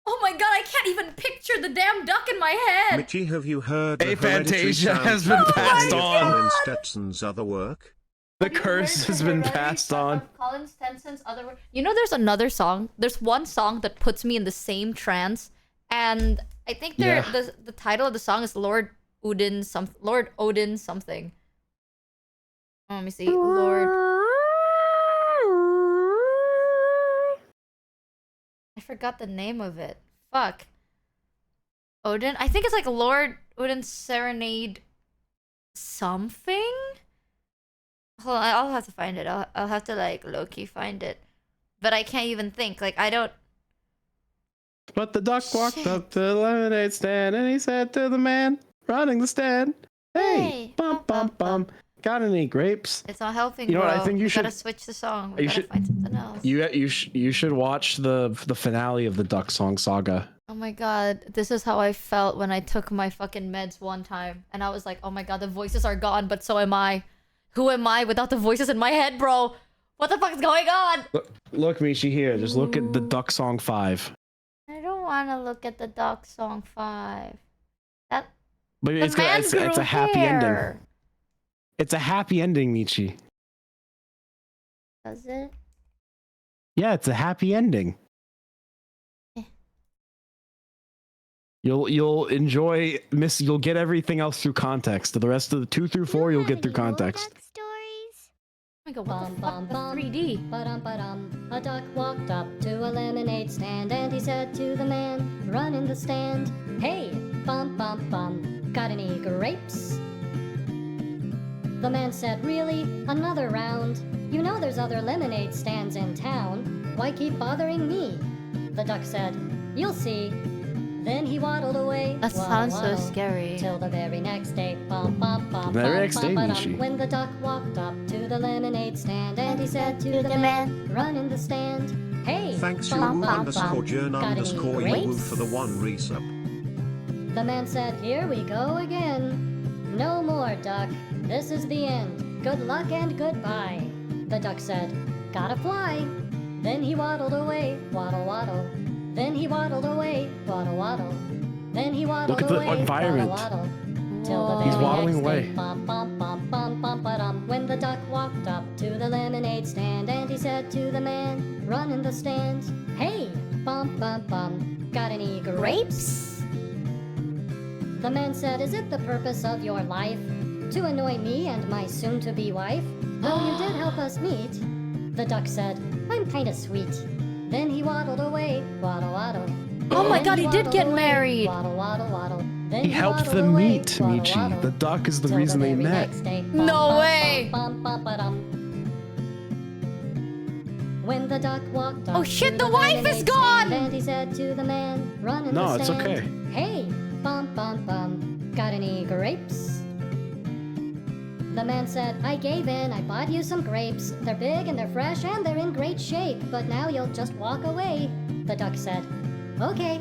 Oh my god! I can't even picture the damn duck in my head. Michi, have you heard A the hereditary Fantasia has soundtrack been of passed any of on. Colin Stetson's other work? The Have you curse heard has the been hereditary passed stuff on. of Colin Stetson's other work? You know, there's another song. There's one song that puts me in the same trance, and I think Yeah. the title of the song is Lord Odin something. Oh, let me see. I forgot the name of it. Fuck. Odin? I think it's like Lord Odin Serenade something? Hold on, I'll have to find it. I'll have to like low-key find it. But I can't even think. Like, I don't... But the duck walked Shit. up to the lemonade stand and he said to the man running the stand, "Hey, Hey, bum bum bum, got any grapes?" It's not helping, You know bro. what, I think you We should- gotta switch the song. We you gotta should- find something else. You should watch the finale of the Duck Song Saga. Oh my god, this is how I felt when I took my fucking meds one time. And I was like, oh my god, the voices are gone, but so am I. Who am I without the voices in my head, bro? What the fuck is going on? Look, Michi, here. Just look at the Duck Song 5. I don't want to look at the Duck Song 5. That But the man it's grew a happy ending. hair. It's a happy ending, Michi. Does it? Yeah, it's a happy ending. Eh. You'll enjoy you'll get everything else through context. The rest of the 2 through 4 you'll get through context. Oh my god, what the Bum, fuck? bum, That's bum. 3D. Ba-dum-ba-dum. A duck walked up to a lemonade stand and he said to the man running the stand, "Hey, bum bum bum, got any grapes?" The man said, "Really? Another round? You know there's other lemonade stands in town. Why keep bothering me?" The duck said, "You'll see." Then he waddled away. That waddle, sounds so waddle, scary. Till the very next day, bum bum bum. The very bum, next bum, day, ba-dum. Michi. When the duck walked up to the lemonade stand and he said to the man running the stand, "Hey, Thanks you bum, woo bum, underscore bum. journ Got any underscore you woo grapes?" for the 1 resub. The man said, "Here we go again. No more, duck. This is the end. Good luck and goodbye." The duck said, "Gotta fly." Then he waddled away, waddle, waddle. Then he waddled away, waddle, waddle. Then he waddled Look at the away, environment. waddle, waddle. Till the Whoa. He's very waddling next away. day, bum, bum, bum, bum, bum, ba-dum. When the duck walked up to the lemonade stand and he said to the man running the stand, "Hey, bum, bum, bum, got any grapes?" The man said, "Is it the purpose of your life to annoy me and my soon-to-be wife? Though you did help us meet." The duck said, "I'm kinda sweet." Then he waddled away, waddle, waddle. Oh my Then god, he did waddled get away, married. Waddle, waddle, waddle. Then He helped waddled them away, meet, waddle, Michi. waddle. The duck is the Till reason they very met. next day, No bum, way. bum, bum, ba-dum. When the duck walked up Oh shit, to the wife is lemonade gone! stand, and he said to the man running No, the it's stand, okay. "Hey, bum bum bum, got any grapes?" The man said, "I gave in, I bought you some grapes. They're big and they're fresh and they're in great shape, but now you'll just walk away." The duck said, "Okay."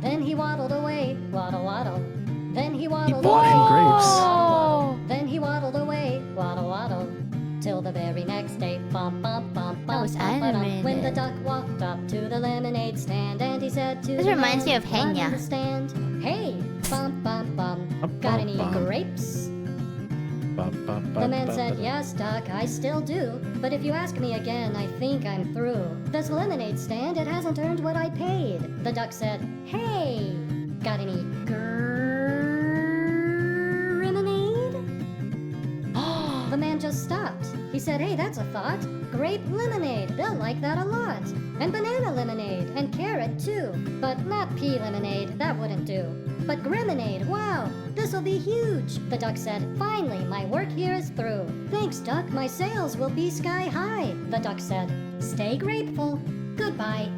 Then he waddled away, waddle, waddle. Then he waddled bought away, him grapes. waddle, waddle. Then he waddled away, waddle, waddle. Till the very next day, bum bum bum bum. was bum, ba-dum. animated. When the duck walked up to the lemonade stand and he said to This the reminds man me of running Henya. the stand, "Hey, bum bum bum, got any grapes?" The man said, "Yes, duck, I still do. But if you ask me again, I think I'm through. This lemonade stand, it hasn't earned what I paid." The duck said, "Hey, got any said, hey, that's a thought. Grape lemonade, they'll like that a lot. And banana lemonade, and carrot too. But not pea lemonade, that wouldn't do. But Greminade, wow, this'll be huge. The duck said, finally, my work here is through. Thanks, duck, my sales will be sky high. The duck said, stay grateful. Goodbye.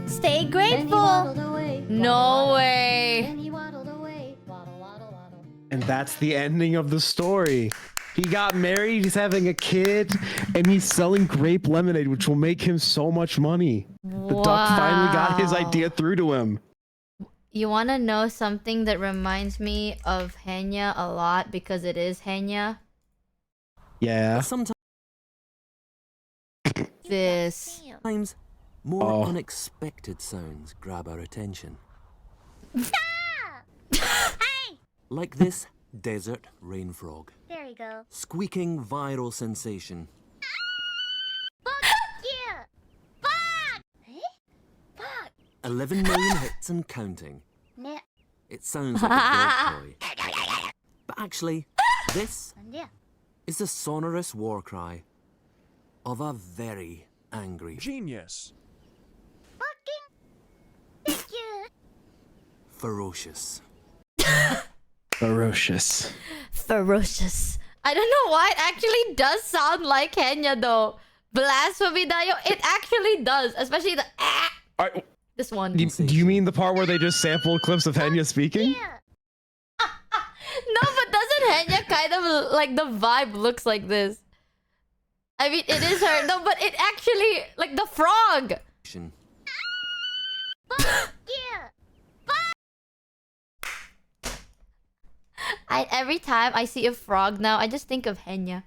Stay Then he grateful. waddled away. No Waddle, way. Then he waddled away. Waddle, waddle, waddle. And that's the ending of the story. He got married, he's having a kid, and he's selling grape lemonade, which will make him so much money. The duck finally got his idea through to him. You want to know something that reminds me of Henya a lot because it is Henya? Yeah. Sometimes This. more unexpected sounds grab our attention. Like this desert rain frog. There you go. Squeaking viral sensation. Fuck you! Fuck! Eh? Fuck! 11 million hits and counting. Ne. It sounds like a dog toy. But actually, this Yeah. is the sonorous war cry of a very angry Genius. Fucking. Thank you. ferocious. Ferocious. Ferocious. I don't know why it actually does sound like Henya though. Blasphemy Dayo. It actually does. Especially the this one. Do you mean the part where they just sampled clips of Henya speaking? Yeah. No, but doesn't Henya kind of like the vibe looks like this? I mean, it is her. No, but it actually like the frog. Fuck you! Every time I see a frog now, I just think of Henya.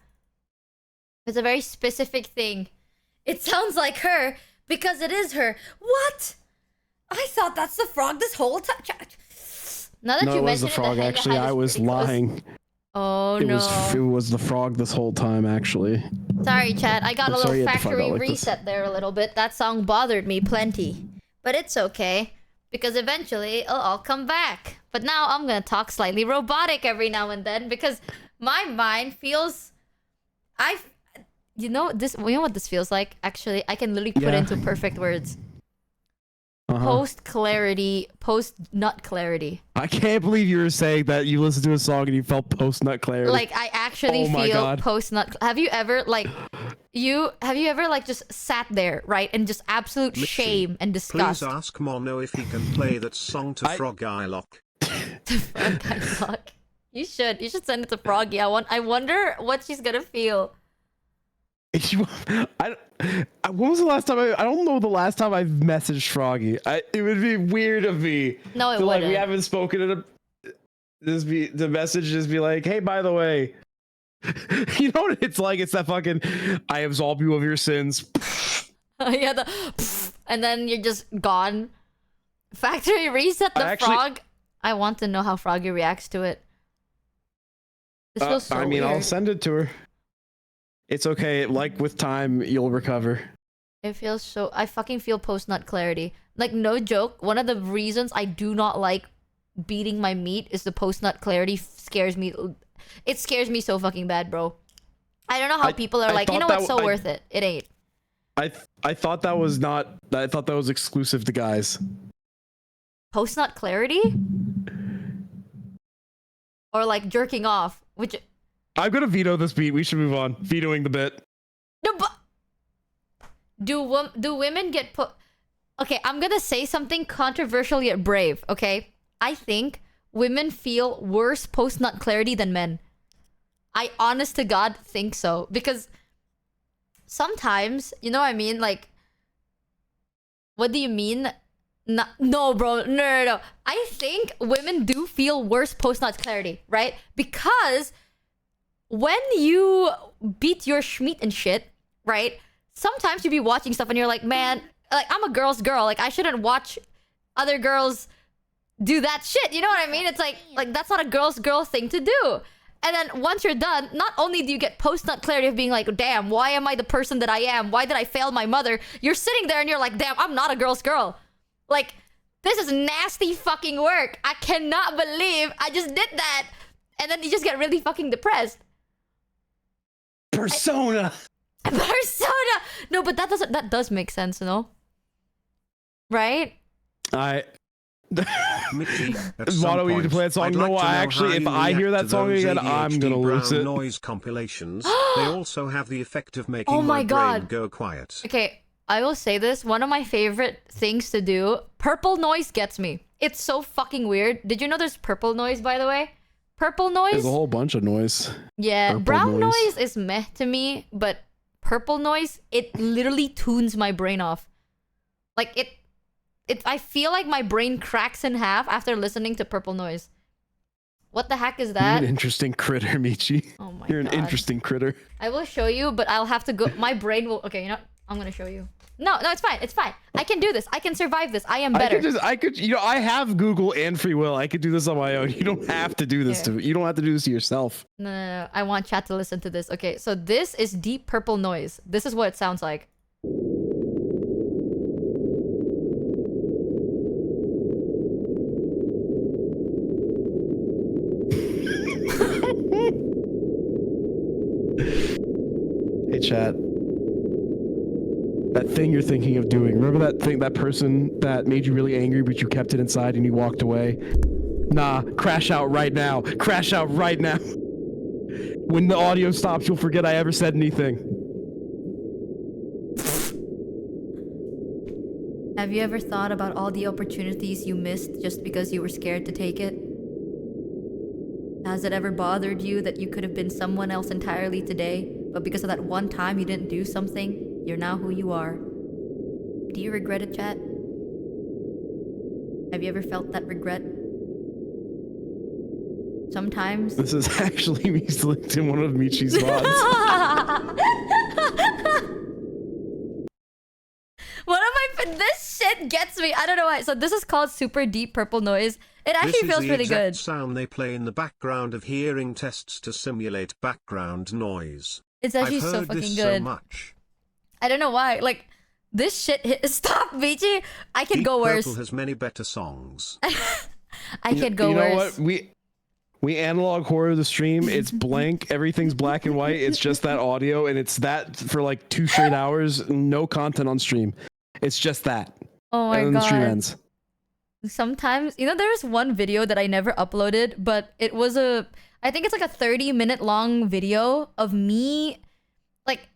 It's a very specific thing. It sounds like her because it is her. What? I thought that's the frog this whole time. Now that No, you it was the mention frog. Henya Actually, had I this was pretty close- lying. Oh It no. was the frog this whole time. Actually. Sorry, Chad. I got I'm a sorry you little had to find factory out like this. reset there a little bit. That song bothered me plenty. But it's okay. Because eventually it'll all come back. But now I'm gonna talk slightly robotic every now and then because my mind feels... You know what this feels like? Actually, I can literally put Yeah. into perfect words. Uh-huh. Post-clarity, post-nut clarity. I can't believe you were saying that you listened to a song and you felt post-nut clarity. Like I actually Oh my feel God. post-nut. Have you ever like just sat there, right, and just absolute Michi, shame and disgust? Please ask Mono if he can play that song to Frog Eye Lock. Frog Lock. You should send it to Froggy. I wonder what she's gonna feel. When was the last time I don't know the last time I've messaged Froggy. It would be weird of me. No, it to, like, we wouldn't. haven't spoken in the message just be like, hey, by the way. You know what it's like? It's that fucking I absolve you of your sins. Yeah, and then you're just gone. Factory reset the frog. I want to know how Froggy reacts to it. This feels so weird. I'll send it to her. It's okay. Like with time, you'll recover. It feels so... I fucking feel post-nut clarity. Like, no joke. One of the reasons I do not like beating my meat is the post-nut clarity scares me. It scares me so fucking bad, bro. I don't know how people are like, you know what's so worth it. It ain't. I thought that was not... I thought that was exclusive to guys. Post-nut clarity? Or like jerking off, which... I'm gonna veto this beat. We should move on. Vetoing the bit. No, but do women get put? Okay, I'm gonna say something controversial yet brave. Okay, I think women feel worse post-nut clarity than men. I honest to God think so because sometimes, you know what I mean? Like, what do you mean? No, bro, no. I think women do feel worse post-nut clarity, right? Because when you beat your schmeat and shit, right? Sometimes you be watching stuff and you're like, man, like I'm a girl's girl. Like I shouldn't watch other girls do that shit. You know what I mean? It's like that's not a girl's girl thing to do. And then once you're done, not only do you get post-nut clarity of being like, damn, why am I the person that I am? Why did I fail my mother? You're sitting there and you're like, damn, I'm not a girl's girl. Like, this is nasty fucking work. I cannot believe I just did that. And then you just get really fucking depressed. Persona. Persona. No, but that does make sense, no? Right? Michi, at Why some don't we need to point, play that song? I'd No, like to know actually, how if you I hear react that to song those again, I'm ADHD gonna lose brown it. noise compilations. They also have the effect of making Oh my my brain God. go quiet. Okay, I will say this. One of my favorite things to do, purple noise gets me. It's so fucking weird. Did you know there's purple noise, by the way? Purple noise? There's a whole bunch of noise. Yeah, Purple brown noise. noise is meh to me, but purple noise, it literally tunes my brain off. Like, I feel like my brain cracks in half after listening to purple noise. What the heck is You're that? an interesting critter, Michi. Oh my You're an God. interesting critter. I will show you, but I'll have to go. My brain will. Okay, you know what? I'm gonna show you. No, it's fine. It's fine. I can do this. I can survive this. I am better. I have Google and free will. I could do this on my own. You don't have to do this Here. you don't have to do this to yourself. No. I want chat to listen to this. Okay, so this is deep purple noise. This is what it sounds like. Hey, chat. That thing you're thinking of doing. Remember that person that made you really angry, but you kept it inside and you walked away? Nah, crash out right now. Crash out right now. When the audio stops, you'll forget I ever said anything. Have you ever thought about all the opportunities you missed just because you were scared to take it? Has it ever bothered you that you could have been someone else entirely today, but because of that one time you didn't do something, you're now who you are? Do you regret it, chat? Have you ever felt that regret? Sometimes. This is actually me linked in one of Michi's VODs. This shit gets me. I don't know why. So this is called super deep purple noise. It actually feels pretty good. This is the exact sound they play in the background of hearing tests to simulate background noise. It's actually I've heard so fucking this good. So much. I don't know why. Like, this shit hit. Stop, Michi. I could Deep go worse. Purple has many better songs. I could go you know worse. what? We analog horror the stream. It's blank. Everything's black and white. It's just that audio, and it's that for like 2 straight hours. No content on stream. It's just that. Oh my and then God. the stream ends. Sometimes, you know, there's one video that I never uploaded, but it was I think it's like a 30-minute long video of me, like,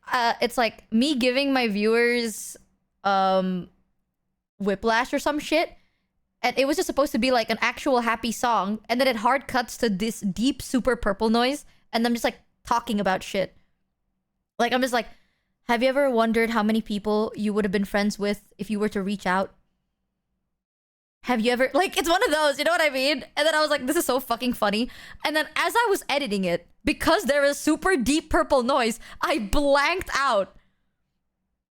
it's like me giving my viewers, whiplash or some shit. And it was just supposed to be like an actual happy song. And then it hard cuts to this deep, super purple noise. And I'm just like talking about shit. Like, I'm just like, have you ever wondered how many people you would have been friends with if you were to reach out? Have you ever, like, it's one of those, you know what I mean? And then I was like, this is so fucking funny. And then as I was editing it, because there is super deep purple noise, I blanked out.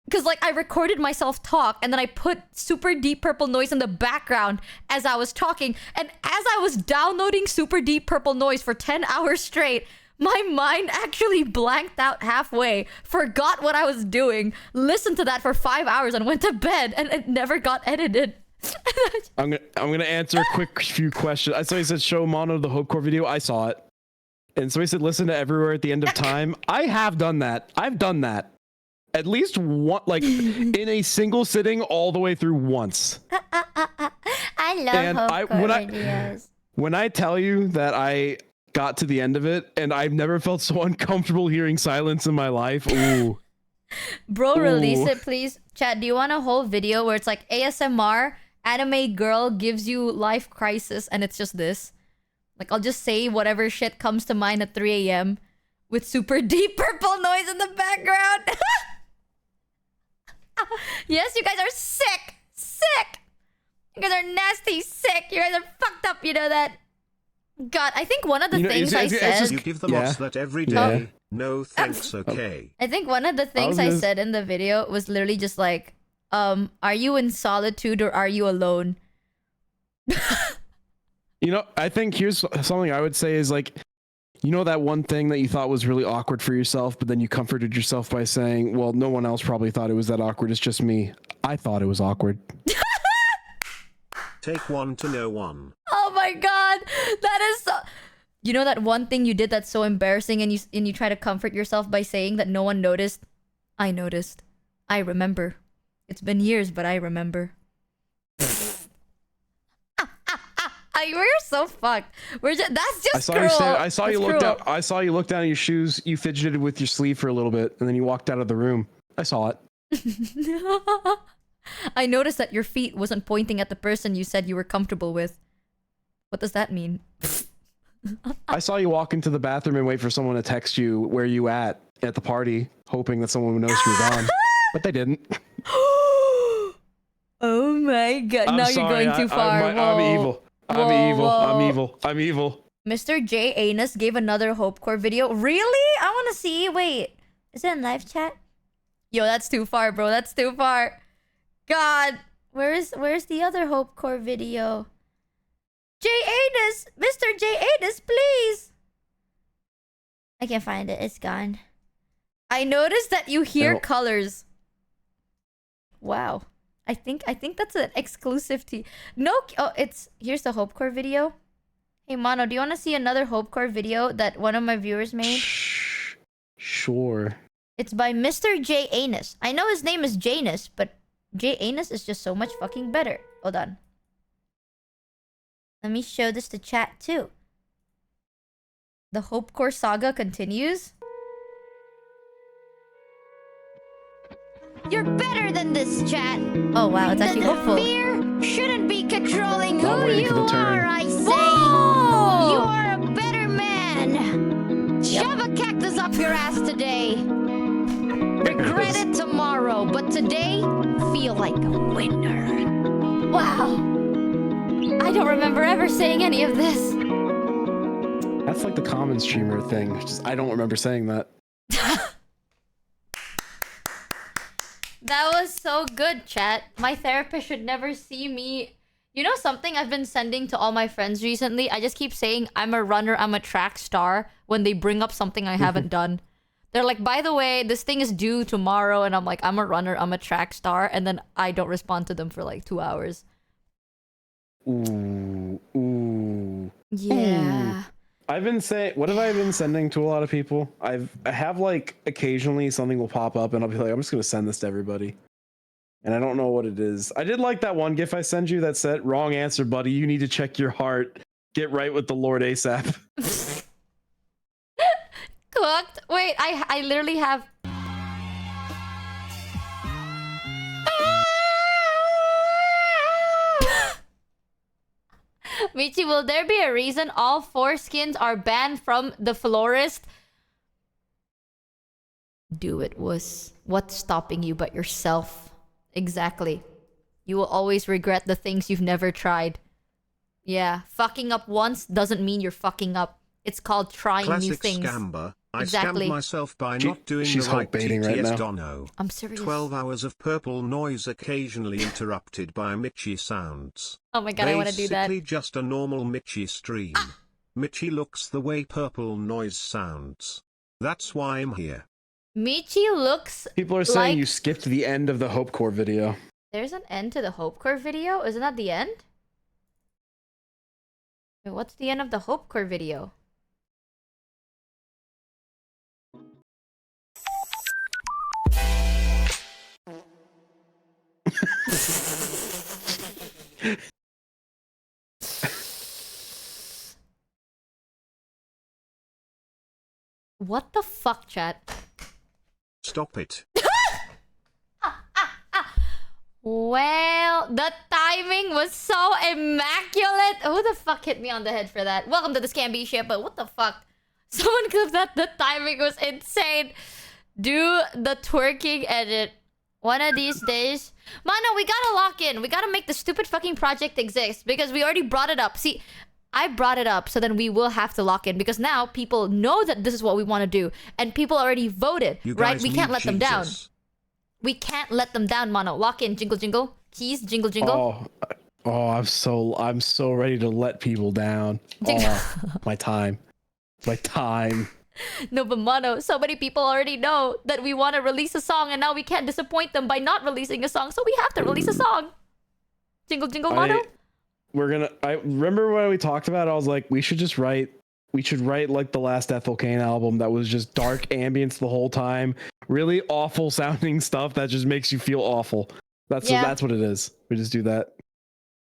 Because, like, I recorded myself talk, and then I put super deep purple noise in the background as I was talking. And as I was downloading super deep purple noise for 10 hours straight, my mind actually blanked out halfway, forgot what I was doing, listened to that for 5 hours, and went to bed, and it never got edited. I'm gonna answer a quick few questions. I saw he said show Mono the Hope Core video. I saw it, and so he said listen to Everywhere at the end of time. I have done that. I've done that at least one, like in a single sitting, all the way through once. I love Hope Core videos. When I tell you that I got to the end of it, and I've never felt so uncomfortable hearing silence in my life. Ooh. Bro, release Ooh. it, please. Chat, do you want a whole video where it's like ASMR, anime girl gives you life crisis, and it's just this? Like, I'll just say whatever shit comes to mind at 3 a.m. with super deep purple noise in the background. Yes, you guys are sick. Sick. You guys are nasty, sick. You guys are fucked up, you know that? God, I think one of the things I said... You give the mods that every day. No thanks, okay. I think one of the things I said in the video was literally just like, are you in solitude or are you alone? You know, I think here's something I would say is like, you know that one thing that you thought was really awkward for yourself, but then you comforted yourself by saying, well, no one else probably thought it was that awkward. It's just me. I thought it was awkward. Take one to know one. Oh my God. That is so... You know that one thing you did that's so embarrassing and you try to comfort yourself by saying that no one noticed? I noticed. I remember. It's been years, but I remember. We're so fucked. That's just cruel. I saw you look down. I saw you look down at your shoes. You fidgeted with your sleeve for a little bit, and then you walked out of the room. I saw it. I noticed that your feet wasn't pointing at the person you said you were comfortable with. What does that mean? I saw you walk into the bathroom and wait for someone to text you where you at the party, hoping that someone would notice you were gone. But they didn't. Oh my god. Now you're going too far. I'm evil. I'm evil. Mr. J. Anus gave another Hope Core video. Really? I want to see. Wait. Is it in live chat? Yo, that's too far, bro. That's too far. God. Where's the other Hope Core video? J. Anus! Mr. J. Anus, please! I can't find it. It's gone. I noticed that you hear colors. Wow. I think that's an exclusive no. Oh, here's the Hope Core video. Hey Mono, do you want to see another Hope Core video that one of my viewers made? Sure. It's by Mr. J. Anus. I know his name is Janus, but J. Anus is just so much fucking better. Hold on. Let me show this to chat too. The Hope Core saga continues. You're better than this, chat. Oh wow, it's actually hopeful. Fear shouldn't be controlling I'm who waiting you for the are, turn. I say. Whoa! You are a better man. Shove a cactus up your ass today. Regret it tomorrow, but today, feel like a winner. Wow. I don't remember ever saying any of this. That's like the common streamer thing. I don't remember saying that. That was so good, chat. My therapist should never see me. You know something I've been sending to all my friends recently? I just keep saying, I'm a runner, I'm a track star, when they bring up something I haven't done. They're like, by the way, this thing is due tomorrow. And I'm like, I'm a runner, I'm a track star. And then I don't respond to them for like 2 hours. Ooh. Yeah. I've been saying, what have I been sending to a lot of people? I have like occasionally something will pop up and I'll be like, I'm just gonna send this to everybody, and I don't know what it is. I did like that one GIF I sent you that said, "Wrong answer, buddy. You need to check your heart. Get right with the Lord ASAP." Cooked. Wait, I literally have. Michi, will there be a reason all foreskins are banned from the florist? Do it, wuss. What's stopping you but yourself? Exactly. You will always regret the things you've never tried. Yeah, fucking up once doesn't mean you're fucking up. It's called trying Classic new things. Scamber. I Exactly. scammed myself by not doing she's the right hope-baiting right TTS now. dono. I'm serious. 12 hours of purple noise occasionally interrupted by Michi sounds. Oh my god, I want to do that. Basically just a normal Michi stream. Michi looks the way purple noise sounds. That's why I'm here. Michi looks People are saying like... you skipped the end of the Hope Core video. There's an end to the Hope Core video? Isn't that the end? Wait, what's the end of the Hope Core video? What the fuck, chat? Stop it. Well, the timing was so immaculate. Who the fuck hit me on the head for that? Welcome to the Scam shit, but what the fuck? Someone clipped that. The timing was insane. Do the twerking edit. One of these days. Mano, we gotta lock in. We gotta make the stupid fucking project exist because we already brought it up. See, I brought it up, so then we will have to lock in because now people know that this is what we want to do, and people already voted, right? We can't let them down. We can't let them down, Mono. Lock in, jingle jingle. Keys, jingle jingle. Oh, I'm so ready to let people down. Oh, my time. No, but Mono, so many people already know that we want to release a song, and now we can't disappoint them by not releasing a song, so we have to release a song. Jingle jingle, Mono. I remember when we talked about it, I was like, we should just write we should write like the last Ethel Cain album that was just dark ambience the whole time, really awful sounding stuff that just makes you feel awful. That's what it is. We just do that.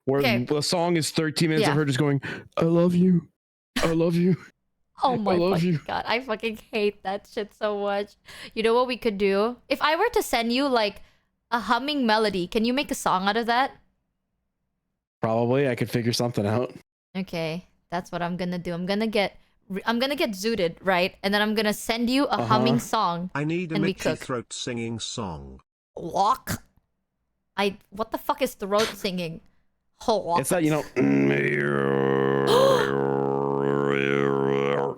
Where the song is 13 minutes of her just going, "I love you, I love you." Oh my god, I fucking hate that shit so much. You know what we could do? If I were to send you like a humming melody, can you make a song out of that? Probably, I could figure something out. Okay, that's what I'm gonna do. I'm gonna get zooted, right? And then I'm gonna send you a humming song. I need a Michi throat singing song. What the fuck is throat singing? It's that, you know,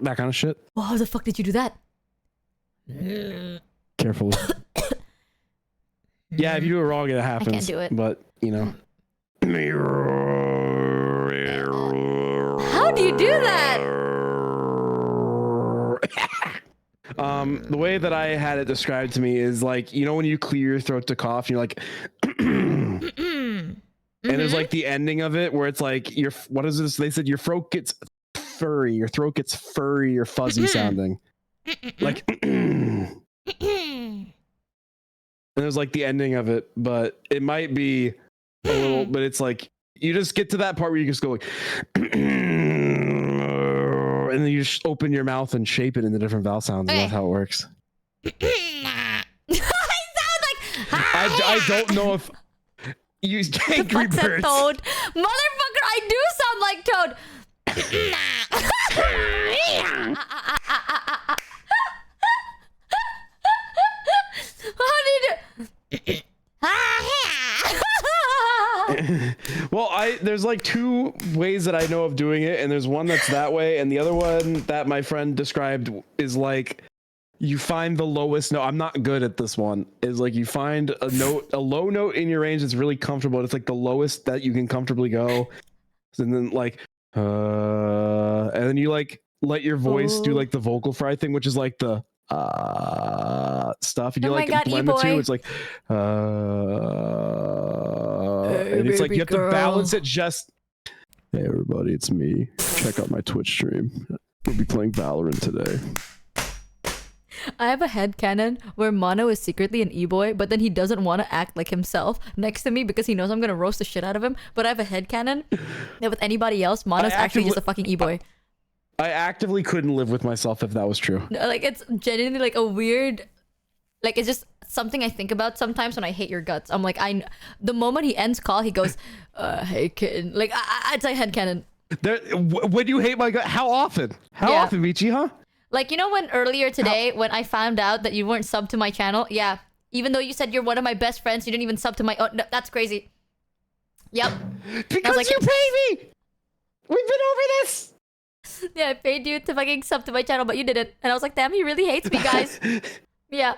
that kind of shit. Well, how the fuck did you do that? Carefully. Yeah, if you do it wrong, it happens. I can't do it. But, you know. How do you do that? The way that I had it described to me is like, you know, when you clear your throat to cough, you're like, and there's like the ending of it where it's like, what is this? They said your throat gets furry or fuzzy sounding. Like, and there's like the ending of it, but it might be a little, but it's like, you just get to that part where you just go like, and then you just open your mouth and shape it into different vowel sounds. Okay. That's how it works. I sound like I don't know if you Angry Birds. Toad. Motherfucker, I do sound like Toad. How did you Well, there's like two ways that I know of doing it, and there's one that's that way, and the other one that my friend described is like you find the lowest note. I'm not good at this one. Is like you find a low note in your range that's really comfortable. It's like the lowest that you can comfortably go, and then like and then you like let your voice do like the vocal fry thing, which is like the stuff. And you like blend the two. It's like and it's like you have to balance it. Just hey everybody, it's me. Check out my Twitch stream. We'll be playing Valorant today. I have a headcanon where Mono is secretly an e-boy, but then he doesn't want to act like himself next to me because he knows I'm gonna roast the shit out of him. But I have a headcanon that with anybody else, Mono's actually just a fucking e-boy. I actively couldn't live with myself if that was true. No, like it's genuinely like a weird, like it's just something I think about sometimes when I hate your guts. I'm like, the moment he ends call, he goes, "Hey kid," like it's like headcanon. When you hate my gut, how often? How often, Michi? Huh? Like, you know when earlier today when I found out that you weren't subbed to my channel? Yeah. Even though you said you're one of my best friends, you didn't even sub to my... Oh, no, that's crazy. Yep. Because like, you paid me! We've been over this! Yeah, I paid you to fucking sub to my channel, but you didn't. And I was like, damn, he really hates me, guys. Yeah.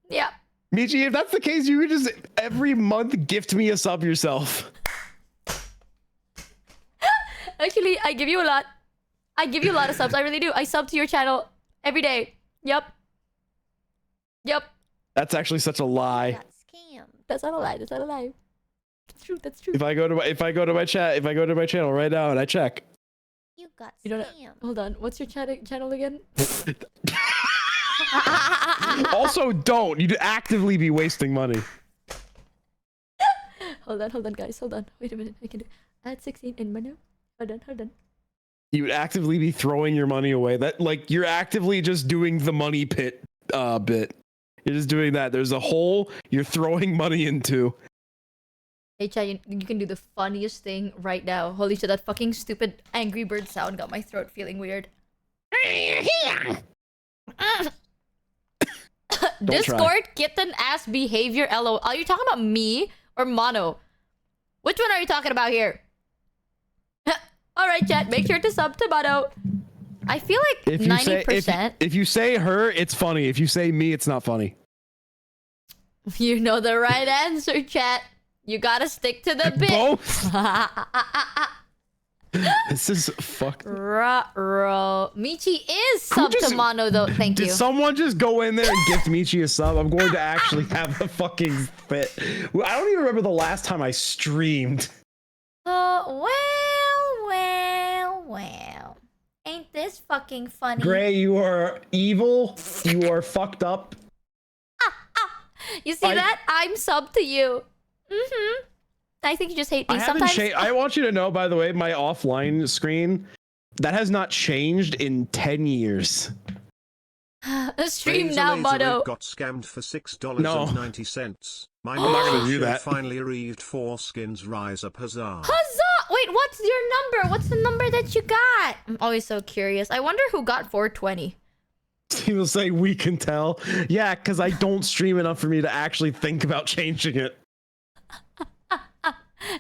Yeah. Michi, if that's the case, you could just every month gift me a sub yourself. Actually, I give you a lot. I give you a lot of subs. I really do. I sub to your channel every day. Yep. Yep. That's actually such a lie. That's not a lie. That's not a lie. That's true. That's true. If I go to my channel right now and I check. You got hold on. What's your channel again? Also, don't. You'd actively be wasting money. Hold on, guys. Hold on. Wait a minute. I can do add 16 in menu. Hold on. You would actively be throwing your money away. That like you're actively just doing the money pit bit. You're just doing that. There's a hole you're throwing money into. Hey Chad, you can do the funniest thing right now. Holy shit, that fucking stupid Angry Bird sound got my throat feeling weird. Discord kitten ass behavior LO. Are you talking about me or Mono? Which one are you talking about here? Alright chat, make sure to sub to Mono. I feel like 90%. If you say her, it's funny. If you say me, it's not funny. You know the right answer, chat. You gotta stick to the bit. Both. This is fuck. Michi is sub to Mono though. Thank you. Did someone just go in there and gift Michi a sub? I'm going to actually have the fucking fit. I don't even remember the last time I streamed. Well. Ain't this fucking funny? Gray, you are evil. You are fucked up. You see that? I'm sub to you. I think you just hate me. I want you to know, by the way, my offline screen, that has not changed in 10 years. Stream now, Mono. Got scammed for $6.90. My I'm not gonna do show that. finally arrived. 4 skins. Rise up, huzzah! Huzzah! Wait, what's your number? What's the number that you got? I'm always so curious. I wonder who got 420. People say we can tell. Yeah, because I don't stream enough for me to actually think about changing it.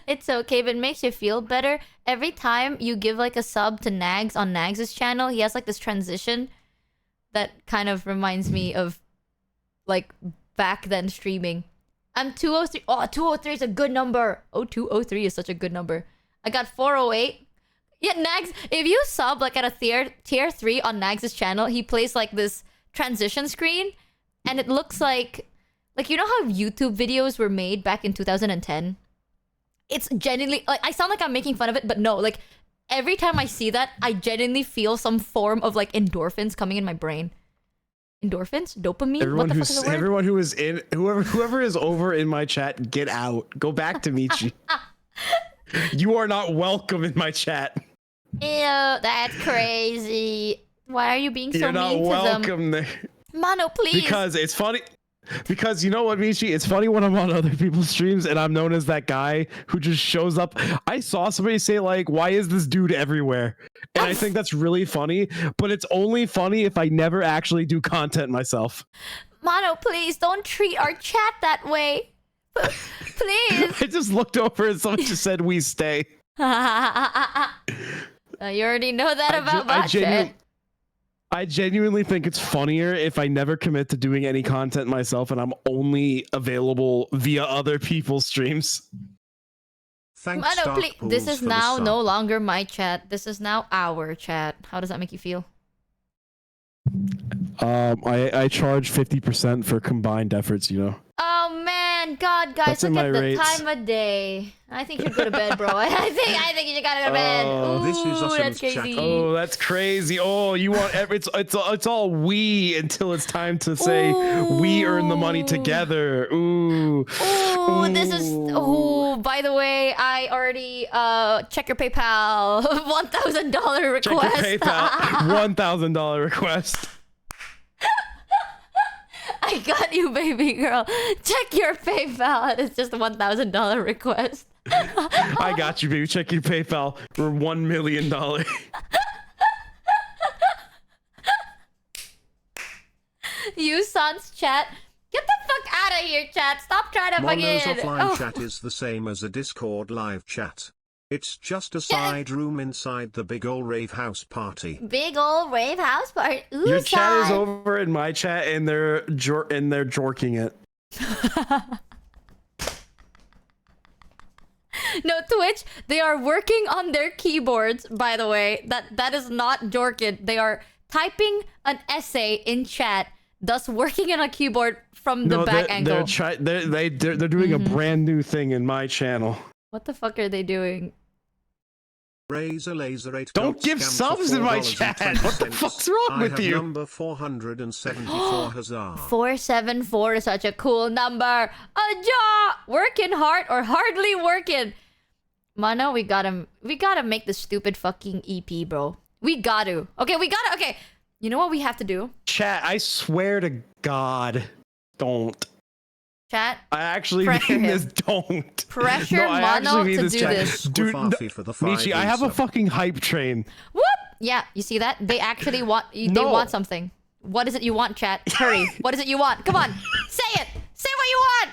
It's okay, but it makes you feel better. Every time you give like a sub to Nags on Nags' channel, he has like this transition that kind of reminds me of like back then streaming. I'm 203. Oh, 203 is a good number. Oh, 203 is such a good number. I got 408. Yeah, Nags, if you sub like at a tier 3 on Nags' channel, he plays like this transition screen, and it looks like you know how YouTube videos were made back in 2010? It's genuinely like, I sound like I'm making fun of it, but no, like every time I see that, I genuinely feel some form of like endorphins coming in my brain. Endorphins? Dopamine? Everyone who is in whoever is over in my chat, get out. Go back to Michi. You are not welcome in my chat. Ew, that's crazy. Why are you being so You're not mean to welcome them? there. Mono, please. Because it's funny. Because you know what, Michi? It's funny when I'm on other people's streams and I'm known as that guy who just shows up. I saw somebody say like, why is this dude everywhere? And I think that's really funny, but it's only funny if I never actually do content myself. Mono, please don't treat our chat that way. Please. I just looked over and someone just said, we stay. You already know that about my chat. I genuinely think it's funnier if I never commit to doing any content myself and I'm only available via other people's streams. Thanks, Mono, please. This is now no longer my chat. This is now our chat. How does that make you feel? I charge 50% for combined efforts, you know. Oh man, God, guys, look at the time of day. I think you should go to bed, bro. I think you should gotta go to bed. Ooh, this is that's crazy. Oh, that's crazy. Oh, you want it's all we until it's time to say we earn the money together. Ooh. Ooh, this is. Ooh, by the way, I already check your PayPal. $1,000 request. Check your PayPal. $1,000 request. I got you, baby girl. Check your PayPal. It's just a $1,000 request. I got you, baby. Check your PayPal for $1 million. You sans chat. Get the fuck out of here, chat. Stop trying to Mono's fucking. offline chat is the same as a Discord live chat. It's just a side room inside the big ol' rave house party. Big ol' rave house party. Ooh, Your chat is over in my chat, and they're jorking it. No, Twitch, they are working on their keyboards, by the way. That is not jorking. They are typing an essay in chat, thus working on a keyboard from the back angle. They're doing a brand new thing in my channel. What the fuck are they doing? Razor Laser 8. Don't give subs in my chat. What the fuck's wrong with you? Number 474. Huzzah. 474 is such a cool number. Working hard or hardly working. Mono, we gotta make this stupid fucking EP, bro. We gotta. Okay. You know what we have to do? Chat, I swear to God, don't. Chat. I actually mean this. Don't pressure Mono to do this. Dude, Michi, I have a fucking hype train. Whoop! Yeah, you see that? They actually want. They want something. What is it you want, chat? Hurry! What is it you want? Come on, say it. Say what you want.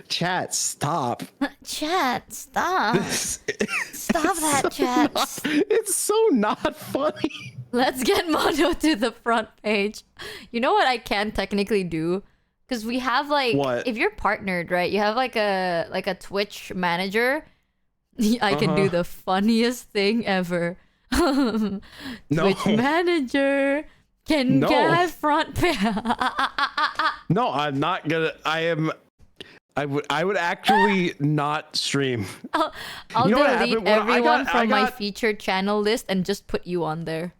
Chat, stop. Chat, stop. Stop that, chat. It's so not funny. Let's get Mono to the front page. You know what I can technically do? Because we have like, if you're partnered, right? You have like a Twitch manager. I can do the funniest thing ever. Twitch manager can get front page. No, I'm not gonna. I would actually not stream. I'll You know what delete happened? When I everyone got- from I my got- featured channel list and just put you on there.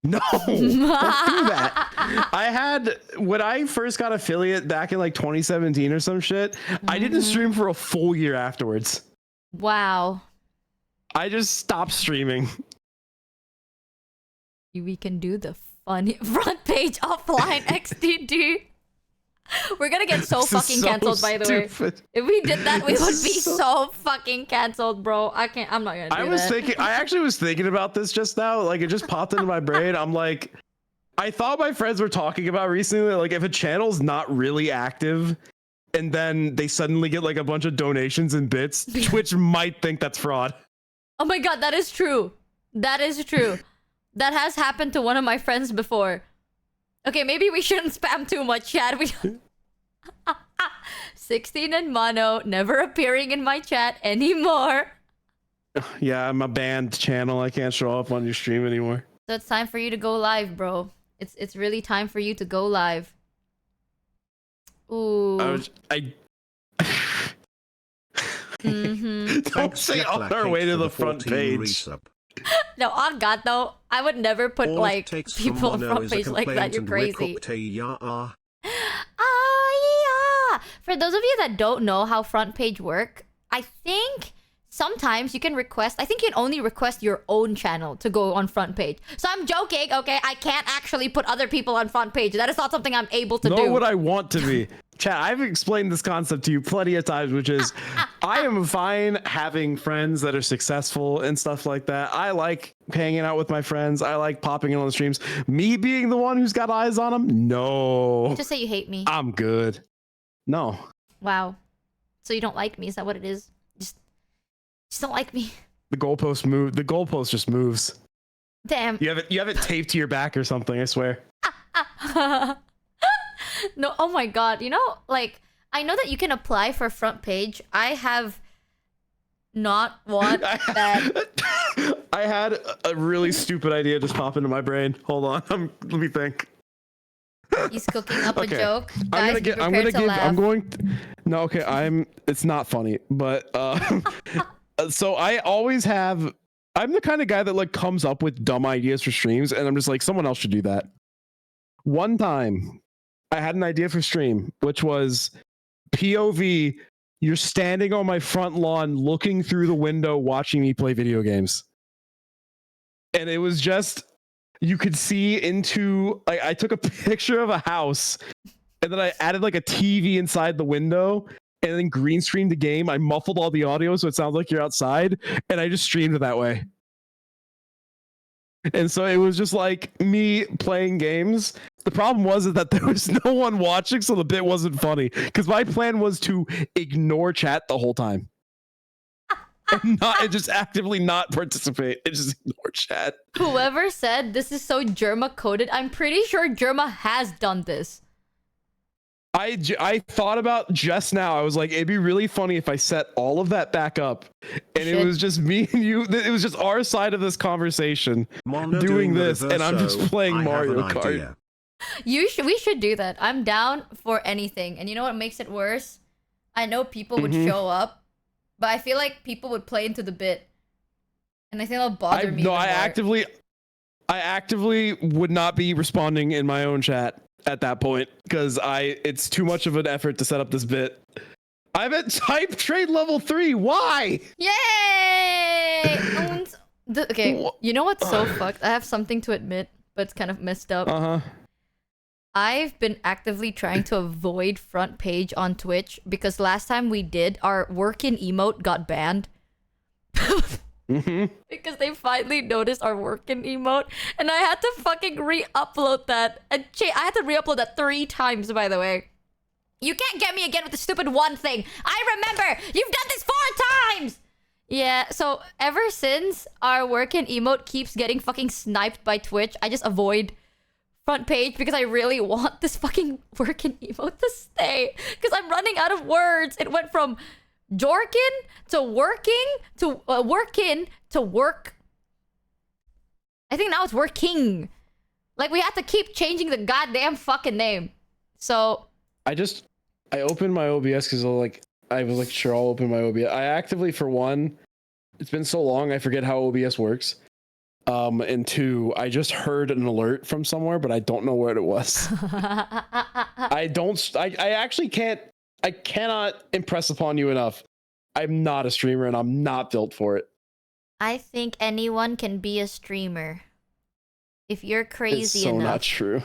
No, don't do that. I had when I first got affiliate back in like 2017 or some shit. I didn't stream for a full year afterwards. Wow. I just stopped streaming. We can do the funny front page offline XDD. We're gonna get so This is fucking so cancelled, by the way. stupid. If we did that, we This would is be so- so fucking cancelled, bro. I'm not gonna do that. I actually was thinking about this just now. Like it just popped into my brain. I'm like, I thought my friends were talking about recently, like if a channel's not really active and then they suddenly get like a bunch of donations and bits, Twitch might think that's fraud. Oh my god, that is true. That is true. That has happened to one of my friends before. Okay, maybe we shouldn't spam too much, chat. We 16 and mono, never appearing in my chat anymore. Yeah, I'm a banned channel. I can't show up on your stream anymore. So it's time for you to go live, bro. It's really time for you to go live. Ooh. Don't say on our way to the front page. No, on God, though, I would never put All it like takes from people on mono front is a page like that. complaint You're and crazy. recoupte, Ah, yeah. For those of you that don't know how front page work, I think sometimes you can request. I think you can only request your own channel to go on front page. So I'm joking, okay? I can't actually put other people on front page. That is not something I'm able to do. Nor would I want to be. Chat, I've explained this concept to you plenty of times, which is I am fine having friends that are successful and stuff like that. I like hanging out with my friends. I like popping in on the streams. Me being the one who's got eyes on them? No. Just say you hate me. I'm good. No. Wow. So you don't like me? Is that what it is? Just don't like me. The goalpost move. The goalpost just moves. Damn. You have it taped to your back or something, I swear. No, oh my god. You know, like, I know that you can apply for front page. I have not want that. I had a really stupid idea just pop into my brain. Hold on. Let me think. He's cooking up a joke. I'm Guys, gonna be prepared to laugh. no, okay, it's not funny, but so I always have, I'm the kind of guy that like comes up with dumb ideas for streams and I'm just like, someone else should do that. One time I had an idea for stream, which was POV, you're standing on my front lawn looking through the window watching me play video games. And it was just, you could see into, I took a picture of a house and then I added like a TV inside the window and then green screened the game. I muffled all the audio so it sounds like you're outside and I just streamed it that way. And so it was just like me playing games. The problem was that there was no one watching, so the bit wasn't funny. Because my plan was to ignore chat the whole time. And just actively not participate. And just ignore chat. Whoever said this is so Germa coded, I'm pretty sure Germa has done this. I thought about just now. I was like, it'd be really funny if I set all of that back up, and it was just me and you. It was just our side of this conversation doing this, and I'm just playing Mario Kart. We should do that. I'm down for anything. And you know what makes it worse? I know people would show up, but I feel like people would play into the bit, and I think that'll bother me. No, I actively would not be responding in my own chat at that point because it's too much of an effort to set up this bit. I'm at type trade level 3. Why? Yay! Okay, you know what's so fucked? I have something to admit, but it's kind of messed up. I've been actively trying to avoid front page on Twitch because last time we did, our work-in emote got banned. Because they finally noticed our work-in emote, and I had to fucking re-upload that. And I had to re-upload that 3 times, by the way. You can't get me again with the stupid one thing. I remember! You've done this 4 times! Yeah, so ever since our work-in emote keeps getting fucking sniped by Twitch, I just avoid front page because I really want this fucking work-in emote to stay. Because I'm running out of words. It went from Jorkin to working to workin to work. I think now it's working. Like we have to keep changing the goddamn fucking name. So I opened my OBS because like I was like, sure, I'll open my OBS. I actively, for one, it's been so long, I forget how OBS works. And two, I just heard an alert from somewhere, but I don't know what it was. I actually can't, I cannot impress upon you enough. I'm not a streamer and I'm not built for it. I think anyone can be a streamer. If you're crazy It's so enough. not true.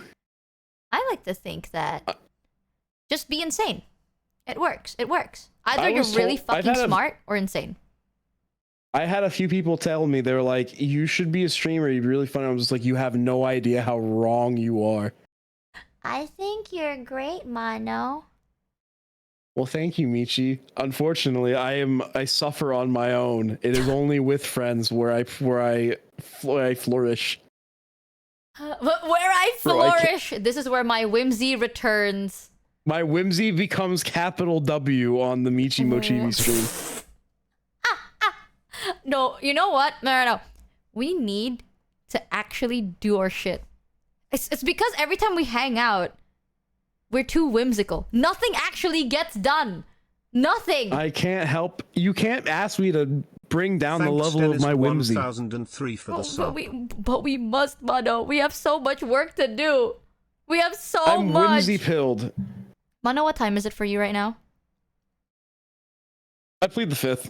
I like to think that just be insane. It works. It works. Either you're really fucking smart or insane. I had a few people tell me, they were like, you should be a streamer, you'd be really funny. I was just like, you have no idea how wrong you are. I think you're great, Mono. Well, thank you, Michi. Unfortunately, I suffer on my own. It is only with friends where I flourish. Where I flourish, this is where my whimsy returns. My whimsy becomes capital W on the Michi Mochievee stream. No, you know what? No. We need to actually do our shit. It's because every time we hang out, we're too whimsical. Nothing actually gets done. Nothing. I can't help. You can't ask me to bring down the level of my whimsy. 1003 for the sub. But we must, Mono. We have so much work to do. We have so much. I'm whimsy pilled. Mono, what time is it for you right now? I plead the fifth.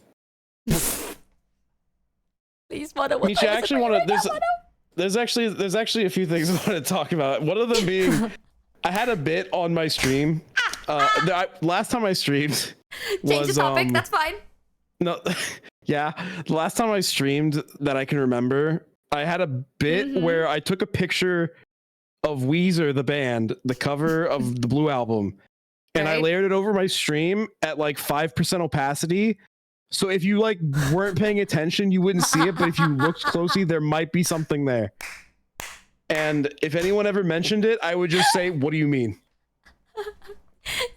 Please, Mono, what Michi, time I actually want to. There's actually a few things I want to talk about. One of them being, I had a bit on my stream. Last time I streamed Change the topic. That's fine. No, yeah. The last time I streamed that I can remember, I had a bit where I took a picture of Weezer, the band, the cover of the Blue Album, and I layered it over my stream at like 5% opacity. So if you like weren't paying attention, you wouldn't see it, but if you looked closely, there might be something there. And if anyone ever mentioned it, I would just say, what do you mean?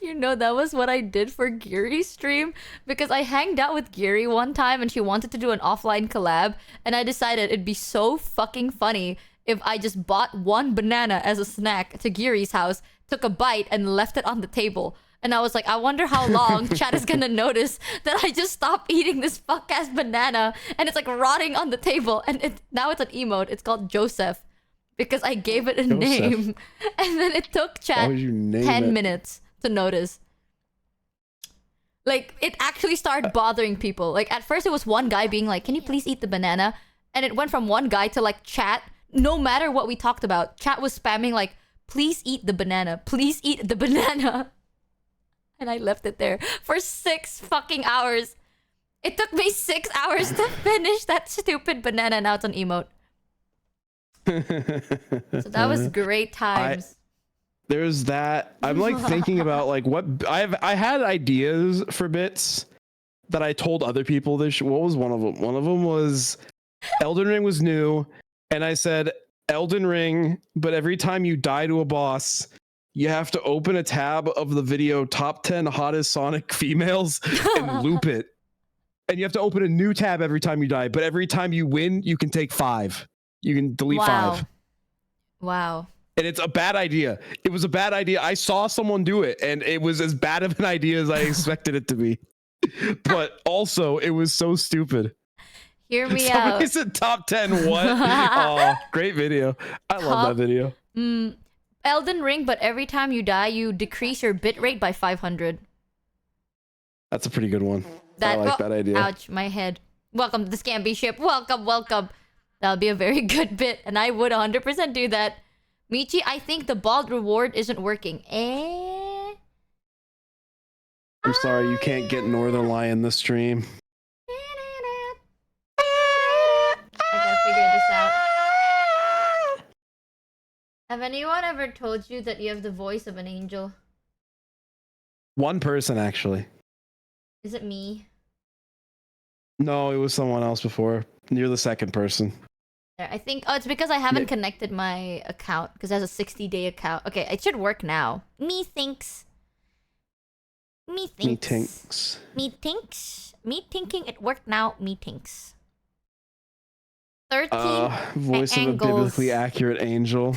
You know, that was what I did for Gary's stream, because I hanged out with Gary one time and she wanted to do an offline collab, and I decided it'd be so fucking funny if I just bought one banana as a snack to Gary's house, took a bite, and left it on the table. And I was like, I wonder how long chat is gonna notice that I just stopped eating this fuck-ass banana and it's like rotting on the table. And now it's an emote. It's called Joseph because I gave it a name. And then it took chat 10 minutes to notice. Like, it actually started bothering people. Like, at first it was one guy being like, can you please eat the banana? And it went from one guy to like chat, no matter what we talked about. Chat was spamming like, please eat the banana. Please eat the banana. And I left it there for 6 fucking hours. It took me 6 hours to finish that stupid banana. Now it's an emote. So that was great times. There's that. I'm like thinking about like what I had ideas for bits that I told other people this. What was one of them? One of them was Elden Ring was new, and I said Elden Ring, but every time you die to a boss, you have to open a tab of the video top 10 hottest Sonic females and loop it. And you have to open a new tab every time you die, but every time you win, you can take 5. You can delete 5. Wow. And it's a bad idea. It was a bad idea. I saw someone do it, and it was as bad of an idea as I expected it to be. But also, it was so stupid. Hear me Somebody out. said top 10 what? Oh, great video. I love that video. Elden Ring, but every time you die, you decrease your bitrate by 500. That's a pretty good one. I like that idea. Ouch, my head. Welcome to the Scamby ship. Welcome, welcome. That'll be a very good bit, and I would 100% do that. Michi, I think the bald reward isn't working. I'm sorry, you can't get Northern Lion this stream. I gotta figure this out. Have anyone ever told you that you have the voice of an angel? One person, actually. Is it me? No, it was someone else before. You're the second person. I think... Oh, it's because I haven't connected my account. Because it has a 60-day account. Okay, it should work now. Me thinks. Me thinks. Me thinking it worked now. Me thinks. 13 voice angles. of a biblically accurate angel.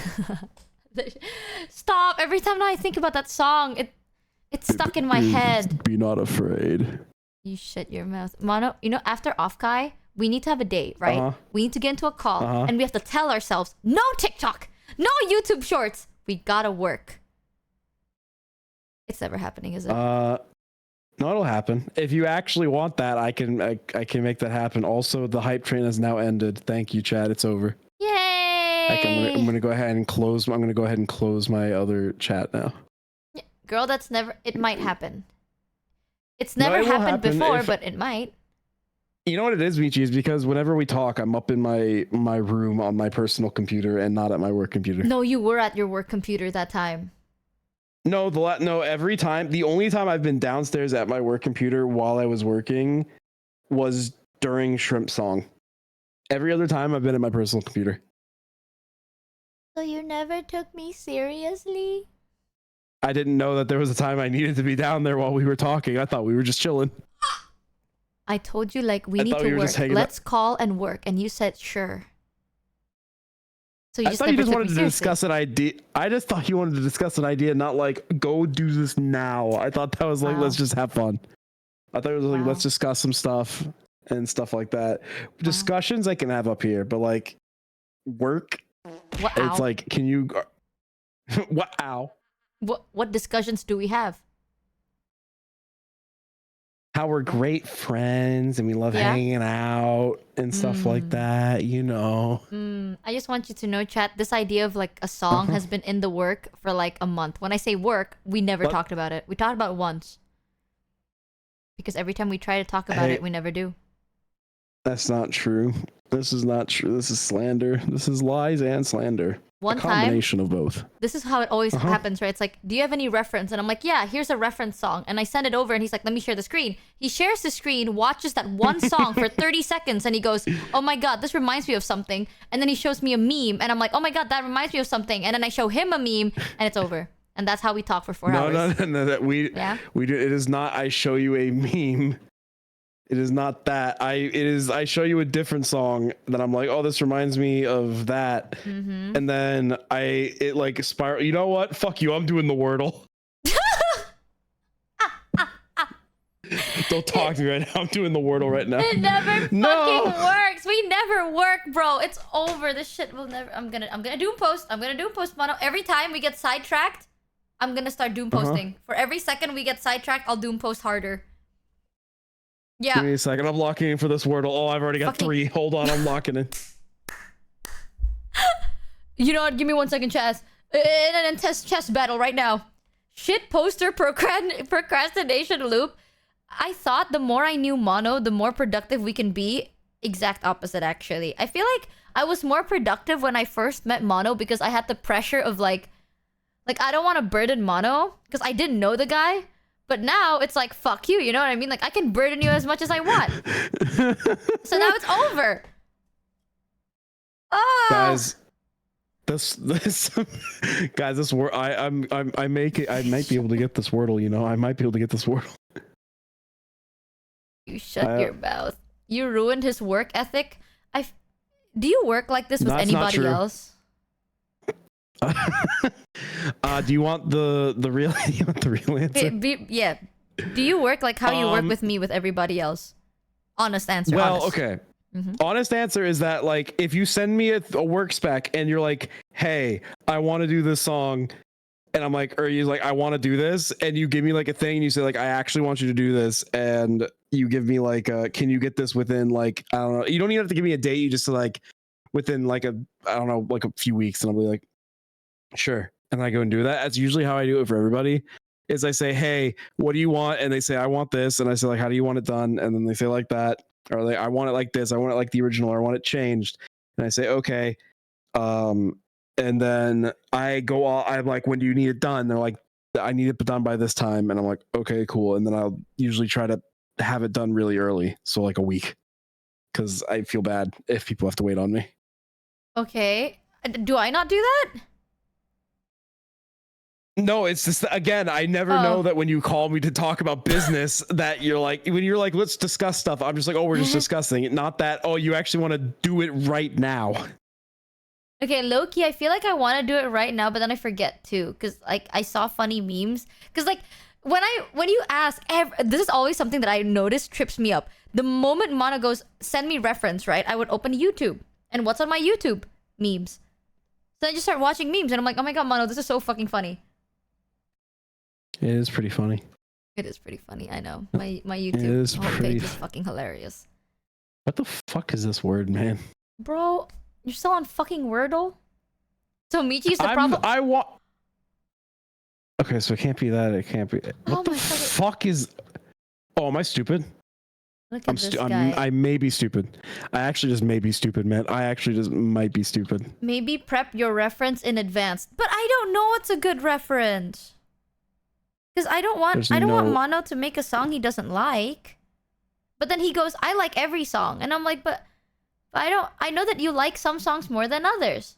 Stop! Every time I think about that song, It's stuck in my head. Be not afraid. You shut your mouth. Mono, you know, after off-kai, we need to have a date, right? We need to get into a call, and we have to tell ourselves, no TikTok, no YouTube Shorts. We gotta work. It's never happening, is it? No, it'll happen. If you actually want that, I can make that happen. Also, the hype train has now ended. Thank you, Chad. It's over. Yay! I'm gonna go ahead and close. I'm gonna go ahead and close my other chat now. Yeah, girl, that's never. It might happen. It's never happened before, but it might. You know what it is, Michi, is because whenever we talk, I'm up in my room on my personal computer and not at my work computer. No, you were at your work computer that time. No, every time. The only time I've been downstairs at my work computer while I was working was during Shrimp Song. Every other time I've been at my personal computer. So you never took me seriously? I didn't know that there was a time I needed to be down there while we were talking. I thought we were just chilling. I told you, like, we need to work. Let's call and work. And you said, sure. So you I thought you just wanted to discuss an idea. I just thought you wanted to discuss an idea, not like, go do this now. I thought that was like, let's just have fun. I thought it was like, let's discuss some stuff and stuff like that. Discussions I can have up here, but like, work, it's like, can you... Wow. What discussions do we have? How we're great friends and we love hanging out and stuff like that, you know. I just want you to know, chat, this idea of like a song has been in the work for like a month. When I say work, we never talked about it. We talked about it once. Because every time we try to talk about it, we never do. That's not true. This is not true. This is slander. This is lies and slander. One a combination of both. This is how it always happens, right? It's like, do you have any reference? And I'm like, yeah, here's a reference song. And I send it over and he's like, let me share the screen. He shares the screen, watches that one song for 30 seconds and he goes, oh my God, this reminds me of something. And then he shows me a meme and I'm like, oh my God, that reminds me of something. And then I show him a meme and it's over. And that's how we talk for 4 hours. No, we do. It is not, I show you a meme. It is not that. I show you a different song that I'm like, oh, this reminds me of that. And then it like spiral. You know what? Fuck you. I'm doing the Wordle. Don't talk to me right now. I'm doing the Wordle right now. It never fucking works. We never work, bro. It's over. This shit will never. I'm gonna doom post. I'm gonna doom post, mono. Every time we get sidetracked, I'm gonna start doom posting. For every second we get sidetracked, I'll doom post harder. Yeah. Give me a second. I'm locking in for this Wordle. Oh, I've already got 3. Hold on. I'm locking in. You know what? Give me 1 second, Chaz. In an intense chess battle right now. Shit poster procrastination loop. I thought the more I knew Mono, the more productive we can be. Exact opposite, actually. I feel like I was more productive when I first met Mono because I had the pressure of like I don't want to burden Mono because I didn't know the guy. But now it's like, fuck you, you know what I mean? Like, I can burden you as much as I want. So now it's over. Oh. Guys, guys, I might be able to get this Wordle, you know? I might be able to get this Wordle. You shut your mouth. You ruined his work ethic. Do you work like this with anybody else? Do you want the real answer? Yeah. Do you work like how you work with me with everybody else? Honest answer. Well, honest. Okay. Honest answer is that like if you send me a work spec and you're like, hey, I want to do this song, and I'm like, or you're like, I want to do this, and you give me like a thing and you say like, I actually want you to do this, and you give me like can you get this within like, I don't know, you don't even have to give me a date, you just like within like I don't know, like a few weeks, and I'll be like, sure. And I go and do that. That's usually how I do it for everybody. Is I say, hey, what do you want? And they say, I want this. And I say, like, how do you want it done? And then they say like that. Or like, I want it like this. I want it like the original. Or I want it changed. And I say, okay. And then I go all, I'm like, when do you need it done? They're like, I need it done by this time. And I'm like, okay, cool. And then I'll usually try to have it done really early. So like a week. Because I feel bad if people have to wait on me. Okay. Do I not do that? No, it's just, again, I never know that when you call me to talk about business that you're like, when you're like, let's discuss stuff, I'm just like, oh, we're just discussing it. Not that, oh, you actually want to do it right now. Okay, low-key, I feel like I want to do it right now, but then I forget too. Because like I saw funny memes. Because like when you ask, this is always something that I notice trips me up. The moment Mono goes, send me reference, right? I would open YouTube. And what's on my YouTube? Memes. So I just start watching memes and I'm like, oh my god, Mono, this is so fucking funny. It is pretty funny. It is pretty funny, I know. My YouTube homepage is fucking hilarious. What the fuck is this word, man? Bro, you're still on fucking Wordle? So Michi's the problem. Okay, so it can't be that. It can't be. What the fuck is? Oh, am I stupid? Look at this guy. I may be stupid. I actually just may be stupid, man. I actually just might be stupid. Maybe prep your reference in advance. But I don't know what's a good reference. Because I don't want Mono to make a song he doesn't like. But then he goes, I like every song. And I'm like, but I know that you like some songs more than others.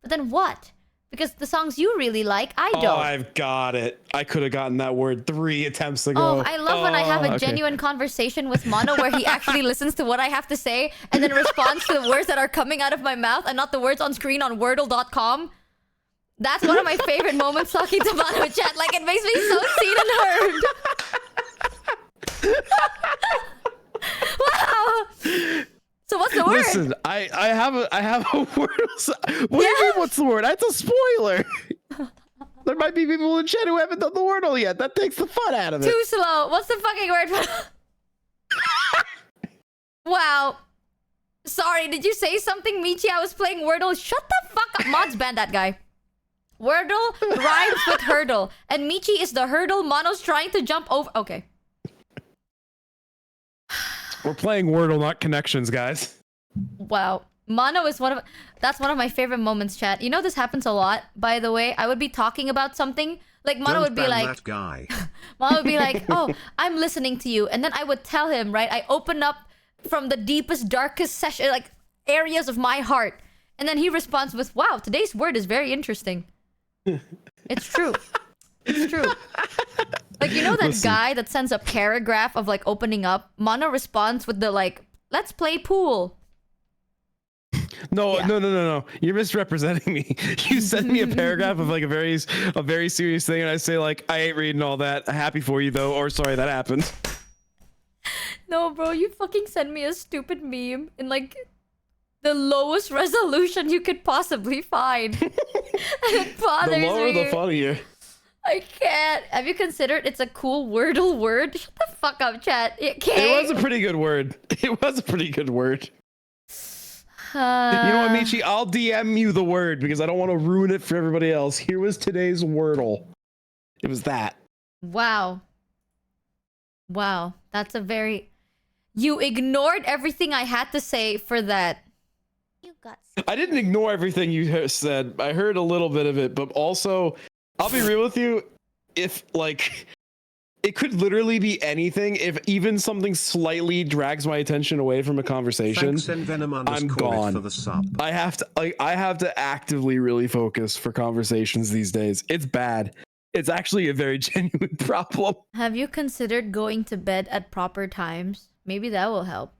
But then what? Because the songs you really like, I don't. Oh, I've got it. I could have gotten that word 3 attempts ago. Oh, I love when I have a genuine conversation with Mono where he actually listens to what I have to say and then responds to the words that are coming out of my mouth and not the words on screen on Wordle.com. That's one of my favorite moments talking to Mono chat. Like, it makes me so seen and heard. Wow. So what's the word? Listen, I have a word. What do you mean, what's the word? That's a spoiler. There might be people in chat who haven't done the Wordle yet. That takes the fun out of it. Too slow. What's the fucking word? Wow. Sorry, did you say something, Michi? I was playing Wordle. Shut the fuck up. Mods ban that guy. Wordle rhymes with hurdle. And Michi is the hurdle Mono's trying to jump over. Okay. We're playing Wordle, not connections, guys. Wow. Mono is that's one of my favorite moments, chat. You know this happens a lot, by the way. I would be talking about something. Like Mono would be like, that guy. Mono would be like, oh, I'm listening to you. And then I would tell him, right? I open up from the deepest, darkest session, like areas of my heart. And then he responds with, wow, today's word is very interesting. It's true. It's true. Like, you know that guy that sends a paragraph of like opening up? Mono responds with the like, let's play pool. No. You're misrepresenting me. You send me a paragraph of like a very serious thing, and I say like, I ain't reading all that. Happy for you though, or sorry that happened. No, bro, you fucking send me a stupid meme in like the lowest resolution you could possibly find. And it bothers me. The lower, the funnier. I can't. Have you considered it's a cool Wordle word? Shut the fuck up, chat. It can't. It was a pretty good word. It was a pretty good word. You know what, Michi? I'll DM you the word because I don't want to ruin it for everybody else. Here was today's Wordle. It was that. Wow. Wow. That's a very... You ignored everything I had to say for that. You got... I didn't ignore everything you said. I heard a little bit of it, but also... I'll be real with you, if, like, it could literally be anything. If even something slightly drags my attention away from a conversation, I'm gone. For the sub. I have to actively really focus for conversations these days. It's bad. It's actually a very genuine problem. Have you considered going to bed at proper times? Maybe that will help.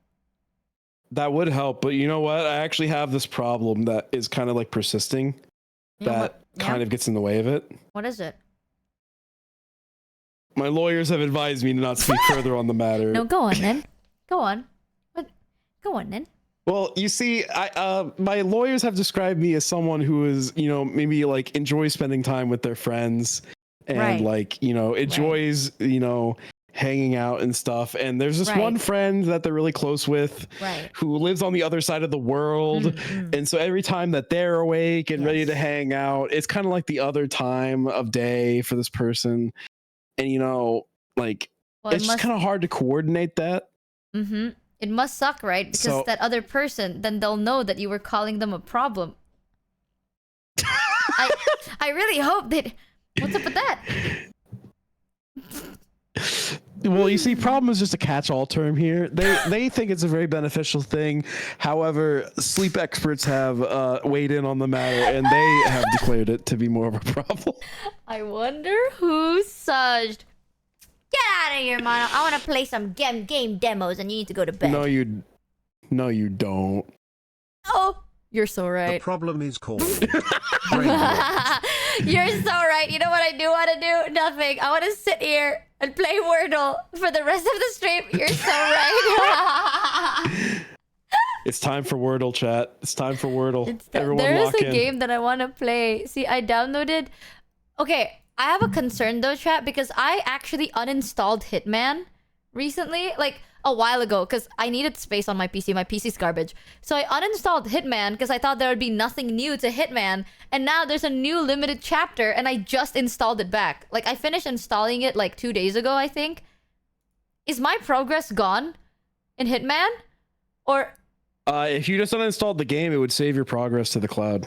That would help, but you know what? I actually have this problem that is kind of like persisting. That kind of gets in the way of it. What is it? My lawyers have advised me to not speak further on the matter. No, go on then. Go on. Go on then. Well, you see, my lawyers have described me as someone who is, you know, maybe like enjoys spending time with their friends and like, you know, enjoys, you know, hanging out and stuff. And there's this one friend that they're really close with who lives on the other side of the world. And so every time that they're awake and ready to hang out, it's kind of like the other time of day for this person. And, you know, like, it's just kind of hard to coordinate that. It must suck, right? Because that other person, then they'll know that you were calling them a problem. I really hope that... What's up with that? Well, you see, problem is just a catch-all term here. They think it's a very beneficial thing. However, sleep experts have weighed in on the matter, and they have declared it to be more of a problem. I wonder who sussed. Get out of here, Mono. I want to play some game demos, and you need to go to bed. No, you don't. Oh, you're so right. The problem is called... You're so right. You know what I do want to do? No, nothing. I want to sit here and play Wordle for the rest of the stream. You're so right. It's time for Wordle, chat. It's time for Wordle. Everyone there is lock a in. game that I want to play. See, I downloaded... Okay, I have a concern though, chat, because I actually uninstalled Hitman recently. Like, a while ago, because I needed space on my PC. My PC's garbage. So I uninstalled Hitman because I thought there would be nothing new to Hitman. And now there's a new limited chapter and I just installed it back. Like, I finished installing it like 2 days ago, I think. Is my progress gone in Hitman? Or... if you just uninstalled the game, it would save your progress to the cloud.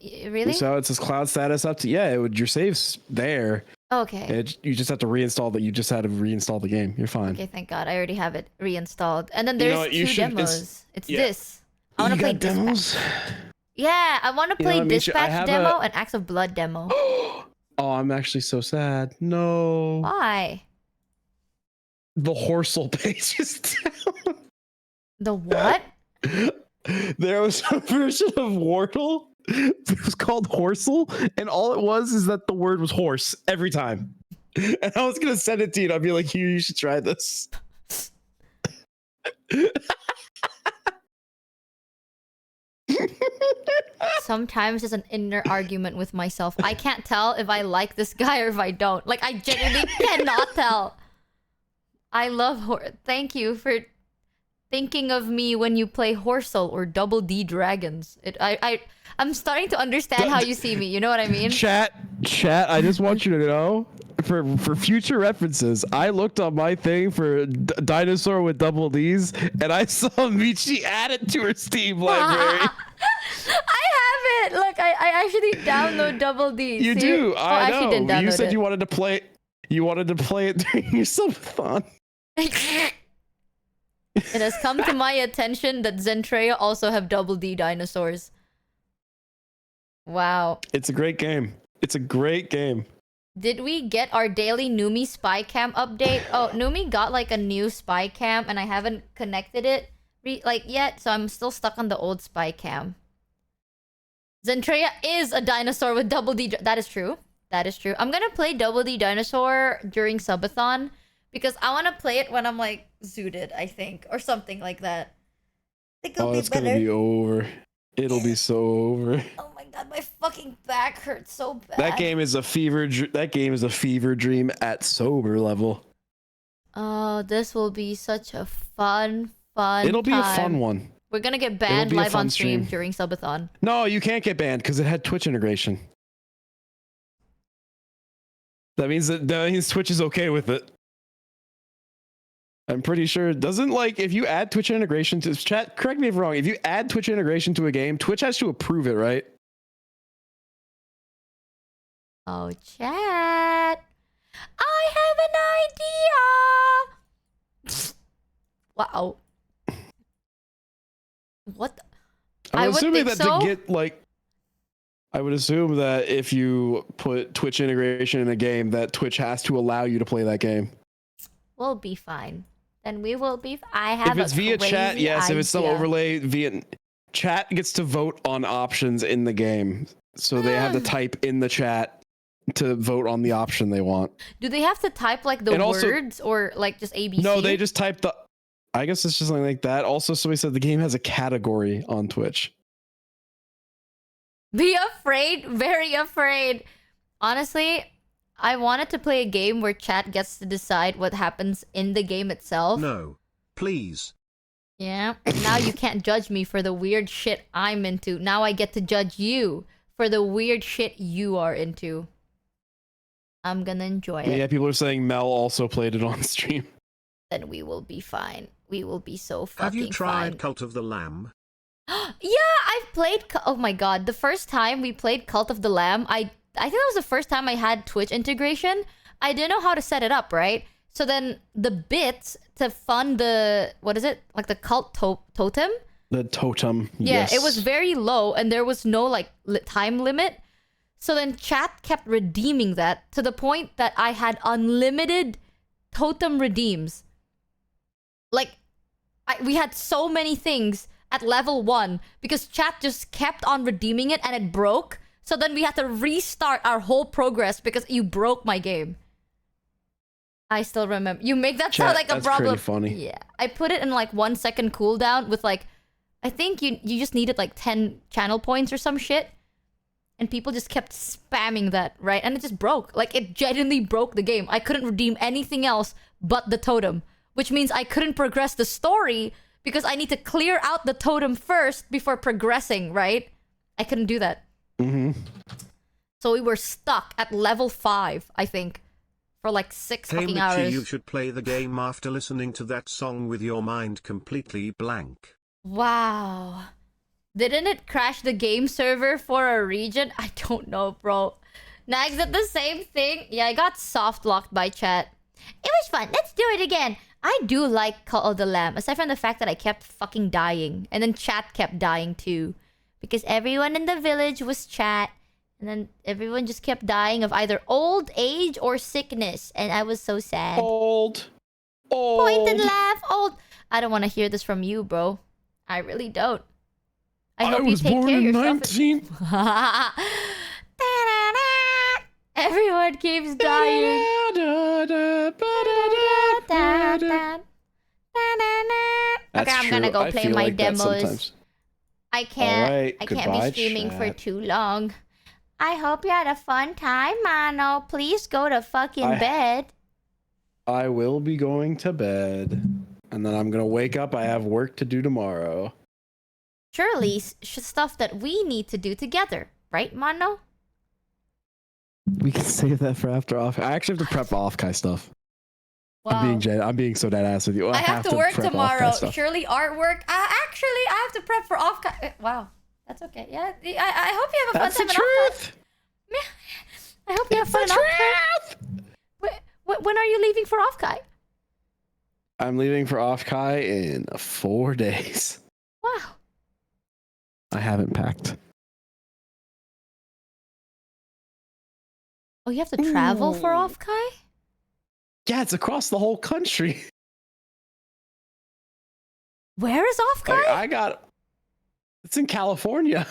Really? So it says cloud status up to... Yeah, it would. Your save's there. Okay. You just have to reinstall that. You just had to reinstall the game. You're fine. Okay, thank God. I already have it reinstalled. And then there's two demos. It's yeah. this. I want to play demos. Yeah, I want to play Dispatch demo and Acts of Blood demo. Oh, I'm actually so sad. No. Why? The Horsel page is down. The what? There was a version of Wordle. It was called Horsel, and all it was is that the word was horse every time. And I was gonna send it to you, and I'd be like, you should try this. Sometimes it's an inner argument with myself. I can't tell if I like this guy or if I don't. Like, I genuinely cannot tell. I love Thank you for thinking of me when you play Horsel or Double D Dragons. I'm starting to understand how you see me. You know what I mean? Chat, I just want you to know, for future references, I looked on my thing for dinosaur with double D's, and I saw Michi add it to her Steam library. I have it! Look, I actually download double D. You See? do, I know. actually didn't download You said it. you wanted to play it during your subathon. It has come to my attention that Zentreya also have double D dinosaurs. Wow. It's a great game. It's a great game. Did we get our daily Numi spy cam update? Oh, Numi got like a new spy cam and I haven't connected it yet, so I'm still stuck on the old spy cam. Zentreya is a dinosaur with double D. That is true. That is true. I'm gonna play double D dinosaur during subathon because I want to play it when I'm like zooted, I think, or something like that. I think it'll be It's better. gonna be over. It'll be so over. Oh my god, my fucking back hurts so bad. That game is a fever dream at sober level. Oh, this will be such a fun It'll be a fun time. one. We're gonna get banned be a live fun on stream stream. during subathon. No, you can't get banned because it had Twitch integration. That means Twitch is okay with it. I'm pretty sure it doesn't, like, if you add Twitch integration to chat, correct me if I'm wrong, if you add Twitch integration to a game, Twitch has to approve it, right? Oh, chat. I have an idea. Wow. What? I'm would assuming think that so. to get, like, I would assume that if you put Twitch integration in a game, that Twitch has to allow you to play that game. We'll be fine. Then we will be. I have. If it's via chat, crazy yes. If it's some idea. overlay via chat, gets to vote on options in the game, so they have to type in the chat to vote on the option they want. Do they have to type like the And also- words or like just ABC? No, they just type the. I guess it's just something like that. Also, somebody said the game has a category on Twitch. Be afraid, very afraid. Honestly, I wanted to play a game where chat gets to decide what happens in the game itself. No. Please. Yeah. Now you can't judge me for the weird shit I'm into. Now I get to judge you for the weird shit you are into. I'm gonna enjoy it. Yeah, people are saying Mel also played it on stream. Then we will be fine. We will be so fucking Have you tried fine. Cult of the Lamb? Yeah, I've played. Oh my god, the first time we played Cult of the Lamb, I think that was the first time I had Twitch integration. I didn't know how to set it up, right? So then the bits to fund the what is it? Like the cult totem? The totem. Yeah, yes. it was very low and there was no like time limit. So then chat kept redeeming that to the point that I had unlimited totem redeems. Like we had so many things at level 1 because chat just kept on redeeming it and it broke. So then we had to restart our whole progress because you broke my game. I still remember. You make that sound like a problem. That's pretty funny. Yeah. I put it in like 1 second cooldown with like, I think you just needed like 10 channel points or some shit. And people just kept spamming that, right? And it just broke. Like, it genuinely broke the game. I couldn't redeem anything else but the totem. Which means I couldn't progress the story because I need to clear out the totem first before progressing, right? I couldn't do that. Mm-hmm. So we were stuck at level 5, I think. For like 6 Hey fucking Michi, hours. you should play the game after listening to that song with your mind completely blank. Wow. Didn't it crash the game server for a region? I don't know, bro. Nags did the same thing. Yeah, I got soft locked by chat. It was fun. Let's do it again. I do like Call of the Lamb, aside from the fact that I kept fucking dying. And then chat kept dying too. Because everyone in the village was chat. And then everyone just kept dying of either old age or sickness. And I was so sad. Old. Point and laugh. Old. I don't want to hear this from you, bro. I really don't. I hope you take care of yourself. 19. Everyone keeps dying. Okay, I'm gonna go play my demos. I can't be streaming for too long. I hope you had a fun time, Mano. Please go to fucking bed. I will be going to bed. And then I'm gonna wake up. I have work to do tomorrow. Surely stuff that we need to do together, right, Mano? We can save that for after off. I actually have to prep off-kai stuff. Wow. I'm being so dead ass with you. I have to work tomorrow. Surely artwork. Actually, I have to prep for off-kai. Wow, that's okay. Yeah, I hope you have a fun time in off-kai. I hope you have fun in off-kai. When are you leaving for off-kai? I'm leaving for off-kai in 4 days. Wow. I haven't packed. Oh, you have to travel for off-kai? Yeah, it's across the whole country. Where is off-kai? It's in California.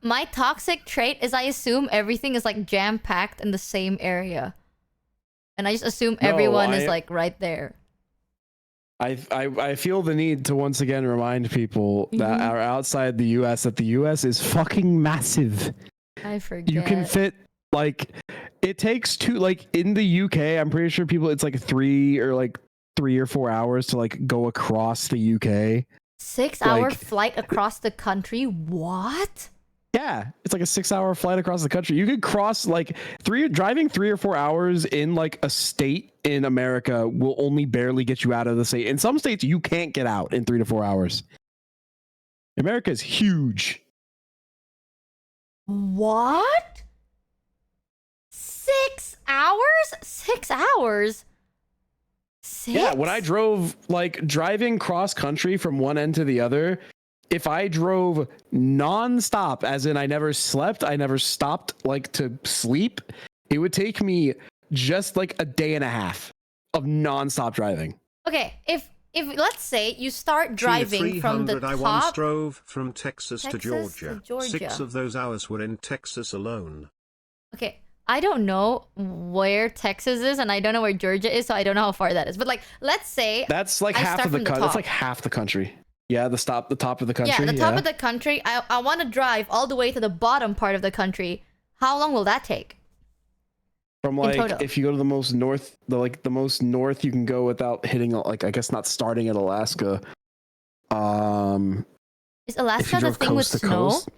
My toxic trait is I assume everything is like jam-packed in the same area. And I just assume everyone is like right there. I feel the need to once again remind people that are outside the US that the US is fucking massive. I forget. You can fit like it takes two like in the UK, I'm pretty sure people it's like 3 or 4 hours to like go across the UK. 6-hour flight across the country? What? Yeah, it's like a 6-hour flight across the country. You could cross like driving 3 or 4 hours in like a state in America will only barely get you out of the state. In some states, you can't get out in 3 to 4 hours. America is huge. What? 6 hours? 6 hours? 6? Yeah, when I drove, like driving cross country from one end to the other, if I drove non-stop, as in I never slept, I never stopped like to sleep, it would take me just like a day and a half of non-stop driving. Okay, if let's say you start driving from the top. I once drove from Texas to Georgia. 6 of those hours were in Texas alone. Okay, I don't know where Texas is and I don't know where Georgia is, so I don't know how far that is. But like, let's say that's like half of the country. That's like half the country. Yeah, the top of the country. Yeah, the top of the country. I want to drive all the way to the bottom part of the country. How long will that take? From like, if you go to the most north, the most north you can go without hitting, like, I guess not starting at Alaska. Is Alaska the thing with snow? Coast,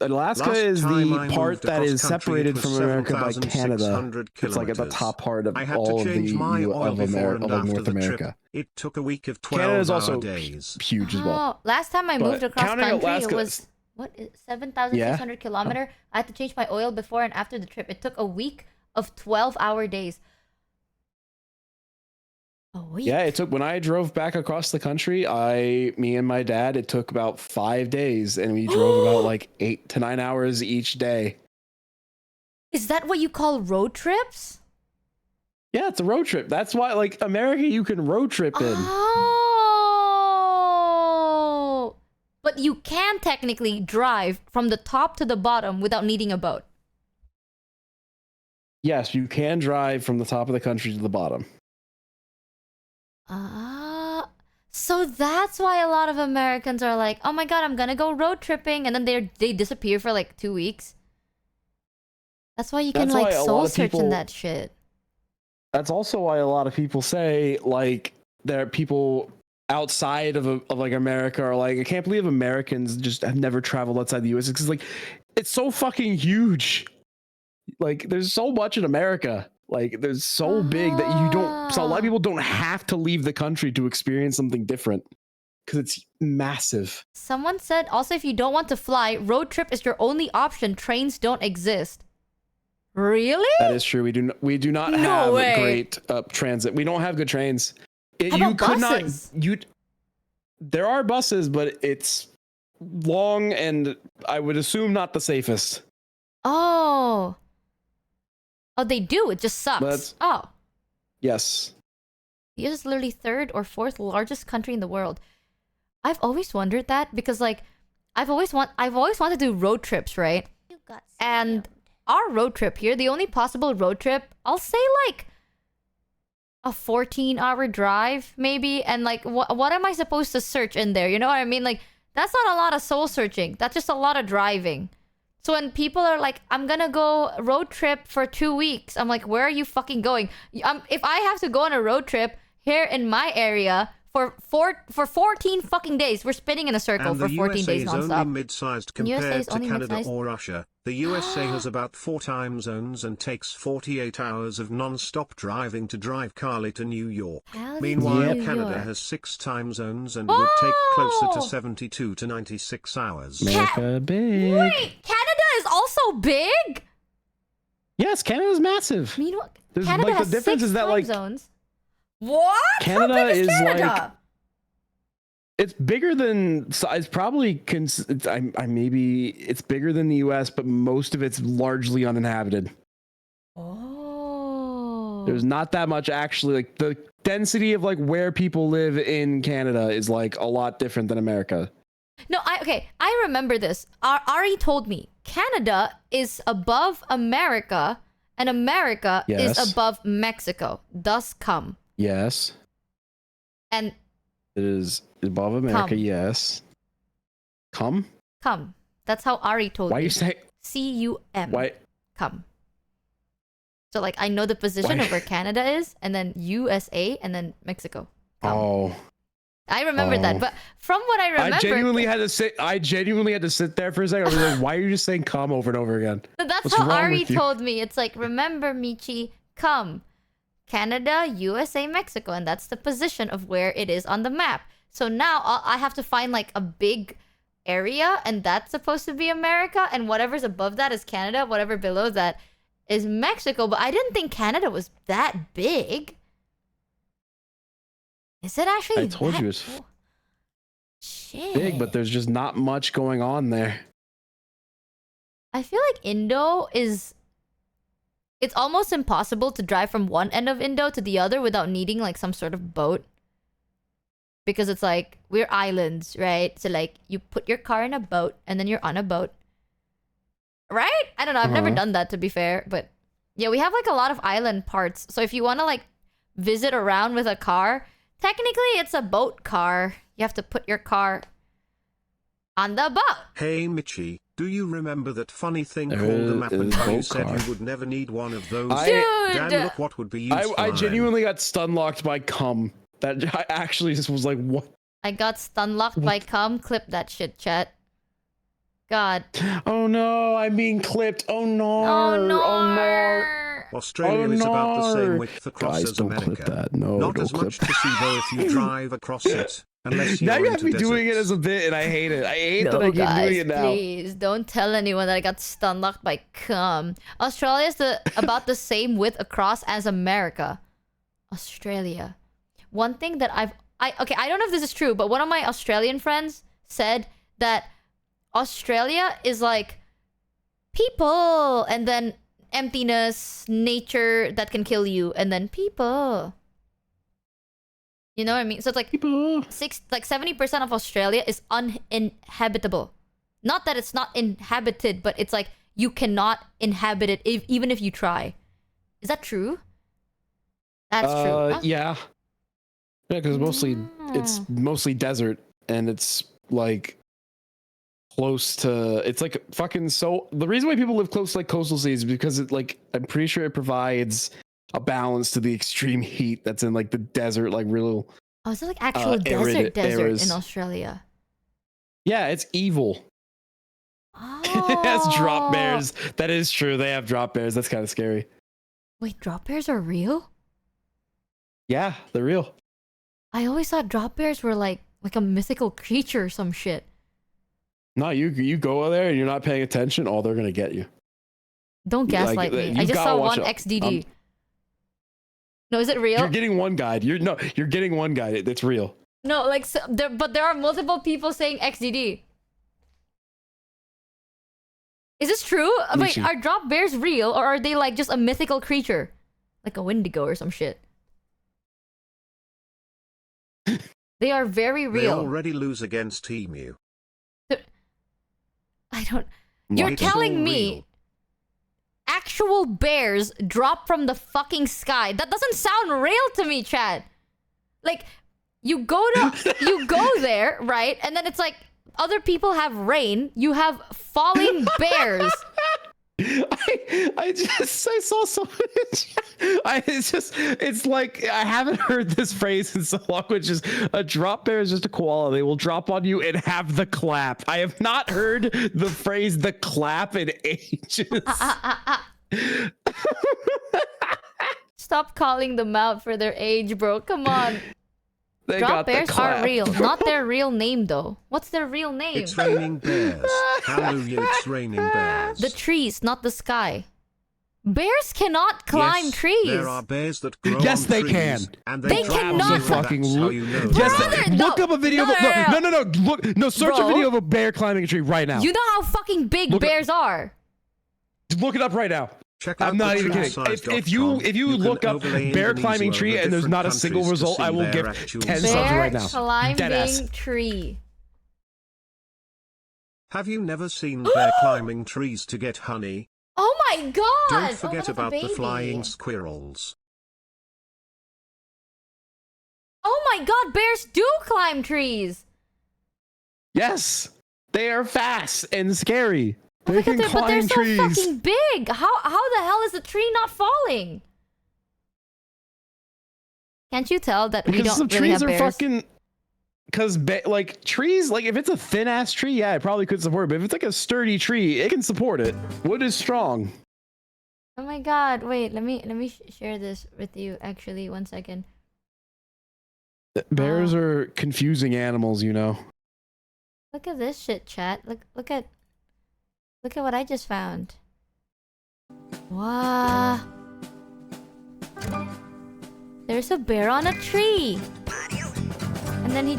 Alaska is the part that is separated from America by Canada. It's like at the top part of all of North America. It took a week of 12 Canada is also days. Huge as well. Last time I moved across country, Alaska, it was 7,600 kilometer. I had to change my oil before and after the trip. It took a week of 12-hour days. A week? Yeah, it took, when I drove back across the country, me and my dad, it took about 5 days, and we drove about like 8 to 9 hours each day. Is that what you call road trips? Yeah, it's a road trip. That's why, like, America, you can road trip in. Oh, but but you can technically drive from the top to the bottom without needing a boat. Yes, you can drive from the top of the country to the bottom. So that's why a lot of Americans are like, oh my god, I'm gonna go road tripping, and then they disappear for like 2 weeks. That's why you can like soul search in that shit. That's also why a lot of people say like there are people outside of like America are like, I can't believe Americans just have never traveled outside the US, because like it's so fucking huge. Like there's so much in America. Like there's so big that you don't, so a lot of people don't have to leave the country to experience something different because it's massive. Someone said also, if you don't want to fly, road trip is your only option. Trains don't exist. Really? That is true. We do not have great transit. We don't have good trains. How about buses? There are buses, but it's long and I would assume not the safest. Oh, they do. It just sucks. Yes. The US is literally 3rd or 4th largest country in the world. I've always wondered that because like I've always wanted to do road trips, right? And our road trip here, the only possible road trip, I'll say like a 14-hour drive maybe, and like what am I supposed to search in there? You know what I mean? Like that's not a lot of soul searching. That's just a lot of driving. So when people are like, I'm gonna go road trip for 2 weeks, I'm like, where are you fucking going? If I have to go on a road trip here in my area for 14 fucking days, we're spinning in a circle for 14 days nonstop. And the USA is only mid-sized compared to Canada or Russia. The USA has about 4 time zones and takes 48 hours of non-stop driving to drive Cali to New York. Meanwhile, Canada has 6 time zones and would take closer to 72 to 96 hours. America big. Wait, Canada is also big? Yes, Canada's massive. Meanwhile, There's, Canada like, has the difference 6 is that time like zones. What? Canada How big is Canada? Like it's bigger than, it's probably maybe it's bigger than the US, but most of it's largely uninhabited. Oh. There's not that much actually. Like the density of like where people live in Canada is like a lot different than America. No, I remember this. Ari told me Canada is above America and America is above Mexico. Thus come. Yes. And it is above America, yes. Come? That's how Ari told me. Why you say C-U-M. Why? Come. So like I know the position of where Canada is, and then USA, and then Mexico. Come. Oh. I remember that, but from what I remember, I genuinely had to sit there for a second. I was like, why are you just saying come over and over again? That's how Ari told me. It's like, remember, Michi, come. Canada, USA, Mexico, and that's the position of where it is on the map. So now I have to find like a big area, and that's supposed to be America, and whatever's above that is Canada, whatever below that is Mexico. But I didn't think Canada was that big. Is it actually? I told you it's big, but there's just not much going on there. I feel like Indo is... It's almost impossible to drive from one end of Indo to the other without needing like some sort of boat. Because it's like, we're islands, right? So like, you put your car in a boat and then you're on a boat. Right? I don't know. I've never done that, to be fair. But yeah, we have like a lot of island parts. So if you want to like visit around with a car, technically it's a boat car. You have to put your car on the boat. Hey Michi, do you remember that funny thing called a map and how you said you would never need one of those? Dan, look what would be useful. I genuinely got stun-locked by cum. That I actually just was like, what? I got stun-locked by cum. Clip that shit, chat. God. Oh no, I'm being clipped. Oh no. Oh no. Oh no. Australia is about the same width across Guys, as don't America. Clip that. No, not don't as clip much to see though if you drive across it. Unless now you're you have me doing it as a bit, and I hate it. I hate that I keep doing it now. Please don't tell anyone that I got stun-locked by cum. Australia is about the same width across as America. Australia. One thing that I don't know if this is true, but one of my Australian friends said that Australia is like people, and then emptiness, nature that can kill you, and then people. You know what I mean? So it's like 70% of Australia is uninhabitable. Not that it's not inhabited, but it's like you cannot inhabit it even if you try. Is that true? That's true. Huh? Yeah. Yeah, because it's mostly desert, and it's like close to. It's like fucking so. The reason why people live close to like coastal cities is because it like I'm pretty sure it provides a balance to the extreme heat that's in like the desert, like real. Oh, is it like actual desert in Australia? Yeah, it's evil. Oh. It has drop bears. That is true. They have drop bears. That's kind of scary. Wait, drop bears are real? Yeah, they're real. I always thought drop bears were like a mythical creature or some shit. No, you go there and you're not paying attention. Oh, they're gonna get you. Don't gaslight me. I just saw one XDD. No, is it real? You're getting one guide. You're getting one guide. It's real. No, like but there are multiple people saying XDD. Is this true? Wait, are drop bears real, or are they like just a mythical creature, like a Wendigo or some shit? They are very real. They already lose against Emu. I don't. You're telling me actual bears drop from the fucking sky? That doesn't sound real to me, Chad. Like you go there, right? And then it's like other people have rain. You have falling bears. I saw something. It's like I haven't heard this phrase in so long, which is a drop bear is just a koala. They will drop on you and have the clap. I have not heard the phrase the clap in ages. Stop calling them out for their age, bro. Come on. Drop bears are real. Not their real name, though. What's their real name? It's raining bears. Hallelujah, it's raining bears. The trees, not the sky. Bears cannot climb trees. There are bears that grow yes, on they trees, can. And they cannot. Fucking Look up a video of search a video of a bear climbing a tree right now. You know how fucking big bears are. Look it up right now. I'm not even kidding. If you look up bear climbing tree and there's not a single result, I will give 10 subs right now. Bear climbing tree. Have you never seen bear climbing trees to get honey? Oh my god! Don't forget about the flying squirrels. Oh my god, bears do climb trees! Yes! They are fast and scary. They can climb trees. But they're so fucking big. How the hell is the tree not falling? Can't you tell that we don't really have bears? Fucking, because like trees, like if it's a thin ass tree, yeah, it probably could support it. But if it's like a sturdy tree, it can support it. Wood is strong. Oh my god! Wait, let me share this with you. Actually, 1 second. Bears are confusing animals, you know. Look at this shit, chat. Look at what I just found. Wow. There's a bear on a tree. And then he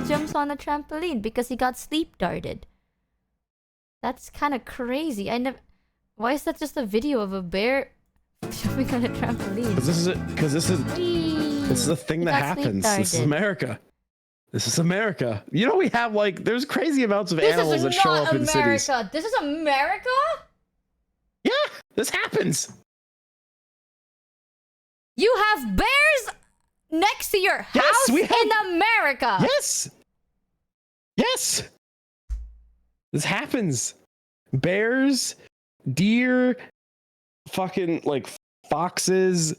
jumps on a trampoline because he got sleep darted. That's kind of crazy. Why is that just a video of a bear jumping on a trampoline? Because this is a thing that happens. This is America. This is America. You know, we have like, there's crazy amounts of animals that show up in cities. This is America? Yeah, this happens. You have bears next to your house in America. Yes. Yes. This happens. Bears, deer, fucking like foxes.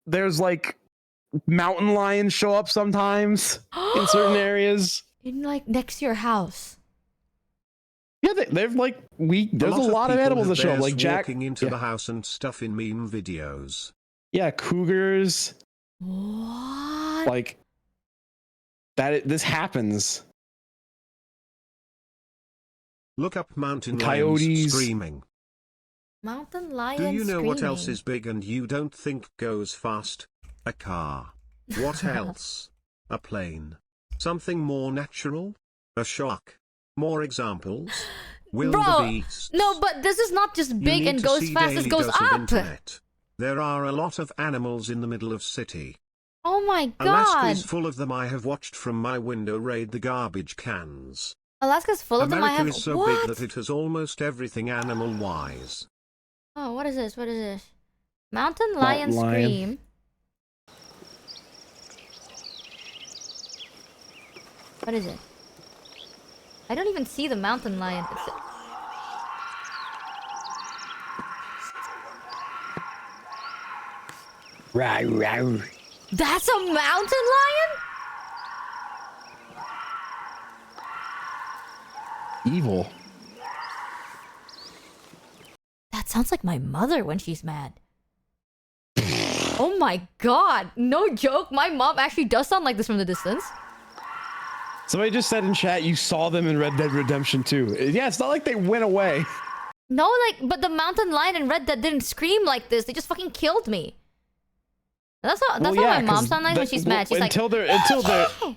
There's like mountain lions show up sometimes in certain areas. In like next to your house. Yeah, they've like there's a lot of animals that show up, like Jack walking into the house and stuff in meme videos. Yeah, cougars. What? Like this happens. Look up mountain coyotes lions screaming. Mountain lions. Do you know screaming. what else is big and you don't think goes fast? A car. What else? A plane. Something more natural? A shark. More examples? Wildebeest. No, but this is not just big and goes fast, it goes up. There are a lot of animals in the middle of city. Oh my Alaska god. is full of them. I have watched from my window raid the garbage cans. Alaska's full of them. I America have is so what? big that it has almost everything animal-wise. Oh, what is this? What is this? Mountain lion scream. What is it? I don't even see the mountain lion. That's a mountain lion? Evil. That sounds like my mother when she's mad. Oh my god. No joke. My mom actually does sound like this from the distance. Somebody just said in chat you saw them in Red Dead Redemption 2. Yeah, it's not like they went away. No, like, but the mountain lion in Red Dead didn't scream like this. They just fucking killed me. That's how my mom sounds like when she's mad. She's until like,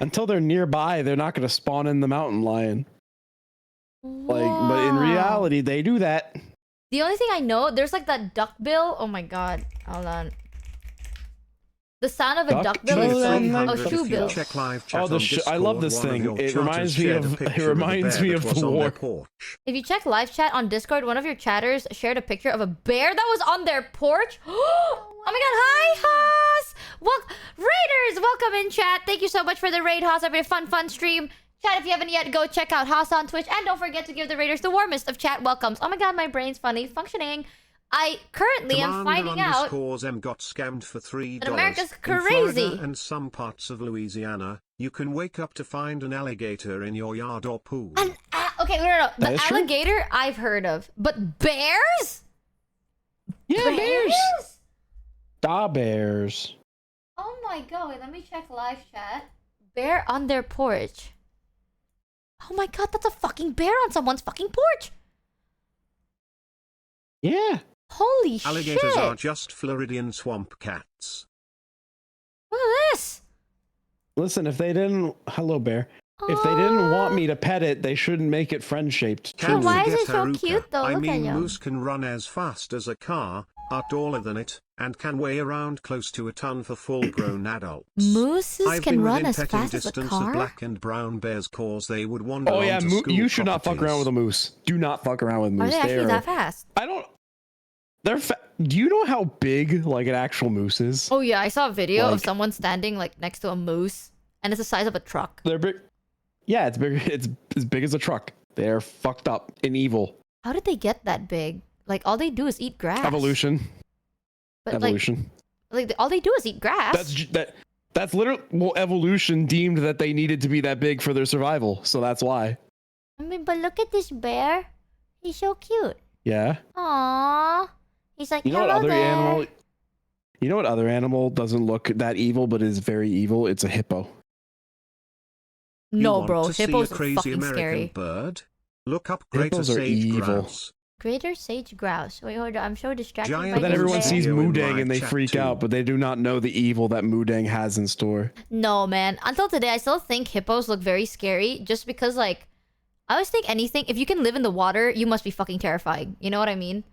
until they're nearby, they're not gonna spawn in the mountain lion. Like, but in reality, they do that. The only thing I know, there's like that duckbill. Oh my god. Hold on. The sound of a duckbill is so... Oh, shoebill. I love this thing. It reminds me of the war. If you check live chat on Discord, one of your chatters shared a picture of a bear that was on their porch. Oh my god, hi, Haas! Raiders, welcome in, chat. Thank you so much for the raid, Haas. Have a fun stream. Chat, if you haven't yet, go check out Haas on Twitch. And don't forget to give the Raiders the warmest of chat welcomes. Oh my god, my brain's functioning. I currently am finding out got scammed for $3 that America's crazy. In Florida and some parts of Louisiana, you can wake up to find an alligator in your yard or pool. Okay, no. The alligator I've heard of. But bears? Yeah, bears. Da bears. Oh my god, wait, let me check live chat. Bear on their porch. Oh my god, that's a fucking bear on someone's fucking porch. Yeah. Holy shit. Alligators are just Floridian swamp cats. Look at this. Listen, if they didn't... Hello, bear. If they didn't want me to pet it, they shouldn't make it friend-shaped. Why is it so cute, though? I Look mean, at you. moose can run as fast as a car, are taller than it, and can weigh around close to a ton for full-grown adults. Mooses can run as fast as a car? Of black and brown bears cause they would wander Oh yeah, onto school you should not fuck properties. around with a moose. Do not fuck around with moose. Are they actually that fast? I don't... They're do you know how big like an actual moose is? Oh yeah, I saw a video of someone standing like next to a moose, and it's the size of a truck. They're big. Yeah, it's big. It's as big as a truck. They're fucked up and evil. How did they get that big? Like all they do is eat grass. Evolution. But evolution. Like all they do is eat grass. That's literally evolution deemed that they needed to be that big for their survival, so that's why. I mean, but look at this bear. He's so cute. Yeah. Aww. He's like, you know what other there. animal? You know what other animal doesn't look that evil but is very evil? It's a hippo. No, bro. Hippos are crazy fucking American scary. Bird? Look up greater Hippos are sage evil. grouse. Greater sage grouse. Wait, hold on. I'm so distracted by But then everyone bear. sees Moodang and they freak out, but they do not know the evil that Moodang has in store. No, man. Until today, I still think hippos look very scary just because, like, I always think anything, if you can live in the water, you must be fucking terrifying. You know what I mean?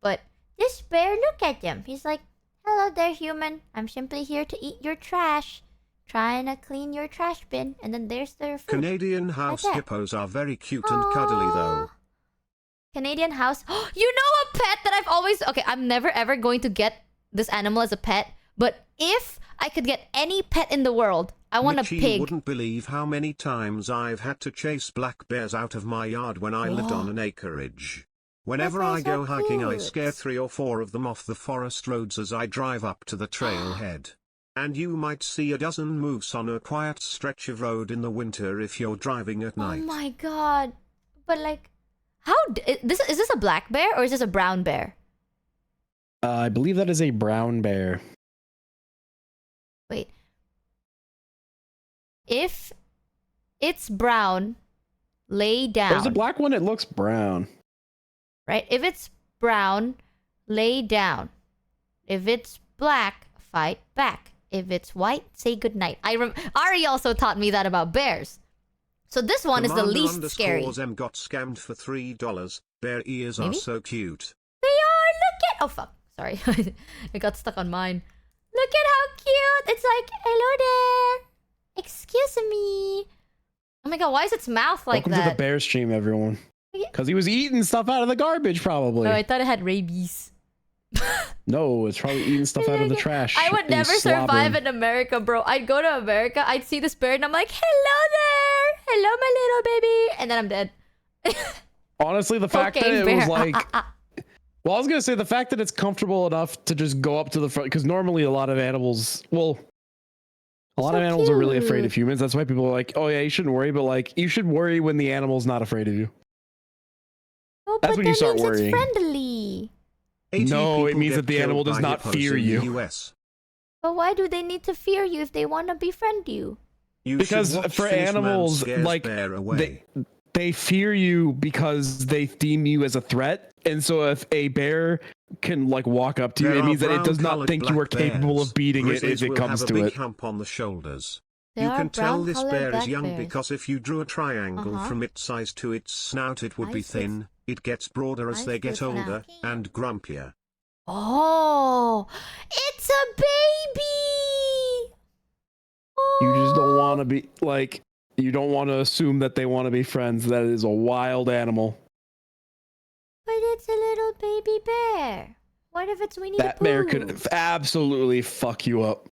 But this bear, look at him. He's like, hello there, human. I'm simply here to eat your trash. Trying to clean your trash bin. And then there's their food. Canadian house hippos are very cute and cuddly, though. Canadian house. You know a pet that I've always... Okay, I'm never ever going to get this animal as a pet. But if I could get any pet in the world, I want a pig. You wouldn't believe how many times I've had to chase black bears out of my yard when I lived on an acreage. Whenever I go hiking, I scare 3 or 4 of them off the forest roads as I drive up to the trailhead. And you might see a dozen moose on a quiet stretch of road in the winter if you're driving at night. Oh my god. But like... How... Is this a black bear or is this a brown bear? I believe that is a brown bear. Wait. If it's brown, lay down. There's a black one, it looks brown. Right? If it's brown, lay down. If it's black, fight back. If it's white, say goodnight. Ari also taught me that about bears. So this one is the least scary. M got scammed for $3. Bear ears are so cute. They are. Look at... Oh, fuck. Sorry. It got stuck on mine. Look at how cute! It's like, hello there! Excuse me. Oh my god, why is its mouth like Welcome that? to the bear stream, everyone. Because he was eating stuff out of the garbage, probably. Oh, I thought it had rabies. No, it's probably eating stuff out of the trash. I would and never survive slobbering. in America, bro. I'd go to America, I'd see this bird, and I'm like, hello there! Hello, my little baby! And then I'm dead. Honestly, the fact that it was like... Well, I was going to say the fact that it's comfortable enough to just go up to the front, because normally a lot of animals... Well, a lot of animals are really afraid of humans. That's why people are like, oh yeah, you shouldn't worry, but like, you should worry when the animal's not afraid of you. Oh, That's when you start worrying. It's friendly. No, it means that the animal does not fear you. But why do they need to fear you if they want to befriend you? Because for animals, like, they fear you because they deem you as a threat. And so if a bear can like walk up to you, it means that it does not think you are capable of beating it if it comes to it. Hump on the shoulders. They You are can tell this brown-colored bear is black young bears. because if you drew a triangle from its size to its snout, it would be thin. It gets broader as they get older and grumpier. Oh, it's a baby! You just don't want to be like, you don't want to assume that they want to be friends. That is a wild animal. But it's a little baby bear. What if it's Winnie the Pooh? That bear could absolutely fuck you up.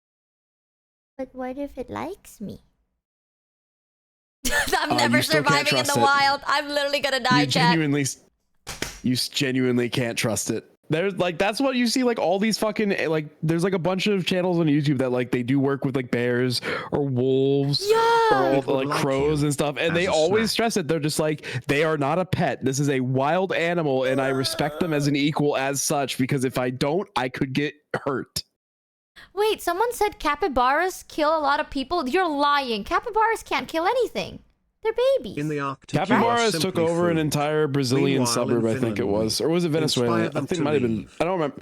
But what if it likes me? I'm You never still can't surviving in the trust it. wild. I'm literally gonna die, You genuinely can't trust it. There's like, that's what you see, like all these fucking, like there's like a bunch of channels on YouTube that like they do work with like bears or wolves or all the, like crows and stuff, and they always stress it. They're just like, they are not a pet. This is a wild animal, and I respect them as an equal as such, because if I don't, I could get hurt. Wait, someone said capybaras kill a lot of people? You're lying. Capybaras can't kill anything. They're babies. In the Arctic, Capybaras took over an entire Brazilian suburb, I think it was, or was it Venezuela? I think it might have been. I don't remember.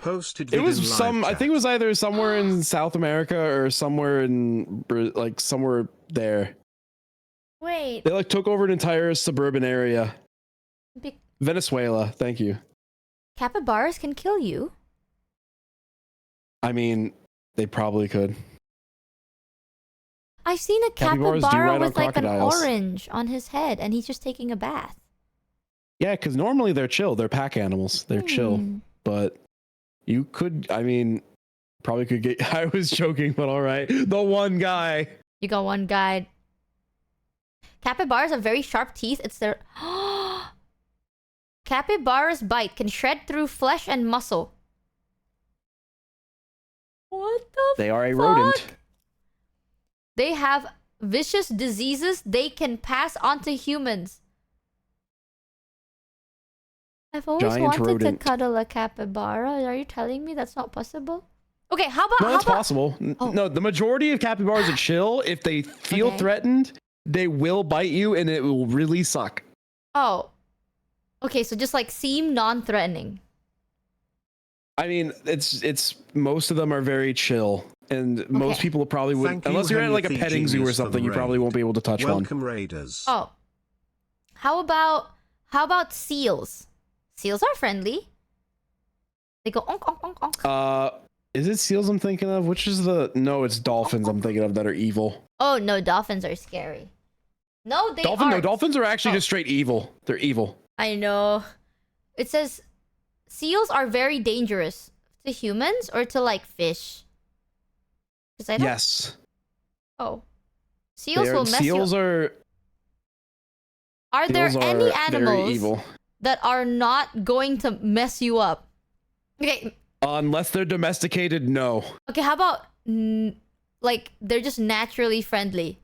It was some. I think it was either somewhere in South America or somewhere in like somewhere there. Wait. They like took over an entire suburban area. Venezuela. Thank you. Capybaras can kill you. I mean, they probably could. I've seen a Capybaras do capybara ride on with like an crocodiles. orange on his head, and he's just taking a bath. Yeah, because normally they're chill. They're pack animals. They're chill. But you could, I mean, probably could get. I was joking, but all right. The one guy. You got one guide. Capybaras have very sharp teeth. It's their... Capybara's bite can shred through flesh and muscle. What the They are a rodent. They have vicious diseases they can pass on to humans. I've always Giant wanted rodent. to cuddle a capybara. Are you telling me that's not possible? Okay, how about... No, how that's about... possible. No, the majority of capybaras are chill. If they feel threatened, they will bite you, and it will really suck. Oh. Okay, so just like seem non-threatening. I mean, it's most of them are very chill, and most people probably would, Thank you, unless you're at like a Hemithi petting zoo or Genius, for something, the you probably raid. won't be able to touch one. Welcome, raiders. Oh. How about seals? Seals are friendly. They go onk onk onk onk. Is it seals I'm thinking of? Which is the... No, it's dolphins I'm thinking of that are evil. Oh no, dolphins are scary. No, they No, are. dolphins are actually just straight evil. They're evil. I know. It says seals are very dangerous to humans or to like fish. 'Cause I don't... Yes. Oh. Seals will mess you up. Seals are... Are there seals any are very animals evil. that are not going to mess you up? Okay. Unless they're domesticated, no. Okay, how about like they're just naturally friendly?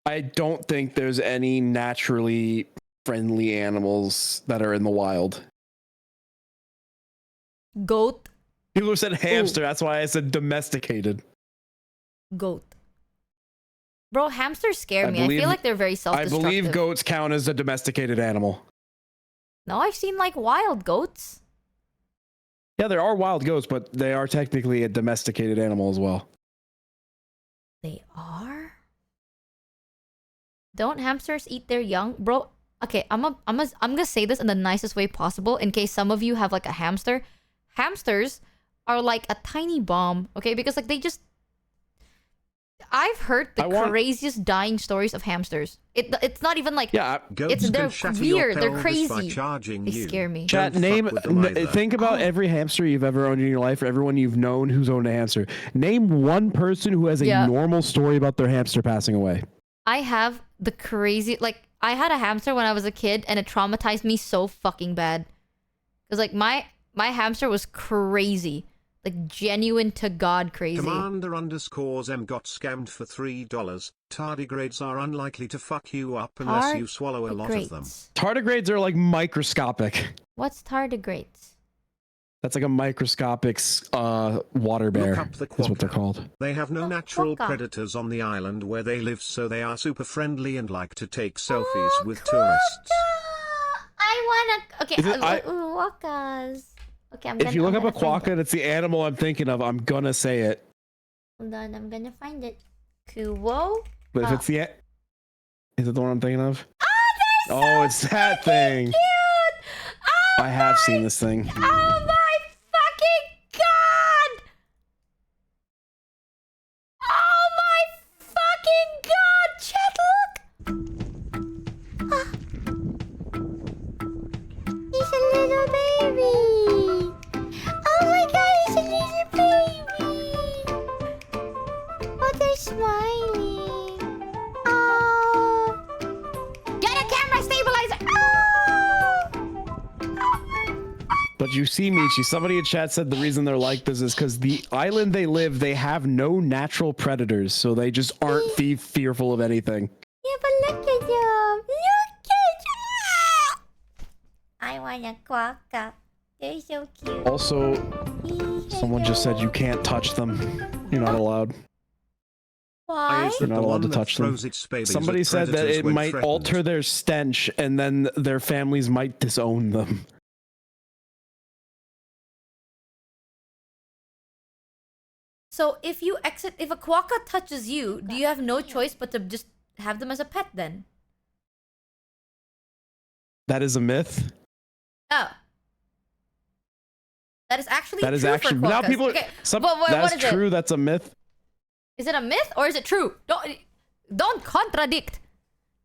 I don't think there's any naturally friendly animals that are in the wild. Goat. People said hamster. That's why I said domesticated. Goat. Bro, hamsters scare me. I feel like they're very I self-destructive. believe goats count as a domesticated animal. No, I've seen like wild goats. Yeah, there are wild goats, but they are technically a domesticated animal as well. They are? Don't hamsters eat their young? Bro, okay, I'm gonna say this in the nicest way possible in case some of you have like a hamster. hamsters are like a tiny bomb, okay? Because like they just... I've heard the craziest dying stories of hamsters. It's not even like... Yeah. They're weird. They're crazy. They scare me. Chat, think about every hamster you've ever owned in your life, or everyone you've known who's owned a hamster. Name one person who has a normal story about their hamster passing away. I have the crazy... Like, I had a hamster when I was a kid, and it traumatized me so fucking bad. Because like, my hamster was crazy. Like, genuine to God crazy. Commander_M got scammed for $3. Tardigrades are unlikely to fuck you up unless you swallow a lot of them. Tardigrades are like microscopic. What's tardigrades? That's like a microscopic water bear. Look up the is what they're called. They have no natural predators on the island where they live, so they are super friendly and like to take selfies with tourists. I wanna... Okay, quokkas. Okay, If you look up a quokka, that's the animal I'm thinking of. I'm gonna say it. Hold on, I'm gonna find it. Kuwo? But if it's the... Is it the one I'm thinking of? Oh, it's that thing. Cute. I have seen this thing. Oh my fucking God! Oh my fucking God! Chat, look! He's a little baby! Oh my God, he's a little baby! Oh, they're smiling. Oh! Get a camera stabilizer! But you see, Michi, somebody in chat said the reason they're like this is because the island they live, they have no natural predators, so they just aren't fearful of anything. Yeah, but look at them! Look at them! I want a quokka. They're so cute. Also, someone just said you can't touch them. You're not allowed. Why? You're not allowed to touch them. Somebody said that it might alter their stench, and then their families might disown them. So if a quokka touches you, do you have no choice but to just have them as a pet then? That is a myth. Oh. That is actually That is true actually for now quokkas. people. Okay. That's true. That's a myth. Is it a myth or is it true? Don't contradict.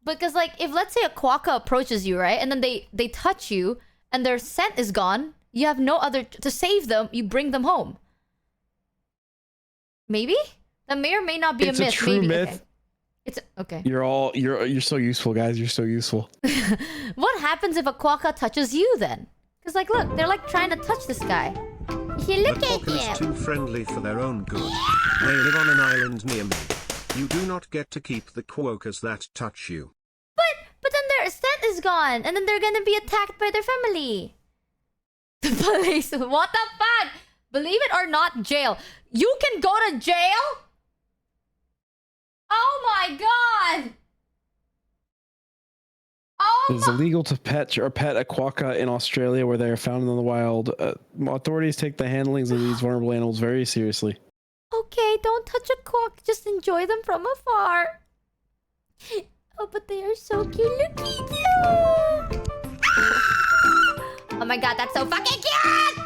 Because like if let's say a quokka approaches you, right, and then they touch you and their scent is gone, you have no other to save them. You bring them home. Maybe that may or may not be It's a myth. a true maybe. myth. Okay. It's okay. You're so useful, guys. You're so useful. What happens if a quokka touches you then? Because like, look, they're like trying to touch this guy. You look at quokka is too friendly for their own good. They live on an island near me. You do not get to keep the quokkas that touch you. But then their scent is gone, and then they're gonna be attacked by their family. The police. What the fuck? Believe it or not, jail. You can go to jail? Oh my God! It is illegal to pet a quokka in Australia where they are found in the wild. Authorities take the handlings of these vulnerable animals very seriously. Okay, don't touch a quokka. Just enjoy them from afar. Oh, but they are so cute. Look at them. Oh my God, that's so fucking cute!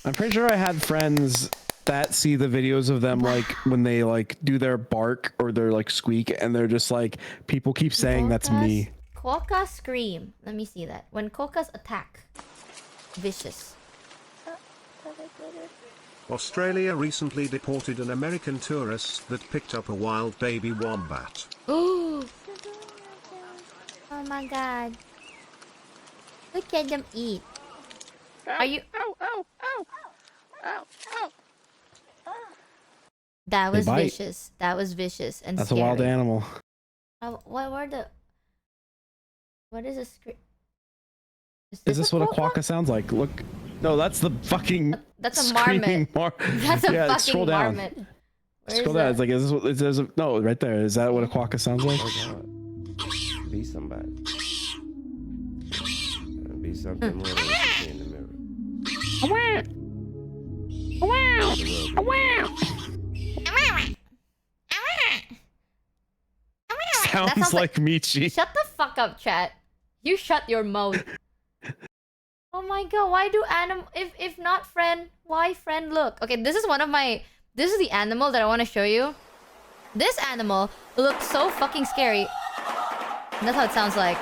I'm pretty sure I had friends that see the videos of them like when they like do their bark or their like squeak, and they're just like, people keep saying that's me. Quokkas scream. Let me see that. When quokkas attack. Vicious. Australia recently deported an American tourist that picked up a wild baby wombat. Oh my God. Look at them eat. Are you... That was vicious. That was vicious and That's scary. a wild animal. What is a scream? Is this what a quokka sounds like? Look. No, that's the fucking... That's a marmot. That's a fucking scroll down. marmot. Scroll down. It's like, is this what... There's a, no, right there. Is that what a quokka sounds like? Be somebody. Be something more than what you see in the mirror. Sounds like Michi. Shut the fuck up, chat. You shut your mouth. Oh my god, why do animal if not friend, why friend look? Okay, this is this is the animal that I want to show you. This animal looks so fucking scary. And that's how it sounds like.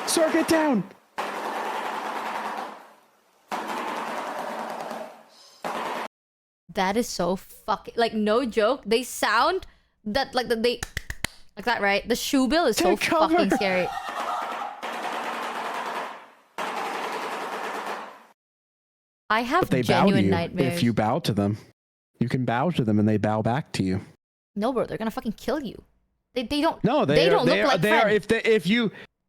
Sir, get down. That is so fucking like no joke. They sound that like they like that, right? The shoe bill is so fucking scary. I have genuine nightmares. If you bow to them, you can bow to them and they bow back to you. No, bro, they're gonna fucking kill you. They don't. No, they don't look like friends.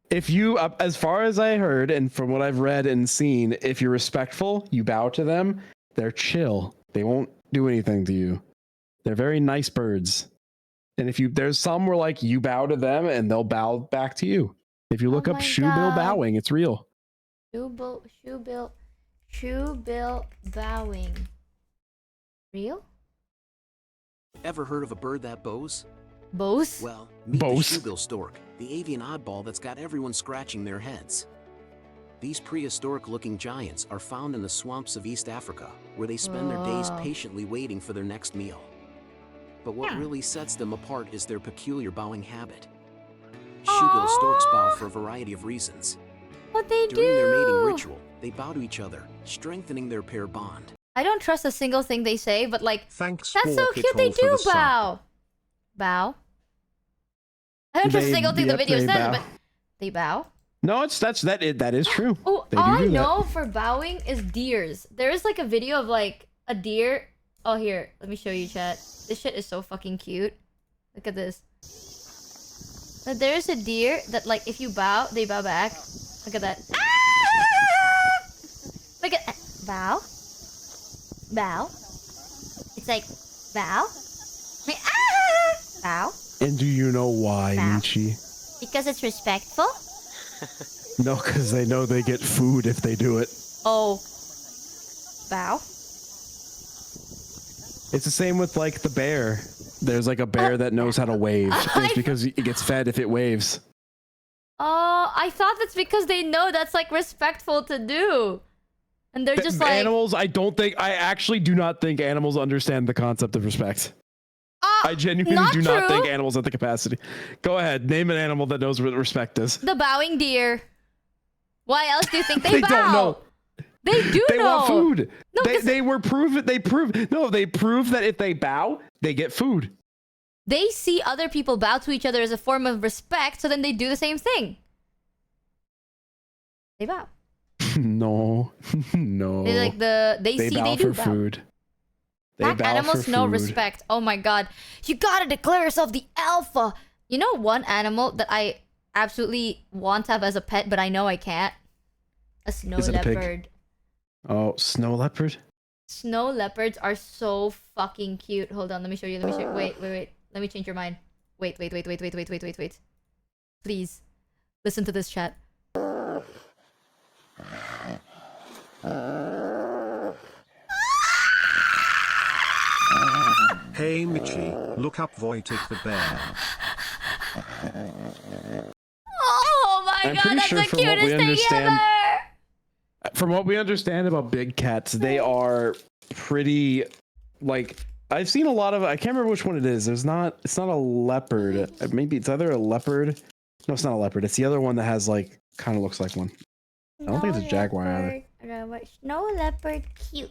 If you as far as I heard and from what I've read and seen, if you're respectful, you bow to them. They're chill. They won't do anything to you. They're very nice birds. And if there's some where like you bow to them and they'll bow back to you. If you look up shoebill bowing, it's real. Shoebill bowing. Real? Ever heard of a bird that bows? Bows? Well, meet the shoebill stork, the avian oddball that's got everyone scratching their heads. These prehistoric-looking giants are found in the swamps of East Africa, where they spend their days patiently waiting for their next meal. But what really sets them apart is their peculiar bowing habit. Shoebill storks bow for a variety of reasons. What they do? During their mating ritual, they bow to each other, strengthening their pair bond. I don't trust a single thing they say, but like, thanks. That's so cute. They do bow. Bow. I don't trust a single thing the video says, but they bow. No, that is true. Oh, all I know for bowing is deers. There is like a video of like a deer. Oh, here, let me show you, chat. This shit is so fucking cute. Look at this. There is a deer that like if you bow, they bow back. Look at that. Ah! Look at bow. Bow. It's like bow. Bow. And do you know why, Michi? Because it's respectful. No, because they know they get food if they do it. Oh. Bow. It's the same with like the bear. There's like a bear that knows how to wave. It's because it gets fed if it waves. Oh, I thought that's because they know that's like respectful to do. And they're just like animals. I actually do not think animals understand the concept of respect. I genuinely do not think animals have the capacity. Go ahead, name an animal that knows what respect is. The bowing deer. Why else do you think they bow? They don't know. They do they know. Want food. No, they prove that if they bow, they get food. They see other people bow to each other as a form of respect, so then they do the same thing. They bow. No. They like they bow do for bow. food. Pack animals know respect. Oh my god. You gotta declare yourself the alpha. You know one animal that I absolutely want to have as a pet, but I know I can't? A snow leopard. Oh, snow leopard? Snow leopards are so fucking cute. Hold on, let me show you. Wait. Let me change your mind. Wait. Please. Listen to this, chat. Hey Michi, look up Wojtek the bear. Oh my god, that's the cutest thing ever! From what we understand about big cats, they are pretty, like, I've seen a lot of, I can't remember which one it is. It's not a leopard. Maybe it's either a leopard. No, it's not a leopard. It's the other one that has like, kind of looks like one. I don't think it's a jaguar either. Snow leopard cute.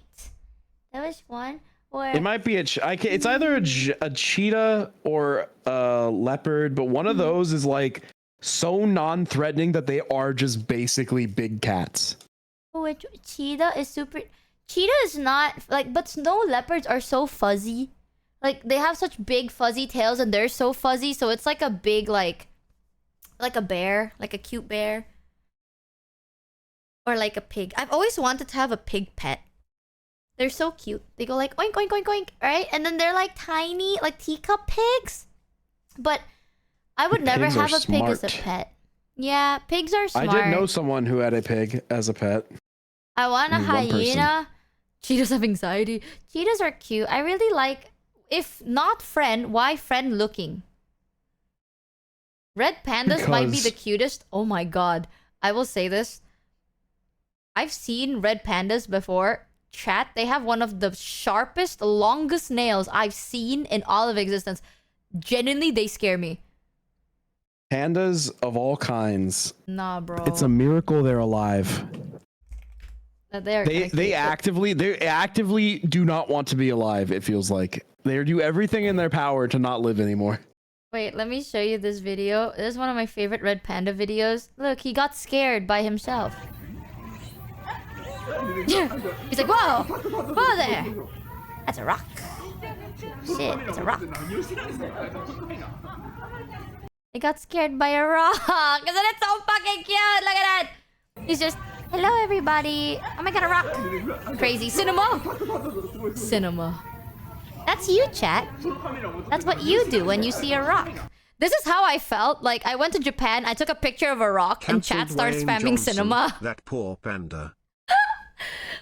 There was one where... It might be it's either a cheetah or a leopard, but one of those is like so non-threatening that they are just basically big cats. Which cheetah is super... Cheetah is not like, but snow leopards are so fuzzy. Like they have such big fuzzy tails and they're so fuzzy, so it's like a big like a bear, like a cute bear. Or like a pig. I've always wanted to have a pig pet. They're so cute. They go like oink oink oink oink, right? And then they're like tiny, like teacup pigs. But I would never have a pig as a pet. Yeah, pigs are smart. I did know someone who had a pig as a pet. I want a hyena. Cheetahs have anxiety. Cheetahs are cute. I really like, if not friend, why friend looking? Red pandas might be the cutest. Oh my god. I will say this. I've seen red pandas before. Chat, they have one of the sharpest, longest nails I've seen in all of existence. Genuinely, they scare me. Pandas of all kinds. Nah, bro. It's a miracle they're alive. They actively do not want to be alive. It feels like they do everything in their power to not live anymore. Wait, let me show you this video. This is one of my favorite red panda videos. Look, he got scared by himself. He's like, whoa! Whoa there! That's a rock. Shit, it's a rock. He got scared by a rock. Isn't it so fucking cute? Look at that! He's just, hello everybody. Oh my god, a rock. Crazy. Cinema! Cinema. That's you, chat. That's what you do when you see a rock. This is how I felt. Like, I went to Japan, I took a picture of a rock, and chat starts spamming cinema. That poor panda.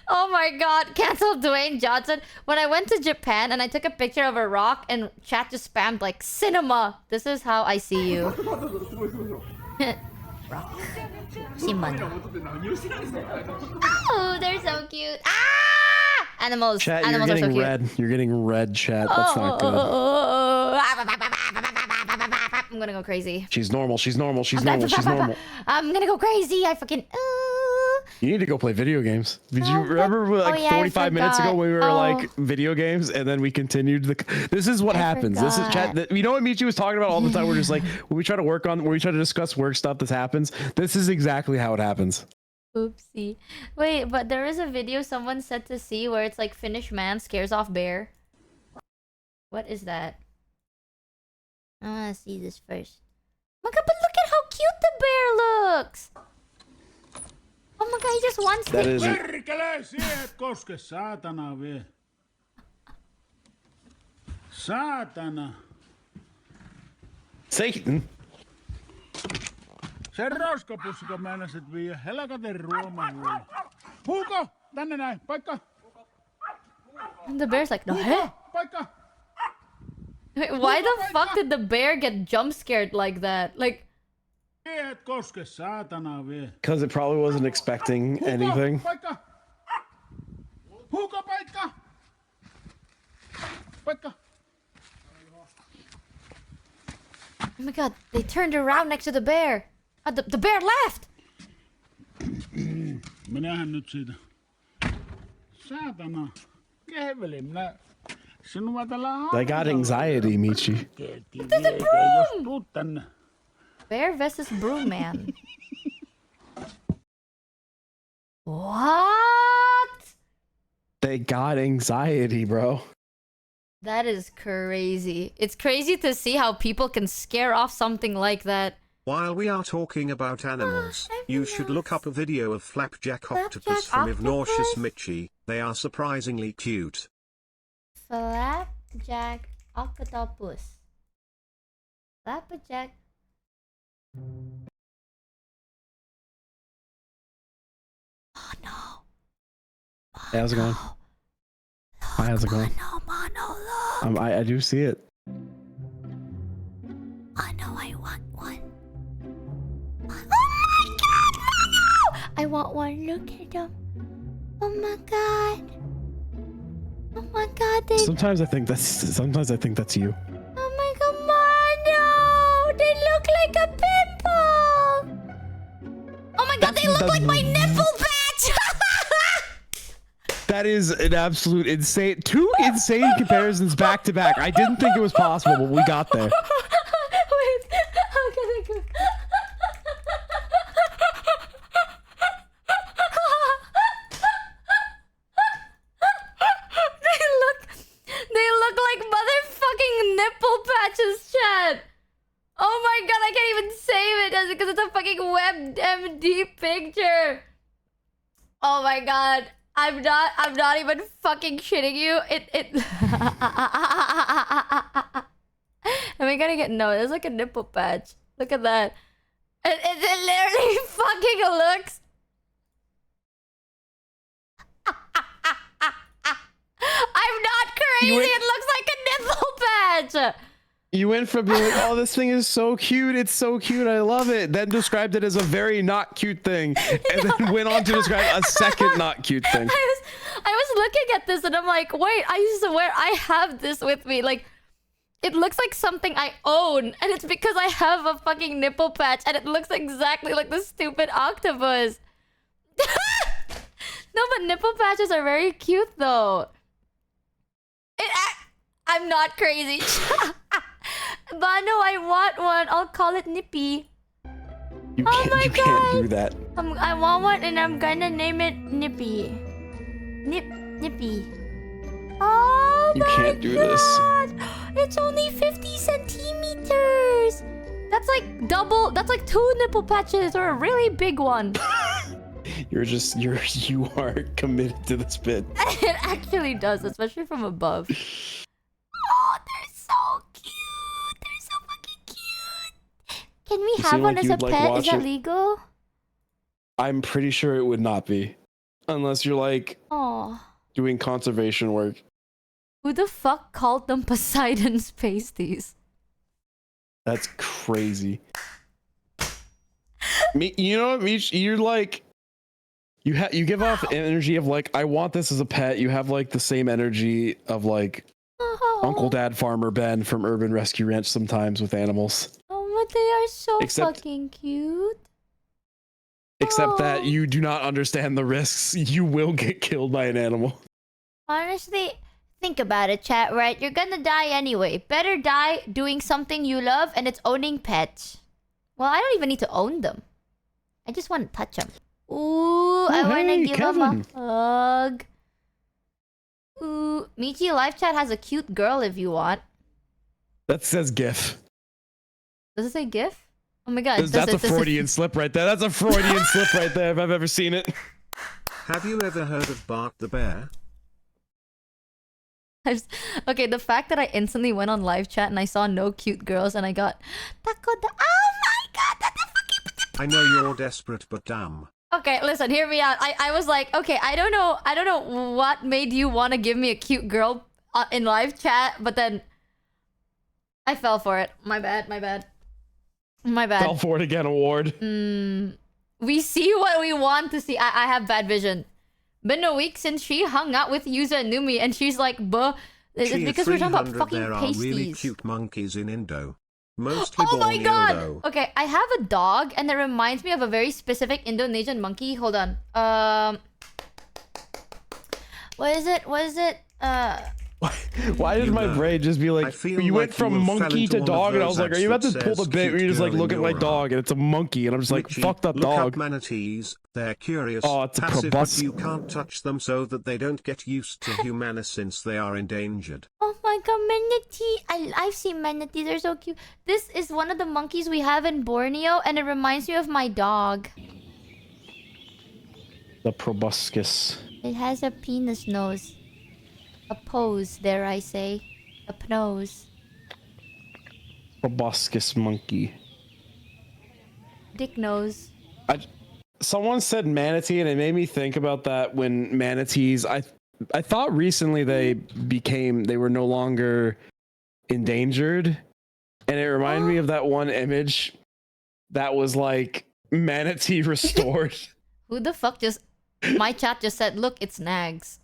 Oh my god, cancel Dwayne Johnson. When I went to Japan and I took a picture of a rock and chat just spammed like cinema. This is how I see you. Rock. Simon. Oh, they're so cute. Ah! Animals. Chat, Animals are so cute. red. You're getting red, chat. That's not good. I'm gonna go crazy. She's normal. She's normal. She's normal. She's normal. I'm gonna go crazy. I fucking. You need to go play video games. Did you remember like 45 minutes ago when we were like video games and then we continued this is what happens. This is chat. You know what Michi was talking about all the time? We're just like, when we try to discuss work stuff that happens, this is exactly how it happens. Oopsie. Wait, but there is a video someone said to see where it's like Finnish man scares off bear. What is that? I wanna see this first. Oh my god, but look at how cute the bear looks! Oh my god, he just wants that to... Perkele, siihen koske, saatana vie. Saatana. Satan. Se roskapussiko meinasit viiä helkaten ruomahuoli. Huuko! Tänne näin, paikka! And the bear's like, no, hey? Paikka! Wait, why the fuck did the bear get jump scared like that? Like... Because it probably wasn't expecting anything. Oh my god, they turned around next to the bear. The bear left! Minähän nyt siitä. Saatana. Kehveli, minä... Sinua tällä I got anxiety, Michi. There's a broom! Bear versus broom man. What? They got anxiety, bro. That is crazy. It's crazy to see how people can scare off something like that. While we are talking about animals, you should look up a video of Flapjack Octopus from Obnoxious Michi. They are surprisingly cute. Flapjack Octopus. Flapjack. Oh no. Hey, how's it going? Hi, how's it going? Look. I do see it. Oh no, I want one. Oh my god, Mono! I want one. Look at them. Oh my god. Oh my god, they... Sometimes I think that's you. Oh my god, Mono! They look like a pimple! Oh my god, they look like my nipple patch! That is an absolute insane... Two insane comparisons back to back. I didn't think it was possible, but we got there. Wait, how can I cook? They look like motherfucking nipple patches, chat. Oh my god, I can't even save it because it's a fucking WebMD picture. Oh my god. I'm not even fucking shitting you. Am I gonna get... No, there's like a nipple patch. Look at that. It literally fucking looks... I'm not crazy. It looks like a nipple patch. You went from being like, oh, this thing is so cute. It's so cute. I love it. Then described it as a very not cute thing. And then went on to describe a second not cute thing. I was looking at this and I'm like, wait, I swear I have this with me. Like, it looks like something I own. And it's because I have a fucking nipple patch. And it looks exactly like the stupid octopus. No, but nipple patches are very cute though. I'm not crazy. Bano, I want one. I'll call it Nippy. You can't do that. I want one and I'm gonna name it Nippy. Nippy. Oh You my can't do God. this. It's only 50 centimeters. That's like double. That's like 2 nipple patches or a really big one. You are committed to this bit. It actually does, especially from above. Oh, they're so cute. They're so fucking cute. Can we have one as a pet? Is that legal? I'm pretty sure it would not be. Unless you're like doing conservation work. Who the fuck called them Poseidon's pasties? That's crazy. You know what, Mich? You're like... You give off energy of like, I want this as a pet. You have like the same energy of like Uncle Dad Farmer Ben from Urban Rescue Ranch sometimes with animals. Oh, but they are so fucking cute. Except that you do not understand the risks. You will get killed by an animal. Honestly, think about it, chat, right? You're gonna die anyway. Better die doing something you love and it's owning pets. Well, I don't even need to own them. I just want to touch them. Ooh, I wanna give him a hug. Ooh, Michi live chat has a cute girl if you want. That says GIF. Does it say GIF? Oh my God, that's a Freudian slip right there. That's a Freudian slip right there if I've ever seen it. Have you ever heard of Bart the Bear? Okay, the fact that I instantly went on live chat and I saw no cute girls and I got Taco the... Oh my God, that's a fucking... I know you're desperate, but damn. Okay, listen, hear me out. I was like, okay, I don't know what made you want to give me a cute girl in live chat, but then I fell for it. My bad. Fell for it again award. We see what we want to see. I have bad vision. Been a week since she hung out with Yuza and Numi, and she's like, buh. It's because we're talking about fucking there pasties. Are really cute monkeys in Indo. Mostly oh my God! Though. Okay, I have a dog, and it reminds me of a very specific Indonesian monkey. Hold on. What is it? Why did my brain just be like, you went from monkey to dog, and I was like, are you about to pull the bit where you just like look at my dog and it's a monkey, and I'm just like, fuck that dog. Look up manatees. They're curious, oh, it's passive, but you can't touch them so that they don't get used to humanity since they are endangered. Oh my God, manatee! I've seen manatees. They're so cute. This is one of the monkeys we have in Borneo, and it reminds me of my dog. The proboscis. It has a penis nose. A pose, dare I say. A nose. Proboscis monkey. Dick nose. Someone said manatee, and it made me think about that when manatees... I thought recently they were no longer endangered. And it reminded me of that one image that was like, manatee restored. Who the fuck just... My chat just said, look, it's nags.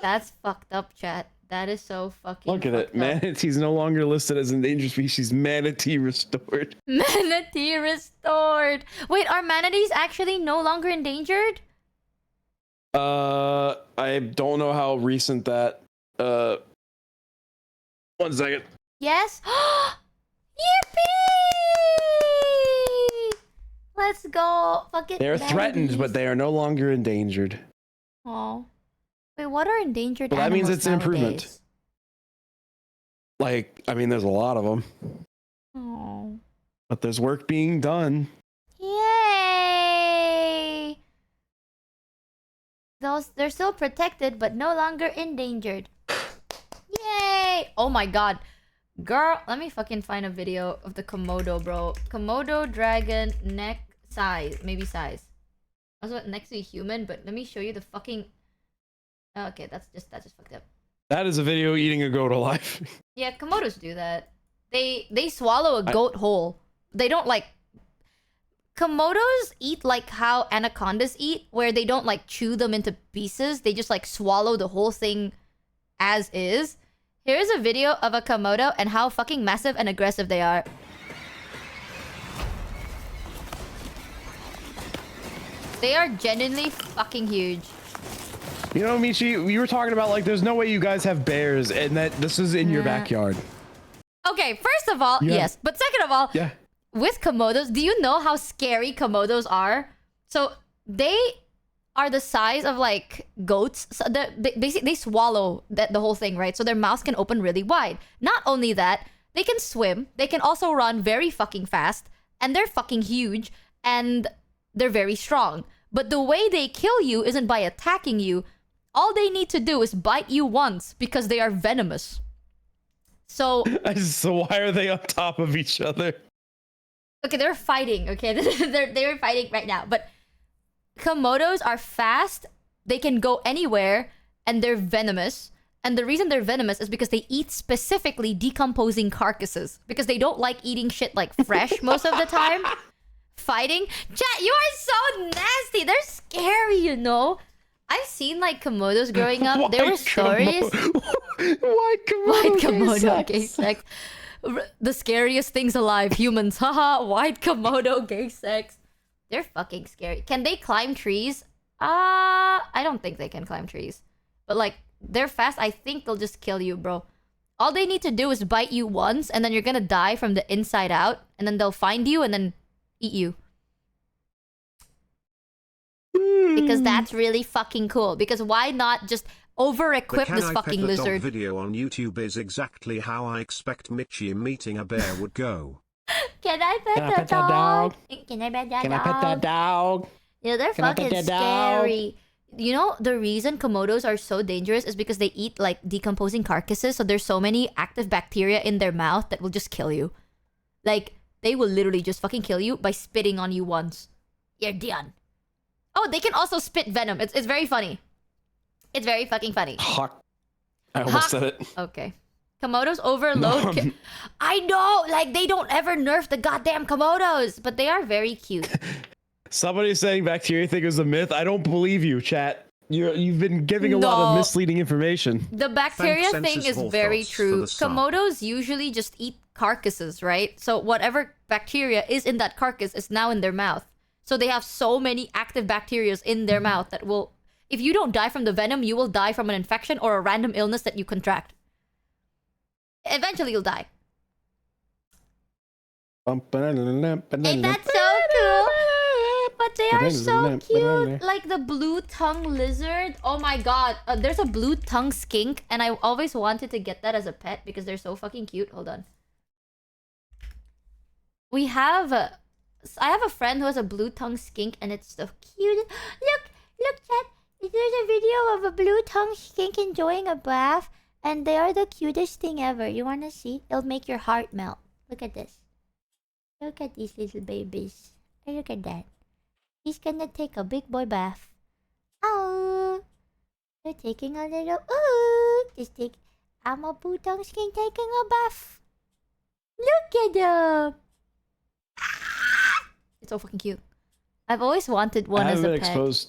That's fucked up, chat. That is so fucking Look at it. up. Manatee's no longer listed as endangered species. Manatee restored. Manatee restored. Wait, are manatees actually no longer endangered? I don't know how recent that. 1 second. Yes. Yippee! Let's go. Fuck it. They're threatened, but they are no longer endangered. Oh. Wait, what are endangered well, that animals means it's an improvement. Nowadays? Like, I mean, there's a lot of them. Oh. But there's work being done. Yay! They're still protected, but no longer endangered. Yay! Oh my God. Girl, let me fucking find a video of the Komodo, bro. Komodo dragon neck size. Maybe size. Also next to a human, but let me show you the fucking... Okay, that's just fucked up. That is a video eating a goat alive. Yeah, Komodos do that. They swallow a goat whole. They don't like... Komodos eat like how anacondas eat, where they don't like chew them into pieces. They just like swallow the whole thing as is. Here's a video of a Komodo and how fucking massive and aggressive they are. They are genuinely fucking huge. You know, Michi, we were talking about like there's no way you guys have bears and that this is in your backyard. Okay, first of all, yes. But second of all, with Komodos, do you know how scary Komodos are? So they are the size of like goats. So they swallow the whole thing, right? So their mouths can open really wide. Not only that, they can swim. They can also run very fucking fast. And they're fucking huge. And they're very strong. But the way they kill you isn't by attacking you. All they need to do is bite you once because they are venomous. So why are they on top of each other? Okay, they're fighting. Okay, they're fighting right now. But Komodos are fast. They can go anywhere, and they're venomous. And the reason they're venomous is because they eat specifically decomposing carcasses because they don't like eating shit like fresh most of the time. Fighting, chat. You are so nasty. They're scary, you know. I've seen like Komodos growing up. There were stories. White Komodo gay sex. The scariest things alive, humans. Haha, white Komodo gay sex. They're fucking scary. Can they climb trees? I don't think they can climb trees. But like, they're fast. I think they'll just kill you, bro. All they need to do is bite you once, and then you're gonna die from the inside out. And then they'll find you and then eat you. Because that's really fucking cool. Because why not just over-equip this fucking lizard? The video on YouTube is exactly how I expect Michi meeting a bear would go. Can I pet the dog? Can I pet that dog? Can I pet that dog? Yeah, they're fucking scary. You know, the reason Komodos are so dangerous is because they eat, like, decomposing carcasses. So there's so many active bacteria in their mouth that will just kill you. Like, they will literally just fucking kill you by spitting on you once. You're done. Oh, they can also spit venom. It's very funny. It's very fucking funny. Hawk. I almost said it. Okay. Komodos overload. No, I know! Like, they don't ever nerf the goddamn Komodos. But they are very cute. Somebody's saying bacteria thing is a myth. I don't believe you, chat. You've been giving a lot of misleading information. The bacteria thing is very true. Komodos usually just eat carcasses, right? So whatever bacteria is in that carcass is now in their mouth. So they have so many active bacteria in their mouth that will... If you don't die from the venom, you will die from an infection or a random illness that you contract. Eventually you'll die. Ain't that so cool? But they are so cute. Like the blue tongue lizard. Oh my god. There's a blue tongue skink. And I always wanted to get that as a pet because they're so fucking cute. Hold on. We have... I have a friend who has a blue tongue skink and it's the cutest. Look, chat. There's a video of a blue tongue skink enjoying a bath. And they are the cutest thing ever. You wanna see? It'll make your heart melt. Look at this. Look at these little babies. Look at that. He's gonna take a big boy bath. Oh, they're taking a little. Ooh, I'm a blue tongue skink taking a bath. Look at them. It's so fucking cute. I've always wanted one as a pet.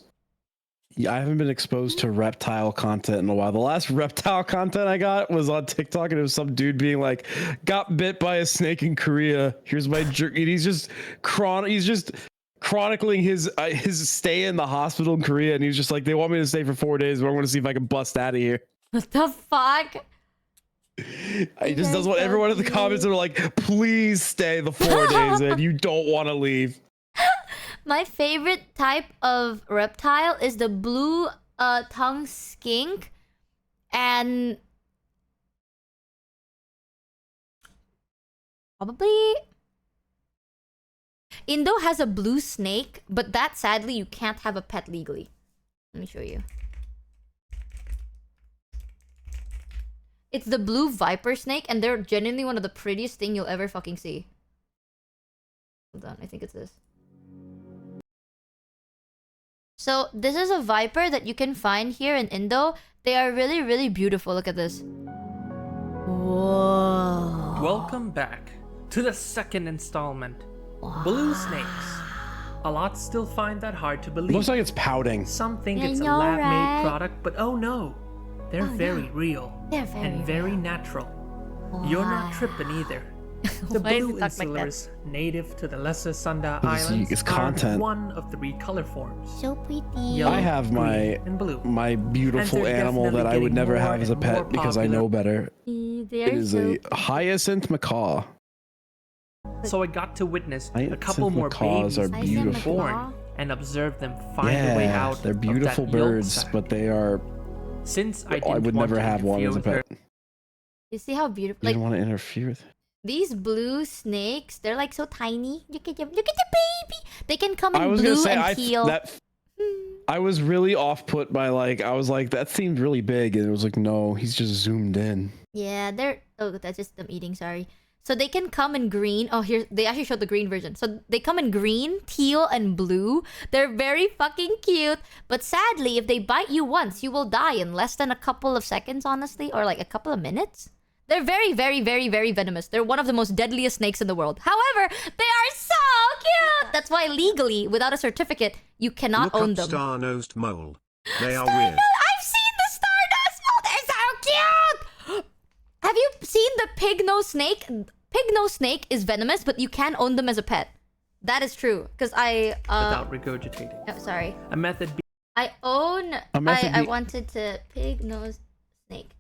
I haven't been exposed to reptile content in a while. The last reptile content I got was on TikTok, and it was some dude being like, "Got bit by a snake in Korea. Here's my jerk." And he's just chronicling his stay in the hospital in Korea, and he's just like, "They want me to stay for 4 days, but I want to see if I can bust out of here." What the fuck? He just does what everyone in the comments are like, "Please stay the 4 days, and you don't want to leave." My favorite type of reptile is the blue tongue skink. And probably Indo has a blue snake, but that sadly you can't have a pet legally. Let me show you. It's the blue viper snake, and they're genuinely one of the prettiest thing you'll ever fucking see. Hold on, I think it's this. So this is a viper that you can find here in Indo. They are really, really beautiful. Look at this. Whoa. Welcome back to the second installment. Blue snakes. A lot still find that hard to believe. Looks like it's pouting. Some think I it's a know, lab-made right? product, but oh no. They're very real. They're very and very real. natural. You're not tripping either. The Why does blue it talk like insular that? is native to the Lesser Sunda Because Islands. it's are content. one of 3 color forms. So pretty. Yellow, I have my green, and blue. my beautiful And they're animal that definitely I would getting never more have as a and more pet because I popular. know better. They It are is so a hyacinth macaw. So I got to witness a Hyacinth couple more macaws babies are being beautiful. born and observe them find a way Yeah, out. they're of beautiful that yolk birds, sac. but they are. Since I I didn't would want never to have one interfere as a with her pet. You see how beautiful? I Like didn't want to interfere with. these blue snakes, they're like so tiny. Look at them. Look at the baby. They can come in I was blue gonna say and teal. I was really off put by I was like that seemed really big, and it was like no, he's just zoomed in. Yeah, they're. Oh, that's just them eating. Sorry. So they can come in green. Oh, here they actually showed the green version. So they come in green, teal, and blue. They're very fucking cute. But sadly, if they bite you once, you will die in less than a couple of seconds, honestly, or like a couple of minutes. They're very, very, very, very venomous. They're one of the most deadliest snakes in the world. However, they are so cute. That's why legally, without a certificate, you cannot Look own up them. star-nosed mole. They are Star-nosed- weird. I've seen the star-nosed mole. They're so cute. Have you seen the pig-nosed snake? Pig-nosed snake is venomous, but you can own them as a pet. That is true. Because I... without regurgitating. Oh, sorry. A method I own... I wanted to... Pig-nosed snake.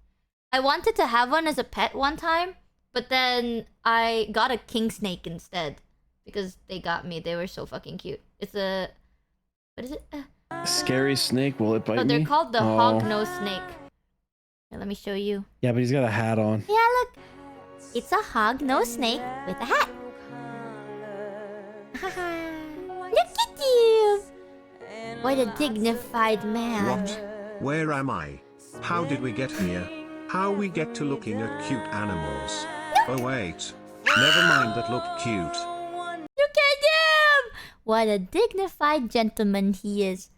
I wanted to have one as a pet one time, but then I got a king snake instead. Because they got me. They were so fucking cute. It's a... What is it? Scary snake. Will it bite Oh, me? they're called the Oh. hog-nosed snake. Here, let me show you. Yeah, but he's got a hat on. Yeah, look. It's a hog-nosed snake with a hat. Look at you. What a dignified man. What? Where am I? How did we get here? How we get to looking at cute animals? Oh wait. Never mind that look cute. Look at him. What a dignified gentleman he is.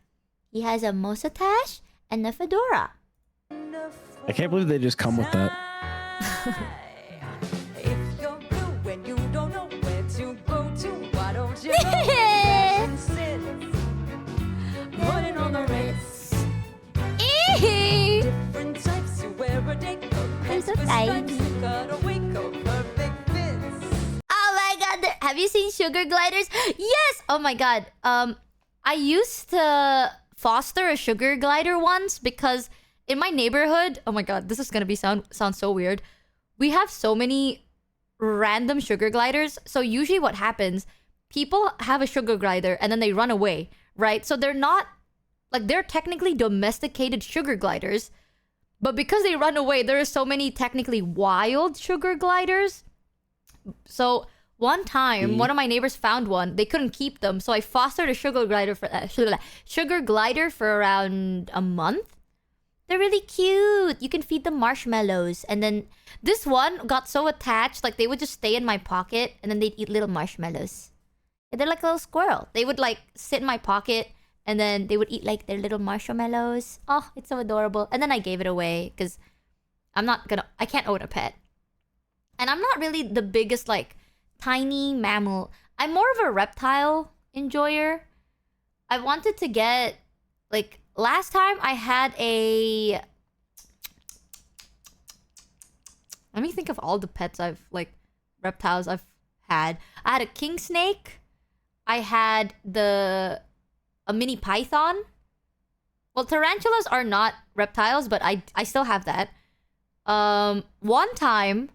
He has a mustache and a fedora. I can't believe they just come with that. They're so tiny. Oh my god, have you seen sugar gliders? Yes! Oh my god. I used to foster a sugar glider once because in my neighborhood, oh my god, this is gonna be sound so weird. We have so many random sugar gliders. So usually what happens, people have a sugar glider and then they run away, right? So they're not, like, they're technically domesticated sugar gliders, but because they run away, there are so many technically wild sugar gliders. So one time, one of my neighbors found one. They couldn't keep them, so I fostered a sugar glider for around a month. They're really cute. You can feed them marshmallows. And then this one got so attached, like they would just stay in my pocket and then they'd eat little marshmallows. They're like a little squirrel. They would like sit in my pocket and then they would eat like their little marshmallows. Oh, it's so adorable. And then I gave it away because I can't own a pet. And I'm not really the biggest like tiny mammal. I'm more of a reptile enjoyer. I wanted to get like last time I had a... Let me think of all the pets reptiles I've had. I had a king snake. I had a mini python. Well, tarantulas are not reptiles, but I still have that. One time,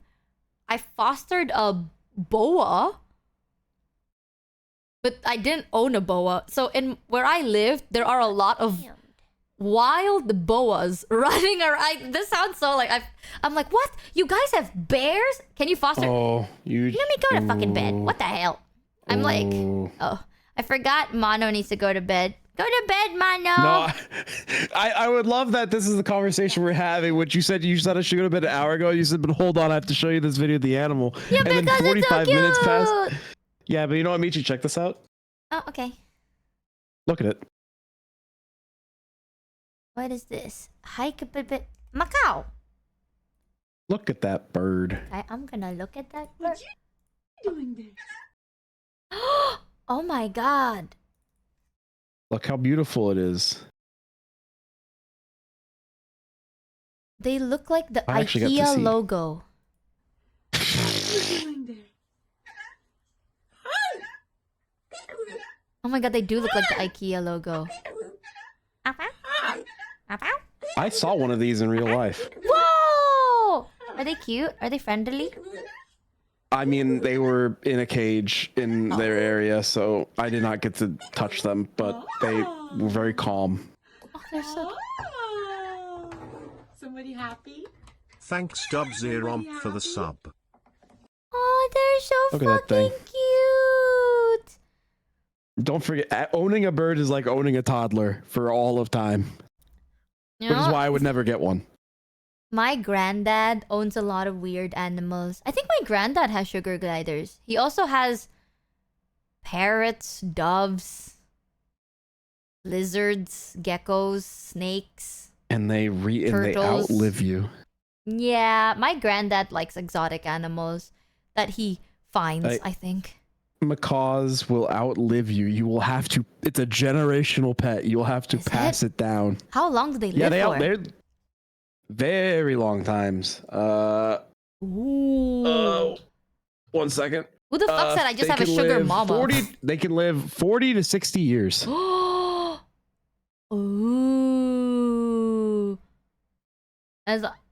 I fostered a boa. But I didn't own a boa. So in where I lived, there are a lot of wild boas running around. This sounds so like I'm like, what? You guys have bears? Can you foster? Oh, Let me go to fucking bed. What the hell? I'm like, oh, I forgot Mono needs to go to bed. Go to bed, Mono. No, I would love that this is the conversation we're having, which you said you said I should go to bed an hour ago. You said, but hold on, I have to show you this video of the animal. Yeah, and then because 45 it's so minutes cute. passed. Yeah, but you know what, Michi, check this out. Oh, okay. Look at it. What is this? Macau. Look at that bird. I'm gonna look at that bird. Doing this? Oh my god. Look how beautiful it is. They look like the I actually got to IKEA see. logo. Oh my god, they do look like the IKEA logo. I saw one of these in real life. Whoa! Are they cute? Are they friendly? I mean, they were in a cage in their area, so I did not get to touch them, but they were very calm. Oh, they're so cute. Somebody happy? Thanks Dub0 for the sub. Oh, they're so Look at that fucking thing. cute. Don't forget, owning a bird is like owning a toddler for all of time. You Which is know, why I would never get one. my granddad owns a lot of weird animals. I think my granddad has sugar gliders. He also has parrots, doves, lizards, geckos, snakes. And they Turtles. outlive you. Yeah, my granddad likes exotic animals that he finds, I think. Macaws will outlive you. You will have to. It's a generational pet. You'll have to pass it down. How long do they live Yeah, for? they're very long times. Ooh. 1 second. Who the fuck said I just they have a can sugar live mama? They can live 40 to 60 years. Ooh.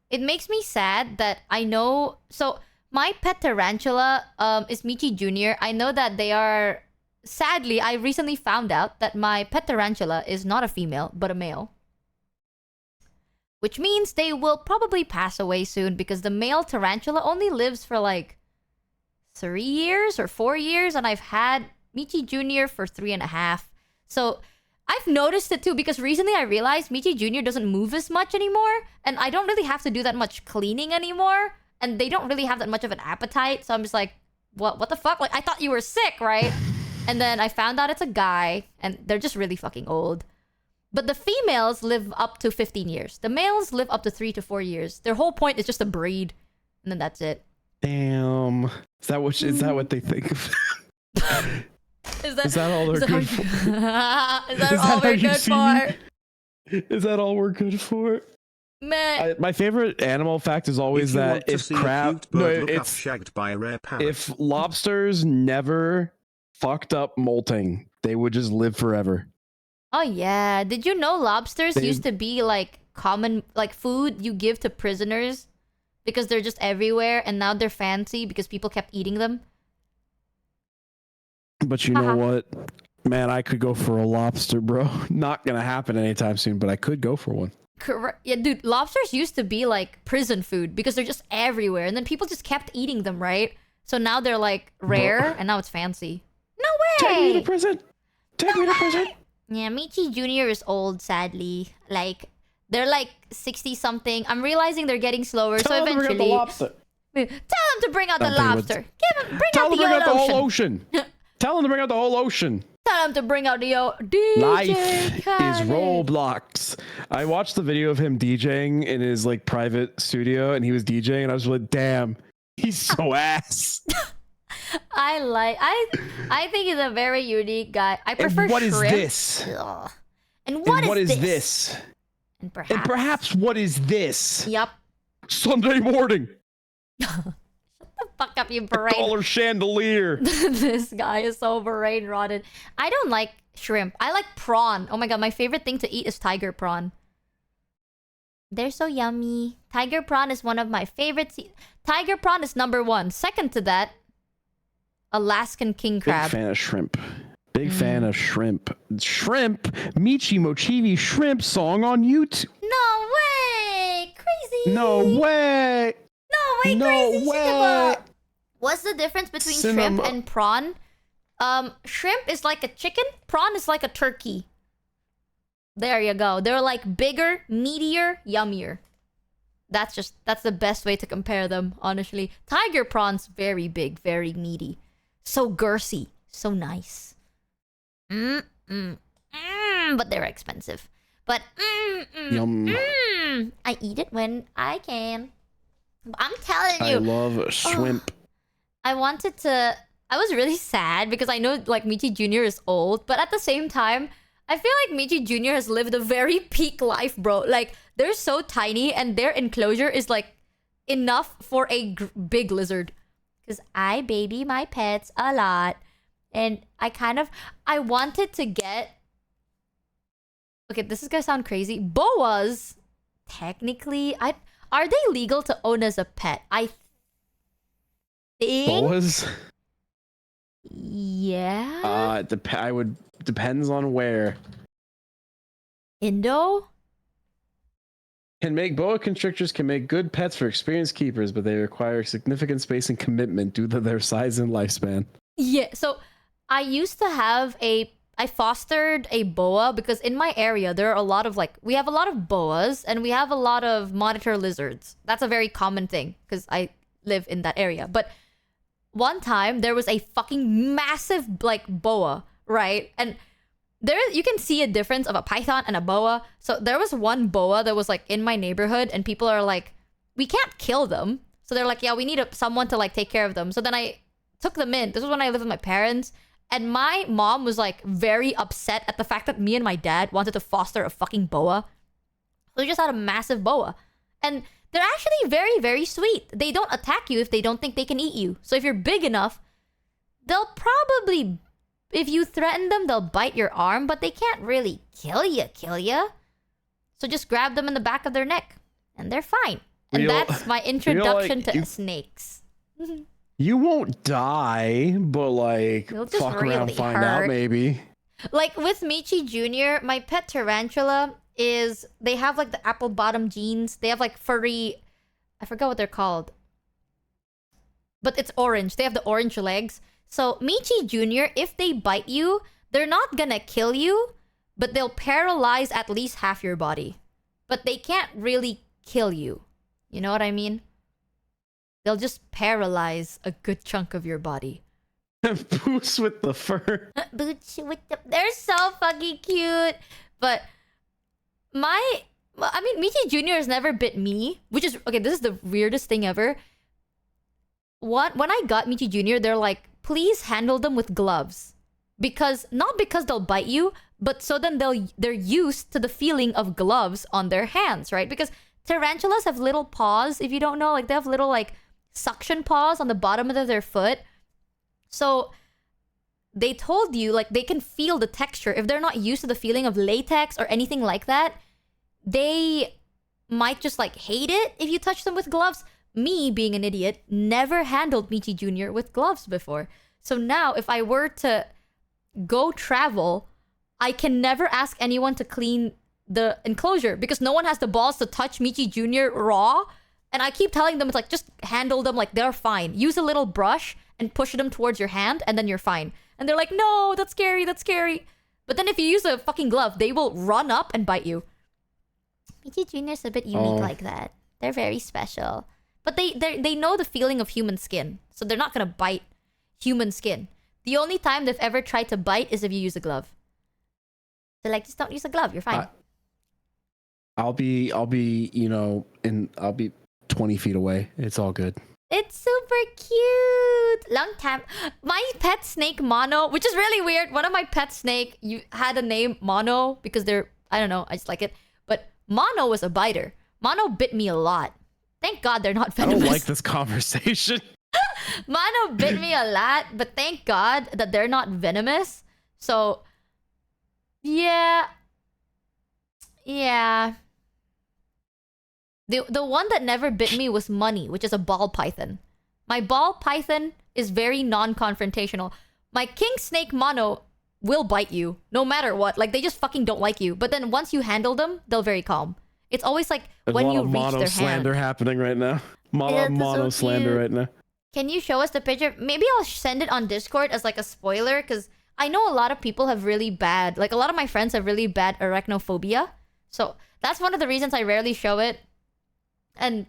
It makes me sad that I know. So my pet tarantula is Michi Jr. I know that they are. Sadly, I recently found out that my pet tarantula is not a female but a male, which means they will probably pass away soon because the male tarantula only lives for like 3 years or 4 years, and I've had Michi Jr. for 3.5. So I've noticed it too because recently I realized Michi Jr. doesn't move as much anymore, and I don't really have to do that much cleaning anymore, and they don't really have that much of an appetite. So I'm just like, what the fuck? Like, I thought you were sick, right? And then I found out it's a guy, and they're just really fucking old. But the females live up to 15 years. The males live up to 3 to 4 years. Their whole point is just to breed, and then that's it. Damn. Is that what they think of? Is that all they're good for? Is that all we're good for? Is that all we're good for? Man. My favorite animal fact is always If you that want to if see a crab, cute bird, look up it's shagged by a rare parrot. if lobsters never fucked up molting, they would just live forever. Oh yeah. Did you know lobsters used to be like common, like food you give to prisoners because they're just everywhere, and now they're fancy because people kept eating them? But you know what? Man, I could go for a lobster, bro. Not gonna happen anytime soon, but I could go for one. Correct. Yeah, dude, lobsters used to be like prison food because they're just everywhere, and then people just kept eating them, right? So now they're like rare, and now it's fancy. No way! Take me to prison! Take me to prison! Yeah, Michi Jr. is old, sadly. Like, they're like 60-something. I'm realizing they're getting slower, so Tell them to bring eventually... out the lobster. Tell them to bring out the I'm thinking lobster. Tell them to bring out the whole ocean. ocean. Tell them to bring out the whole ocean. Tell them to bring out the DJ Life is Khaled. Roblox. I watched the video of him DJing in his like private studio, and he was DJing, and I was like, damn, he's so ass. I think he's a very unique guy. I prefer And what is shrimp. this? Ugh. And what is this? And perhaps what is this? Yup. Sunday morning. Fuck up, you brain. Dollar chandelier. This guy is so brain rotted. I don't like shrimp. I like prawn. Oh my god, my favorite thing to eat is tiger prawn. They're so yummy. Tiger prawn is one of my favorites. Tiger prawn is #1. Second to that, Alaskan king crab. Big fan of shrimp. Big fan of shrimp. Shrimp. Michi Mochievee shrimp song on YouTube. No way! Crazy! No way! No way, No crazy way! Cinema. What's the difference between shrimp Cinema. and prawn? Shrimp is like a chicken. Prawn is like a turkey. There you go. They're like bigger, meatier, yummier. That's the best way to compare them, honestly. Tiger prawn's very big, very meaty. So girthy. So nice. But they're expensive. But Yum. I eat it when I can. I'm telling I you. love shrimp. I wanted to... I was really sad because I know like Michi Jr. is old, but at the same time, I feel like Michi Jr. has lived a very peak life, bro. Like, they're so tiny and their enclosure is like enough for a big lizard. Because I baby my pets a lot. And I wanted to get... Okay, this is gonna sound crazy. Boas, technically, are they legal to own as a pet? I think... Boas? Yeah? Depends on where. Indo? Boa constrictors can make good pets for experienced keepers, but they require significant space and commitment due to their size and lifespan. Yeah, so I used to have I fostered a boa because in my area there are a lot of we have a lot of boas and we have a lot of monitor lizards. That's a very common thing because I live in that area. But one time there was a fucking massive boa, right? And there you can see a difference of a python and a boa. So there was one boa that was in my neighborhood and people are like, we can't kill them. So they're like, yeah, we need someone to take care of them. So then I took them in. This was when I lived with my parents. And my mom was very upset at the fact that me and my dad wanted to foster a fucking boa. So we just had a massive boa. And they're actually very, very sweet. They don't attack you if they don't think they can eat you. So if you're big enough, they'll probably... If you threaten them, they'll bite your arm, but they can't really kill you. So just grab them in the back of their neck, and they're fine. And that's my introduction to snakes. You won't die, but You'll just fuck around, really find hurt. out maybe. With Michi Jr., my pet tarantula is... They have the apple bottom genes. They have furry... I forgot what they're called. But it's orange. They have the orange legs. So Michi Jr., if they bite you, they're not gonna kill you, but they'll paralyze at least half your body. But they can't really kill you. You know what I mean? They'll just paralyze a good chunk of your body. Boots with the fur. Boots with the... They're so fucking cute. But Michi Jr. has never bit me, which is... Okay, this is the weirdest thing ever. When I got Michi Jr., they're like, please handle them with gloves. Not because they'll bite you, but so then they're used to the feeling of gloves on their hands, right? Because tarantulas have little paws, if you don't know. They have little, suction paws on the bottom of their foot. So they told you, they can feel the texture. If they're not used to the feeling of latex or anything like that, they might just, hate it if you touch them with gloves. Me, being an idiot, never handled Michi Jr. with gloves before. So now, if I were to go travel, I can never ask anyone to clean the enclosure because no one has the balls to touch Michi Jr. raw. And I keep telling them, it's just handle them they're fine. Use a little brush and push them towards your hand and then you're fine. And they're like, no, that's scary. But then if you use a fucking glove, they will run up and bite you. Michi Jr. is a bit unique like that. They're very special. But they know the feeling of human skin. So they're not gonna bite human skin. The only time they've ever tried to bite is if you use a glove. They're like, just don't use a glove, you're fine. I'll be 20 feet away. It's all good. It's super cute. Long time. My pet snake Mono, which is really weird. One of my pet snake, you had a name Mono because they're... I don't know, I just like it. But Mono was a biter. Mono bit me a lot. Thank God they're not venomous. I don't like this conversation. Mono bit me a lot, but thank God that they're not venomous. So, yeah. The one that never bit me was Money, which is a ball python. My ball python is very non-confrontational. My king snake Mono will bite you, no matter what. They just fucking don't like you. But then once you handle them, they're very calm. It's always There's when you reach mono their slander hand. happening right now. Mono slander right now. Can you show us the picture? Maybe I'll send it on Discord as a spoiler, because I know a lot of people have really bad... a lot of my friends have really bad arachnophobia. So that's one of the reasons I rarely show it. And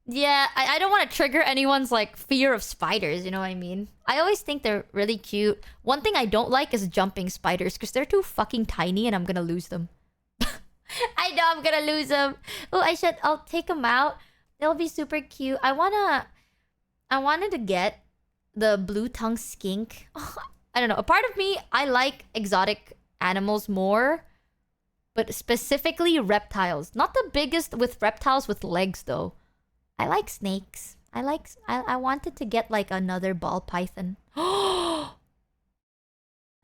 yeah, I don't want to trigger anyone's fear of spiders, you know what I mean? I always think they're really cute. One thing I don't like is jumping spiders, because they're too fucking tiny and I'm gonna lose them. I know I'm gonna lose them. Oh, I'll take them out. They'll be super cute. I wanted to get the blue tongue skink. I don't know. A part of me, I like exotic animals more, but specifically reptiles. Not the biggest with reptiles with legs though. I like snakes. I wanted to get like another ball python. I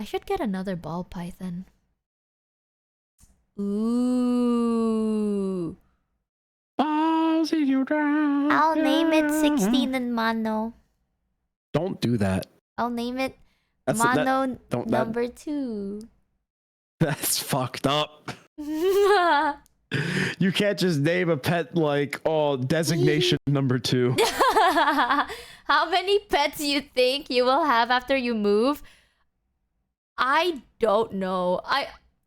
should get another ball python. Ooh. I'll see you down. I'll name it 16 in mono. Don't do that. I'll name it That's- mono number 2. That's fucked up. You can't just name a pet like, designation number 2. How many pets you think you will have after you move? I don't know.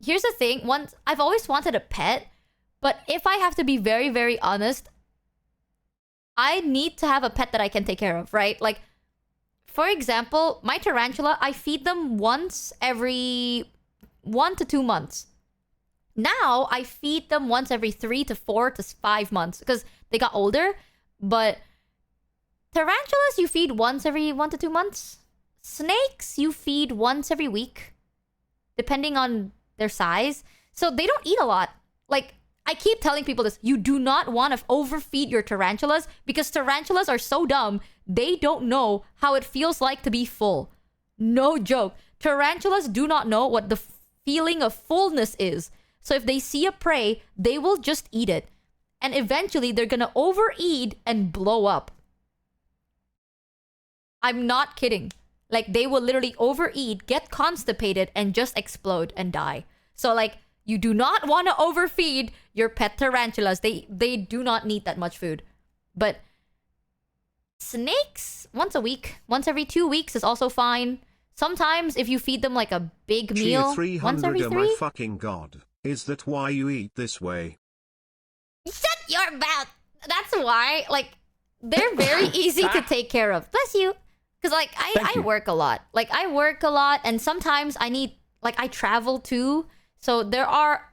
Here's the thing. I've always wanted a pet, but if I have to be very, very honest, I need to have a pet that I can take care of, right? Like, for example, my tarantula, I feed them once every 1 to 2 months. Now, I feed them once every 3 to 4 to 5 months because they got older. But tarantulas, you feed once every 1 to 2 months. Snakes, you feed once every week, depending on their size. So they don't eat a lot. Like, I keep telling people this. You do not want to overfeed your tarantulas because tarantulas are so dumb. They don't know how it feels like to be full. No joke. Tarantulas do not know what the feeling of fullness is. So if they see a prey, they will just eat it. And eventually, they're gonna overeat and blow up. I'm not kidding. Like, they will literally overeat, get constipated, and just explode and die. So, like, you do not want to overfeed your pet tarantulas. They do not need that much food. But snakes, once a week, once every 2 weeks is also fine. Sometimes if you feed them like a big meal, once every 3. My fucking god. Is that why you eat this way? Shut your mouth. That's why. Like, they're very easy to take care of. Bless you. Because, like, I work a lot. Like, I work a lot, and sometimes I travel too. So there are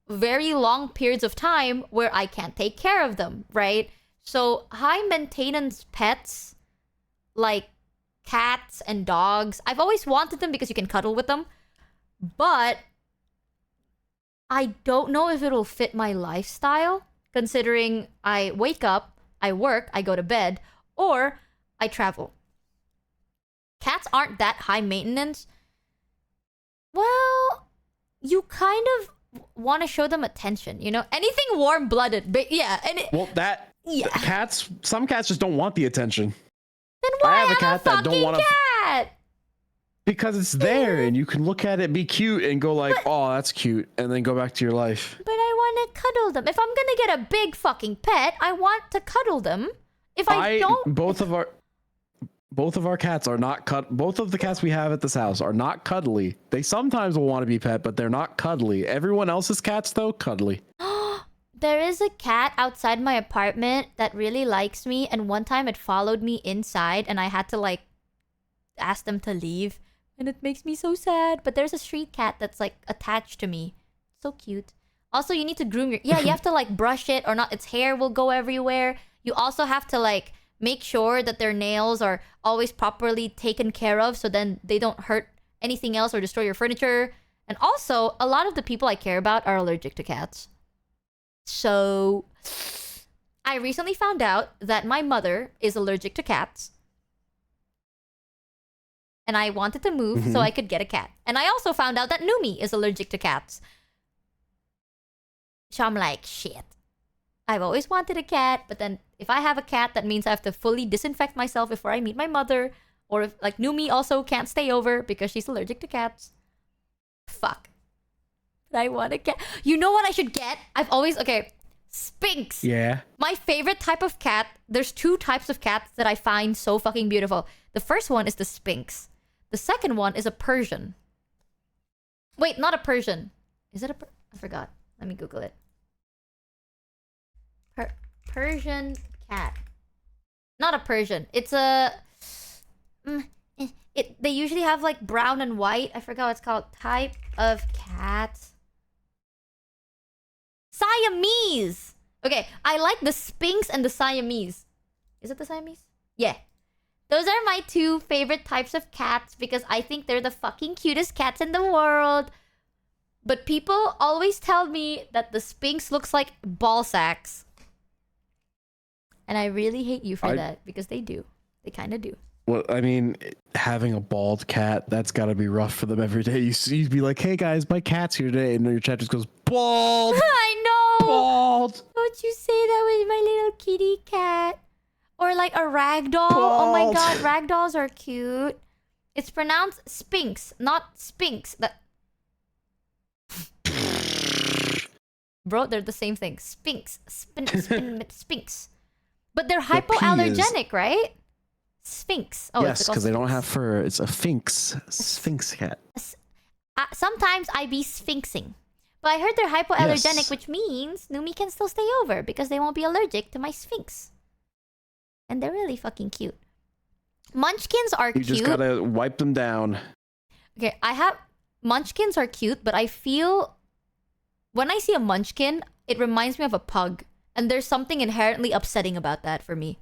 very long periods of time where I can't take care of them, right? So high maintenance pets, like cats and dogs, I've always wanted them because you can cuddle with them. But I don't know if it'll fit my lifestyle, considering I wake up, I work, I go to bed, or I travel. Cats aren't that high maintenance. Well, you kind of want to show them attention, you know? Anything warm-blooded, but yeah. Some cats just don't want the attention. Then why I have a cat that don't want to. Cat? Because it's there and you can look at it, be cute, and go like, oh, that's cute, and then go back to your life. But I want to cuddle them. If I'm gonna get a big fucking pet, I want to cuddle them. If I don't... Both of our cats are not both of the cats we have at this house are not cuddly. They sometimes will want to be pet, but they're not cuddly. Everyone else's cats, though, cuddly. There is a cat outside my apartment that really likes me, and one time it followed me inside, and I had to, like, ask them to leave. And it makes me so sad. But there's a street cat that's, like, attached to me. So cute. Also, you need to groom your... Yeah, you have to, like, brush it or not. Its hair will go everywhere. You also have to, like, make sure that their nails are always properly taken care of so then they don't hurt anything else or destroy your furniture. And also, a lot of the people I care about are allergic to cats. So, I recently found out that my mother is allergic to cats. And I wanted to move so I could get a cat. And I also found out that Numi is allergic to cats. So I'm like, shit. I've always wanted a cat, but then if I have a cat, that means I have to fully disinfect myself before I meet my mother. Or if, like, Numi also can't stay over because she's allergic to cats. Fuck. But I want a cat. You know what I should get? Okay, Sphinx. Yeah. My favorite type of cat, there's 2 types of cats that I find so fucking beautiful. The first one is the Sphinx. The second one is a Persian. Wait, not a Persian. Is it I forgot. Let me Google it. Persian cat. Not a Persian. It's a... They usually have like brown and white. I forgot what it's called. Type of cat. Siamese. Okay, I like the Sphinx and the Siamese. Is it the Siamese? Yeah. Those are my two favorite types of cats because I think they're the fucking cutest cats in the world. But people always tell me that the Sphinx looks like ball sacks. And I really hate you for that because they do. They kind of do. Well, I mean, having a bald cat, that's got to be rough for them every day. You'd be like, hey guys, my cat's here today. And then your chat just goes, bald! I know! Bald! Don't you say that with my little kitty cat. Or like a ragdoll. Oh my god, ragdolls are cute. It's pronounced Sphinx, not Sphinx. That... Bro, they're the same thing. Sphinx. Sphinx. But they're hypoallergenic, right? Sphinx. Oh, yes, because they don't have fur. It's a sphinx. Sphinx cat. Sometimes I be sphinxing. But I heard they're hypoallergenic, Yes. which means Numi can still stay over because they won't be allergic to my sphinx. And they're really fucking cute. Munchkins are You cute. just gotta wipe them down. Okay, Munchkins are cute, but I feel... When I see a Munchkin, it reminds me of a pug. And there's something inherently upsetting about that for me.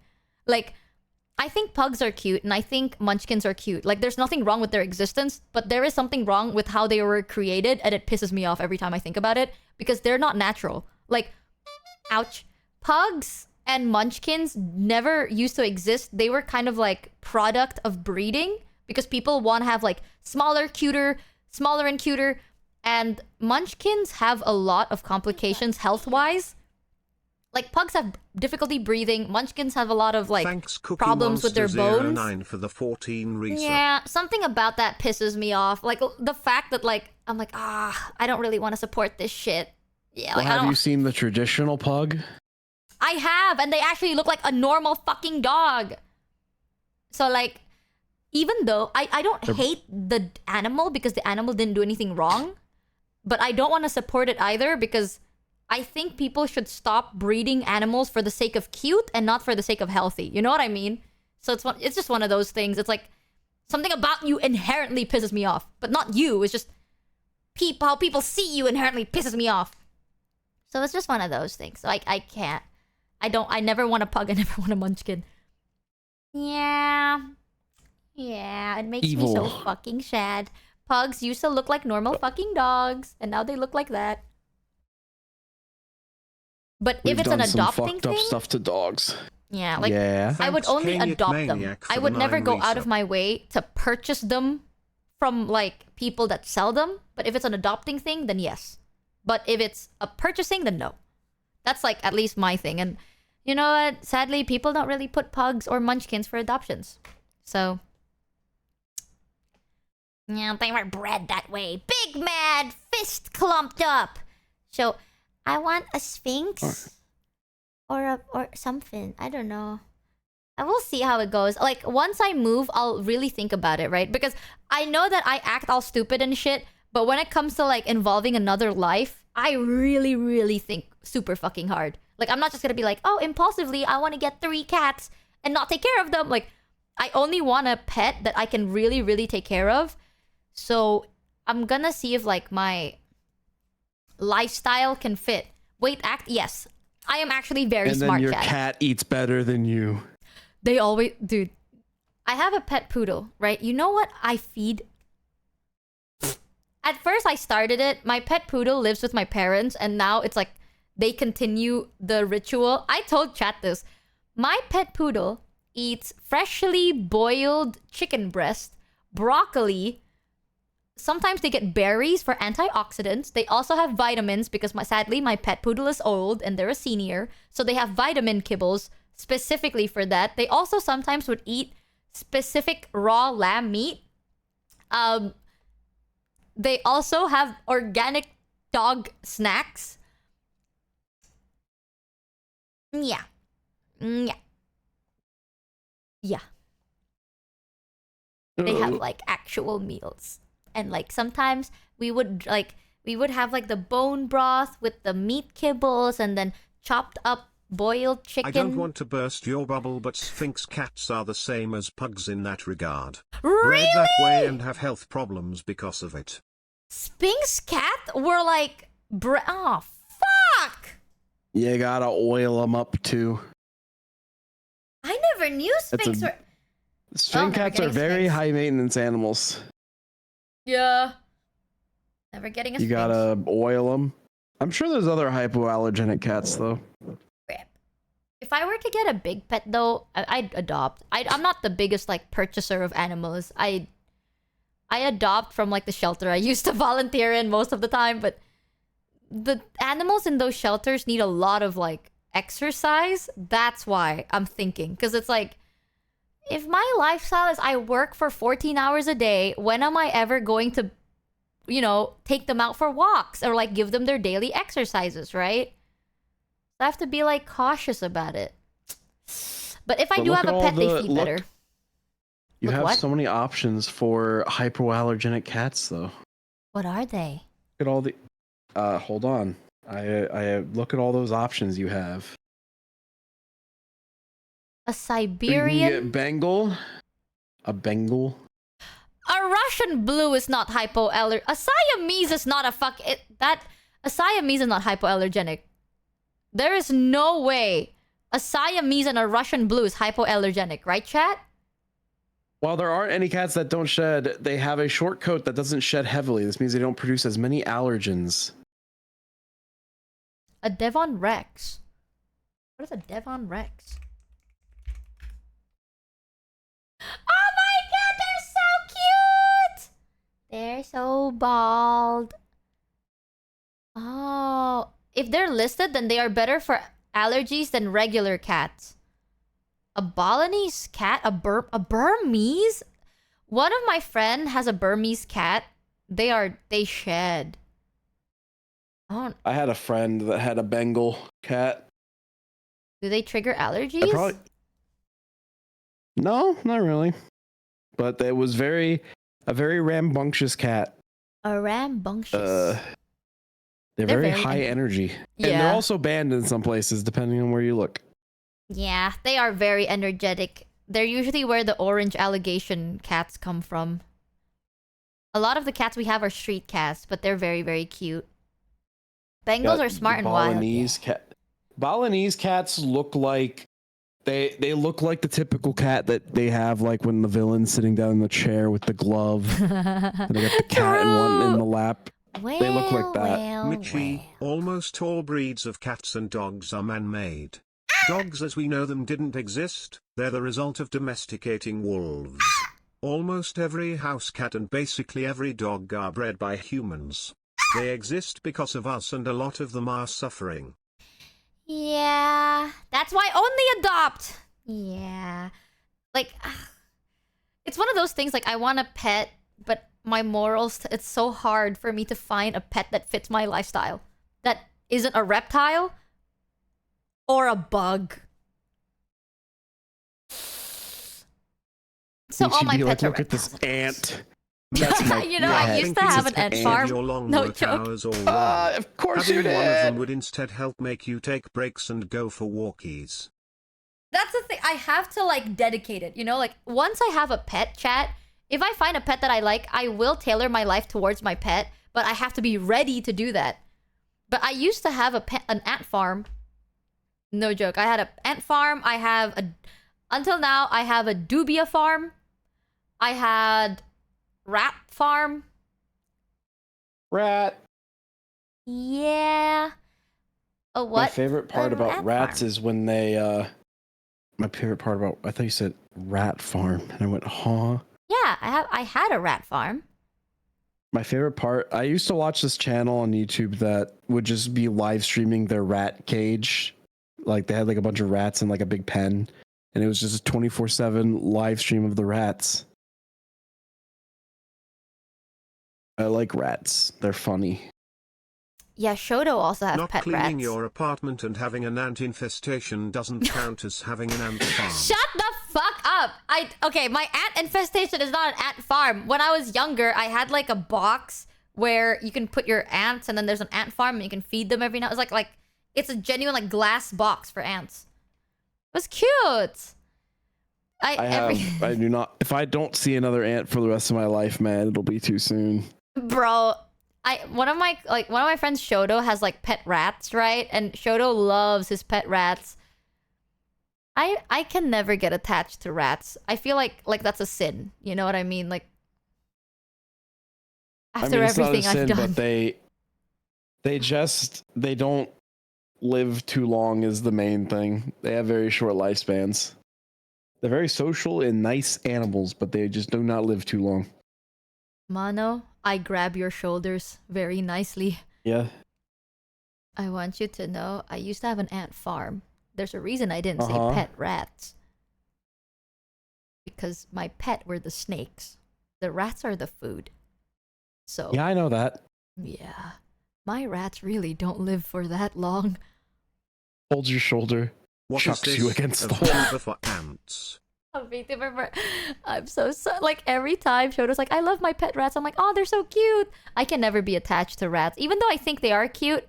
Like, I think pugs are cute, and I think Munchkins are cute. Like, there's nothing wrong with their existence, but there is something wrong with how they were created, and it pisses me off every time I think about it, because they're not natural. Like, ouch. Pugs and Munchkins never used to exist. They were kind of like product of breeding, because people want to have like smaller and cuter, and Munchkins have a lot of complications health-wise. Like, pugs have difficulty breathing. Munchkins have a lot of, like, problems with their bones. 09 for the 14 resub. Yeah, something about that pisses me off. Like, the fact that, like, I'm like, I don't really want to support this shit. Yeah, like, Well, have you seen the traditional pug? I have, and they actually look like a normal fucking dog. So, like, even though I don't hate the animal because the animal didn't do anything wrong, but I don't want to support it either because I think people should stop breeding animals for the sake of cute and not for the sake of healthy. You know what I mean? So it's just one of those things. It's like something about you inherently pisses me off, but not you. It's just how people see you inherently pisses me off. So it's just one of those things. So I can't. I never want a pug. I never want a Munchkin. Yeah, it makes me so fucking sad. Pugs used to look like normal fucking dogs, and now they look like that. But if it's an adopting thing, stuff to dogs. Yeah, like yeah. I would only adopt them. I would never go out of my way to purchase them from like people that sell them. But if it's an adopting thing, then yes. But if it's a purchasing, then no. That's like at least my thing. And you know what? Sadly, people don't really put pugs or Munchkins for adoptions. So yeah, they were bred that way. Big mad, fist clumped up. So I want a Sphinx or something. I don't know. I will see how it goes. Like, once I move, I'll really think about it, right? Because I know that I act all stupid and shit, but when it comes to, like, involving another life, I really, really think super fucking hard. Like, I'm not just gonna be like, oh, impulsively, I want to get 3 cats and not take care of them. Like, I only want a pet that I can really, really take care of. So, I'm gonna see if, like, my lifestyle can fit. Yes. I am actually very smart, and then your cat eats better than you. They always... Dude. I have a pet poodle, right? You know what I feed? At first, I started it. My pet poodle lives with my parents, and now it's like they continue the ritual. I told chat this. My pet poodle eats freshly boiled chicken breast, broccoli. Sometimes they get berries for antioxidants. They also have vitamins because sadly my pet poodle is old and they're a senior. So they have vitamin kibbles specifically for that. They also sometimes would eat specific raw lamb meat. They also have organic dog snacks. Yeah. They have like actual meals. And like sometimes we would have like the bone broth with the meat kibbles and then chopped up boiled chicken. I don't want to burst your bubble, but Sphinx cats are the same as pugs in that regard. Really? Bred that way and have health problems because of it. Sphinx cat were like oh fuck! You gotta oil them up too. I never knew Sphinx were. Sphinx cats are very high maintenance animals. Yeah. Never getting a You Sphinx. gotta oil them. I'm sure there's other hypoallergenic cats though. If I were to get a big pet though, I'd adopt. I'm not the biggest like purchaser of animals. I adopt from like the shelter I used to volunteer in most of the time, but the animals in those shelters need a lot of like exercise. That's why I'm thinking, because it's like, if my lifestyle is I work for 14 hours a day, when am I ever going to, you know, take them out for walks or like give them their daily exercises, right? I have to be like cautious about it. But if I do have a pet, they feed better. You Look have what? so many options for hypoallergenic cats though. What are they? Look at all the hold on. I look at all those options you have. A You Siberian? can get Bengal. A Bengal. A Russian blue is not hypoallergenic. A Siamese is not a Siamese is not hypoallergenic. There is no way a Siamese and a Russian blue is hypoallergenic, right, chat? While there aren't any cats that don't shed, they have a short coat that doesn't shed heavily. This means they don't produce as many allergens. A Devon Rex. What is a Devon Rex? Oh my god, they're so cute! They're so bald. Oh, if they're listed, then they are better for allergies than regular cats. A Balinese cat? A Burmese? One of my friend has a Burmese cat. They shed. I had a friend that had a Bengal cat. Do they trigger allergies? No, not really. But it was a very rambunctious cat. A rambunctious. They're very high energy. Yeah. And they're also banned in some places, depending on where you look. Yeah, they are very energetic. They're usually where the orange allegation cats come from. A lot of the cats we have are street cats, but they're very, very cute. Bengals are smart and wild. Balinese cats look like they look like the typical cat that they have, like when the villain's sitting down in the chair with the glove. And they got the cat in one in the lap. They look like that. Michi, almost all breeds of cats and dogs are man-made. Dogs as we know them didn't exist, they're the result of domesticating wolves. Almost every house cat and basically every dog are bred by humans. They exist because of us and a lot of them are suffering. Yeah, that's why only adopt. Yeah. Like, it's one of those things, like, I want a pet, but my morals, it's so hard for me to find a pet that fits my lifestyle. That isn't a reptile or a bug. So all my pets are look at this ant. You know, I used to have an ant farm. No joke. Of course you Having did. one of them would instead help make you take breaks and go for walkies. That's the thing. I have to, like, dedicate it. You know, like, once I have a pet, chat, if I find a pet that I like, I will tailor my life towards my pet, but I have to be ready to do that. But I used to have an ant farm. No joke. I had an ant farm. Until now, I have a dubia farm. I had rat farm. Rat. Yeah. A what? My favorite part about rats is when they I thought you said rat farm, and I went, huh? Yeah, I had a rat farm. My favorite part, I used to watch this channel on YouTube that would just be live streaming their rat cage. Like they had like a bunch of rats in like a big pen, and it was just a 24/7 live stream of the rats. I like rats. They're funny. Yeah, Shoto also has Not pet cleaning rats. your apartment and having an ant infestation doesn't count as having an ant farm. Shut the fuck up! Okay, my ant infestation is not an ant farm. When I was younger, I had like a box where you can put your ants, and then there's an ant farm, and you can feed them every now. It's like it's a genuine like glass box for ants. It was cute. I do not. If I don't see another ant for the rest of my life, man, it'll be too soon. Bro, one of my friends Shoto has like pet rats, right? And Shoto loves his pet rats. I can never get attached to rats. I feel like that's a sin. You know what I mean? Like after everything I've done. But they don't live too long is the main thing. They have very short lifespans. They're very social and nice animals, but they just do not live too long. Mano, I grab your shoulders very nicely. Yeah. I want you to know I used to have an ant farm. There's a reason I didn't say pet rats. Because my pet were the snakes. The rats are the food. So yeah, I know that. Yeah. My rats really don't live for that long. Holds your shoulder. What chucks is you this? against A the wall. fever for ants. I'm so like every time Shoto's like, I love my pet rats. I'm like, oh, they're so cute. I can never be attached to rats. Even though I think they are cute,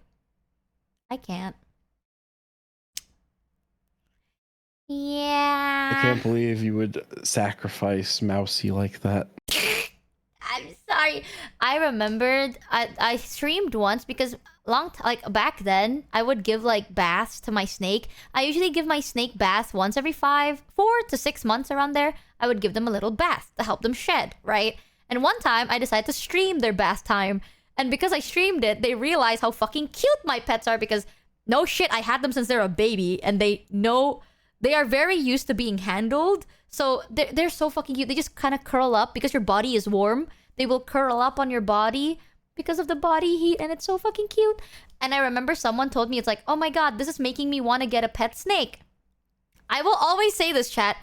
I can't. Yeah. I can't believe you would sacrifice Mousy like that. I'm sorry. I remembered I streamed once because back then I would give like baths to my snake. I usually give my snake baths once every 4 to 6 months around there. I would give them a little bath to help them shed, right? And one time I decided to stream their bath time. And because I streamed it, they realized how fucking cute my pets are because no shit, I had them since they're a baby and they are very used to being handled. So they're so fucking cute. They just kind of curl up because your body is warm. They will curl up on your body because of the body heat, and it's so fucking cute. And I remember someone told me, it's like, oh my god, this is making me want to get a pet snake. I will always say this, chat.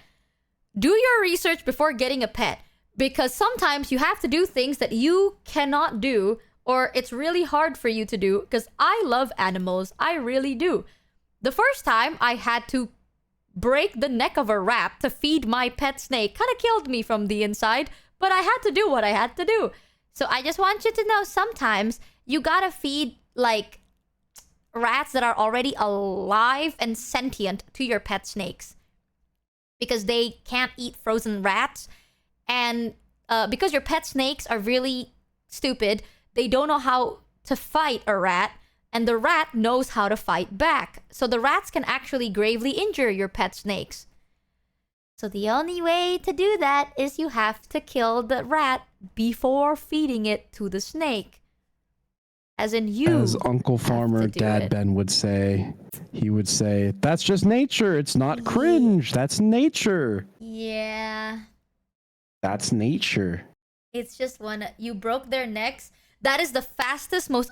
Do your research before getting a pet. Because sometimes you have to do things that you cannot do, or it's really hard for you to do. Because I love animals. I really do. The first time I had to break the neck of a rat to feed my pet snake kind of killed me from the inside, but I had to do what I had to do. So I just want you to know sometimes you gotta feed like rats that are already alive and sentient to your pet snakes because they can't eat frozen rats, and because your pet snakes are really stupid, they don't know how to fight a rat. And the rat knows how to fight back. So the rats can actually gravely injure your pet snakes. So the only way to do that is you have to kill the rat before feeding it to the snake. As in you. As Uncle Farmer Dad Ben would say, he would say, that's just nature. It's not cringe. That's nature. Yeah. That's nature. It's just you broke their necks. That is the fastest, most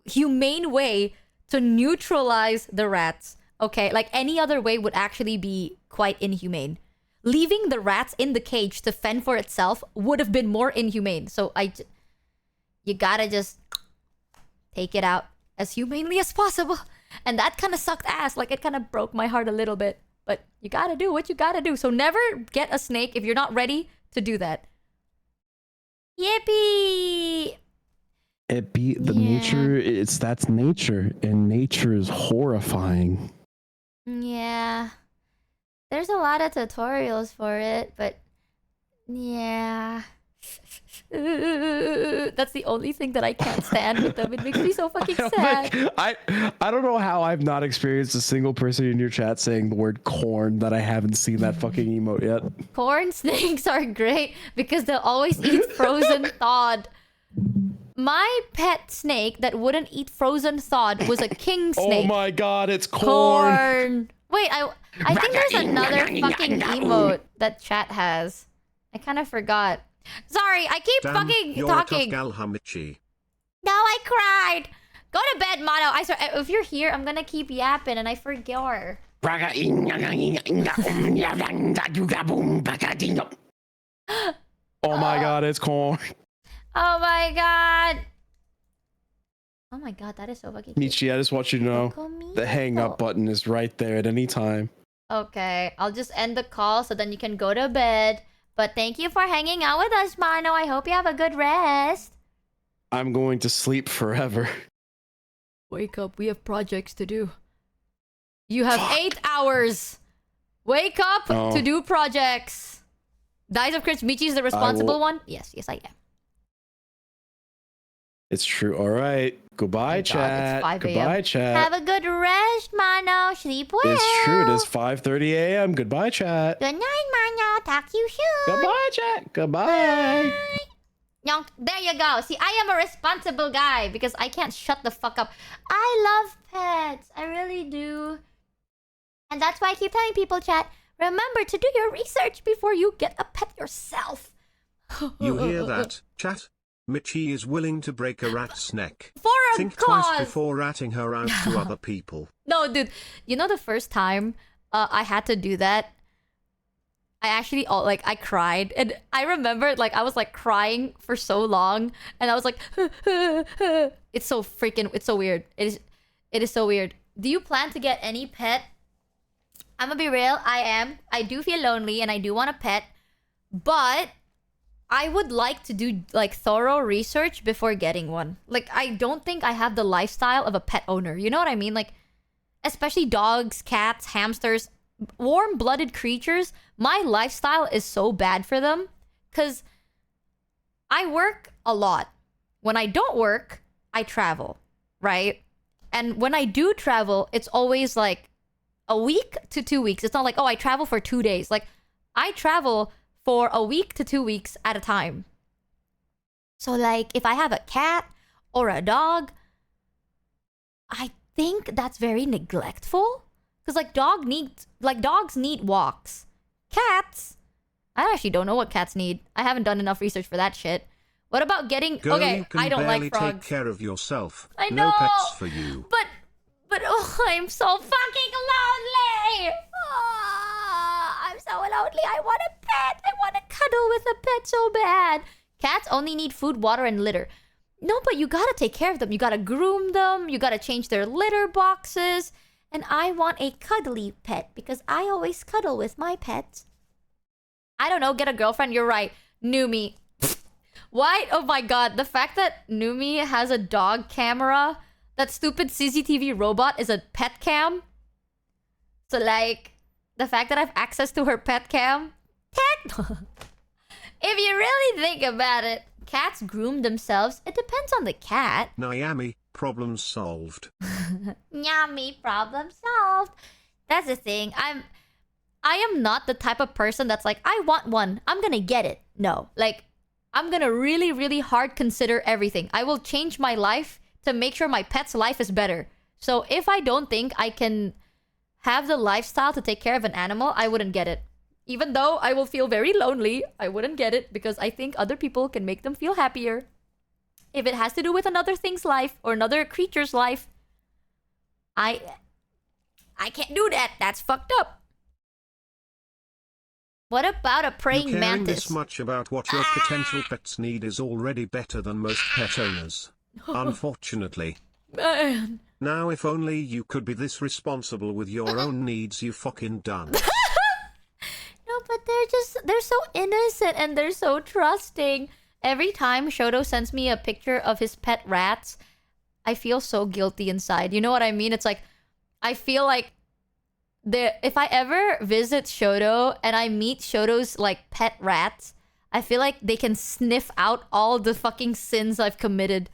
humane way to neutralize the rats. Okay, like any other way would actually be quite inhumane. Leaving the rats in the cage to fend for itself would have been more inhumane. So you gotta just take it out as humanely as possible. And that kind of sucked ass. Like it kind of broke my heart a little bit. But you gotta do what you gotta do. So never get a snake if you're not ready to do that. Yippee! Nature, that's nature, and nature is horrifying. Yeah. There's a lot of tutorials for it, but yeah. That's the only thing that I can't stand with them. It makes me so fucking sad. I don't know how I've not experienced a single person in your chat saying the word corn that I haven't seen that fucking emote yet. Corn snakes are great because they'll always eat frozen thawed. My pet snake that wouldn't eat frozen thawed was a king snake. Oh my god, it's corn. Wait, I think there's another fucking emote that chat has. I kind of forgot. Sorry, I keep fucking you're talking. A tough gal, Michi. No, I cried. Go to bed, Mono. I swear, if you're here, I'm gonna keep yapping and I forget. Oh my god, it's corn. Oh my god. Oh my god, that is so fucking cute. Michi, I just want you to know the hang up button is right there at any time. Okay, I'll just end the call so then you can go to bed. But thank you for hanging out with us, Mono. I hope you have a good rest. I'm going to sleep forever. Wake up, we have projects to do. You have 8 hours. Wake up to do projects. Dice of Cringe, Michi is the responsible one? Yes, I am. It's true. All right. Goodbye, chat. It's 5 a.m. Goodbye, chat. Have a good rest, mano. Sleep well. It's true. It is 5:30 a.m. Goodbye, chat. Good night, mano. Talk to you soon. Goodbye, chat. Goodbye. Yonk. There you go. See, I am a responsible guy because I can't shut the fuck up. I love pets. I really do. And that's why I keep telling people, chat, remember to do your research before you get a pet yourself. You hear that, chat? Michi is willing to break a rat's neck. For a Think cause. twice before ratting her out to other people. No, dude. You know the first time I had to do that? I actually, I cried. And I remember, I was, crying for so long. And I was like, it's so weird. It is so weird. Do you plan to get any pet? I'm gonna be real. I am. I do feel lonely and I do want a pet. But I would like to do, thorough research before getting one. I don't think I have the lifestyle of a pet owner. You know what I mean? Especially dogs, cats, hamsters, warm-blooded creatures. My lifestyle is so bad for them because I work a lot. When I don't work, I travel, right? And when I do travel, it's always a week to 2 weeks. It's not like, oh, I travel for 2 days. I travel for a week to 2 weeks at a time. So if I have a cat or a dog, I think that's very neglectful. Because dogs need walks. Cats, I actually don't know what cats need. I haven't done enough research for that shit. What about getting... Girl, okay, you can I don't barely like frogs. take care of yourself. I know. No pets for you. But oh, I'm so fucking lonely. Oh, I'm so lonely. I want a pet. I want to cuddle with a pet so bad. Cats only need food, water, and litter. No, but you gotta take care of them. You gotta groom them. You gotta change their litter boxes. And I want a cuddly pet because I always cuddle with my pets. I don't know. Get a girlfriend. You're right. Numi. Why? Oh my god. The fact that Numi has a dog camera... That stupid CCTV robot is a pet cam. So, the fact that I have access to her pet cam... If you really think about it, cats groom themselves. It depends on the cat. Nyami, problem solved. Nyami, problem solved. That's the thing. I am not the type of person that's I want one. I'm gonna get it. No. I'm gonna really, really hard consider everything. I will change my life to make sure my pet's life is better. So if I don't think I can have the lifestyle to take care of an animal, I wouldn't get it. Even though I will feel very lonely, I wouldn't get it because I think other people can make them feel happier. If it has to do with another thing's life or another creature's life, I can't do that. That's fucked up. What about a praying You caring mantis? this much about what your potential pets need is already better than most pet owners. Unfortunately. Man. Now if only you could be this responsible with your own needs, you fucking done. No, but they're so innocent and they're so trusting. Every time Shoto sends me a picture of his pet rats, I feel so guilty inside. You know what I mean? It's I feel if I ever visit Shoto and I meet Shoto's pet rats, I feel like they can sniff out all the fucking sins I've committed.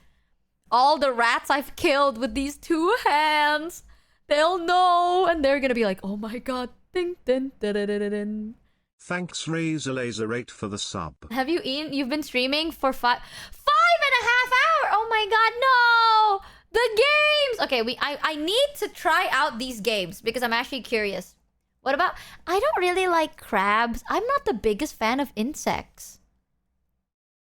All the rats I've killed with these 2 hands. They'll know. And they're gonna be like, oh my god. Ding, ding, da, da, da, da, da. Thanks Razor Laser 8 for the sub. Have you eaten? You've been streaming for 5.5 hours. Oh my god, no. The games. Okay, I need to try out these games because I'm actually curious. What about... I don't really like crabs. I'm not the biggest fan of insects.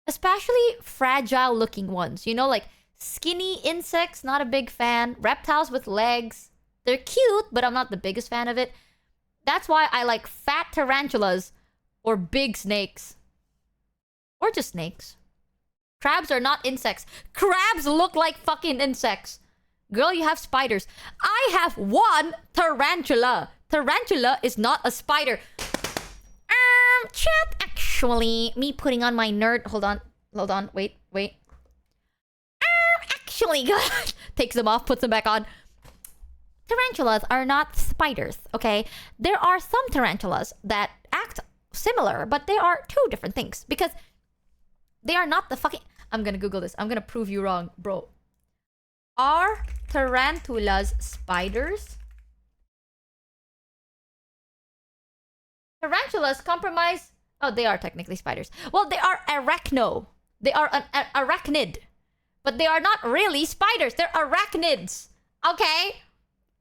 Especially fragile looking ones. You know, skinny insects, not a big fan. Reptiles with legs. They're cute, but I'm not the biggest fan of it. That's why I like fat tarantulas or big snakes. Or just snakes. Crabs are not insects. Crabs look like fucking insects. Girl, you have spiders. I have 1 tarantula. Tarantula is not a spider. Chat, actually, me putting on my nerd... Hold on, wait. Actually, God, takes them off, puts them back on. Tarantulas are not spiders, okay? There are some tarantulas that act similar, but they are 2 different things. Because they are not the fucking... I'm gonna Google this. I'm gonna prove you wrong, bro. Are tarantulas spiders? Tarantulas compromise... Oh, they are technically spiders. Well, they are arachno. They are an arachnid. But they are not really spiders. They're arachnids. Okay?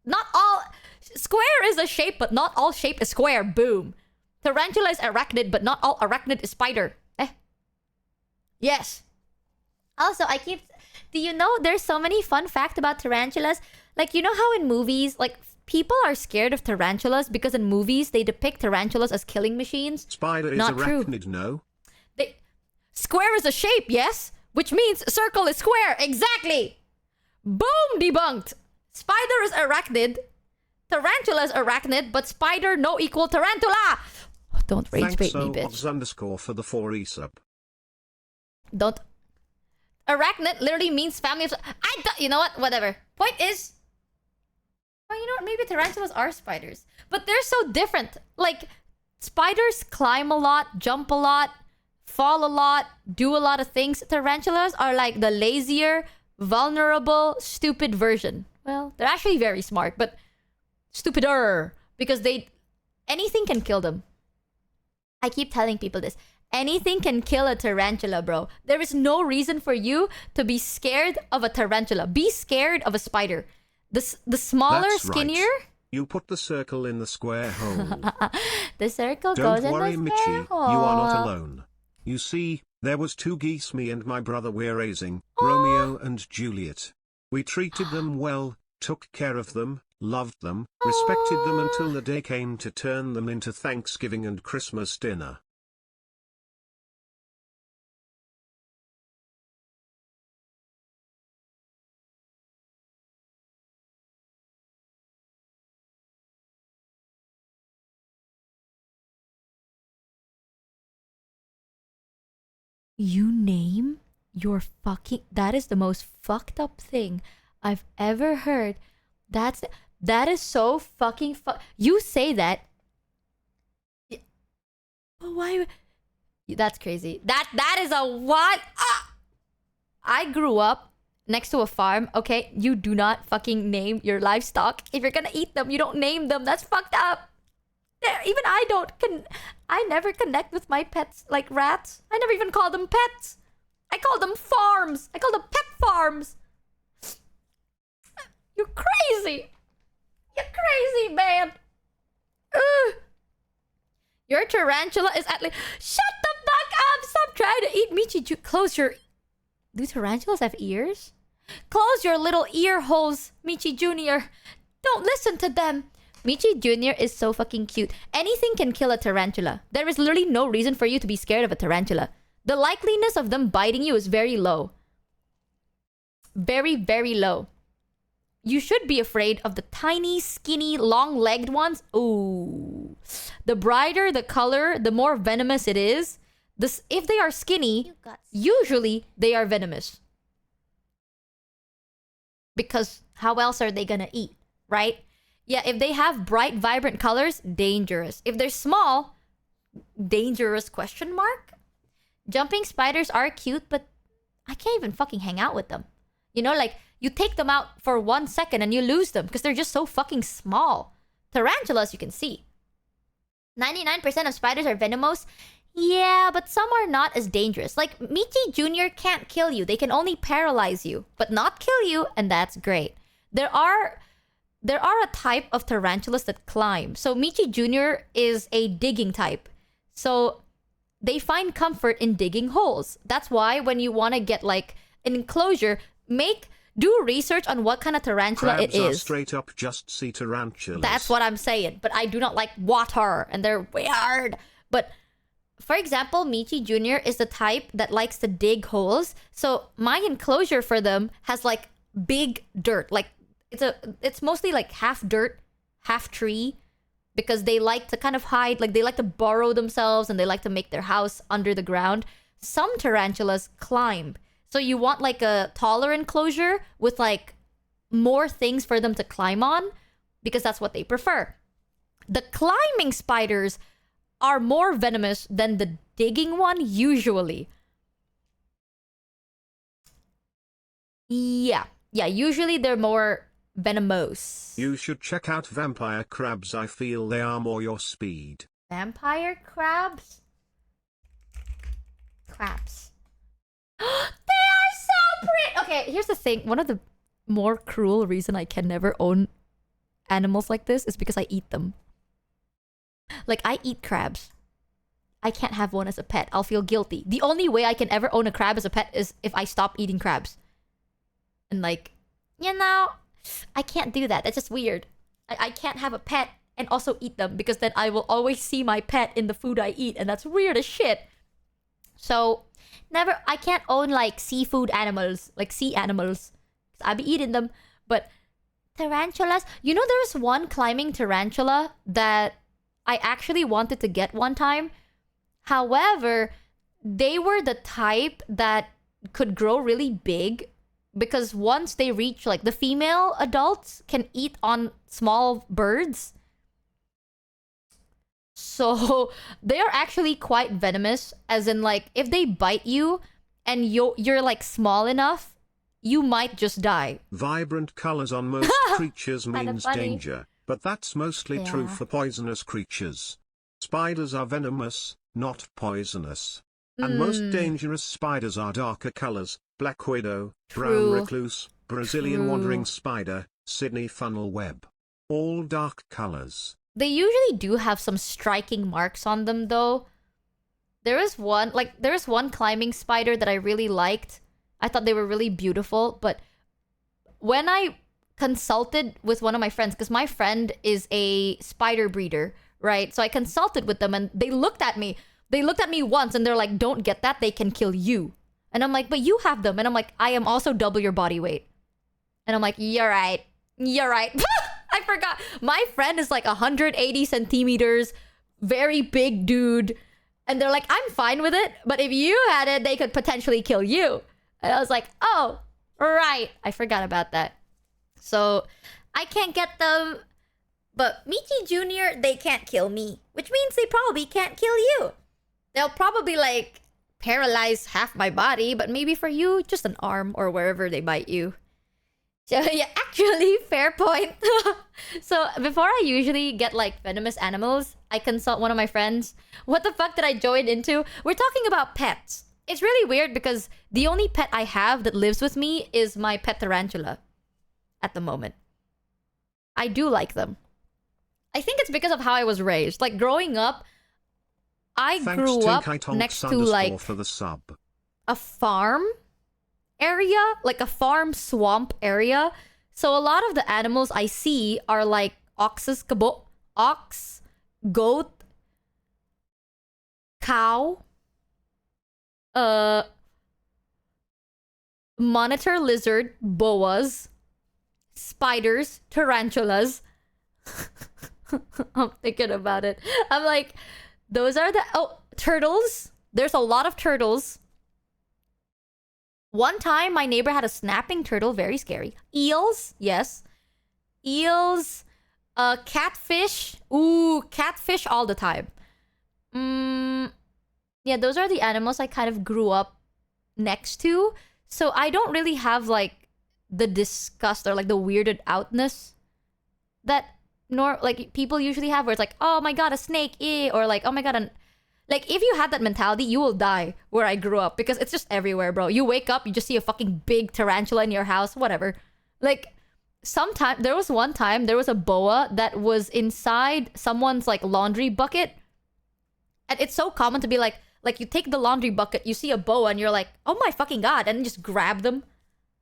Not all... Square is a shape, but not all shape is square. Boom. Tarantula is arachnid, but not all arachnid is spider. Yes. Also, I keep... Do you know there's so many fun facts about tarantulas? Like, you know how in movies, like, people are scared of tarantulas because in movies they depict tarantulas as killing machines? Spider is not arachnid, true. no? Square is a shape, yes? Which means circle is square. Exactly. Boom, debunked. Spider is arachnid. Tarantula is arachnid, but spider no equal tarantula. Don't rage bait me, bitch. __ for the 4 resub. Don't. Arachnid literally means family of... You know what? Whatever. Point is... Oh, you know what? Maybe tarantulas are spiders. But they're so different. Like, spiders climb a lot, jump a lot, fall a lot, do a lot of things. Tarantulas are like the lazier, vulnerable, stupid version. Well, they're actually very smart, but stupider. Because anything can kill them. I keep telling people this. Anything can kill a tarantula, bro. There is no reason for you to be scared of a tarantula. Be scared of a spider. The smaller, That's skinnier... Right. You put the circle in the square hole. The circle goes in the Don't worry, square Michi. hole. You are not alone. You see, there was 2 geese me and my brother were raising, Romeo and Juliet. We treated them well, took care of them, loved them, respected them until the day came to turn them into Thanksgiving and Christmas dinner. You name your fucking... That is the most fucked up thing I've ever heard. That is so fucking You say that... Why... That's crazy. That is a what? I grew up next to a farm, okay? You do not fucking name your livestock. If you're gonna eat them, you don't name them. That's fucked up. Even I don't... I never connect with my pets like rats. I never even call them pets. I call them farms. I call them pet farms. You're crazy. You're crazy, man. Ugh. Your tarantula is at least... Shut the fuck up. Stop trying to eat Michi. Close your... Do tarantulas have ears? Close your little ear holes, Michi Jr. Don't listen to them. Michi Jr. is so fucking cute. Anything can kill a tarantula. There is literally no reason for you to be scared of a tarantula. The likeliness of them biting you is very low. Very, very low. You should be afraid of the tiny, skinny, long-legged ones. Ooh. The brighter the color, the more venomous it is. If they are skinny, usually they are venomous. Because how else are they gonna eat, right? Yeah, if they have bright, vibrant colors, dangerous. If they're small, dangerous question mark? Jumping spiders are cute, but I can't even fucking hang out with them. You know, like, you take them out for 1 second and you lose them because they're just so fucking small. Tarantulas, you can see. 99% of spiders are venomous. Yeah, but some are not as dangerous. Like, Michi Jr. can't kill you. They can only paralyze you, but not kill you, and that's great. There are a type of tarantulas that climb. So Michi Jr. is a digging type. So they find comfort in digging holes. That's why when you want to get like an enclosure, do research on what kind of tarantula Crabs it are is. straight up just sea tarantulas. That's what I'm saying. But I do not like water and they're weird. But for example, Michi Jr. is the type that likes to dig holes. So my enclosure for them has like big dirt. Like it's mostly like half dirt, half tree, because they like to kind of hide, like they like to burrow themselves and they like to make their house under the ground. Some tarantulas climb. So you want like a taller enclosure with like more things for them to climb on because that's what they prefer. The climbing spiders are more venomous than the digging one usually. Yeah. Yeah, usually they're more venomous. You should check out vampire crabs. I feel they are more your speed. Vampire crabs? Crabs. They are so pretty! Okay, here's the thing. One of the more cruel reason I can never own animals like this is because I eat them. Like, I eat crabs. I can't have one as a pet. I'll feel guilty. The only way I can ever own a crab as a pet is if I stop eating crabs. And like, you know, I can't do that. That's just weird. I can't have a pet and also eat them because then I will always see my pet in the food I eat, and that's weird as shit. So, I can't own like seafood animals, like sea animals. I'll be eating them. But tarantulas, you know, there's one climbing tarantula that I actually wanted to get one time. However, they were the type that could grow really big because once they reach, like, the female adults can eat on small birds. So they are actually quite venomous, as in, like, if they bite you and you're like small enough, you might just die. Vibrant colors on most creatures means danger, but that's mostly true for poisonous creatures. Spiders are venomous, not poisonous. And most dangerous spiders are darker colors: black widow, brown recluse, Brazilian wandering spider, Sydney funnel web. All dark colors. They usually do have some striking marks on them, though. There is one climbing spider that I really liked. I thought they were really beautiful, but when I consulted with one of my friends, because my friend is a spider breeder, right? So I consulted with them and they looked at me. They looked at me once and they're like, don't get that, they can kill you. And I'm like, but you have them. And I'm like, I am also double your body weight. And I'm like, you're right. You're right. I forgot. My friend is like 180 centimeters, very big dude. And they're like, I'm fine with it, but if you had it, they could potentially kill you. And I was like, oh, right. I forgot about that. So I can't get them. But Michi Jr., they can't kill me, which means they probably can't kill you. They'll probably like paralyze half my body, but maybe for you, just an arm or wherever they bite you. So yeah, actually, fair point. So before I usually get like venomous animals, I consult one of my friends. What the fuck did I join into? We're talking about pets. It's really weird because the only pet I have that lives with me is my pet tarantula at the moment. I do like them. I think it's because of how I was raised. Like growing up, I grew up next to like for the sub. A farm area, like a farm swamp area. So a lot of the animals I see are like ox, goat, cow, monitor lizard, boas, spiders, tarantulas. I'm thinking about it. I'm like, those are the turtles. There's a lot of turtles. One time, my neighbor had a snapping turtle, very scary. Eels, yes. Eels, catfish. Ooh, catfish all the time. Yeah, those are the animals I kind of grew up next to. So I don't really have like the disgust or like the weirded outness that like people usually have, where it's like, oh my god, a snake, or like, oh my god, like if you had that mentality, you will die where I grew up because it's just everywhere, bro. You wake up, you just see a fucking big tarantula in your house, whatever. Like there was one time there was a boa that was inside someone's like laundry bucket, and it's so common to be like you take the laundry bucket, you see a boa, and you're like, oh my fucking god, and then just grab them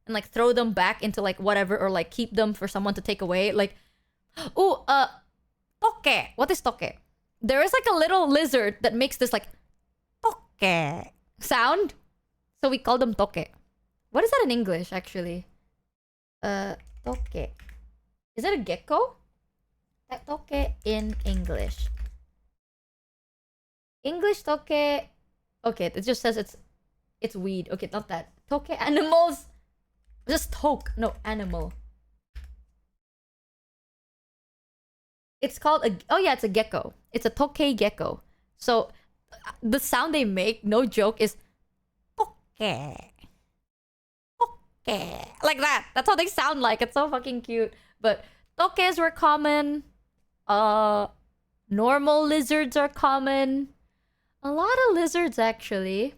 and like throw them back into like whatever, or like keep them for someone to take away. Like, oh, toke. What is toke? There is like a little lizard that makes this like toke sound. So we call them toke. What is that in English, actually? Toke. Is it a gecko? Toke in English. English toke. Okay, it just says it's weed. Okay, not that. Toke animals. Just toke. No, animal. It's called it's a gecko. It's a toke gecko. So the sound they make, no joke, is toke. Like that. That's how they sound like. It's so fucking cute. But tokes were common. Normal lizards are common. A lot of lizards, actually.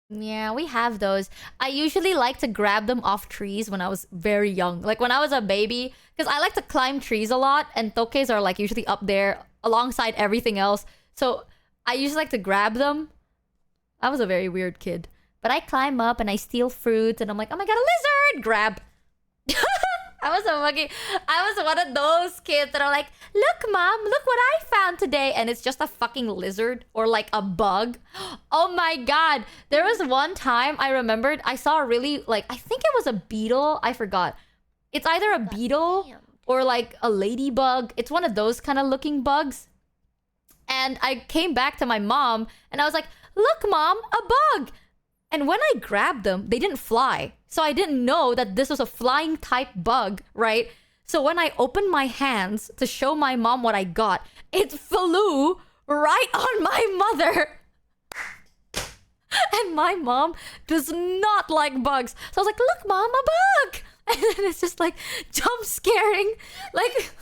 Yeah, we have those. I usually like to grab them off trees when I was very young. Like when I was a baby. Because I like to climb trees a lot. And tokes are like usually up there alongside everything else. So I usually like to grab them. I was a very weird kid. But I climb up and I steal fruits. And I'm like, oh my god, a lizard! Grab. I was one of those kids that are like, look, mom, look what I found today. And it's just a fucking lizard or like a bug. Oh my god. There was one time I remembered I saw a really, like, I think it was a beetle. I forgot. It's either a beetle or like a ladybug. It's one of those kind of looking bugs. And I came back to my mom and I was like, look, mom, a bug. And when I grabbed them, they didn't fly. So I didn't know that this was a flying type bug, right? So when I opened my hands to show my mom what I got, it flew right on my mother. And my mom does not like bugs. So I was like, look, mom, a bug. And then it's just like jump scaring. Like,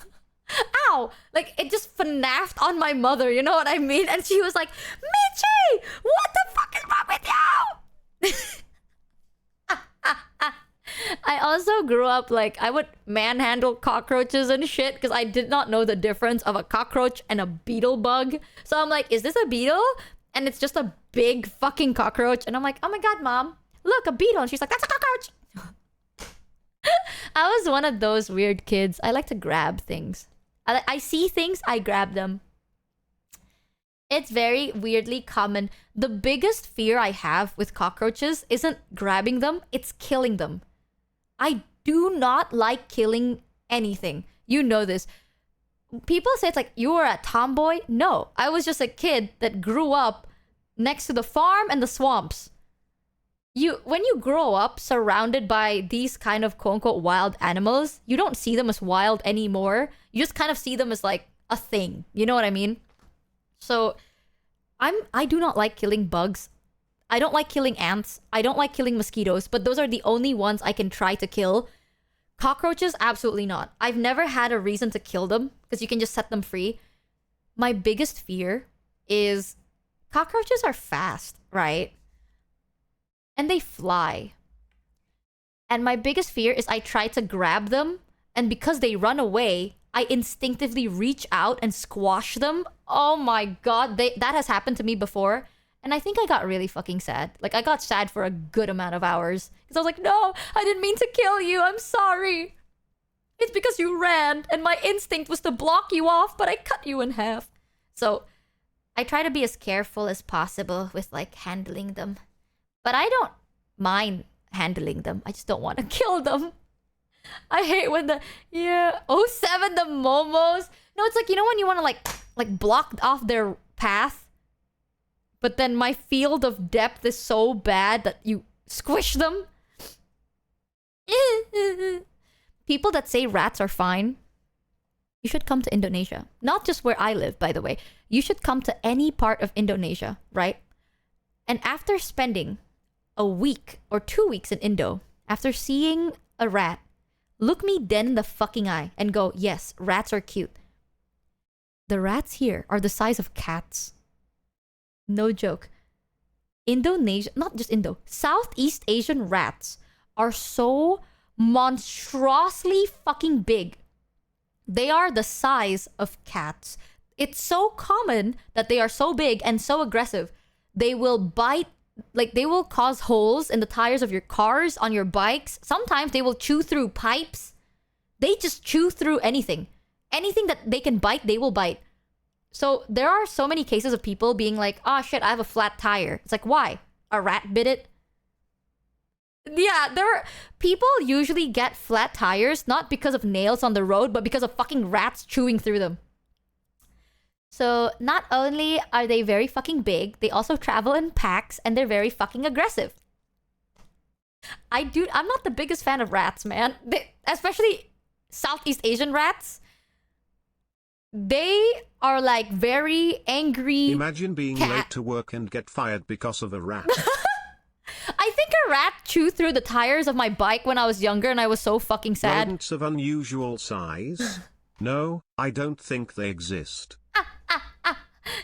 ow. Like, it just FNAF'd on my mother, you know what I mean? And she was like, Michi, what the fuck is wrong with you? I also grew up like I would manhandle cockroaches and shit because I did not know the difference of a cockroach and a beetle bug. So I'm like, is this a beetle? And it's just a big fucking cockroach. And I'm like, oh my god, mom, look, a beetle. And she's like, that's a cockroach. I was one of those weird kids. I like to grab things. I see things, I grab them. It's very weirdly common. The biggest fear I have with cockroaches isn't grabbing them, it's killing them. I do not like killing anything. You know this. People say it's like, you were a tomboy. No, I was just a kid that grew up next to the farm and the swamps. When you grow up surrounded by these kind of quote-unquote wild animals, you don't see them as wild anymore. You just kind of see them as like a thing. You know what I mean? So, I do not like killing bugs. I don't like killing ants. I don't like killing mosquitoes, but those are the only ones I can try to kill. Cockroaches, absolutely not. I've never had a reason to kill them because you can just set them free. My biggest fear is cockroaches are fast, right? And they fly. And my biggest fear is I try to grab them, and because they run away, I instinctively reach out and squash them. Oh my god, that has happened to me before. And I think I got really fucking sad. Like, I got sad for a good amount of hours. Because I was like, no, I didn't mean to kill you. I'm sorry. It's because you ran, and my instinct was to block you off, but I cut you in half. So, I try to be as careful as possible with, like, handling them. But I don't mind handling them. I just don't want to kill them. I hate when the 07 the momos. No, it's like, you know when you want to like block off their path, but then my field of depth is so bad that you squish them. People that say rats are fine, you should come to Indonesia. Not just where I live, by the way. You should come to any part of Indonesia, right? And after spending a week or 2 weeks in Indo, after seeing a rat, look me dead in the fucking eye and go, yes, rats are cute. The rats here are the size of cats. No joke. Indonesia, not just Indo, Southeast Asian rats are so monstrously fucking big. They are the size of cats. It's so common that they are so big and so aggressive. They will bite, like they will cause holes in the tires of your cars, on your bikes. Sometimes they will chew through pipes. They just chew through anything. Anything that they can bite, they will bite. So there are so many cases of people being like, oh shit, I have a flat tire. It's like, why? A rat bit it? Yeah, people usually get flat tires not because of nails on the road, but because of fucking rats chewing through them. So not only are they very fucking big, they also travel in packs and they're very fucking aggressive. I'm not the biggest fan of rats, man. Especially Southeast Asian rats. They are like very angry. Imagine being late to work and get fired because of a rat. I think a rat chew through the tires of my bike when I was younger and I was so fucking sad? Rodents of unusual size? No, I don't think they exist.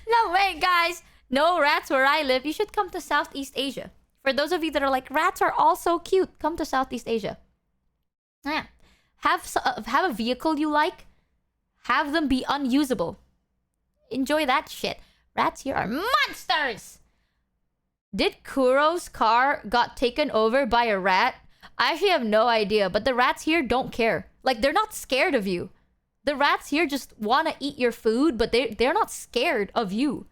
No way, guys. No rats where I live. You should come to Southeast Asia. For those of you that are like, rats are all so cute, come to Southeast Asia. Yeah. Have a vehicle you like. Have them be unusable. Enjoy that shit. Rats here are monsters! Did Kuro's car got taken over by a rat? I actually have no idea, but the rats here don't care. Like, they're not scared of you. The rats here just want to eat your food, but they're not scared of you.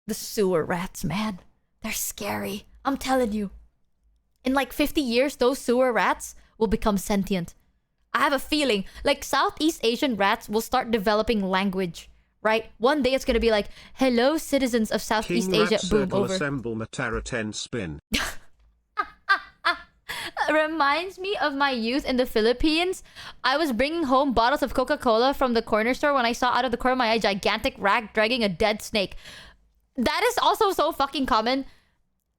The sewer rats, man. They're scary. I'm telling you. In like 50 years, those sewer rats will become sentient. I have a feeling, like, Southeast Asian rats will start developing language, right? One day it's gonna be like, hello, citizens of Southeast King Asia. Rat Boom, Circle over. Assemble Matara 10 spin. Reminds me of my youth in the Philippines. I was bringing home bottles of Coca-Cola from the corner store when I saw out of the corner of my eye a gigantic rat dragging a dead snake. That is also so fucking common.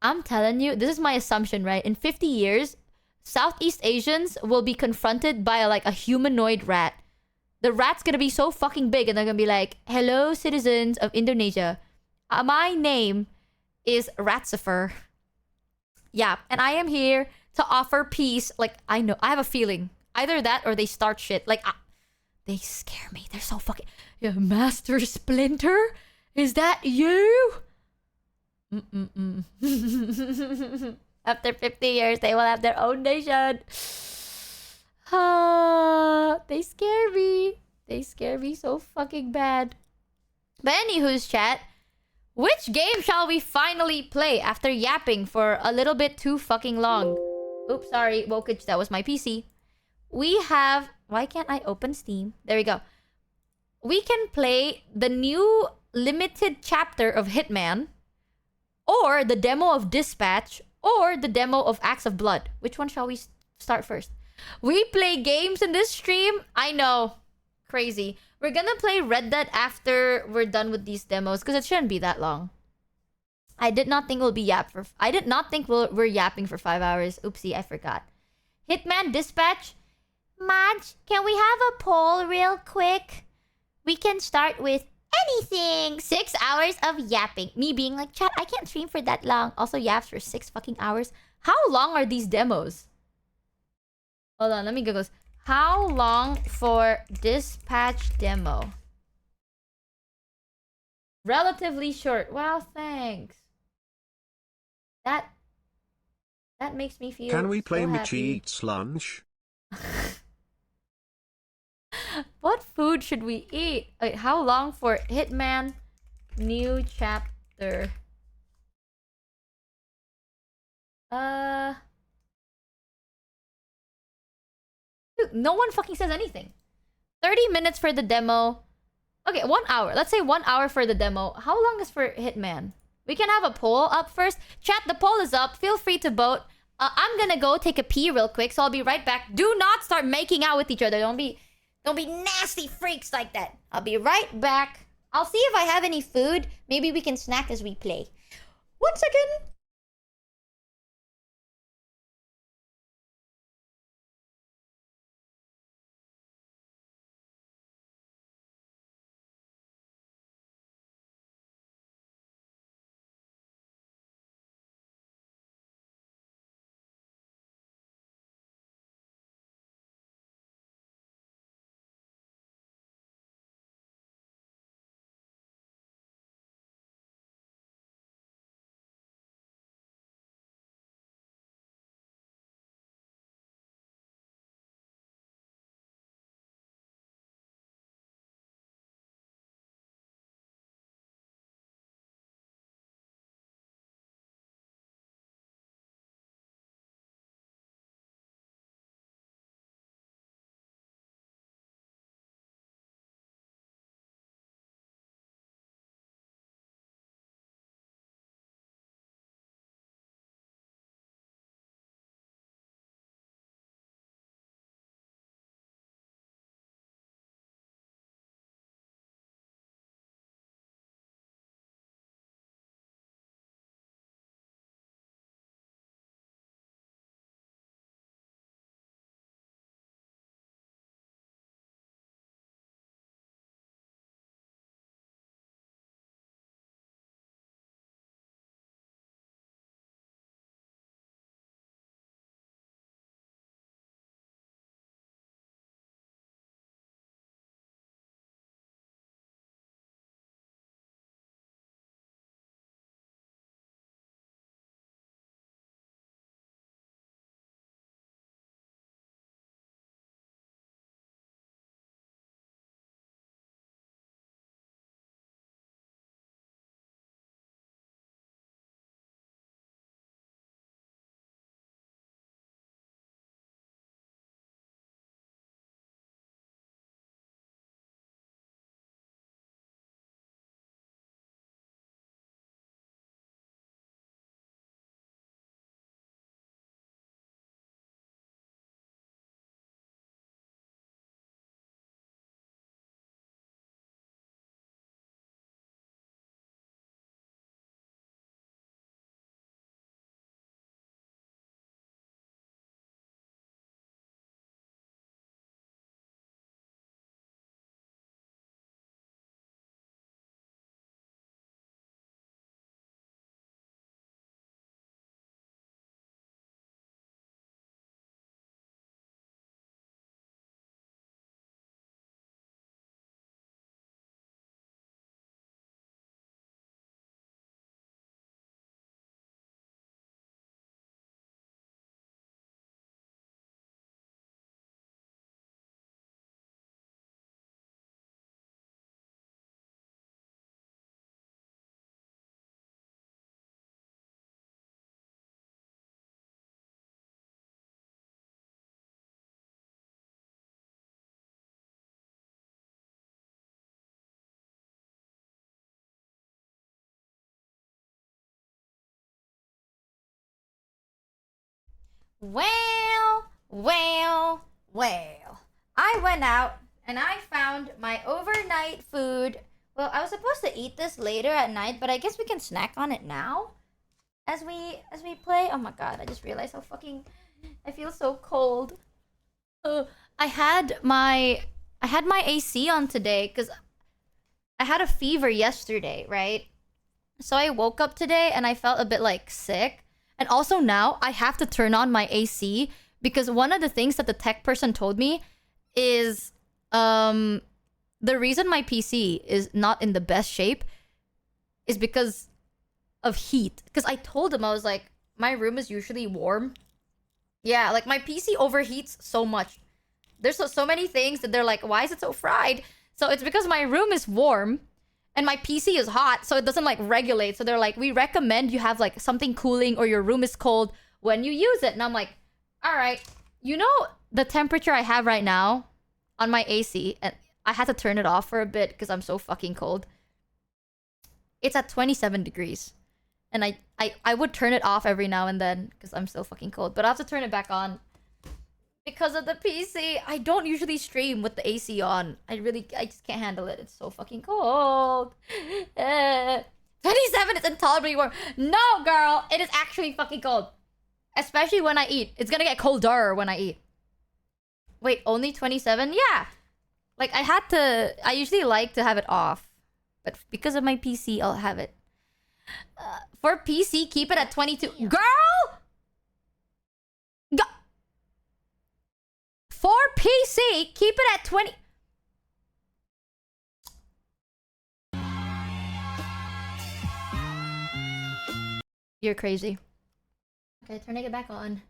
I'm telling you, this is my assumption, right? In 50 years, Southeast Asians will be confronted by like a humanoid rat. The rat's gonna be so fucking big and they're gonna be like, hello, citizens of Indonesia. My name is Ratsifer. Yeah, and I am here to offer peace. Like, I know, I have a feeling. Either that or they start shit. Like, they scare me. They're so fucking... Yeah, Master Splinter? Is that you? After 50 years, they will have their own nation. They scare me. They scare me so fucking bad. But anywho's chat, which game shall we finally play after yapping for a little bit too fucking long? Oops, sorry, Wokage, that was my PC. We have... Why can't I open Steam? There we go. We can play the new limited chapter of Hitman, or the demo of Dispatch, or the demo of Acts of Blood. Which one shall we start first? We play games in this stream? I know. Crazy. We're gonna play Red Dead after we're done with these demos, because it shouldn't be that long. I did not think we'll be I did not think we're yapping for 5 hours. Oopsie, I forgot. Hitman Dispatch. Madge, can we have a poll real quick? We can start with anything. 6 hours of yapping. Me being like, chat, I can't stream for that long. Also yaps for 6 fucking hours. How long are these demos? Hold on, let me Google this. How long for Dispatch demo? Relatively short. Wow, thanks. That makes me feel Can we play so Michi happy. Eats Lunch? What food should we eat? Wait, how long for Hitman new chapter? Dude, no one fucking says anything. 30 minutes for the demo. Okay, 1 hour. Let's say 1 hour for the demo. How long is for Hitman? We can have a poll up first. Chat, the poll is up. Feel free to vote. I'm gonna go take a pee real quick, so I'll be right back. Do not start making out with each other. Don't be nasty freaks like that. I'll be right back. I'll see if I have any food. Maybe we can snack as we play. 1 second. Well. I went out and I found my overnight food. Well, I was supposed to eat this later at night, but I guess we can snack on it now as we play. Oh my god, I just realized how fucking I feel so cold. I had my AC on today cuz I had a fever yesterday, right? So I woke up today and I felt a bit like sick. And also now I have to turn on my AC because one of the things that the tech person told me is the reason my PC is not in the best shape is because of heat. Because I told him, I was like, my room is usually warm. Yeah, like my PC overheats so much. There's so many things that they're like, why is it so fried? So it's because my room is warm and my PC is hot, so it doesn't like regulate. So they're like, we recommend you have like something cooling or your room is cold when you use it. And I'm like, all right. You know the temperature I have right now on my AC, and I had to turn it off for a bit because I'm so fucking cold. It's at 27 degrees. And I would turn it off every now and then because I'm still fucking cold. But I have to turn it back on because of the PC. I don't usually stream with the AC on. I just can't handle it. It's so fucking cold. 27 is intolerably warm. No, girl. It is actually fucking cold. Especially when I eat. It's gonna get colder when I eat. Wait, only 27? Yeah. Like, I usually like to have it off. But because of my PC, I'll have it. For PC, keep it at 22. Girl! For PC, keep it at 20. You're crazy. Okay, turning it back on.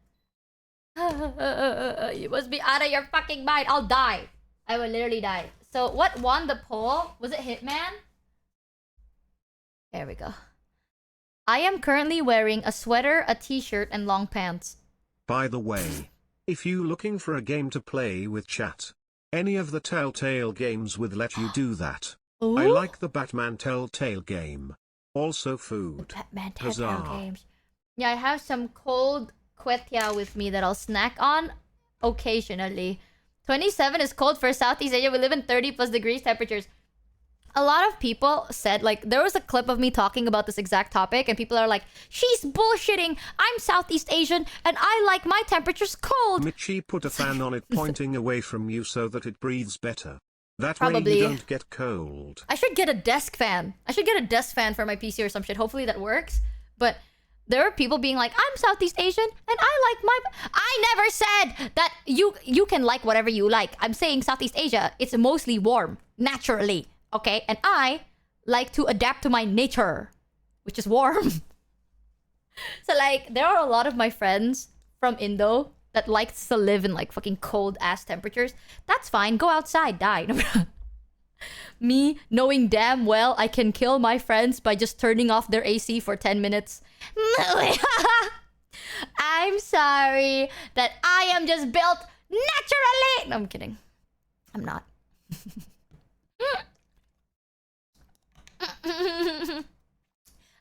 You must be out of your fucking mind. I'll die. I will literally die. So, what won the poll? Was it Hitman? There we go. I am currently wearing a sweater, a t-shirt, and long pants. By the way, if you looking for a game to play with chat, any of the Telltale games would let you do that. Ooh? I like the Batman Telltale game. Also food. Batman Telltale games. Yeah, I have some cold kwetiao with me that I'll snack on occasionally. 27 is cold for Southeast Asia. We live in 30 plus degrees temperatures. A lot of people said, like, there was a clip of me talking about this exact topic, and people are like, she's bullshitting. I'm Southeast Asian, and I like my temperatures cold. Michi put a fan on it pointing away from you so that it breathes better. That Probably. way you don't get cold. I should get a desk fan. I should get a desk fan for my PC or some shit. Hopefully that works. But there are people being like, I'm Southeast Asian, and I like my... I never said that you can like whatever you like. I'm saying Southeast Asia, it's mostly warm, naturally. Okay, and I like to adapt to my nature, which is warm. So, like, there are a lot of my friends from Indo that likes to live in, like, fucking cold-ass temperatures. That's fine. Go outside. Die. Me, knowing damn well I can kill my friends by just turning off their AC for 10 minutes. I'm sorry that I am just built naturally. No, I'm kidding. I'm not.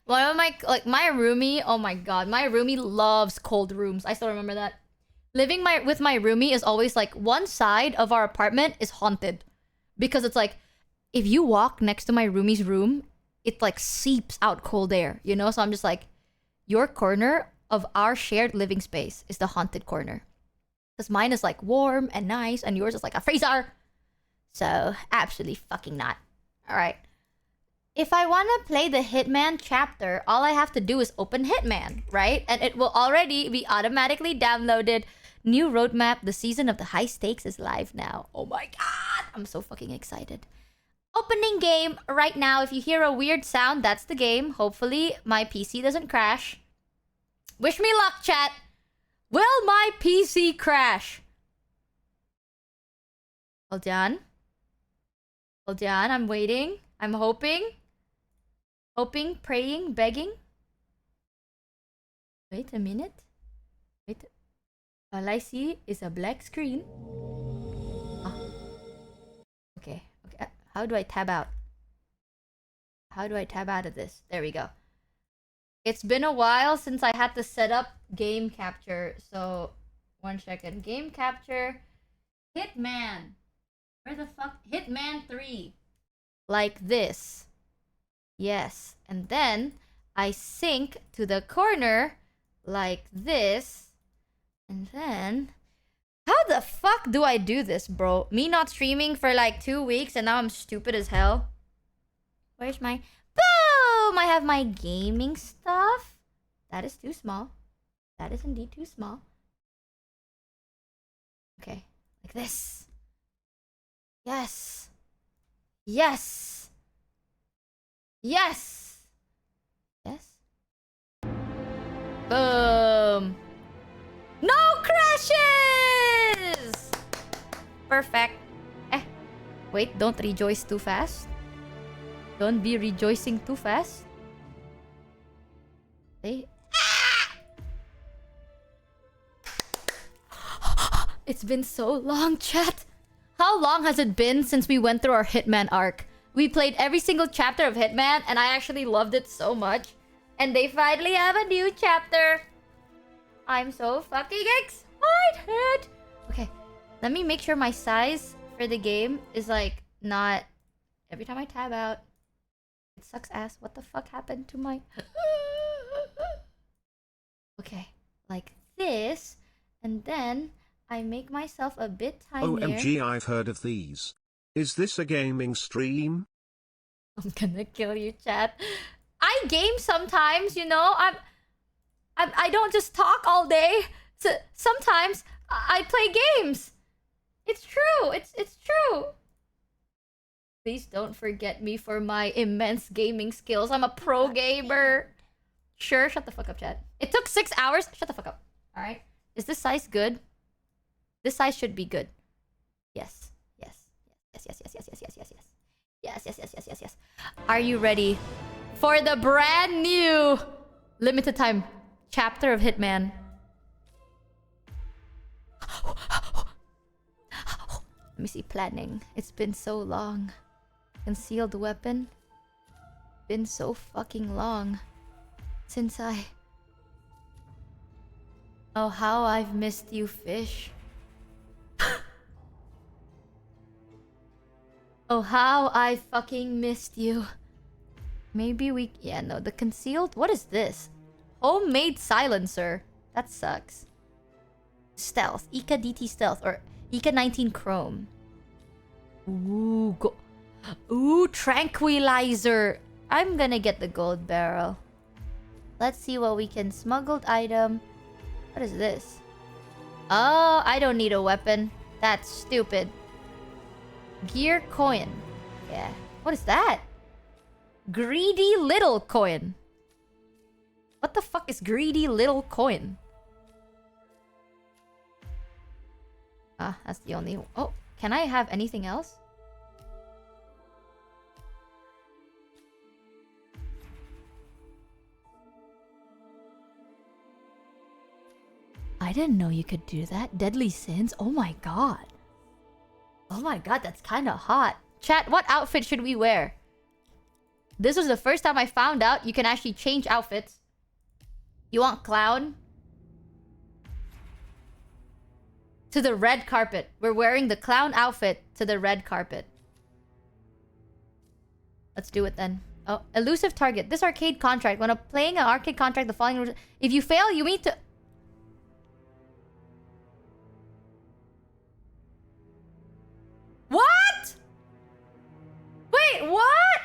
One of my roomie, oh my god, my roomie loves cold rooms. I still remember that. Living with my roomie is always like, one side of our apartment is haunted. Because it's like, if you walk next to my roomie's room, it like seeps out cold air, you know? So I'm just like, your corner of our shared living space is the haunted corner. Because mine is like warm and nice, and yours is like a freezer. So, absolutely fucking not. Alright. If I want to play the Hitman chapter, all I have to do is open Hitman, right? And it will already be automatically downloaded. New roadmap, the season of the high stakes is live now. Oh my god, I'm so fucking excited. Opening game right now. If you hear a weird sound, that's the game. Hopefully, my PC doesn't crash. Wish me luck, chat. Will my PC crash? Hold on. Hold on, I'm waiting. I'm hoping. Hoping, praying, begging. Wait a minute. Wait. All I see is a black screen. Oh. Okay. Okay. How do I tab out? How do I tab out of this? There we go. It's been a while since I had to set up game capture, so 1 second. Game capture. Hitman. Where the fuck? Hitman 3. Like this. Yes. And then I sink to the corner like this. And then... How the fuck do I do this, bro? Me not streaming for like 2 weeks and now I'm stupid as hell. Where's my... Boom! I have my gaming stuff. That is too small. That is indeed too small. Okay. Like this. Yes. Yes. Yes. Yes. Boom. No crashes! Perfect. Wait, don't rejoice too fast. Don't be rejoicing too fast. Hey. It's been so long, chat. How long has it been since we went through our Hitman arc? We played every single chapter of Hitman, and I actually loved it so much. And they finally have a new chapter. I'm so fucking excited. Okay, let me make sure my size for the game is like not... Every time I tab out, it sucks ass. What the fuck happened to my... Okay, like this. And then I make myself a bit tinier. OMG, I've heard of these. Is this a gaming stream? I'm gonna kill you, chat. I game sometimes, you know. I don't just talk all day. So sometimes I play games. It's true. It's true. Please don't forget me for my immense gaming skills. I'm a pro gamer. Sure, shut the fuck up, chat. It took 6 hours. Shut the fuck up. All right. Is this size good? This size should be good. Yes. Yes. Yes. Yes. Yes. Yes. Yes. Yes. Yes. Yes. Yes. Yes. Yes. Yes. Yes. Yes. Are you ready for the brand new limited time chapter of Hitman? Let me see planning. It's been so long. Concealed weapon. Been so fucking long since I... Oh, how I've missed you, fish. Oh, how I fucking missed you. Maybe we... Yeah, no, the concealed... What is this? Homemade silencer. That sucks. Stealth. Ika DT Stealth. Or Ika 19 Chrome. Ooh, go... Ooh, Tranquilizer. I'm gonna get the gold barrel. Let's see what we can... Smuggled item. What is this? Oh, I don't need a weapon. That's stupid. Gear coin. Yeah. What is that? Greedy little coin. What the fuck is greedy little coin? Ah, that's the only... Oh, can I have anything else? I didn't know you could do that. Deadly Sins? Oh my god. Oh my god, that's kind of hot. Chat, what outfit should we wear? This was the first time I found out you can actually change outfits. You want clown? To the red carpet. We're wearing the clown outfit to the red carpet. Let's do it then. Oh, elusive target. This arcade contract. When playing an arcade contract, the following... If you fail, you need to... What? Wait, what?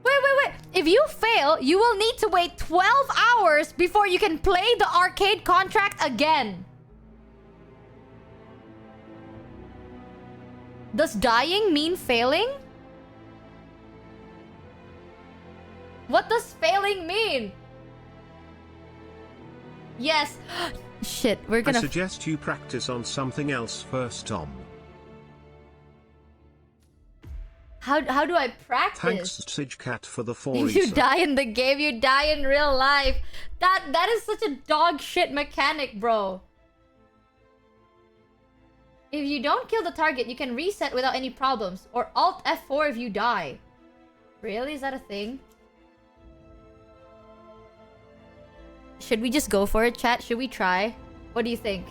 Wait. If you fail, you will need to wait 12 hours before you can play the arcade contract again. Does dying mean failing? What does failing mean? Yes. Shit, we're gonna... I suggest you practice on something else first, Tom. How do I practice? Thanks, Sidgecat, for the 4 If you die in the game, you die in real life. That is such a dog shit mechanic, bro. If you don't kill the target, you can reset without any problems. Or Alt F4 if you die. Really? Is that a thing? Should we just go for it, chat? Should we try? What do you think?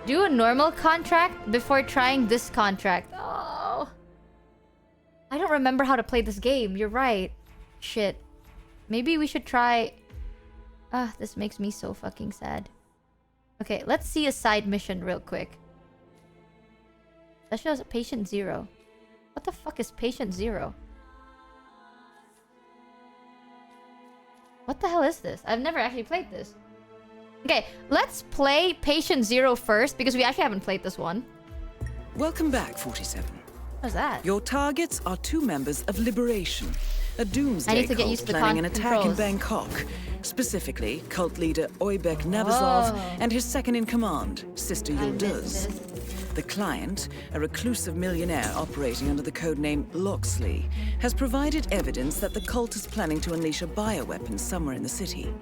Do a normal contract before trying this contract. Oh. I don't remember how to play this game. You're right. Shit. Maybe we should try... this makes me so fucking sad. Okay, let's see a side mission real quick. That shows patient 0. What the fuck is patient 0? What the hell is this? I've never actually played this. Okay, let's play patient 0 first because we actually haven't played this one. Welcome back, 47. What's that? Your targets are 2 members of Liberation, a I doomsday need to get cult used to the planning an attack in controls. Bangkok. Specifically, cult leader Oybek Navazov Whoa. and his second-in-command, Sister I missed Yıldız. this. The client, a reclusive millionaire operating under the codename Loxley, has provided evidence that the cult is planning to unleash a bioweapon somewhere in the city.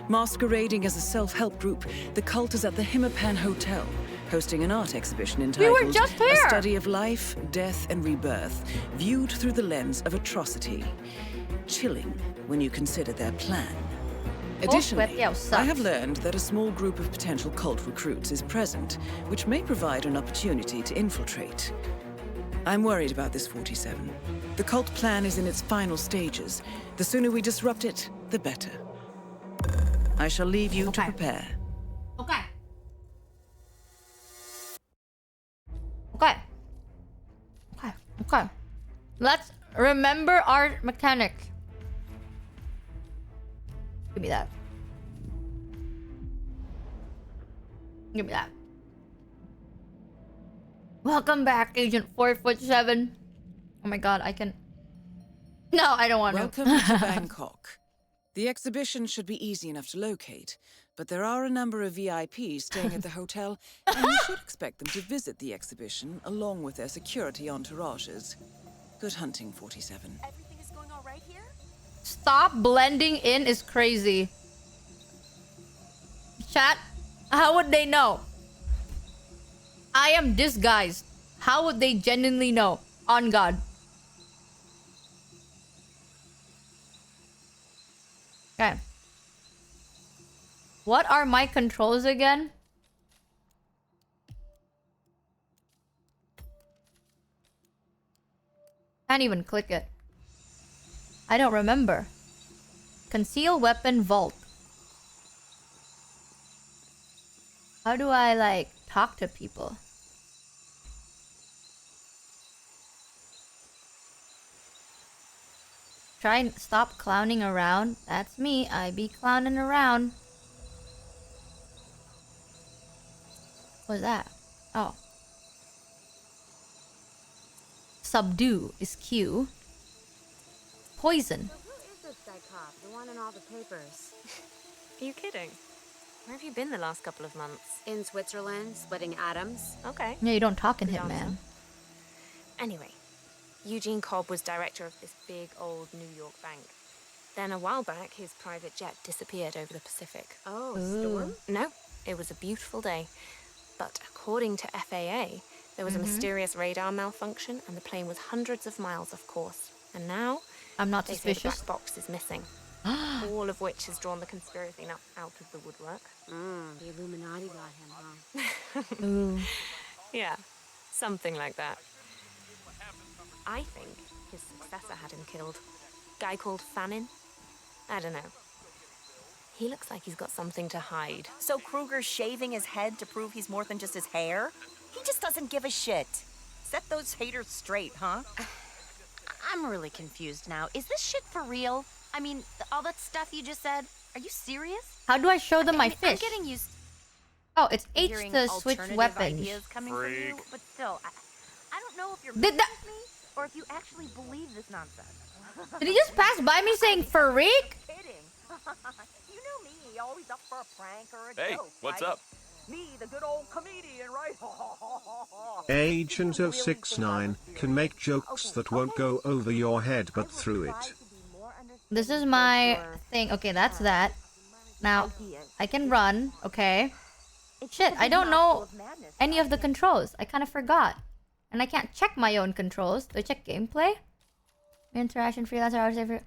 Masquerading as a self-help group, the cult is at the Hitman Hotel, hosting an art exhibition entitled were just A here! Study of Life, Death, and Rebirth, viewed through the lens of atrocity. Chilling when you consider their plan. Additionally, I have learned that a small group of potential cult recruits is present, which may provide an opportunity to infiltrate. I'm worried about this, 47. The cult plan is in its final stages. The sooner we disrupt it, the better. I shall leave you to prepare. Okay. Okay. Okay. Okay. Let's remember our mechanic. Give me that. Give me that. Welcome back, Agent 4'7". Oh my god, I can... No, I don't want Welcome to Bangkok. The exhibition should be easy enough to locate, but there are a number of VIPs staying at the hotel, and you should expect them to visit the exhibition along with their security entourages. Good hunting, 47. Everything is going all right here? Stop blending in is crazy. Chat, how would they know? I am disguised. How would they genuinely know? On God. Okay. What are my controls again? Can't even click it. I don't remember. Conceal weapon vault. How do I, like, talk to people? Try and stop clowning around. That's me. I be clowning around. What's that? Oh. Subdue is Q. Poison. Who is this guy cop? The one in all the papers. Are you kidding? Where have you been the last couple of months? In Switzerland, splitting atoms. Okay. Yeah, you don't talk in Good answer. Hitman. Anyway, Eugene Cobb was director of this big old New York bank. Then a while back, his private jet disappeared over the Pacific. Oh, storm? No, it was a beautiful day. But according to FAA, there was a mysterious radar malfunction and the plane was hundreds of miles off course. And now, I'm not they say the suspicious. black box is missing. All of which has drawn the conspiracy out of the woodwork. The Illuminati got him, huh? Ooh. Yeah, something like that. I think his successor had him killed. Guy called Fannin? I don't know. He looks like he's got something to hide. So Kruger's shaving his head to prove he's more than just his hair? He just doesn't give a shit. Set those haters straight, huh? I'm really confused now. Is this shit for real? I mean, all that stuff you just said, are you serious? How do I show them my I'm fish? getting used Oh, it's to H hearing to switch alternative weapons. ideas coming from you, but still, I don't know if you're Did messing that- with me or if you actually believe this nonsense. Did he just pass by me saying Farik? Kidding. You know me, always up for a prank or a Hey, joke, what's right? up? Me, the good old comedian, right? Agent 069 can make jokes that won't go over your head but through it. This is my thing. Okay, that's that. Now, I can run. Okay. Shit, I don't know any of the controls. I kind of forgot. And I can't check my own controls. Do I check gameplay? Interaction, freelancer, hours, every...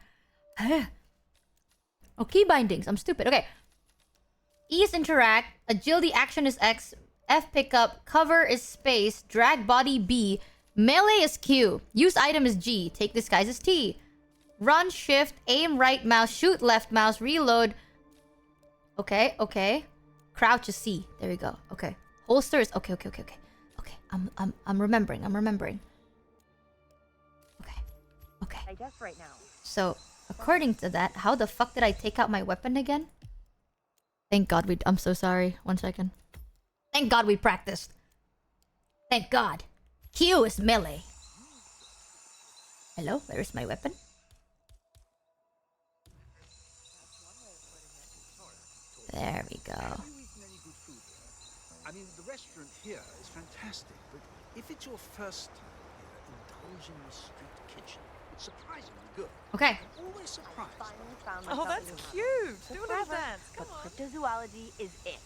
Oh, key bindings. I'm stupid. Okay. E is interact. Agility action is X. F pickup. Cover is space. Drag body B. Melee is Q. Use item is G. Take disguise is T. Run shift. Aim right mouse. Shoot left mouse. Reload. Okay, okay. Crouch is C. There we go. Okay. Holster is okay. Okay. I'm remembering. Okay. I guess right now. So, according to that, how the fuck did I take out my weapon again? Thank God I'm so sorry. 1 second. Thank God we practiced. Thank God. Q is melee. Hello? Where is my weapon? There we go. I mean, the restaurant here is fantastic, but if it's your first time indulging the street kitchen, it's surprisingly good. Okay. I'm always surprised. Oh, that's cute. Do another dance. But cryptozoology is it.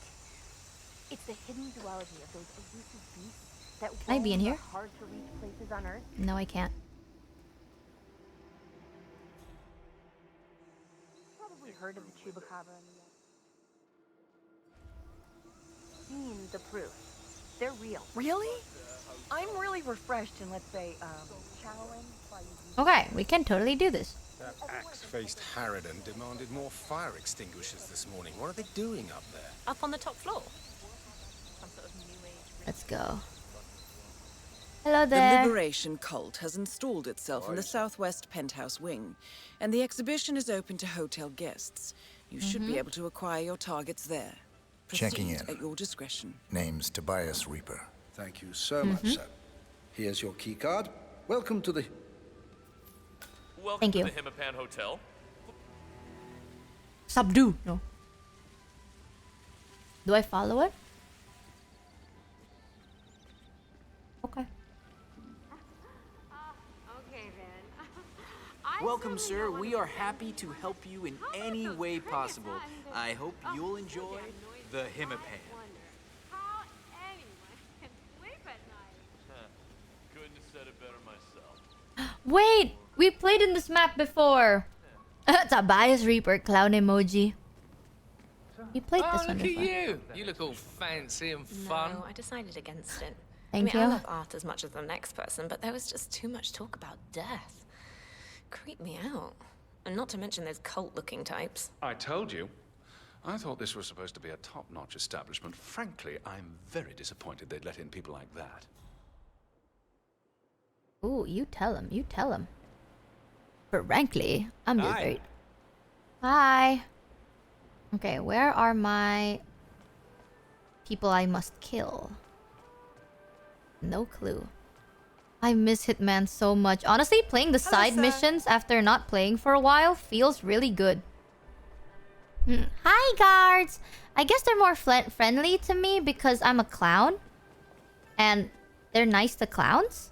It's the hidden zoology of those elusive beasts that Can I be in roam here? the hard-to-reach places on Earth. No, I can't. Probably heard of the chupacabra and seen the proof. They're real. Really? I'm really refreshed in, let's say, challenge by Okay, we can totally do this. That axe-faced harridan demanded more fire extinguishers this morning. What are they doing up there? Up on the top floor. Some sort of new age. Let's go. Hello The there. Liberation Cult has installed itself in the southwest penthouse wing, and the exhibition is open to hotel guests. You should be able to acquire your targets there. Checking Proceed in. at your discretion. Name's Tobias Reaper. Thank you so much, sir. Here's your key card. Welcome to the... Welcome Thank to you. the Hitman Hotel. Subdue. No. Do I follow it? Okay. Okay then. Welcome, sir. We are happy to help you in any way possible. I hope you'll enjoy the Hitman. Couldn't have said it better myself. Wait! We played in this map before. Tobias Reaper clown emoji. We played this one Look at before. you! You look all fancy and fun. No, I decided against it. Thank I you. love art as much as the next person, but there was just too much talk about death. Creeped me out. And not to mention those cult-looking types. I told you. I thought this was supposed to be a top-notch establishment. Frankly, I'm very disappointed they'd let in people like that. Ooh, you tell him. You tell him. Frankly, I'm just very... Hi. Okay, where are my people I must kill? No clue. I miss Hitman so much. Honestly, playing the side missions after not playing for a while feels really good. Hi, guards! I guess they're more friendly to me because I'm a clown. And they're nice to clowns.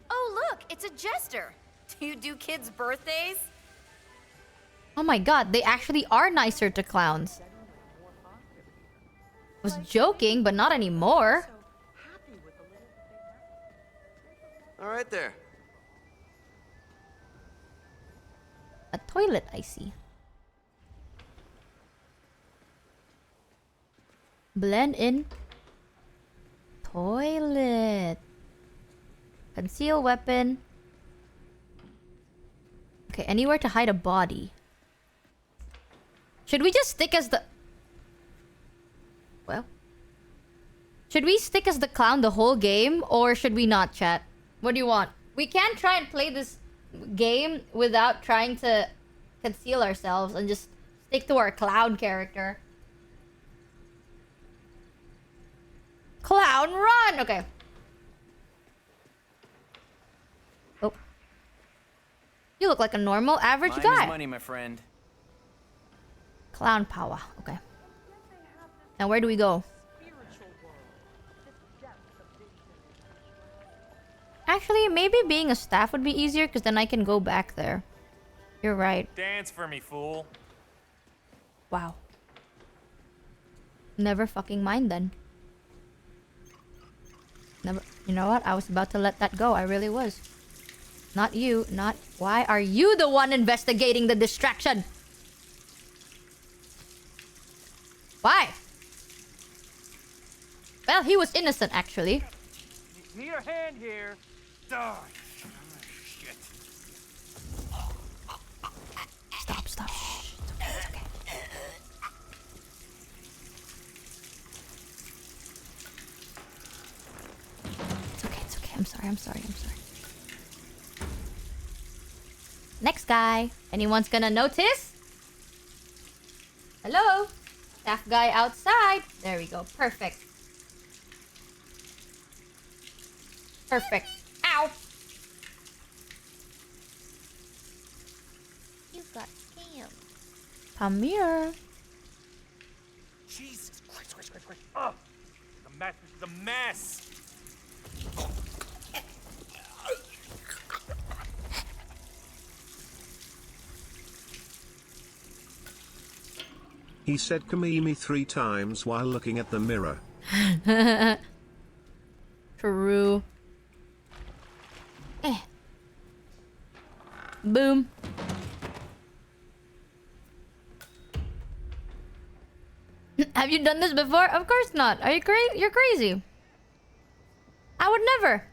Oh, look, it's a jester. Do you do kids' birthdays? Oh my god, they actually are nicer to clowns. Was joking, but not anymore. All right there. A toilet, I see. Blend in. Toilet. Conceal weapon. Okay, anywhere to hide a body. Should we just stick as the... Well... Should we stick as the clown the whole game? Or should we not, chat? What do you want? We can try and play this game without trying to conceal ourselves and just stick to our clown character. Clown, run! Okay. Oh. You look like a normal, average Time guy. is money, my friend. Clown power. Okay. Now where do we go? Actually, maybe being a staff would be easier because then I can go back there. You're right. Dance for me, fool. Wow. Never fucking mind then. Never. You know what? I was about to let that go. I really was. Not you. Not. Why are you the one investigating the distraction? Why? Well, he was innocent, actually. Need a hand here. Oh, shit. Stop, stop. Shh. It's okay, it's okay. It's okay, it's okay. I'm sorry, I'm sorry, I'm sorry. Next guy. Anyone's gonna notice? Hello? Staff guy outside. There we go. Perfect. Perfect. Ow! You got scammed. Come here. Jesus Christ, Christ. Oh, the mess is a mess. He said Kamimi 3 times while looking at the mirror. True. Boom. Have you done this before? Of course not. Are you crazy? You're crazy. I would never.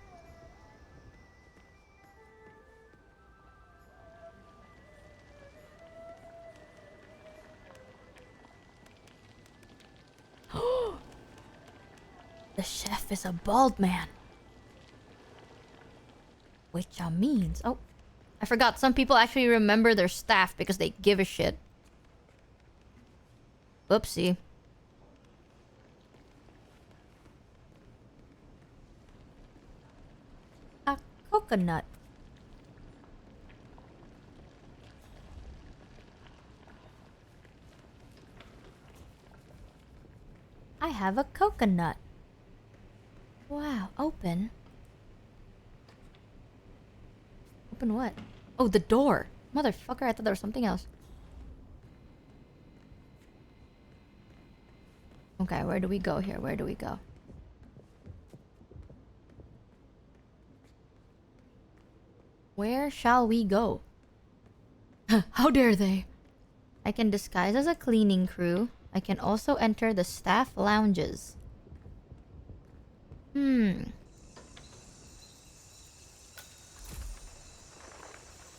The chef is a bald man. Which means... Oh, I forgot. Some people actually remember their staff because they give a shit. Oopsie. A coconut. I have a coconut. Wow, open. Open what? Oh, the door. Motherfucker, I thought there was something else. Okay, where do we go here? Where do we go? Where shall we go? How dare they? I can disguise as a cleaning crew. I can also enter the staff lounges.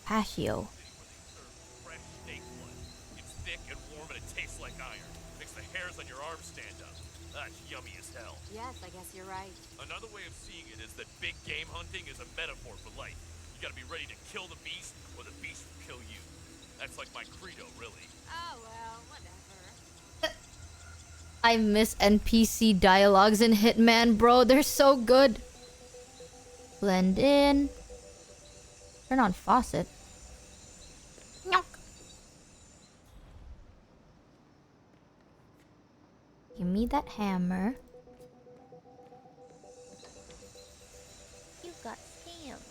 Patio. Fresh steak blood. It's thick and warm and it tastes like iron. Makes the hairs on your arms stand up. That's yummy as hell. Yes, I guess you're right. Another way of seeing it is that big game hunting is a metaphor for life. You gotta be ready to kill the beast, or the beast will kill you. That's like my credo, really. Oh, well, whatever. I miss NPC dialogues in Hitman, bro. They're so good. Blend in. Turn on faucet. Nyonk. Give me that hammer. You got scammed.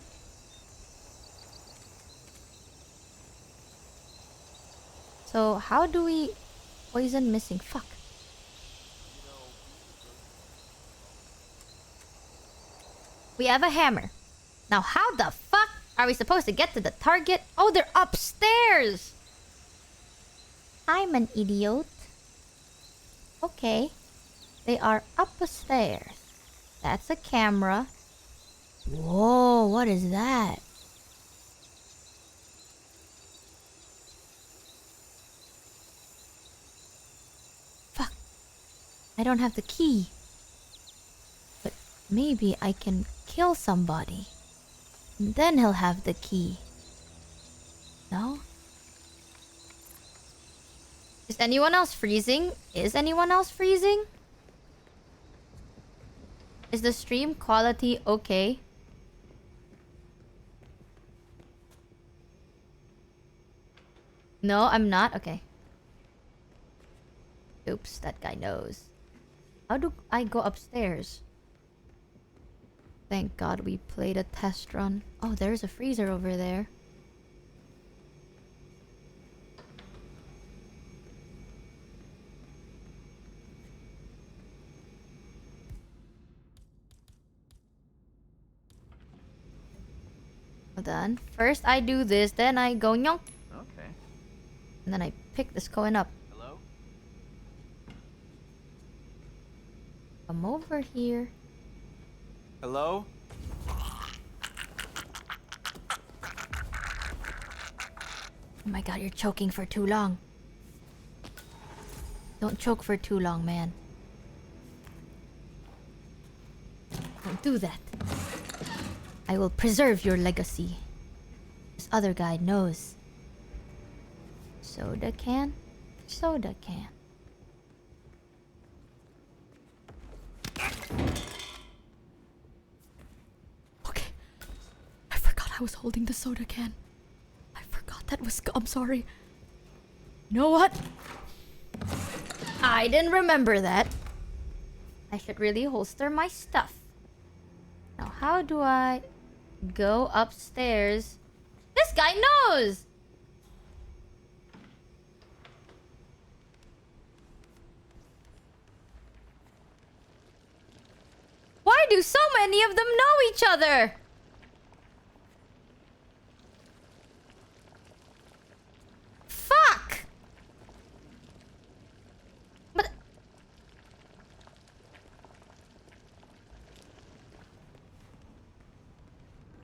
So how do we poison missing? Fuck. We have a hammer. Now how the fuck are we supposed to get to the target? Oh, they're upstairs. I'm an idiot. Okay. They are upstairs. That's a camera. Whoa, what is that? Fuck. I don't have the key. But maybe I can kill somebody. And then he'll have the key. No? Is anyone else freezing? Is anyone else freezing? Is the stream quality okay? No, I'm not? Okay. Oops, that guy knows. How do I go upstairs? Thank God we played a test run. Oh, there's a freezer over there. Hold on. First I do this, then I go nyonk. Okay. And then I pick this coin up. Hello? Come over here. Hello? Oh my god, you're choking for too long. Don't choke for too long, man. Don't do that. I will preserve your legacy. This other guy knows. Soda can? Soda can. Okay. I forgot I was holding the soda can. I forgot that was... I'm sorry. You know what? I didn't remember that. I should really holster my stuff. Now, how do I go upstairs? This guy knows! Why do so many of them know each other? Fuck! But...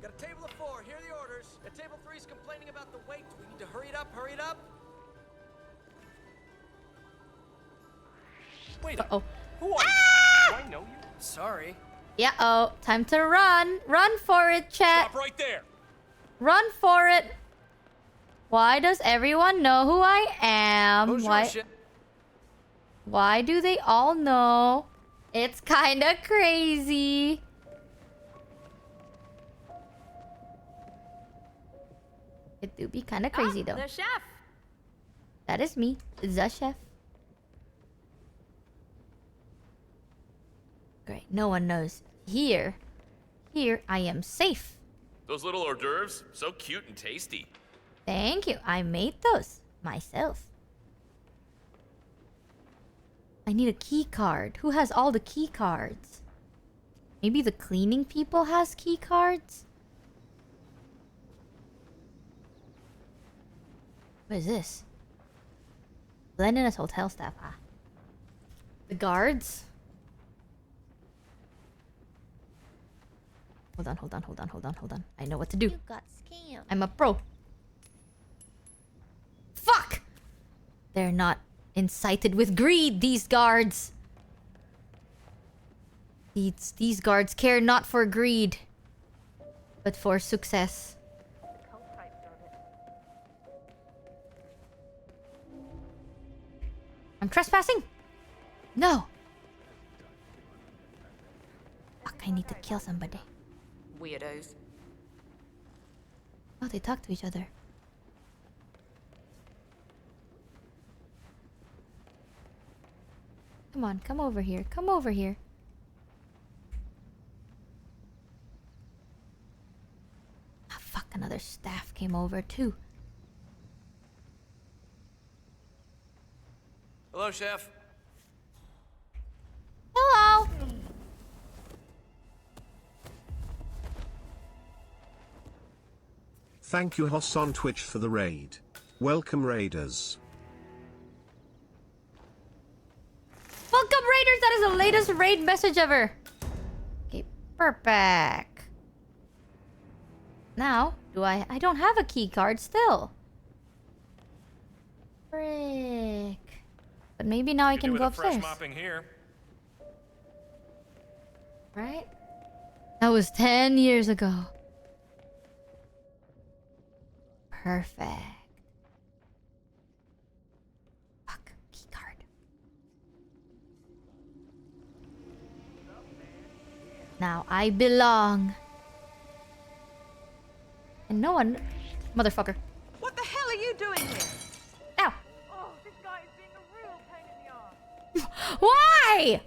Got a table of 4. Here are the orders. At table 3 is complaining about the wait. We need to hurry it up, hurry it up. Wait. Uh-oh. Who are you? Do I know you? Sorry. Yeah, oh, time to run. Run for it, chat. Stop right there. Run for it. Why does everyone know who I am? Bonjour, chef. Why do they all know? It's kind of crazy. It do be kind of crazy though. The chef. That is me, the chef. Great, no one knows. Here I am safe. Those little hors d'oeuvres, so cute and tasty. Thank you. I made those myself. I need a key card. Who has all the key cards? Maybe the cleaning people has key cards? What is this? Blend in as hotel staff. Ah. The guards? Hold on. I know what to do. You got scammed. I'm a pro. Fuck! They're not incited with greed, these guards. These guards care not for greed, but for success. I'm trespassing? No. Fuck, I need to kill somebody. Weirdos. Oh, they talk to each other. Come on, come over here. Come over here. Ah, fuck, another staff came over too. Hello, chef. Hello. Thank you Hoss on Twitch for the raid. Welcome raiders. Welcome raiders, that is the latest raid message ever. Okay, perfect. Now, I don't have a key card still. Frick. But maybe now I can go upstairs. Fresh mopping here. Right? That was 10 years ago. Perfect. Fuck, key card. Now I belong. And no one... Motherfucker. What the hell are you doing here? Ow. Oh, this guy is being a real pain in the ass. Why?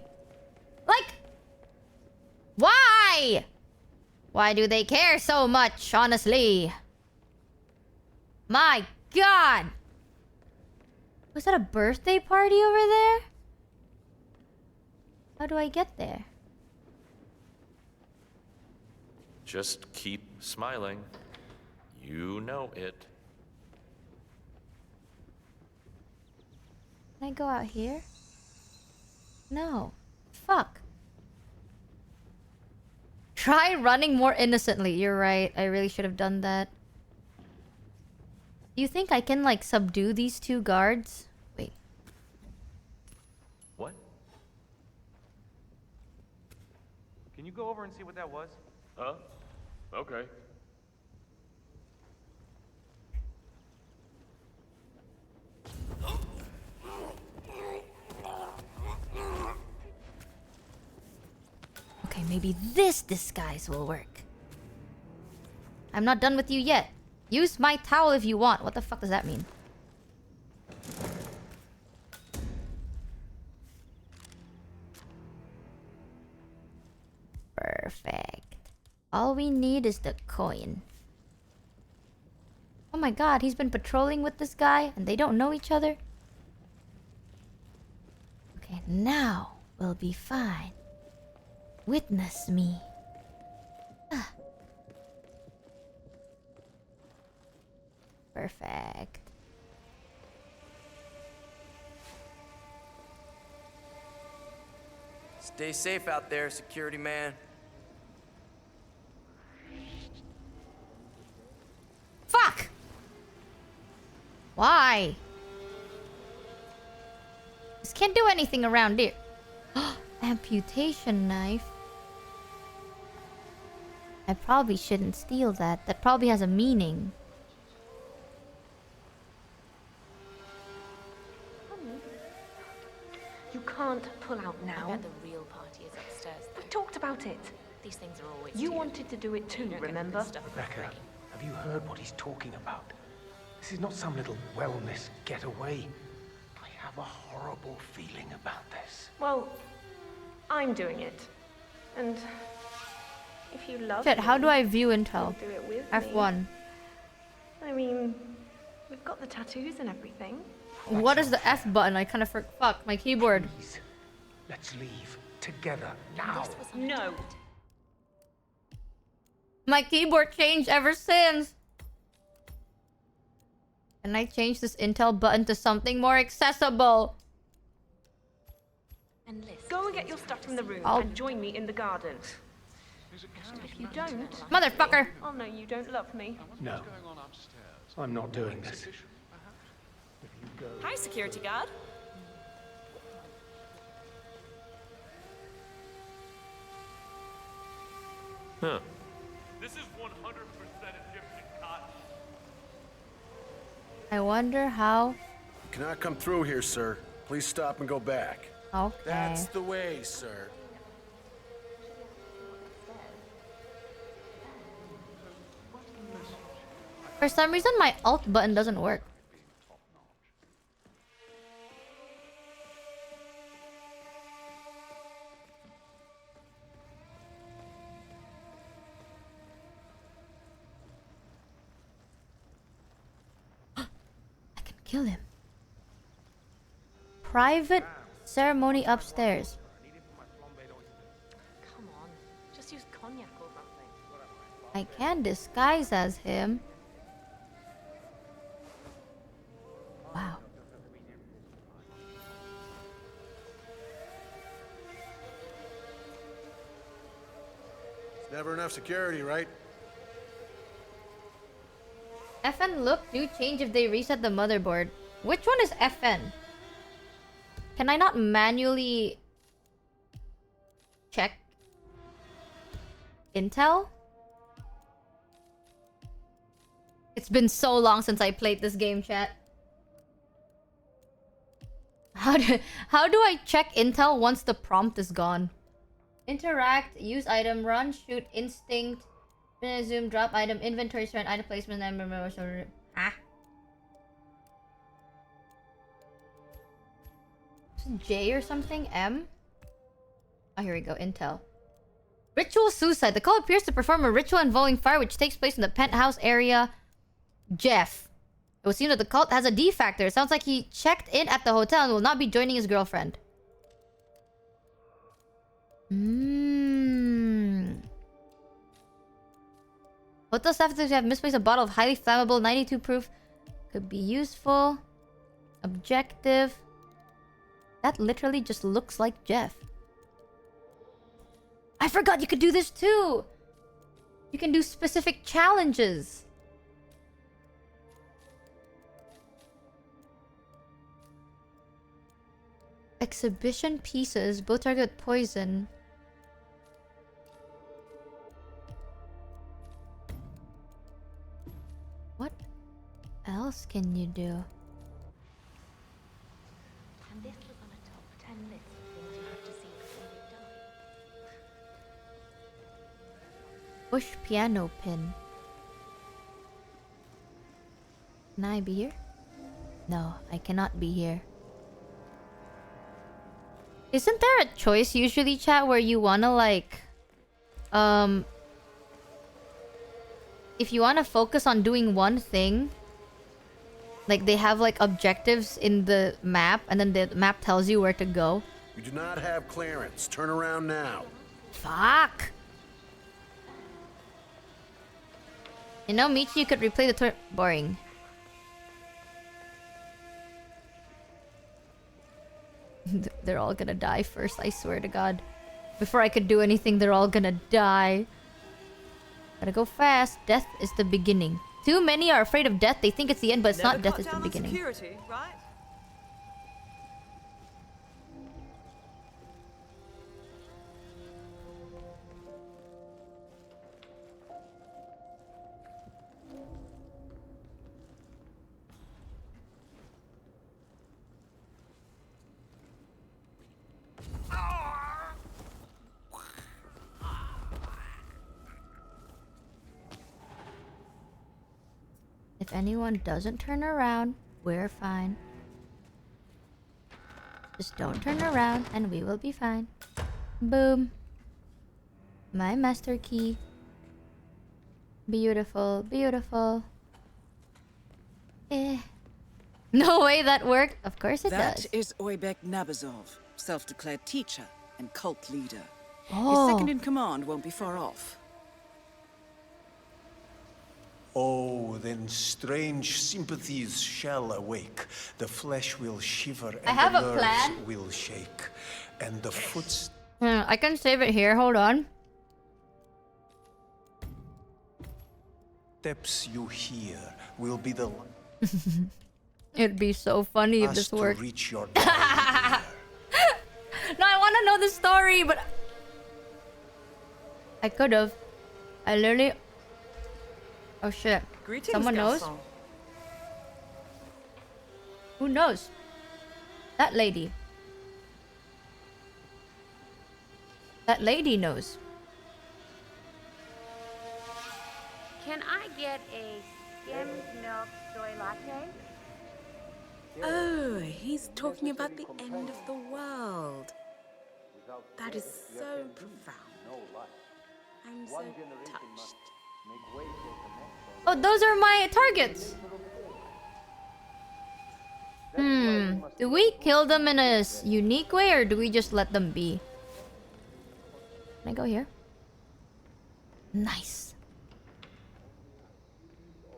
Like... Why? Why do they care so much, honestly? My God! Was that a birthday party over there? How do I get there? Just keep smiling. You know it. Can I go out here? No. Fuck. Try running more innocently. You're right. I really should have done that. Do you think I can, like, subdue these two guards? Wait. What? Can you go over and see what that was? Huh? Okay. Okay, maybe this disguise will work. I'm not done with you yet. Use my towel if you want. What the fuck does that mean? Perfect. All we need is the coin. Oh my god, he's been patrolling with this guy and they don't know each other? Okay, now we'll be fine. Witness me. Ah. Perfect. Stay safe out there, security man. Fuck! Why? Just can't do anything around here. Amputation knife. I probably shouldn't steal that. That probably has a meaning. You can't pull out now. I bet the real party is upstairs. We talked about it. These things are always. You wanted to do it too, remember? Rebecca, have you heard what he's talking about? This is not some little wellness getaway. I have a horrible feeling about this. Well, I'm doing it. And if you love Shit, how me, do I view intel? you'll do it with F1. me. I mean, we've got the tattoos and everything. What is the F button? I kind of fuck my keyboard. Please, let's leave together now. No. My keyboard changed ever since. Can I change this intel button to something more accessible? And go and get your stuff from the room and join me in the garden. If you don't, Motherfucker! I'll know you don't love me. No, I'm not doing this. Hi, security guard. Huh. This is 100% Egyptian cotton. I wonder how. You cannot come through here, sir. Please stop and go back. Okay. That's the way, sir. For some reason, my alt button doesn't work. Kill him. Private ceremony upstairs. Come on, just use cognac or something. I can disguise as him. Wow. It's never enough security, right? FN look do change if they reset the motherboard. Which one is FN? Can I not manually check intel? It's been so long since I played this game, chat. How do I check intel once the prompt is gone? Interact, use item, run, shoot, instinct, zoom, drop item, inventory, strength, item placement, and remember. Ah. Is it J or something? M? Oh, here we go. Intel. Ritual suicide. The call appears to perform a ritual involving fire which takes place in the penthouse area. Jeff. It was seen that the cult has a D factor. It sounds like he checked in at the hotel and will not be joining his girlfriend. Hotel staff have misplaced a bottle of highly flammable 92 proof. Could be useful. Objective. That literally just looks like Jeff. I forgot you could do this too! You can do specific challenges. Exhibition pieces. Both target poison. What else can you do? And this was on a top 10 list of things you have to see before you die. Push piano pin. Can I be here? No, I cannot be here. Isn't there a choice usually, chat, where you wanna like... if you wanna focus on doing one thing... Like they have like objectives in the map and then the map tells you where to go. You do not have clearance. Turn around now. Fuck! You know, Michi, you could replay the tour. Boring. They're all gonna die first, I swear to God. Before I could do anything, they're all gonna die. Gotta go fast. Death is the beginning. Too many are afraid of death. They think it's the end, but it's not. Death is the beginning. Security, right? If anyone doesn't turn around, we're fine. Just don't turn around and we will be fine. Boom. My master key. Beautiful, beautiful. Eh. No way that worked. Of course it does. That is Oybek Nabazov, self-declared teacher and cult leader. Oh. His second in command won't be far off. Oh, then strange sympathies shall awake. The flesh will shiver I and have the a nerves plan. will shake. And the footsteps... I can save it here. Hold on. you hear will be the It'd be so funny if this to worked. reach your No, I want to know the story, but I could have. I literally. Oh shit! Greetings, Someone knows. Gaston. Who knows? That lady. That lady knows. Can I get a skimmed milk soy latte? Oh, he's talking about the end of the world. That is so profound. I'm so touched. Oh, those are my targets. Do we kill them in a unique way or do we just let them be? Can I go here? Nice.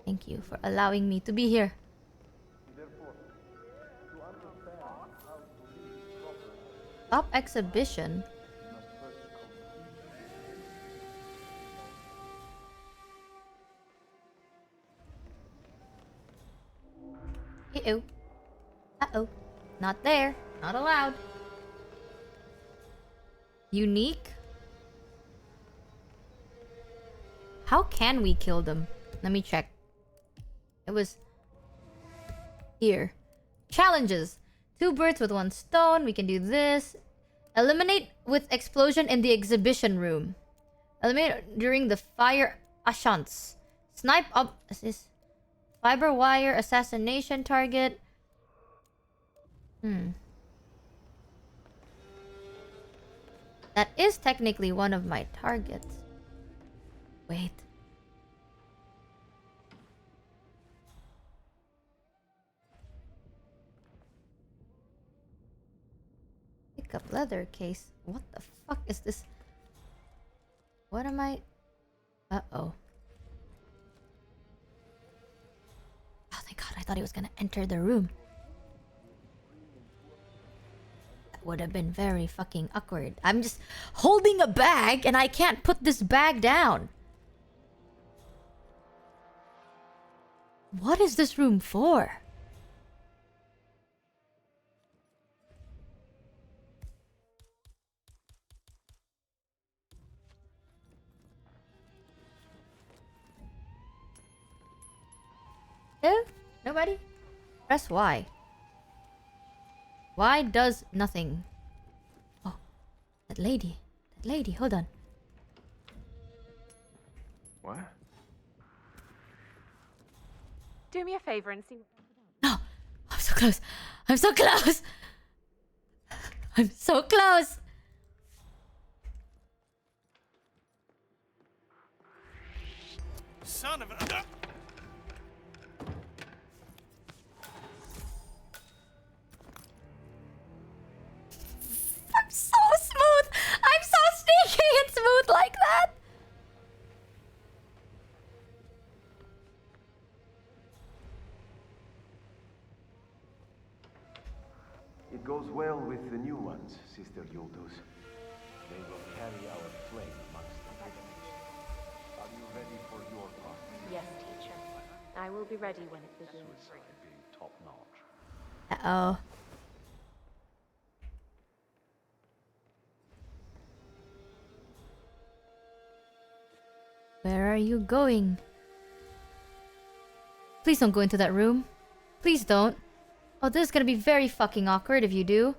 Thank you for allowing me to be here. Top exhibition. Uh-oh. Uh-oh. Not there. Not allowed. Unique? How can we kill them? Let me check. It was here. Challenges. 2 birds with 1 stone. We can do this. Eliminate with explosion in the exhibition room. Eliminate during the fire ashants. Snipe up. Assist. Fiber wire assassination target. That is technically one of my targets. Wait. Pick up leather case. What the fuck is this? What am I? Uh-oh. Oh, thank God. I thought he was gonna enter the room. That would have been very fucking awkward. I'm just holding a bag and I can't put this bag down. What is this room for? No? Nobody? Press Y. Y does nothing. Oh, that lady. That lady, hold on. What? Do me a favor and see. No! I'm so close! I'm so close! I'm so close! Son of a... I'm so smooth! I'm so sneaky and smooth like that! It goes well with the new ones, Sister Yuldus. They will carry our flame amongst the victims. Are you ready for your part? Yes, teacher. I will be ready when it begins. Suicide being top notch. Uh-oh. Where are you going? Please don't go into that room. Please don't. Oh, this is gonna be very fucking awkward if you do.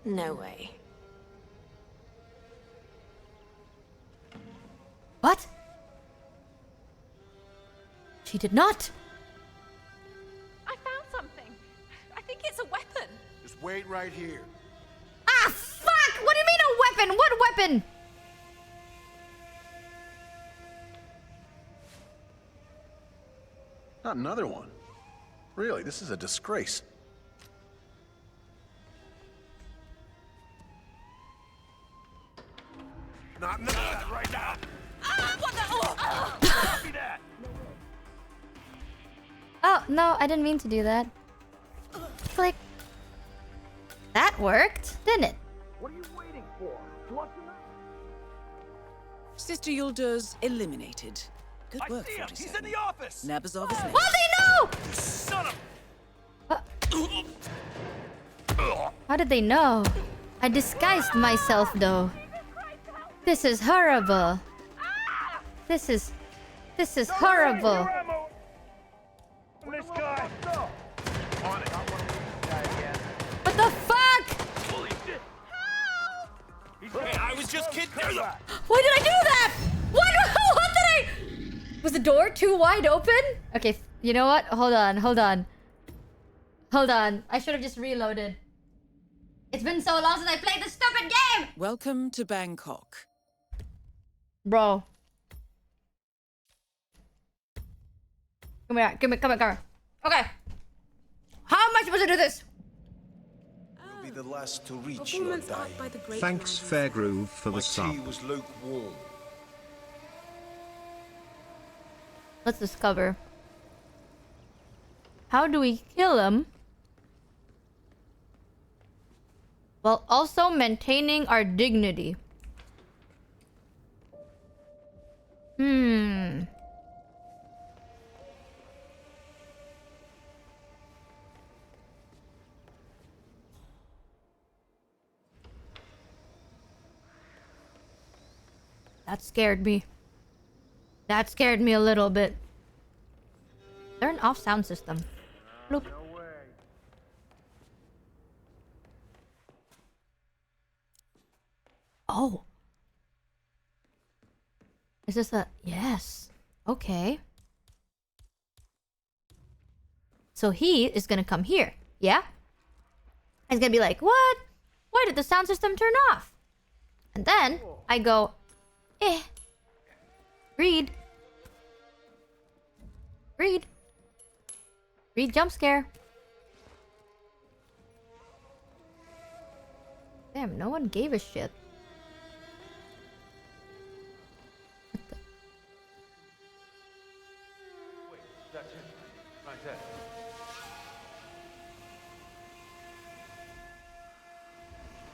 No way. What? She did not. I found something. I think it's a weapon. Just wait right here. Ah, fuck! What do you mean a weapon? What weapon? Not another one. Really, this is a disgrace. Not enough right now. What the? Oh! Copy that. Oh, no, I didn't mean to do that. Click. That worked, didn't it? What are you waiting for? Flush them out. Sister Yulduz eliminated. Good I work, see him. 47. He's in the office. Nabazov is next. Well, they know! Son of... How did they know? I disguised myself, though. This is horrible. This is horrible. This guy. On it. What the fuck? Holy shit. Hey, I was just kidding. Why did I do that? What did I... Was the door too wide open? Okay, you know what? Hold on. I should have just reloaded. It's been so long since I played this stupid game! Welcome to Bangkok. Bro. Come here. Okay. How am I supposed to do this? You'll be the last to reach your Performance art dying. by the great Thanks man. Fairgroove for My the sub. tea was lukewarm. Let's discover. How do we kill him? While also maintaining our dignity. That scared me. That scared me a little bit. They're an off sound system. Bloop. Oh. Is this a... Yes. Okay. So he is gonna come here. Yeah? He's gonna be like, what? Why did the sound system turn off? And then I go, Read. Read jump scare. Damn, no one gave a shit. Wait, that's it. Right there.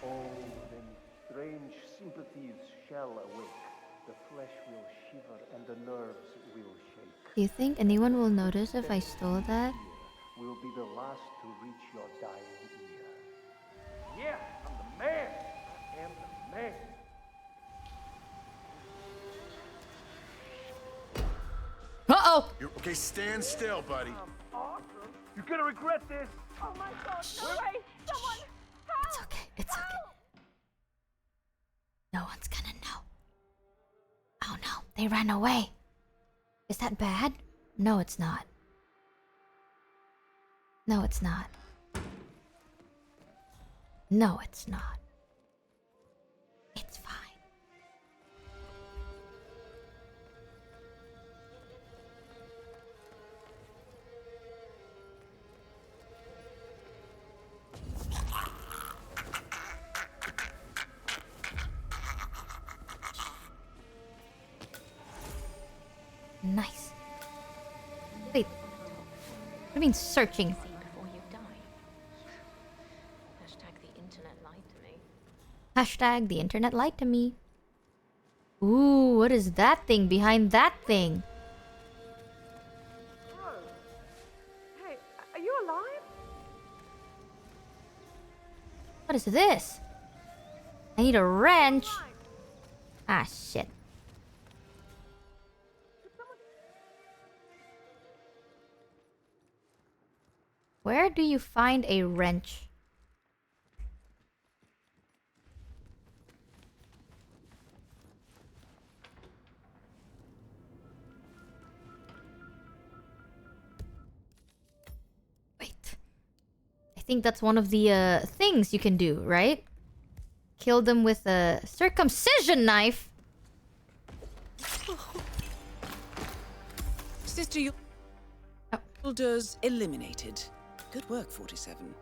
Oh, then strange sympathies shall awake. The flesh will shiver and the nerves will shake. Do you think anyone will notice if I stole that? Will be the last to reach your dying ear. Yeah, I'm the man. I am the man. Uh-oh! Okay, stand still, buddy. Awesome. You're gonna regret this. Oh my god, no way! Someone help! It's okay, it's okay. No one's gonna know. Oh no, they ran away. Is that bad? No, it's not. No, it's not. No, it's not. It's fine. Nice. Wait. What do you mean searching? Before you die. Hashtag the internet lied to me. Hashtag the internet lied to me. Ooh, what is that thing behind that thing? Bro. Hey, are you alive? What is this? I need a wrench. Ah, shit. Where do you find a wrench? Wait. I think that's one of the things you can do, right? Kill them with a circumcision knife. Sister, Yildiz eliminated. Good work, 47.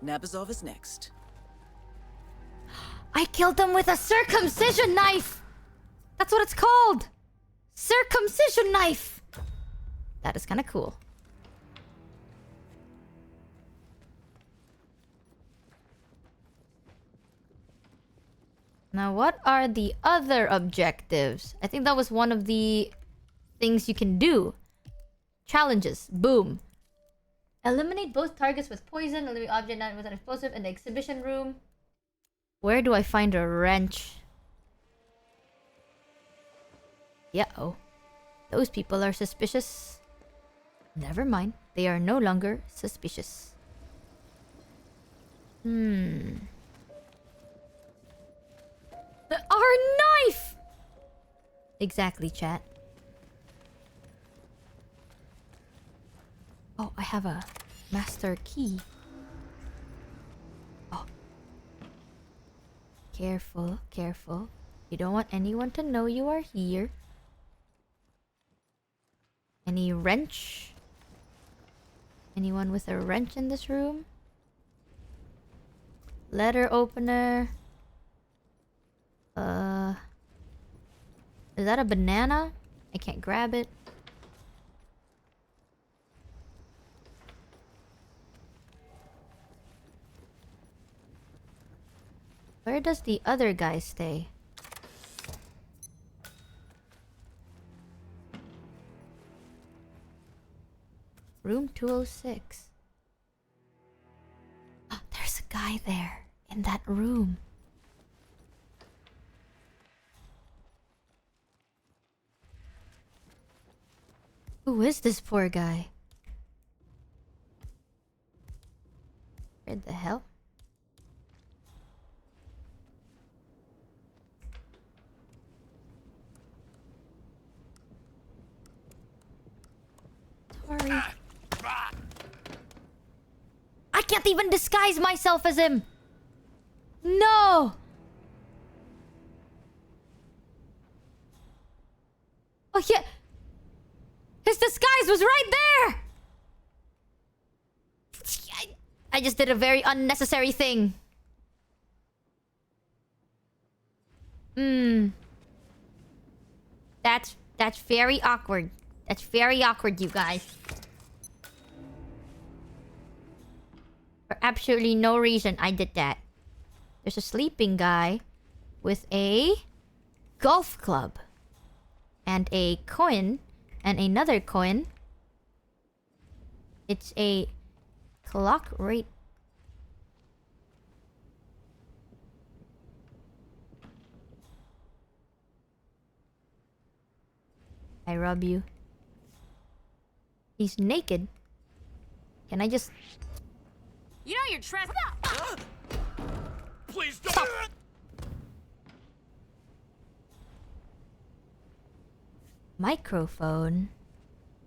Nabazov is next. I killed them with a circumcision knife! That's what it's called! Circumcision knife! That is kind of cool. Now, what are the other objectives? I think that was one of the things you can do. Challenges. Boom. Eliminate both targets with poison. Eliminate object not with an explosive in the exhibition room. Where do I find a wrench? Yeah-oh. Those people are suspicious. Never mind. They are no longer suspicious. Our knife! Exactly, chat. Oh, I have a master key. Oh. Careful, careful. You don't want anyone to know you are here. Any wrench? Anyone with a wrench in this room? Letter opener. Is that a banana? I can't grab it. Where does the other guy stay? Room 206. Oh, there's a guy there in that room. Who is this poor guy? Where the hell? Sorry. I can't even disguise myself as him! No! Oh yeah! His disguise was right there! I just did a very unnecessary thing. That's very awkward. That's very awkward, you guys. For absolutely no reason, I did that. There's a sleeping guy. with a golf club and a coin and another coin. It's a clock right. I rob you. He's naked. Can I just... You know you're trapped. Please don't. Microphone?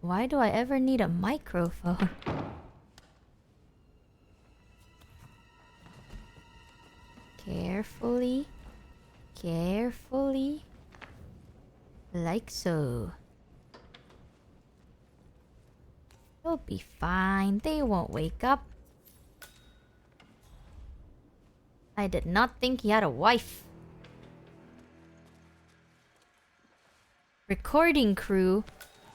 Why do I ever need a microphone? Carefully. Carefully. Like so. They'll be fine. They won't wake up. I did not think he had a wife. Recording crew?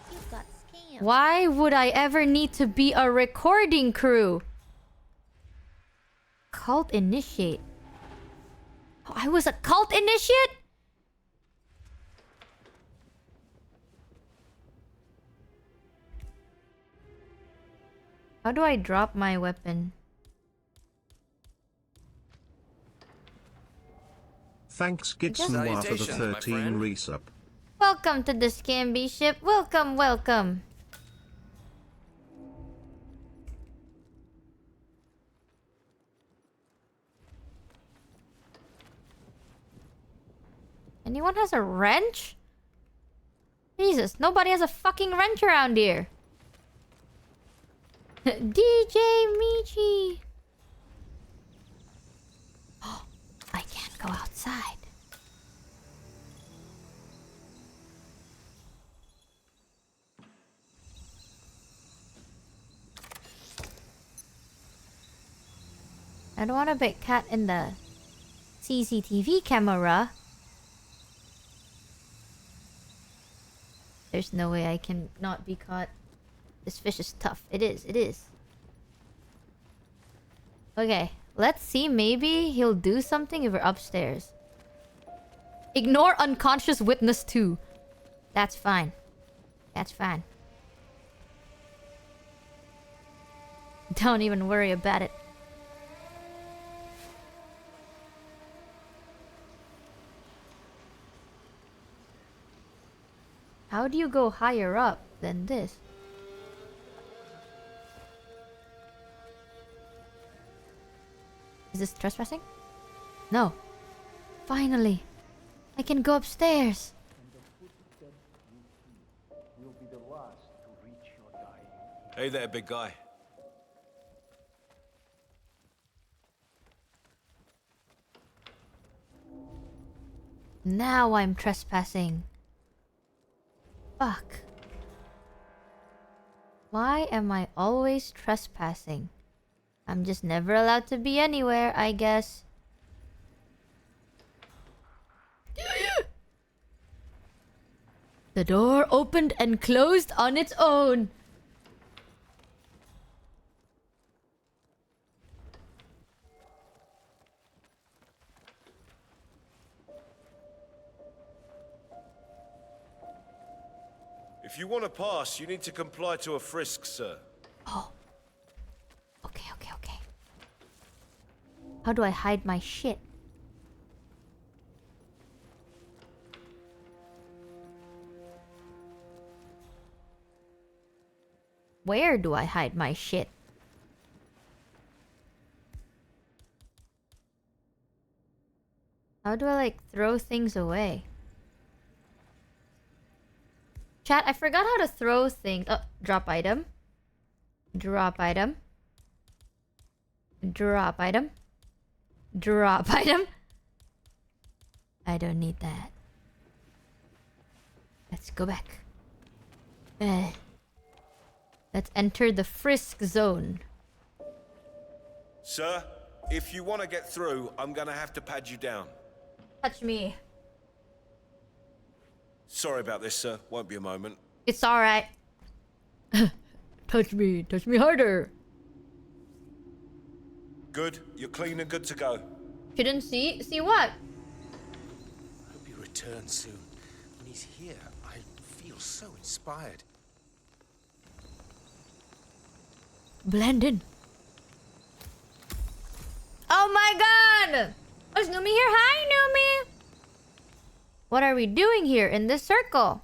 You got scammed. Why would I ever need to be a recording crew? Cult initiate. Oh, I was a cult initiate? How do I drop my weapon? Thanks Gitsenwa for the 13 resub. Welcome to the Scamby ship. Welcome, welcome. Anyone has a wrench? Jesus, nobody has a fucking wrench around here. DJ Michi. Oh, I can't go outside. I don't want to be cat in the CCTV camera. There's no way I can not be caught. This fish is tough. It is, it is. Okay, let's see. Maybe he'll do something if we're upstairs. Ignore unconscious witness 2. That's fine. That's fine. Don't even worry about it. How do you go higher up than this? Is this trespassing? No. Finally. I can go upstairs. Hey there, big guy. Now I'm trespassing. Fuck. Why am I always trespassing? I'm just never allowed to be anywhere, I guess. The door opened and closed on its own. If you want to pass, you need to comply to a frisk, sir. Oh. Okay, okay, okay. How do I hide my shit? Where do I hide my shit? How do I, like, throw things away? Chat, I forgot how to throw things. Oh, drop item. Drop item. Drop item. Drop item. I don't need that. Let's go back. Let's enter the frisk zone. Sir, if you want to get through, I'm gonna have to pad you down. Touch me. Sorry about this, sir. Won't be a moment. It's alright. Touch me. Touch me harder. Good. You're clean and good to go. Shouldn't see? See what? return soon. When he's here, I feel so inspired. Blend in. Oh my god! Oh, is Numi here? Hi, Numi! What are we doing here in this circle?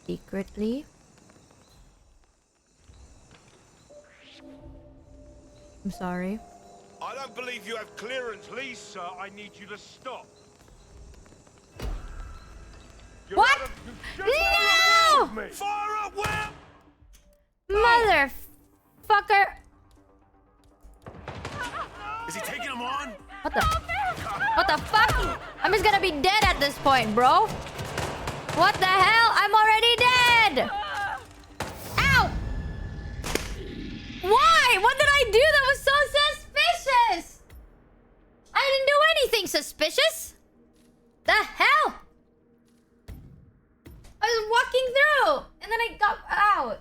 Secretly. I'm sorry. I don't believe you have clearance, Lee, sir. I need you to stop. What? No! Fire up, Will! Motherfucker! Is he taking him on? What the? What the fuck? I'm just gonna be dead at this point, bro. What the hell? I'm already dead! Ow! Why? What did I do that was so suspicious? I didn't do anything suspicious. The hell? I was walking through, and then I got out.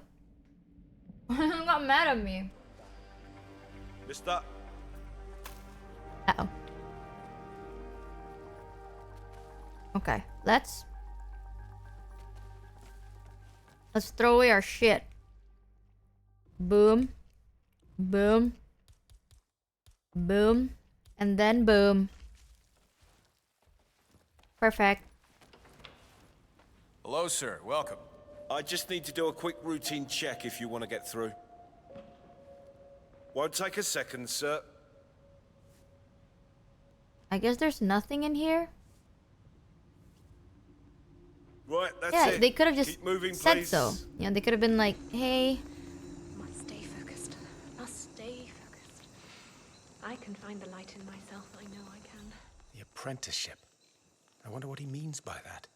Got mad at me. Mister. Uh-oh. Okay, let's throw away our shit. Boom. Boom. Boom. And then boom. Perfect. Hello, sir. Welcome. I just need to do a quick routine check if you want to get through. Won't take a second, sir. I guess there's nothing in here. Right, that's yeah, it. They could have just Keep moving, said please. so. You know, they could have been like, hey. Must stay focused. Must stay focused. I can find the light in myself. I know I can. The apprenticeship. I wonder what he means by that.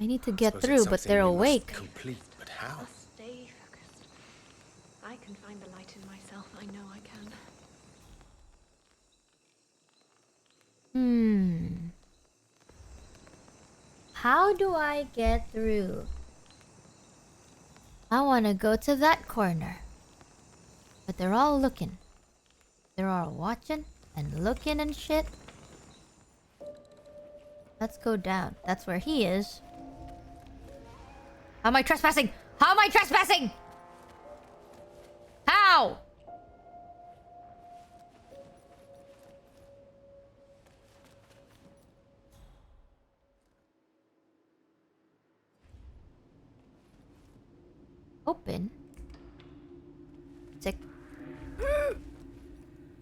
I need to get Suppose through, it's but something they're we must awake. Complete, but how? Must stay focused. I can find the light in myself. I know I can. How do I get through? I want to go to that corner. But they're all looking. They're all watching and looking and shit. Let's go down. That's where he is. How am I trespassing? How am I trespassing? How? Open. Sick.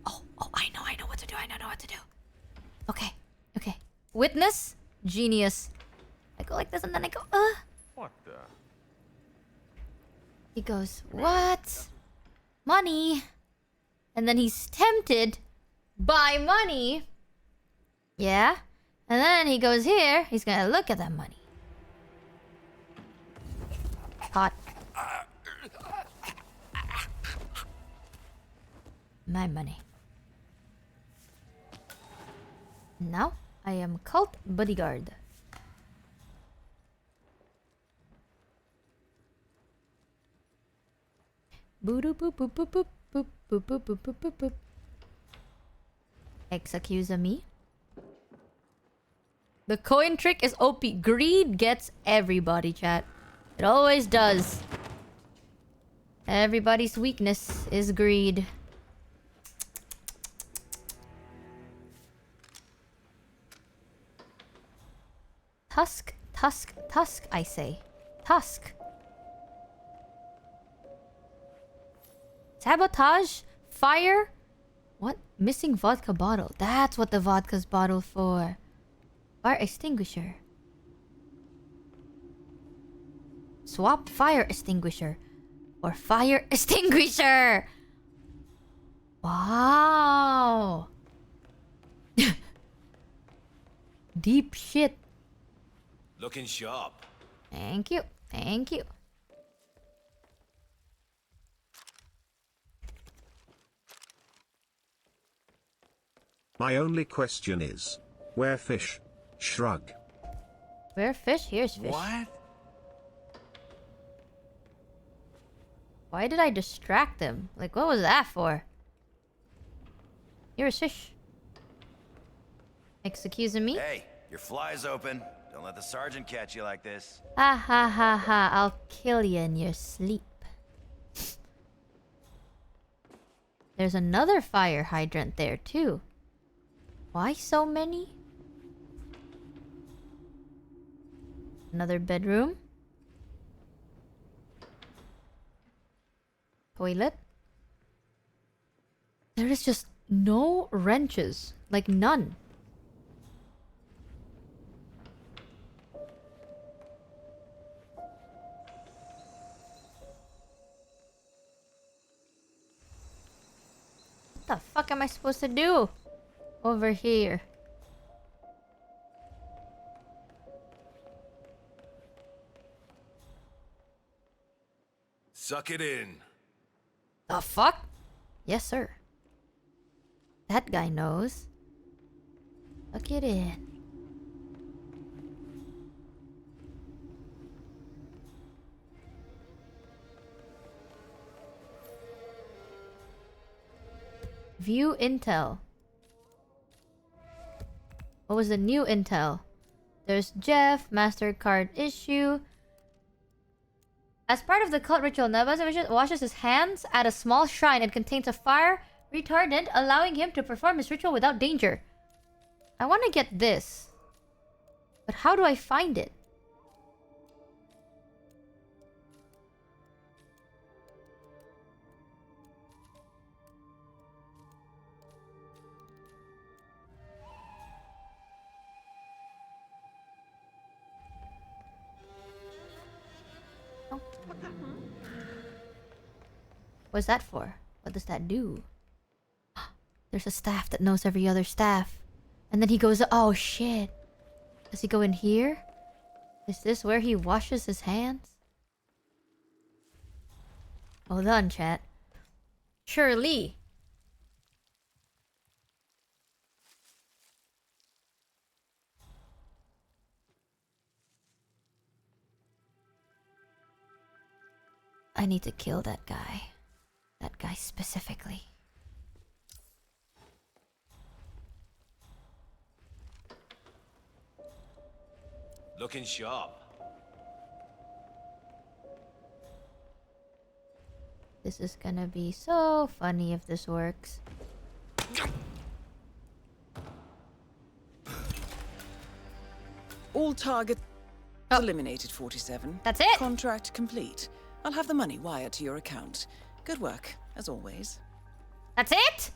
Oh, I know what to do. I know what to do. Okay. Witness? Genius. I go like this and then I go, What the? He goes, what? Money. And then he's tempted by money. Yeah. And then he goes here. He's gonna look at that money. Hot. My money. Now I am cult bodyguard. Excuse me. The coin trick is OP. Greed gets everybody, chat. It always does. Everybody's weakness is greed. Tusk, I say. Tusk. Sabotage? Fire? What? Missing vodka bottle. That's what the vodka's bottle for. Fire extinguisher. Swap fire extinguisher. Or fire extinguisher! Wow! Deep shit. Looking sharp. Thank you. My only question is, where fish? Shrug. Where fish? Here's fish. What? Why did I distract him? Like, what was that for? You're a shish. Excuse me? Hey, your fly's open. Don't let the sergeant catch you like this. Ha ha ha ha, I'll kill you in your sleep. There's another fire hydrant there too. Why so many? Another bedroom. Toilet. There is just no wrenches. Like none. What the fuck am I supposed to do? Over here. Suck it in. The fuck? Yes, sir. That guy knows. Suck it in. View intel. What was the new intel? There's Jeff, MasterCard issue. As part of the cult ritual, Nabas washes his hands at a small shrine and contains a fire retardant, allowing him to perform his ritual without danger. I want to get this. But how do I find it? What's that for? What does that do? There's a staff that knows every other staff. And then he goes, oh shit. Does he go in here? Is this where he washes his hands? Hold on, chat. Surely. I need to kill that guy. That guy specifically. Looking sharp. This is gonna be so funny if this works. All targets eliminated, 47. That's it? Contract complete. I'll have the money wired to your account. Good work, as always. That's it?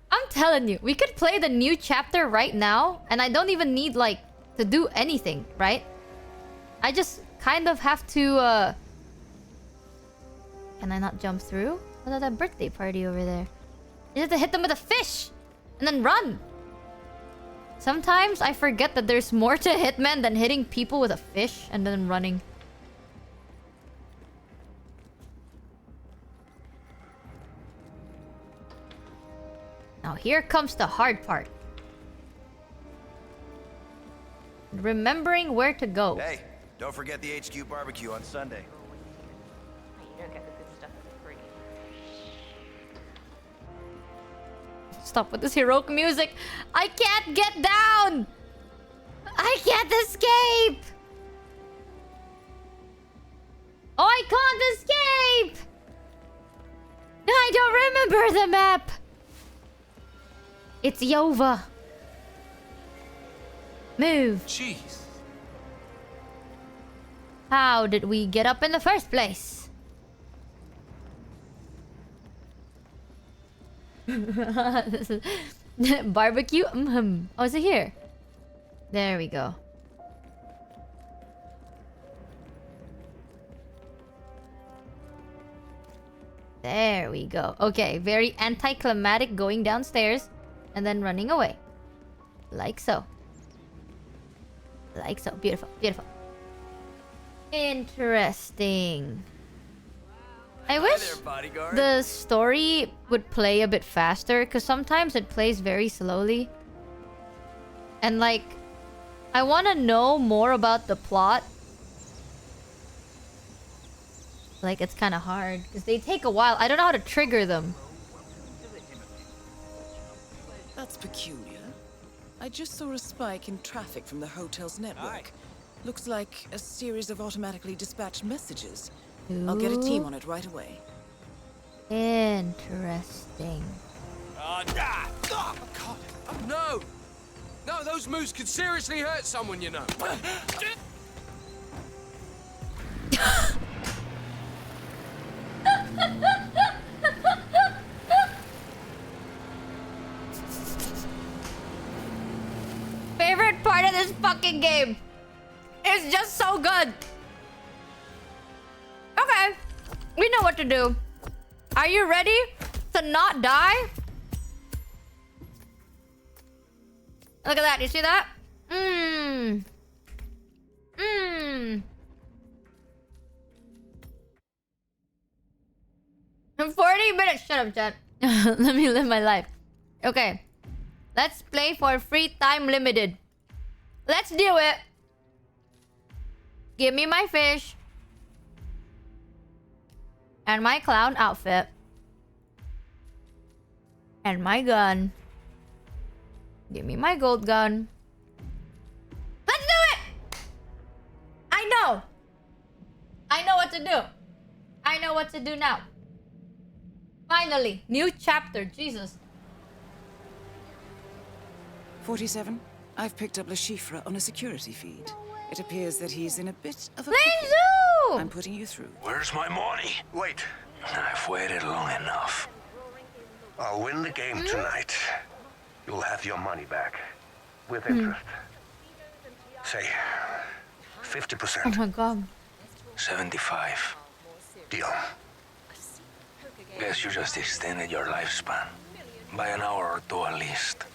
I'm telling you, we could play the new chapter right now, and I don't even need, like, to do anything, right? I just kind of have to, Can I not jump through? What about that birthday party over there? You have to hit them with a fish! And then run! Sometimes I forget that there's more to Hitman than hitting people with a fish and then running. Now here comes the hard part. Remembering where to go. Hey, don't forget the HQ barbecue on Sunday. You don't get the good stuff for free. Stop with this heroic music. I can't get down. I can't escape. Oh, I can't escape. I don't remember the map. It's Yova. Move. Jeez. How did we get up in the first place? This is barbecue. Oh, is it here? There we go. There we go. Okay, very anticlimactic going downstairs and then running away. Like so. Like so. Beautiful. Beautiful. Interesting. I wish the story would play a bit faster, because sometimes it plays very slowly. And like, I want to know more about the plot. like it's kind of hard because they take a while. I don't know how to trigger them. That's peculiar. I just saw a spike in traffic from the hotel's network. Looks like a series of automatically dispatched messages. I'll get a team on it right away. Interesting. Oh, God. No! No, those moves could seriously hurt someone, you know. Favorite part of this fucking game. It's just so good. Okay. We know what to do. Are you ready to not die? Look at that. You see that? Mmm. Mmm. In 40 minutes. Shut up, chat. Let me live my life. Okay. Let's play for free time limited. Let's do it. Give me my fish. And my clown outfit. And my gun. Give me my gold gun. Let's do it! I know. I know what to do. I know what to do now. Finally. New chapter. Jesus. 47. I've picked up Le Chiffre on a security feed. It appears that he's in a bit of a... Lezu! I'm putting you through. Where's my money? Wait. I've waited long enough. I'll win the game tonight. You'll have your money back. With interest. Say, 50%. Oh my god. 75. Deal. Guess you just extended your lifespan. By an hour or two at least.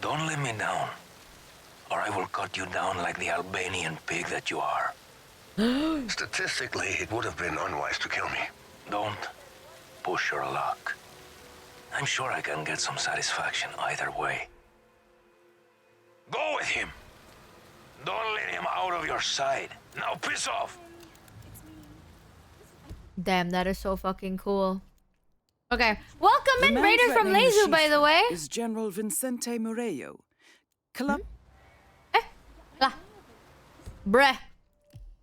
Don't let me down. Or I will cut you down like the Albanian pig that you are. Statistically, it would have been unwise to kill me. Don't push your luck. I'm sure I can get some satisfaction either way. Go with him. Don't let him out of your sight. Now piss off. Damn, that is so fucking cool. Okay. Welcome in, Raiders from Lezu, by the way. Is General Vincente Murillo. Bruh.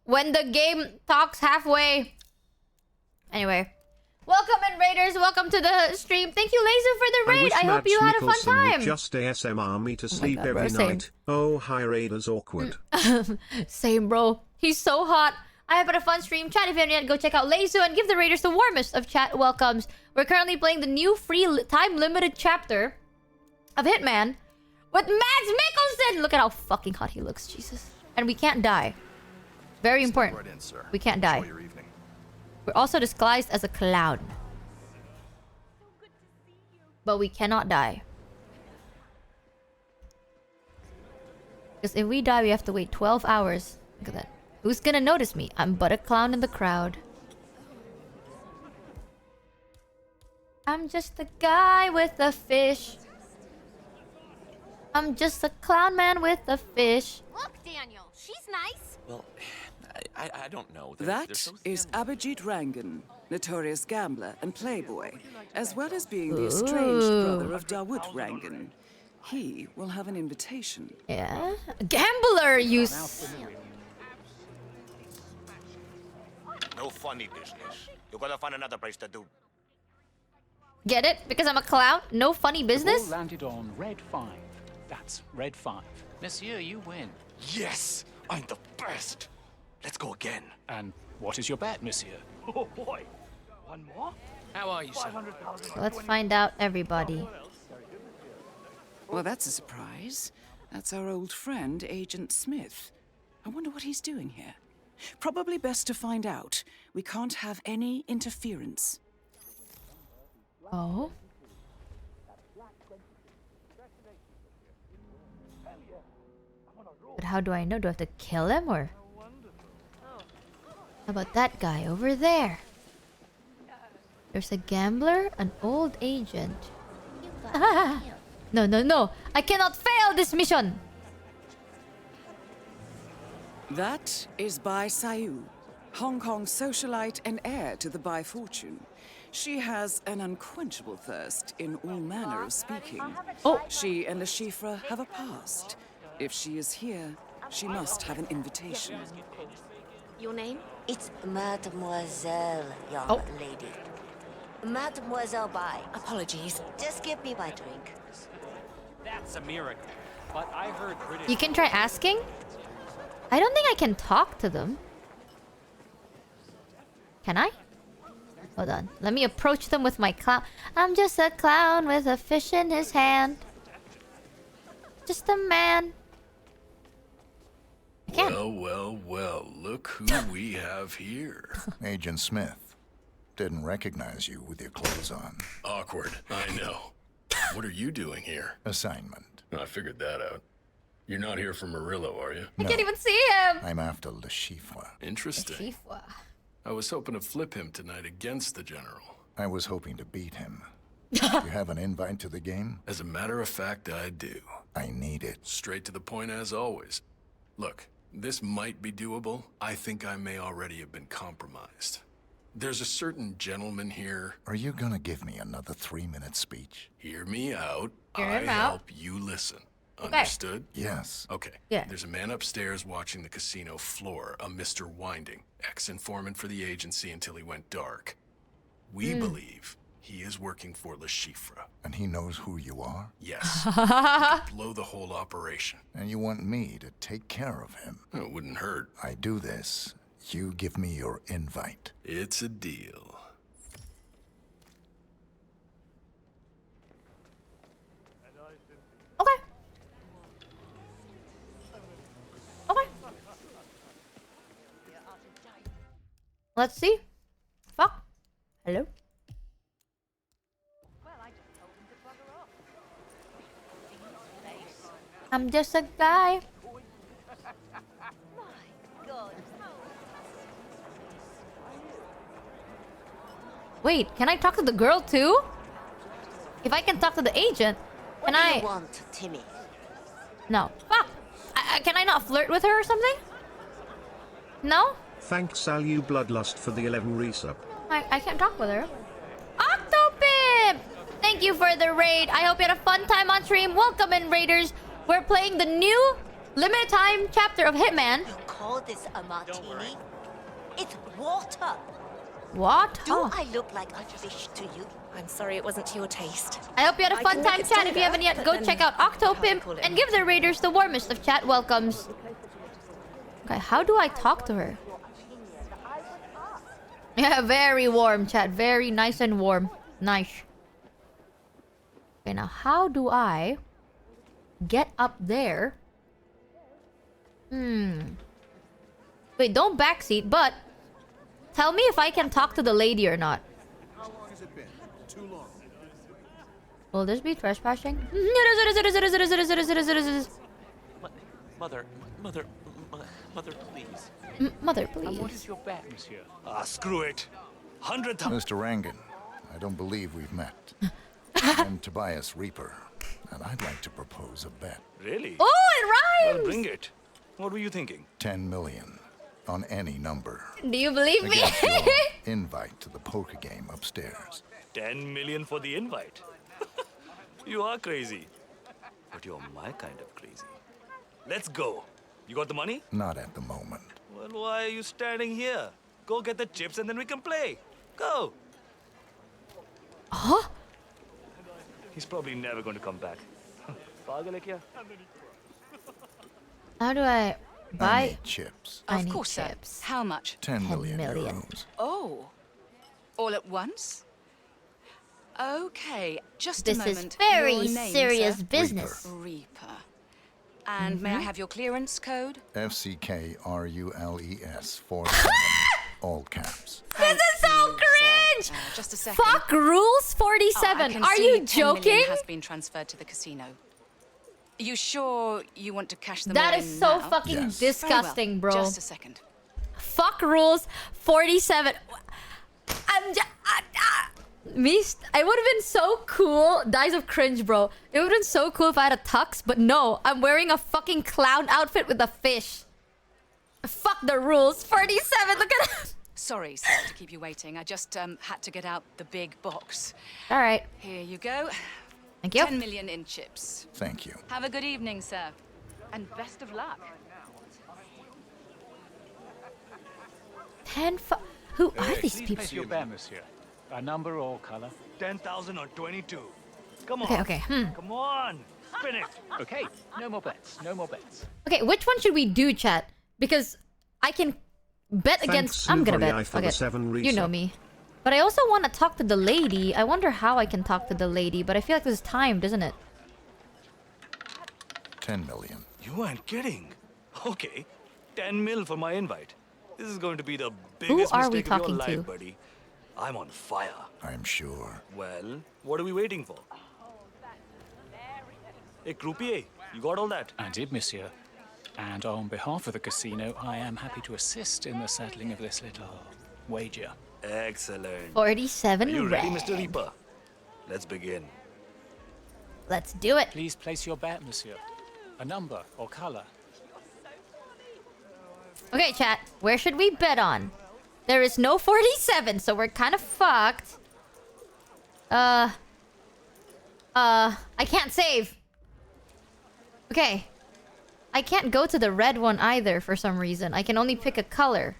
When the game talks halfway. Anyway. Welcome in, Raiders. Welcome to the stream. Thank you, Lezu, for the raid. I hope you had a fun time. Would just ASMR me to sleep God, every bro, night. Oh, hi, Raiders. Awkward. Same, bro. He's so hot. I have had a fun stream. Chat, if you haven't yet, go check out Lezu and give the Raiders the warmest of chat welcomes. We're currently playing the new free time-limited chapter of Hitman with Mads Mikkelsen. Look at how fucking hot he looks, Jesus. And we can't die. Very important. Right in, sir. We can't die. Enjoy your evening. We're also disguised as a clown. But we cannot die. Because if we die, we have to wait 12 hours. Look at that. Who's gonna notice me? I'm but a clown in the crowd. I'm just a guy with a fish. I'm just a clown man with a fish. Look, Daniel, she's nice. Well, I don't know. That is Abhijit Rangan, notorious gambler and playboy, as well as being the estranged brother of Dawood Rangan. He will have an invitation. Yeah? A gambler, you... No funny business. You gotta find another place to do. Get it? Because I'm a clown? No funny business? The ball landed on red 5. That's red 5. Monsieur, you win. Yes, I'm the best. Let's go again. And what is your bet, monsieur? Oh boy. One more? How are you, sir? So let's find out, everybody. Well, that's a surprise. That's our old friend, Agent Smith. I wonder what he's doing here. Probably best to find out. We can't have any interference. Oh? But how do I know? Do I have to kill him or? How about that guy over there? There's a gambler, an old agent. No, no, no! I cannot fail this mission! That is Bai Sayu, Hong Kong socialite and heir to the Bai fortune. She has an unquenchable thirst in all manner of speaking. Oh. She and Le Chiffre have a past. If she is here, she must have an invitation. Your name? It's Mademoiselle, young lady. Mademoiselle Bai. Apologies. Just give me my drink. That's a miracle. But I heard British... You can try asking? I don't think I can talk to them. Can I? Hold on. Let me approach them with my clown. I'm just a clown with a fish in his hand. Just a man. I can't. Well, well, well. Look who we have here. Agent Smith. Didn't recognize you with your clothes on. Awkward, I know. What are you doing here? Assignment. I figured that out. You're not here for Murillo, are you? I can't even see him. I'm after Le Chiffre. Interesting. I was hoping to flip him tonight against the General. I was hoping to beat him. You have an invite to the game? As a matter of fact, I do. I need it. Straight to the point as always. Look, this might be doable. I think I may already have been compromised. There's a certain gentleman here. Are you gonna give me another 3-minute speech? Hear me out. Hear him I out. help you listen. Okay. Understood? Yes. Okay. Yeah. There's a man upstairs watching the casino floor, a Mr. Winding, ex-informant for the agency until he went dark. We believe he is working for Le Chiffre. And he knows who you are? Yes. He could blow the whole operation. And you want me to take care of him? It wouldn't hurt. I do this. You give me your invite. It's a deal. Okay. Okay. Let's see. Fuck. Hello? I'm just a guy. Wait, can I talk to the girl too? If I can talk to the agent, can I... What do you want, Timmy? No. Fuck. Can I not flirt with her or something? No? Thanks Salu Bloodlust for the 11 resub. I can't talk with her. Octopimp! Thank you for the raid. I hope you had a fun time on stream. Welcome in, Raiders. We're playing the new limited time chapter of Hitman. You call this a martini? It's water. What? Do I look like a fish to you? I'm sorry it wasn't to your taste. I hope you had a fun time, chat. If you haven't yet, go check out Octopimp and give the Raiders the warmest of chat welcomes. Okay, how do I talk to her? Yeah, very warm, chat. Very nice and warm. Nice. Okay, now how do I get up there? Wait, don't backseat, but tell me if I can talk to the lady or not. How long has it been? Too long. Will this be trespassing? Mother, please. Mother, And what please. is your bet, monsieur? Screw it. 100,000. Mr. Rangan, I don't believe we've met. I'm Tobias Reaper, and I'd like to propose a bet. Really? Oh, it Well, rhymes! bring it. What were you thinking? 10 million on any number. Do you believe me? Against your invite to the poker game upstairs. 10 million for the invite. You are crazy. But you're my kind of crazy. Let's go. You got the money? Not at the moment. Well, why are you standing here? Go get the chips and then we can play. Go. Huh? He's probably never going to come back. Pagal hai kya? How do I I buy? need chips. I Of need course, sir. chips. How much? 10 million million. euros. Oh. All at once? Okay, just This a is moment. very Your name, serious sir? business. Reaper. And may I have your clearance code? FCKRULES 47. All caps. This is so cringe! Just a second. Fuck rules 47. I can Are see you 10 joking? million has been transferred to the casino. You sure you want to cash them That all is in so now? fucking Yes. disgusting, Very well. bro. Just a second. Fuck rules 47. I'm just. I would have been so cool. Dies of cringe, bro. It would have been so cool if I had a tux, but no. I'm wearing a fucking clown outfit with a fish. Fuck the rules. 47. Look at that. Sorry, sir, to keep you waiting. I just had to get out the big box. All right. Here you go. Thank you. 10 million in chips. Thank you. Have a good evening, sir. And best of luck. 10. Who are these Please people? place your bet, monsieur. A number or color? 10,000 or 22. Come on. Okay, okay. Come on. Spin it. Okay, no more bets. No more bets. Okay, which one should we do, chat? Because I can bet against. I'm gonna bet. For the 7 you know me. But I also want to talk to the lady. I wonder how I can talk to the lady. But I feel like this is timed, isn't it? 10 million. You ain't kidding. Okay. 10 mil for my invite. This is going to be the biggest mistake of your life, buddy. I'm on fire. I'm sure. Well, what are we waiting for? Hey, croupier, you got all that? I did, monsieur. And on behalf of the casino, I am happy to assist in the settling of this little wager. Excellent. 47 Are you ready, red. Mr. Reaper? Let's begin. Let's do it. Please place your bet, monsieur. A number or color. Okay, chat. Where should we bet on? There is no 47, so we're kind of fucked. I can't save. Okay. I can't go to the red one either for some reason. I can only pick a color.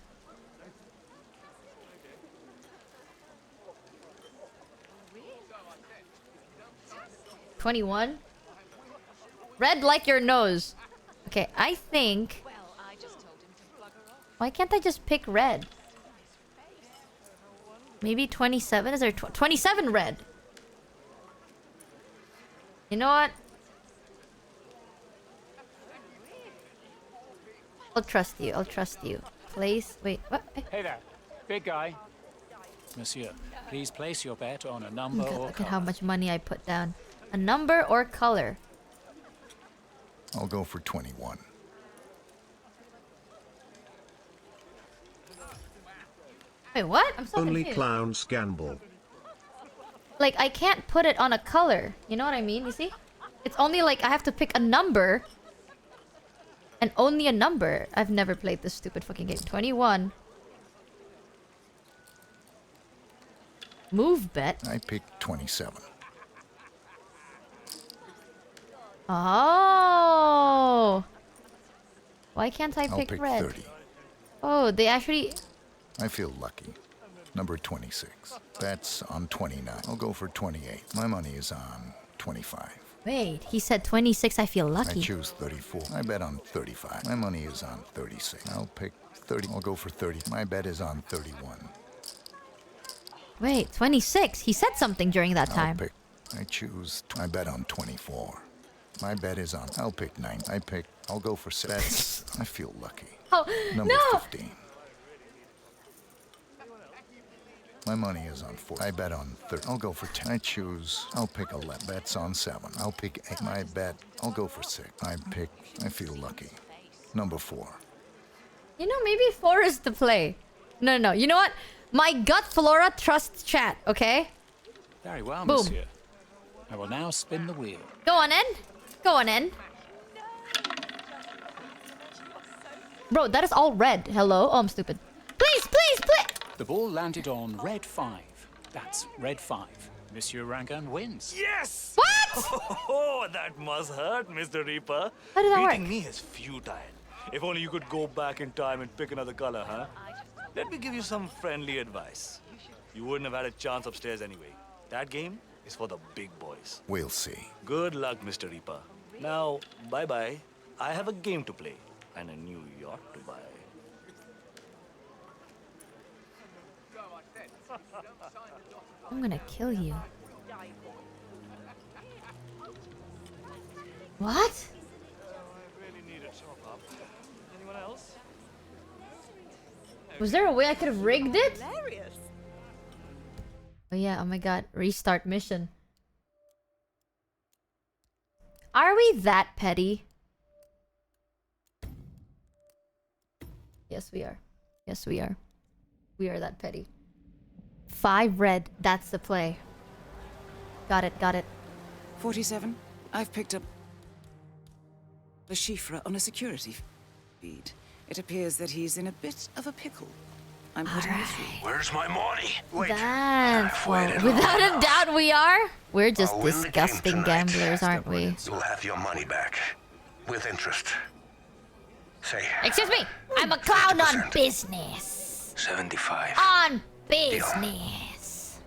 $21. Red like your nose. Okay, I think... Why can't I just pick red? Maybe 27? Is there 27 red? You know what? I'll trust you. I'll trust you. Place. Wait, what? Hey there, big guy. Monsieur, please place your bet on a number or Look color. at how much money I put down. A number or color? I'll go for 21. Wait, what? I'm so Only confused. clowns gamble. Like, I can't put it on a color. You know what I mean? You see? It's only like I have to pick a number. And only a number. I've never played this stupid fucking game. 21. Move bet. I picked 27. Oh. Why can't I I'll pick pick red? 30. Oh, they actually... I feel lucky. Number 26. That's on 29. I'll go for 28. My money is on 25. Wait, he said 26. I feel lucky. I choose 34. I bet on 35. My money is on 36. I'll pick 30. I'll go for 30. My bet is on 31. Wait, 26. He said something during that time. I choose. I bet on 24. My bet is on. I'll pick 9. I'll go for 6. I feel lucky. Oh, Number no! 15. My money is on 4. I bet on 30. I'll go for 10. I choose. I'll pick 11. Bets on 7. I'll pick 8. My bet. I'll go for 6. I feel lucky. Number 4. You know, maybe 4 is the play. No, no, no. You know what? My gut flora trusts chat, okay? Very well, Boom. monsieur. I will now spin the wheel. Go on in. Go on in. Bro, that is all red. Hello? Oh, I'm stupid. Please, please, please! The ball landed on red 5. That's red 5. Monsieur Rangan wins. Yes! What? Oh, that must hurt, Mr. Reaper. How did that Beating work? me is futile. If only you could go back in time and pick another color, huh? Let me give you some friendly advice. You wouldn't have had a chance upstairs anyway. That game is for the big boys. We'll see. Good luck, Mr. Reaper. Now, bye-bye. I have a game to play and a new yacht to buy. I'm gonna kill you. What? Anyone else? Was there a way I could have rigged it? Oh yeah, oh my god. Restart mission. Are we that petty? Yes, we are. Yes, we are. We are that petty. 5 red. That's the play. Got it, got it. 47. I've picked up a chiffre on a security feed. It appears that he's in a bit of a pickle. I'm putting you through. Where's my money? Wait. That's well, without a doubt we are. We're just disgusting gamblers, aren't we? You'll have your money back. With interest. Say. Excuse me. I'm a clown 50%. On business. 75. On business.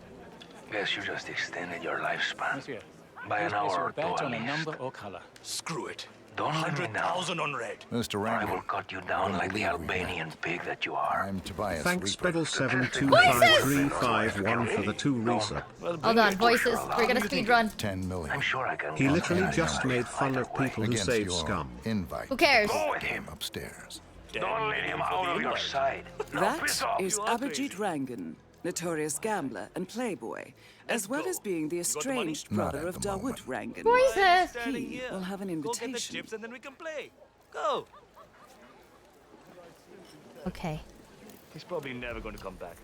Guess you just extended your lifespan. Monsieur, by an hour or two bet at on a least. number or color. Screw it. Don't let me down. 100,000 on red. Mr. I Rankin. will cut you down like the Albanian pig that you are. I'm Tobias. Thanks, Reaper. Spedal7255351 for the 2 resub. Hold on, voices. We're gonna speedrun. 10 million. I'm sure I can. He literally just made fun of people who Against save your scum. Invite. Who cares? Go with him. Upstairs. Don't let him out of your sight. That is Abhijit Rangan, notorious gambler and playboy, as well as being the estranged brother of Dawood Rangan. Voices! He will have an Go get the invitation. chips and then we can play. Go. Okay. He's probably never going to come back.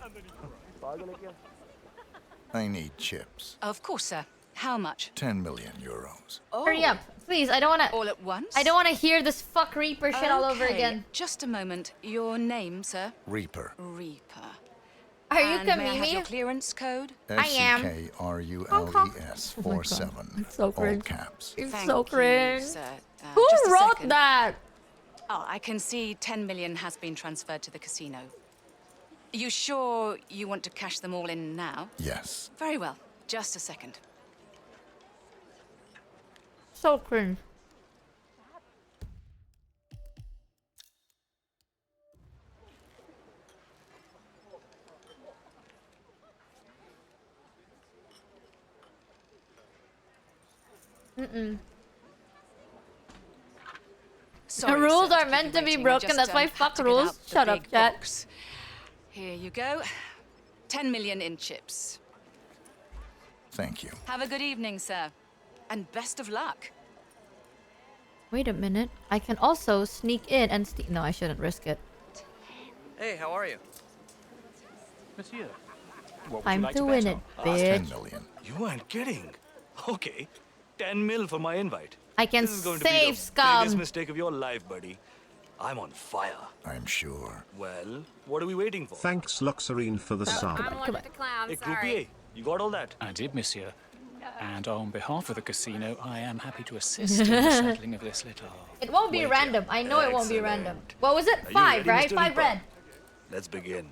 I need chips. Of course, sir. How much? 10 million euros. Hurry up, please. I don't wanna. All at once? I don't wanna hear this fuck Reaper shit all over Okay, again. Just a moment. Your name, sir? Reaper. Reaper. Are you And may I have your Kamimi? clearance code? I am. SCKRULES 47. It's so All cringe. caps. It's Thank so you, cringe. sir. Who Just a wrote second. that? Oh, I can see 10 million has been transferred to the casino. You sure you want to cash them all in now? Yes. Very well. Just a second. So cringe. Mm-mm. Sorry, The rules sir, are to meant keep to you be waiting. broken, Just, that's why had fuck to get rules. out the Shut up, big chat. box. Here you go. 10 million in chips. Thank you. Have a good evening, sir. And best of luck. Wait a minute. I can also sneak in and no, I shouldn't risk it. Hey, how are you? Monsieur, what would Time you like to to win bet it, on? bitch. 10 million. You aren't kidding. Okay. 10 mil for my invite. I can This is going to be save the scum. biggest mistake of your life, buddy. I'm on fire. I'm sure. Well, what are we waiting for? Thanks, Luxarine, for the sub. Come on. Hey, croupier, you got all that? I did, monsieur. And on behalf of the casino, I am happy to assist in the settling of this little... It won't be wager. random. I know it won't be Excellent. random. What was it? Are you 5, ready, right? Mr. 5 Reaper? red. Let's begin.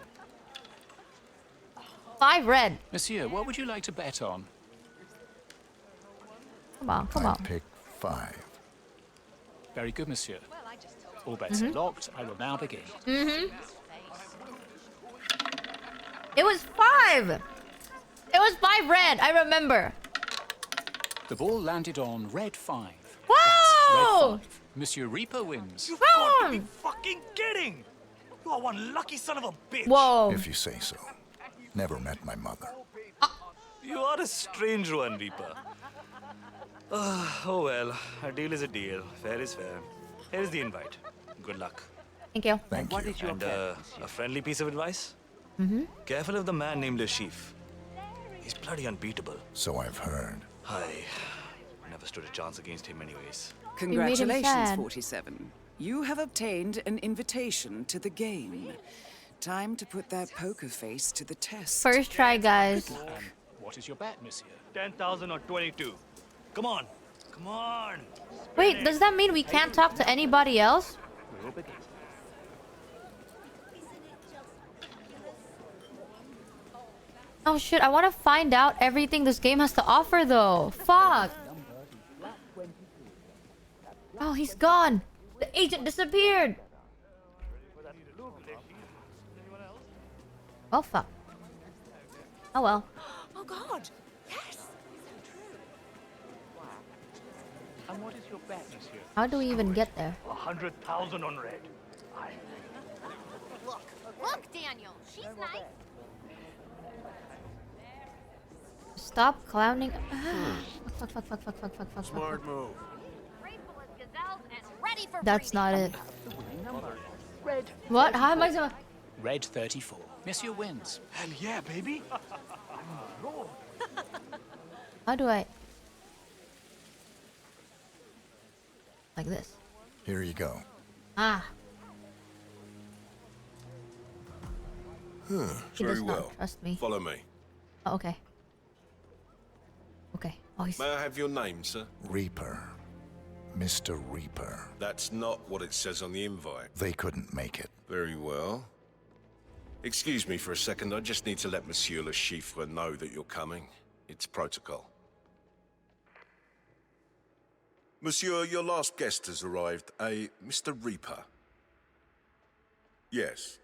5 red. Monsieur, what would you like to bet on? Come on, come I on. pick 5. Very good, monsieur. All bets are locked. I will now begin. It was 5. It was 5 red. I remember. The ball landed on red 5. Whoa! Red 5. Monsieur Reaper wins. You've got to be fucking kidding! You are one lucky son of a bitch! Whoa. If you say so. Never met my mother. You are a strange one, Reaper. Oh well, a deal is a deal. Fair is fair. Here's the invite. Good luck. Thank you. Thank you. And a friendly piece of advice? Mm-hmm. Careful of the man named Ashif. He's bloody unbeatable. So I've heard. I never stood a chance against him anyways. Congratulations, sad. 47. You have obtained an invitation to the game. Time to put that poker face to the test. First try, guys. What is your bet, monsieur? 10,000 or 22. Come on. Come on. Wait, does that mean we can't talk to anybody else? We will begin. Oh shit, I want to find out everything this game has to offer though. Fuck. Oh, he's gone. The agent disappeared. Oh fuck. Oh well. Oh God. Yes. And what is your bet, monsieur? How do we even get there? 100,000 on red. Look, Daniel. She's nice. Stop clowning. Fuck, fuck, fuck, fuck, fuck, fuck, fuck. Smart move. Grateful as gazelles and ready for That's not it. Red. What? How am I so? Red 34. Monsieur wins. Hell yeah, baby. How do I? Like this. Here you go. Ah. He does not trust me. Follow me. Oh, okay. Okay. Oh, he's... May I have your name, sir? Reaper. Mr. Reaper. That's not what it says on the invite. They couldn't make it. Very well. Excuse me for a second. I just need to let Monsieur Le Chiffre know that you're coming. It's protocol. Monsieur, your last guest has arrived. A Mr. Reaper. Yes,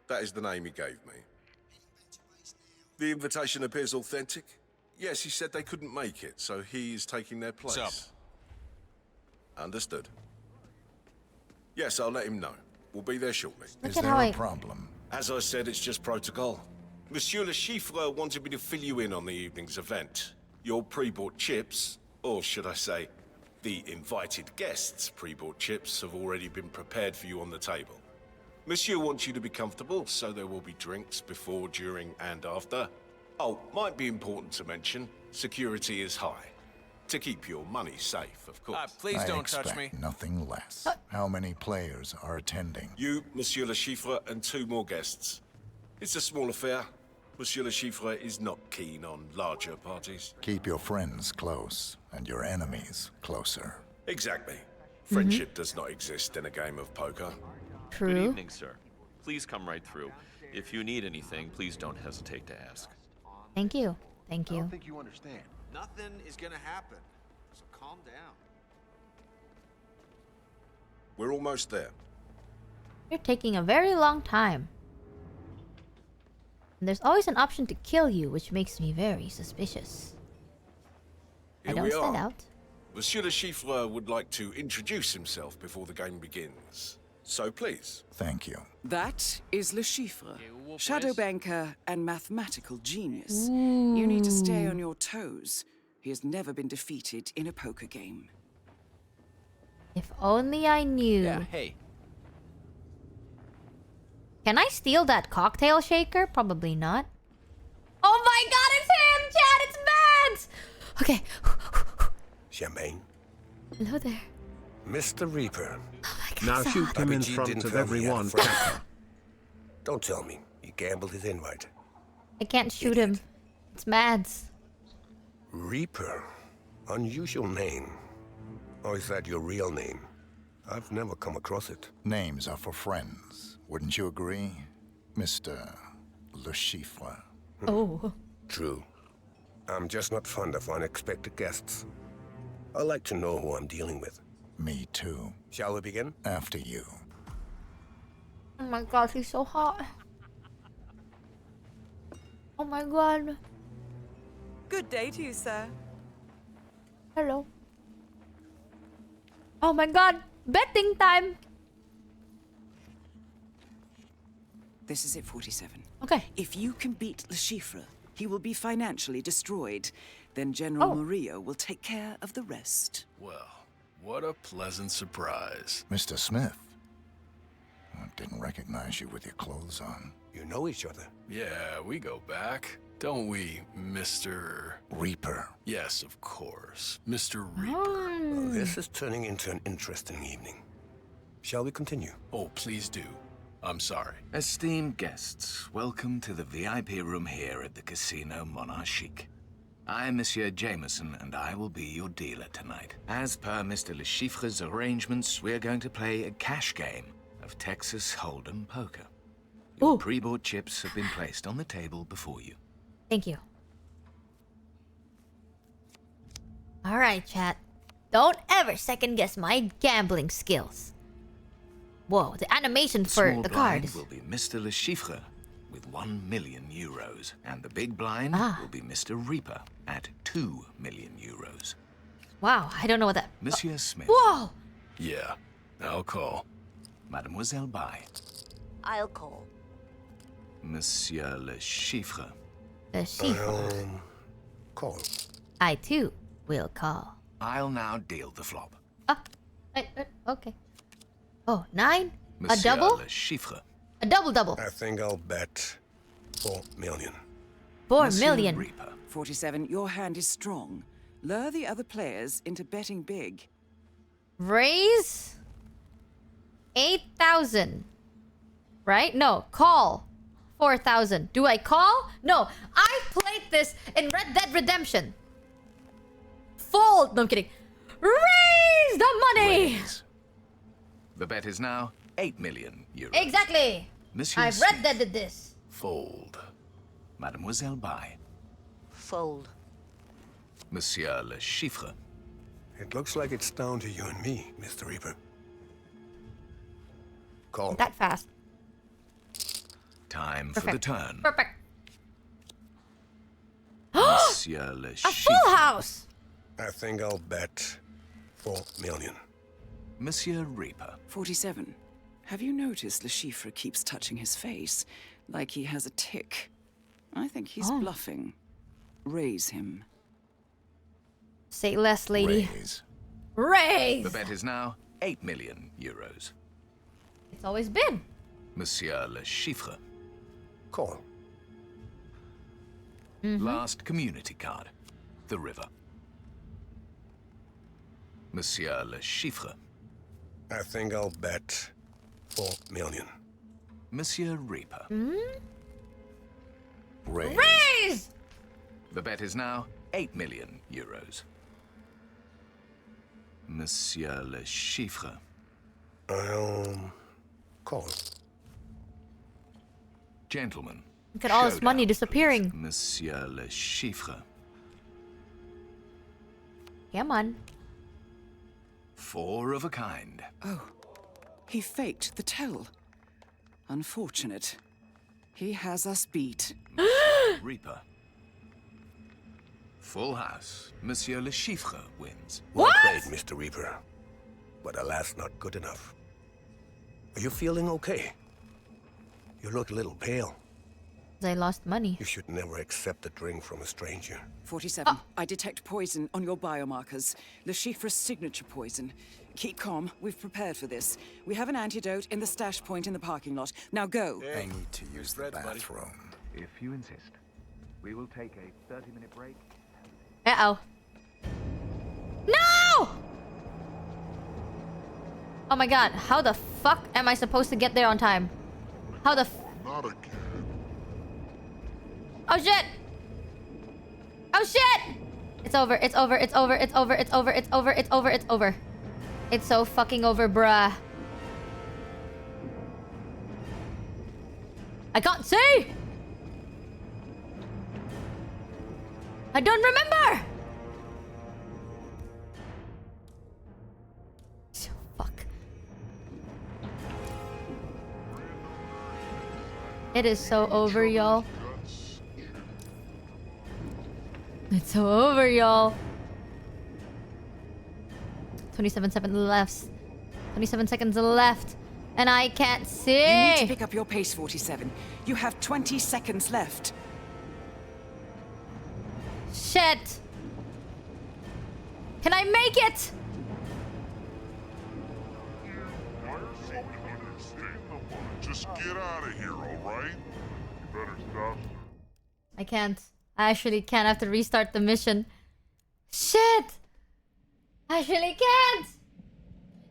that is the name he gave me. The invitation appears authentic. Yes, he said they couldn't make it, so he is taking their place. What's up? Understood. Yes, I'll let him know. We'll be there shortly. Is there a problem? As I said, it's just protocol. Monsieur Le Chiffre wanted me to fill you in on the evening's event. Your pre-bought chips, or should I say, the invited guests' pre-bought chips have already been prepared for you on the table. Monsieur wants you to be comfortable, so there will be drinks before, during, and after. Oh, might be important to mention, security is high. To keep your money safe, of course. Please don't touch me. Nothing less. How many players are attending? You, Monsieur Le Chiffre, and 2 more guests. It's a small affair. Monsieur Le Chiffre is not keen on larger parties. Keep your friends close, and your enemies closer. Exactly. Friendship does not exist in a game of poker. True. Good evening, sir. Please come right through. If you need anything, please don't hesitate to ask. Thank you. Thank you. I don't think you understand. Nothing is gonna happen. So calm down. We're almost there. You're taking a very long time. And there's always an option to kill you, which makes me very suspicious. Here I don't we stand are. out. Monsieur Le Chiffre would like to introduce himself before the game begins. So please. Thank you. That is Le Chiffre, shadow banker and mathematical genius. You need to stay on your toes. He has never been defeated in a poker game. If only I knew. Yeah, hey. Can I steal that cocktail shaker? Probably not. Oh my god, it's him, Chad! It's Mads! Okay. Champagne. Hello there. Mr. Reaper. Now shoot him in front of everyone. Don't tell me. You gambled his invite. I can't shoot him. It's Mads. Reaper. Unusual name. Or is that your real name? I've never come across it. Names are for friends. Wouldn't you agree, Mr. Le Chiffre? Oh. True. I'm just not fond of unexpected guests. I like to know who I'm dealing with. Me too. Shall we begin? After you. Oh my god, he's so hot. Oh my god. Good day to you, sir. Hello. Oh my god, betting time. This is it, 47. Okay. If you can beat Le Chiffre, he will be financially destroyed. Then General Murillo will take care of the rest. Well, what a pleasant surprise. Mr. Smith. I didn't recognize you with your clothes on. You know each other. Yeah, we go back. Don't we, Mr. Reaper? Yes, of course. Mr. Reaper. Well, this is turning into an interesting evening. Shall we continue? Oh, please do. I'm sorry. Esteemed guests, welcome to the VIP room here at the Casino Monarchique. I'm Monsieur Jameson, and I will be your dealer tonight. As per Mr. Le Chiffre's arrangements, we're going to play a cash game of Texas Hold'em poker. Your pre-bought chips have been placed on the table before you. Thank you. Alright, chat. Don't ever second guess my gambling skills. Whoa, the animation for Small the blind card. will be Mr. Le Chiffre with 1 million euros, and the big blind will be Mr. Reaper at 2 million euros. Wow, I don't know what that... Monsieur Smith. Whoa! Yeah, I'll call. Mademoiselle Bai. I'll call. Monsieur Le Chiffre. Le Chiffre. Call. I too will call. I'll now deal the flop. Okay. Oh, 9? Monsieur A double? Le Chiffre. A double. I think I'll bet 4 million. 4 million. Reaper. 47, your hand is strong. Lure the other players into betting big. Raise 8,000. Right? No, call 4,000. Do I call? No. I played this in Red Dead Redemption. Fold. No, I'm kidding. Raise the money. Raise. The bet is now 8 million euros. Exactly. Monsieur I've Smith. Red Deaded this. Fold. Mademoiselle Bai. Fold. Monsieur Le Chiffre. It looks like it's down to you and me, Mr. Reaper. Call. That fast. Time Perfect. for the turn. Perfect. Monsieur Le A Chiffre. full house. I think I'll bet 4 million. Monsieur Reaper. 47. Have you noticed Le Chiffre keeps touching his face, like he has a tic? I think he's bluffing. Raise him. Say less, lady. Raise. Raise. The bet is now 8 million euros. It's always been. Monsieur Le Chiffre. Call. Last community card. The river. Monsieur Le Chiffre. I think I'll bet 4 million. Monsieur Reaper. Raise. Raise. The bet is now 8 million euros. Monsieur Le Chiffre. I'll call. Gentlemen. Look at all this money showdown, disappearing. please. Monsieur Le Chiffre. Come on. 4 of a kind. Oh, he faked the tell. Unfortunate. He has us beat. Reaper. Full house. Monsieur Le Chiffre wins. Well played, Mr. Reaper. But alas, not good enough. Are you feeling okay? You look a little pale. I lost money. You should never accept a drink from a stranger. 47. I detect poison on your biomarkers. Le Chiffre's signature poison. Keep calm. We've prepared for this. We have an antidote in the stash point in the parking lot. Now go. I need to use the bathroom. If you insist. We will take a 30-minute break. Uh-oh. No! Oh my god. How the fuck am I supposed to get there on time? How the Not again. Oh shit! Oh shit! It's over, it's over, it's over, it's over, it's over, it's over, it's over, it's over. It's so fucking over, bruh. I can't see! I don't remember! Fuck. It is so over, y'all. It's so over, y'all. 27 seconds left. 27 seconds left. And I can't see. You need to pick up your pace, 47. You have 20 seconds left. Shit. Can I make it? Why are so many stay in the mud? Just get out of here, alright? You better stop. I can't. I actually can't. I have to restart the mission. Shit! I actually can't!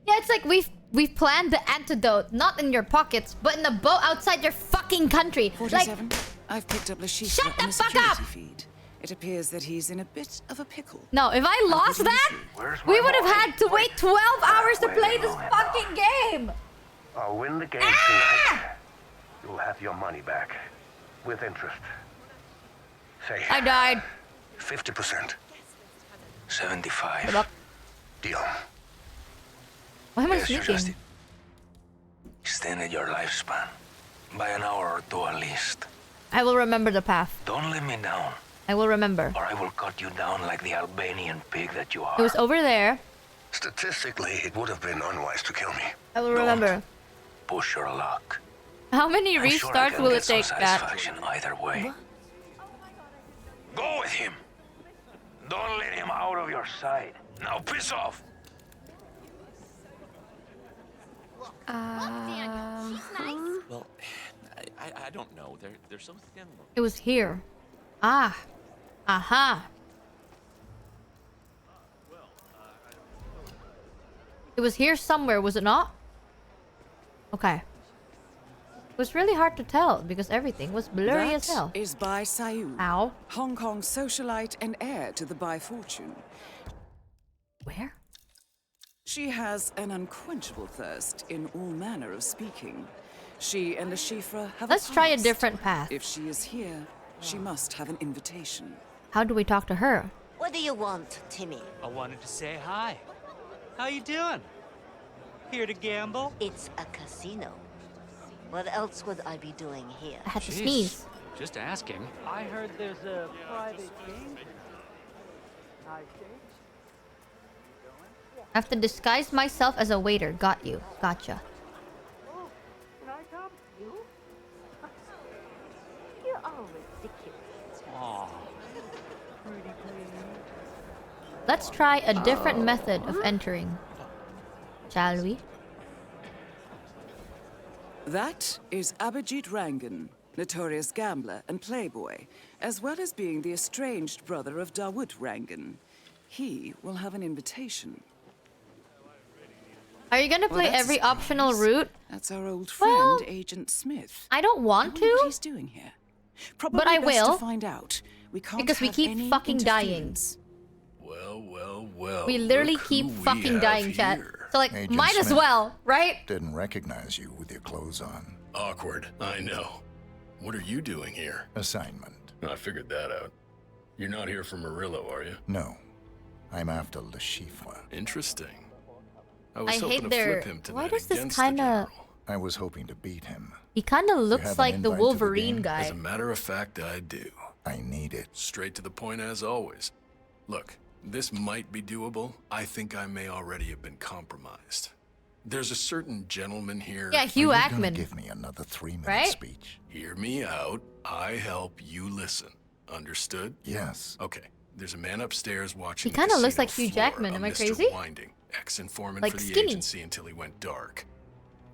Yeah, it's like we've planned the antidote, not in your pockets, but in a boat outside your fucking country. 47. Like, I've picked up Le Chiffre shut the on the fuck security up! feed. It appears that he's in a bit of a pickle. No, if I lost that, we would have had to wait 12 hours to play this fucking game! I'll win the game tonight. You'll have your money back. With interest. Say. I died. 50%. 75. Good luck. Deal. Why am I Yes, you just sneaking? extended your lifespan by an hour or two at least. I will remember the path. Don't let me down, I will remember. or I will cut you down like the Albanian pig that you are. It was over there. Statistically, it would have been unwise to kill me. I will remember. Push your luck. How many I'm sure I restarts can will get it some take, Kat? satisfaction either way. Go with him. Don't let him out of your sight. Now piss off. Well, I don't know. They're so thin. It was here. Ah. Aha. It was here somewhere, was it not? Okay. It was really hard to tell because everything was blurry as hell. That is Bai Sayu. Ow. Hong Kong socialite and heir to the Bai fortune. Where? She has an unquenchable thirst in all manner of speaking. She and Le Chiffre have Let's try a different path. If she is here, she must have an invitation. How do we talk to her? What do you want, Timmy? I wanted to say hi. How you doing? Here to gamble? It's a casino. What else would I be doing here? I had to sneeze. Just asking. I heard there's a private game. Nice day. I have to disguise myself as a waiter. Got you. Gotcha. Oh, can I come? You? You're all ridiculous. Aw. Pretty please. Let's try a different method of entering. Shall we? That is Abhijit Rangan, notorious gambler and playboy, as well as being the estranged brother of Dawood Rangan. He will have an invitation. Are you gonna play every optional route? That's our old friend, Agent Smith. I don't want to. What he's doing here? Probably but I best will. To find out. We can't because we have keep any fucking dying. Well. We literally look keep who fucking we dying, have chat. here. So like, Agent might as Smith. well, right? Didn't recognize you with your clothes on. Awkward, I know. What are you doing here? Assignment. I figured that out. You're not here for Murillo, are you? No. I'm after Le Chiffre. Interesting. I I was hoping hate to their. flip him to Why that does this against kind the of? general. I was hoping to beat him. He kind of have looks an like the invite to the Wolverine game? guy. As a matter of fact, I do. I need it. Straight to the point as always. Look, this might be doable. I think I may already have been compromised. There's a certain gentleman here. Yeah, Hugh Are you gonna Jackman. give me another 3-minute Right? speech? Hear me out. I help you listen. Understood? Yes. Okay. There's a man upstairs watching. He kinda the looks casino like Hugh floor, Jackman, a am I Mr. crazy? Winding, ex-informant Like for the skinny. agency until he went dark.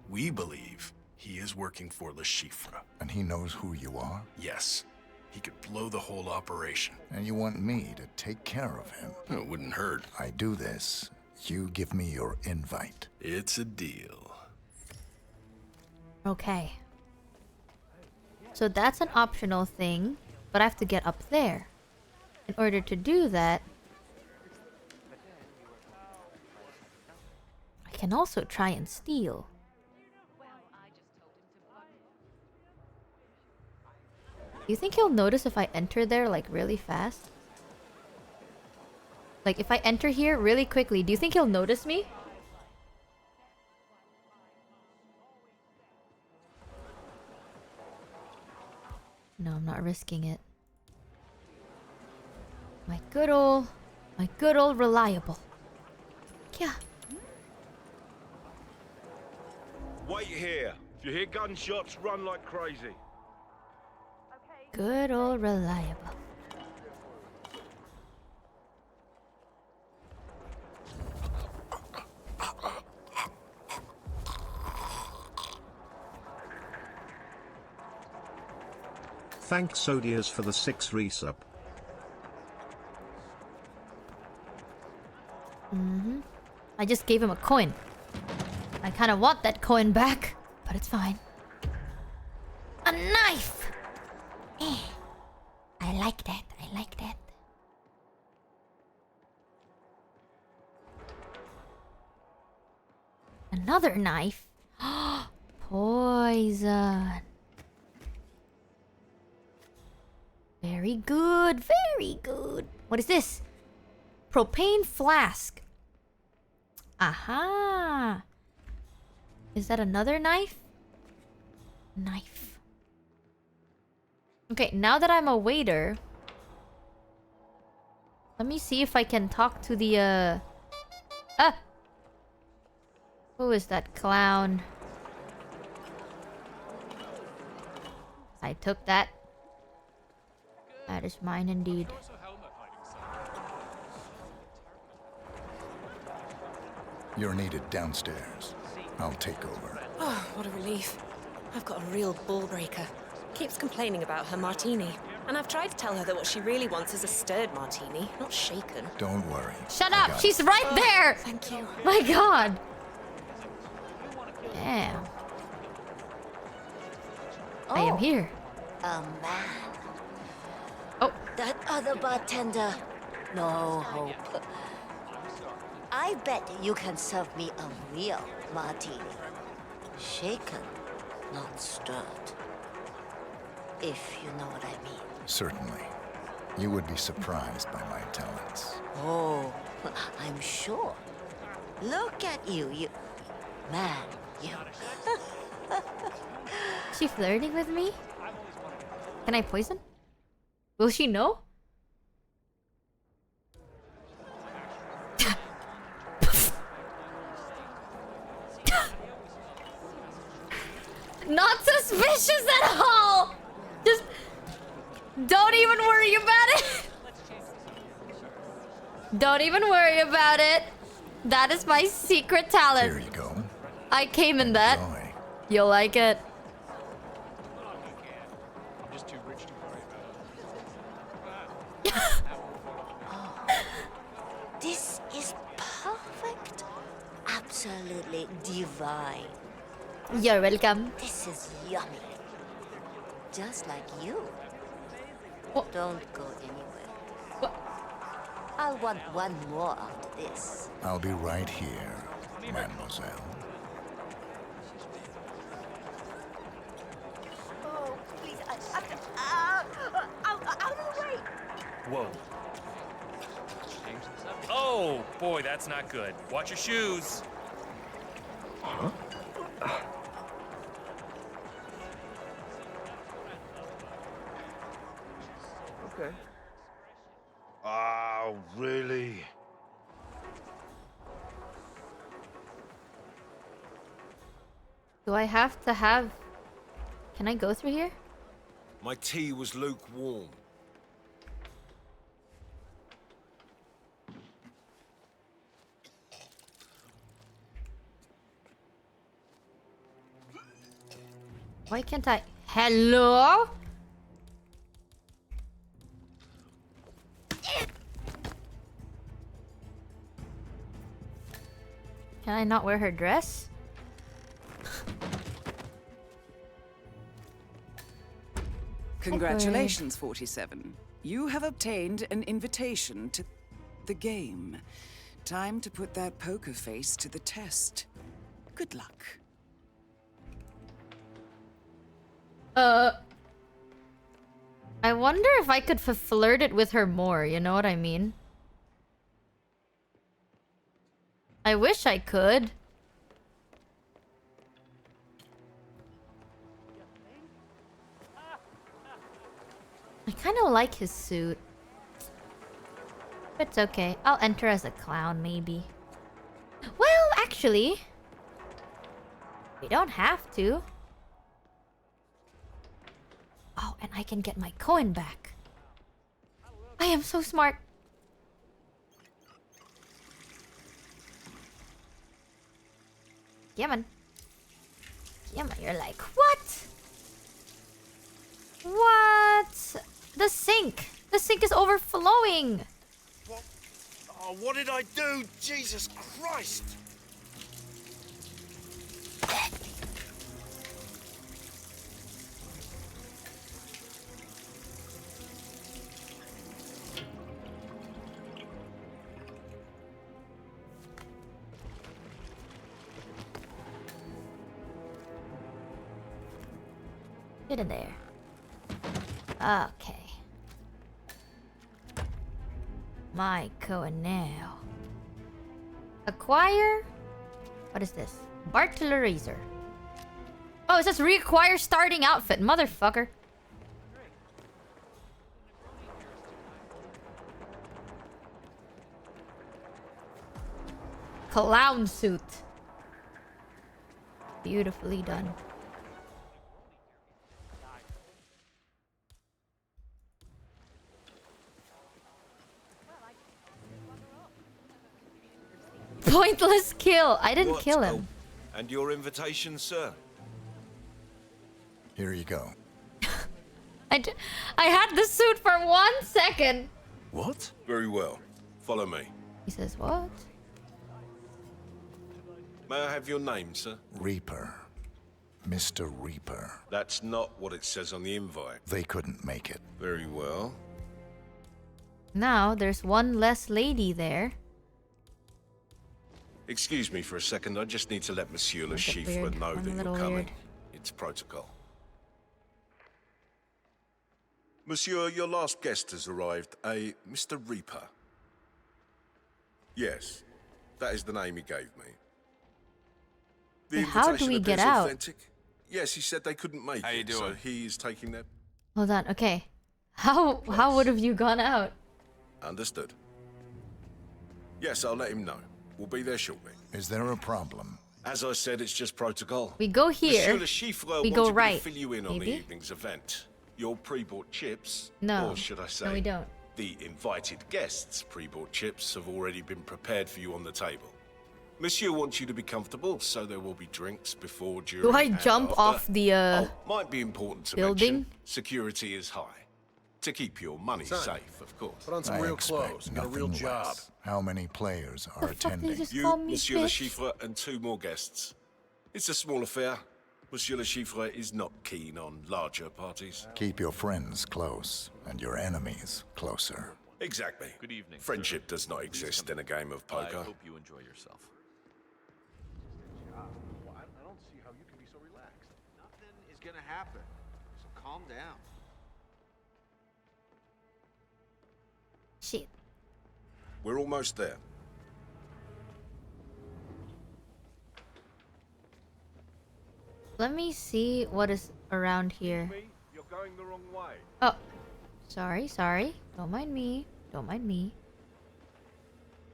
We believe he is working for Le Chiffre. And he knows who you are? Yes. He could blow the whole operation. And you want me to take care of him? It wouldn't hurt. I do this. You give me your invite. It's a deal. Okay. So that's an optional thing, but I have to get up there. In order to do that, I can also try and steal. Do you think he'll notice if I enter there like really fast? Like if I enter here really quickly, do you think he'll notice me? No, I'm not risking it. My good old reliable. Yeah. Wait here. If you hear gunshots, run like crazy. Good old reliable. Thanks Odias for the 6 resub. I just gave him a coin. I kind of want that coin back, but it's fine. A knife! I like that. I like that. Another knife? Poison. Very good. Very good. What is this? Propane flask. Aha. Is that another knife? Knife. Okay, now that I'm a waiter, let me see if I can talk to the who is that clown? I took that. That is mine indeed. You're needed downstairs. I'll take over. Oh, what a relief. I've got a real ball breaker. Keeps complaining about her martini. And I've tried to tell her that what she really wants is a stirred martini, not shaken. Don't worry. Shut up! She's right there! Thank you. My god! Damn. I am here. A man. Oh. That other bartender. No hope. I bet you can serve me a real martini. Shaken, not stirred. If you know what I mean. Certainly. You would be surprised by my talents. Oh, I'm sure. Look at you, you... Man, you... Is she flirting with me? Can I poison? Will she know? Not suspicious at all! Just... Don't even worry about it! Don't even worry about it. That is my secret talent. Here you go. I came in that. You'll like it. I'm just too rich to worry about it. This is perfect. Absolutely divine. You're welcome. This is yummy. Just like you. Don't go anywhere. I'll want one more after this. I'll be right here, mademoiselle. Oh, please. Out of the way. Whoa. Oh, boy, that's not good. Watch your shoes. Huh? Okay. Oh, really? Do I have to have... Can I go through here? My tea was lukewarm. Why can't I... Hello? Can I not wear her dress? Congratulations, 47. You have obtained an invitation to the game. Time to put that poker face to the test. Good luck. I wonder if I could flirt it with her more, you know what I mean? I wish I could. I kind of like his suit. But it's okay. I'll enter as a clown, maybe. Well, actually... We don't have to. Oh, and I can get my coin back. I am so smart. Yeah, man. Yeah, man. You're like, what? What? The sink. The sink is overflowing. What? Oh, what did I do? Jesus Christ! Get in there. Okay. My coin now. Acquire? What is this? Bartler Razor. Oh, it says reacquire starting outfit. Motherfucker. Clown suit. Beautifully done. Pointless kill. I didn't kill him. Oh, and your invitation, sir? Here you go. I had the suit for 1 second. What? Very well. Follow me. He says what? May I have your name, sir? Reaper. Mr. Reaper. That's not what it says on the invite. They couldn't make it. Very well. Now, there's one less lady there. Excuse me for a second. I just need to let Monsieur Le Chiffre know that you're coming. It's protocol. Monsieur, your last guest has arrived. A Mr. Reaper. Yes, that is the name he gave me. The how do we get out? Authentic. Yes, he said they couldn't make How you it, so doing? he is taking their... Hold on, okay. How would have you gone out? Understood. Yes, I'll let him know. We'll be there shortly. Is there a problem? As I said, it's just protocol. We go here. Monsieur Le Chiffre We go wanted me right. to fill you in on the Maybe? evening's event. Your pre-bought chips, No. or should I say, No, we don't. the invited guests' pre-bought chips have already been prepared for you on the table. Monsieur wants you to be comfortable, so there will be drinks before, during, Do I and jump after. off the Might be important to building? mention, security is high. To keep your money safe, of course. Put on some I real expect clothes. Get a real nothing job. less. How many players are The fuck did you attending? just You, call me Monsieur Le bitch? Chiffre, and 2 more guests. It's a small affair. Monsieur Le Chiffre is not keen on larger parties. Keep your friends close and your enemies closer. Exactly. Good evening. Friendship does not exist in a game of I poker. hope you enjoy yourself. I don't see how you can be so relaxed. Nothing is gonna happen. So calm down. Shit. We're almost there. Let me see what is around here. You're going the wrong way. Oh. Sorry. Don't mind me. Don't mind me.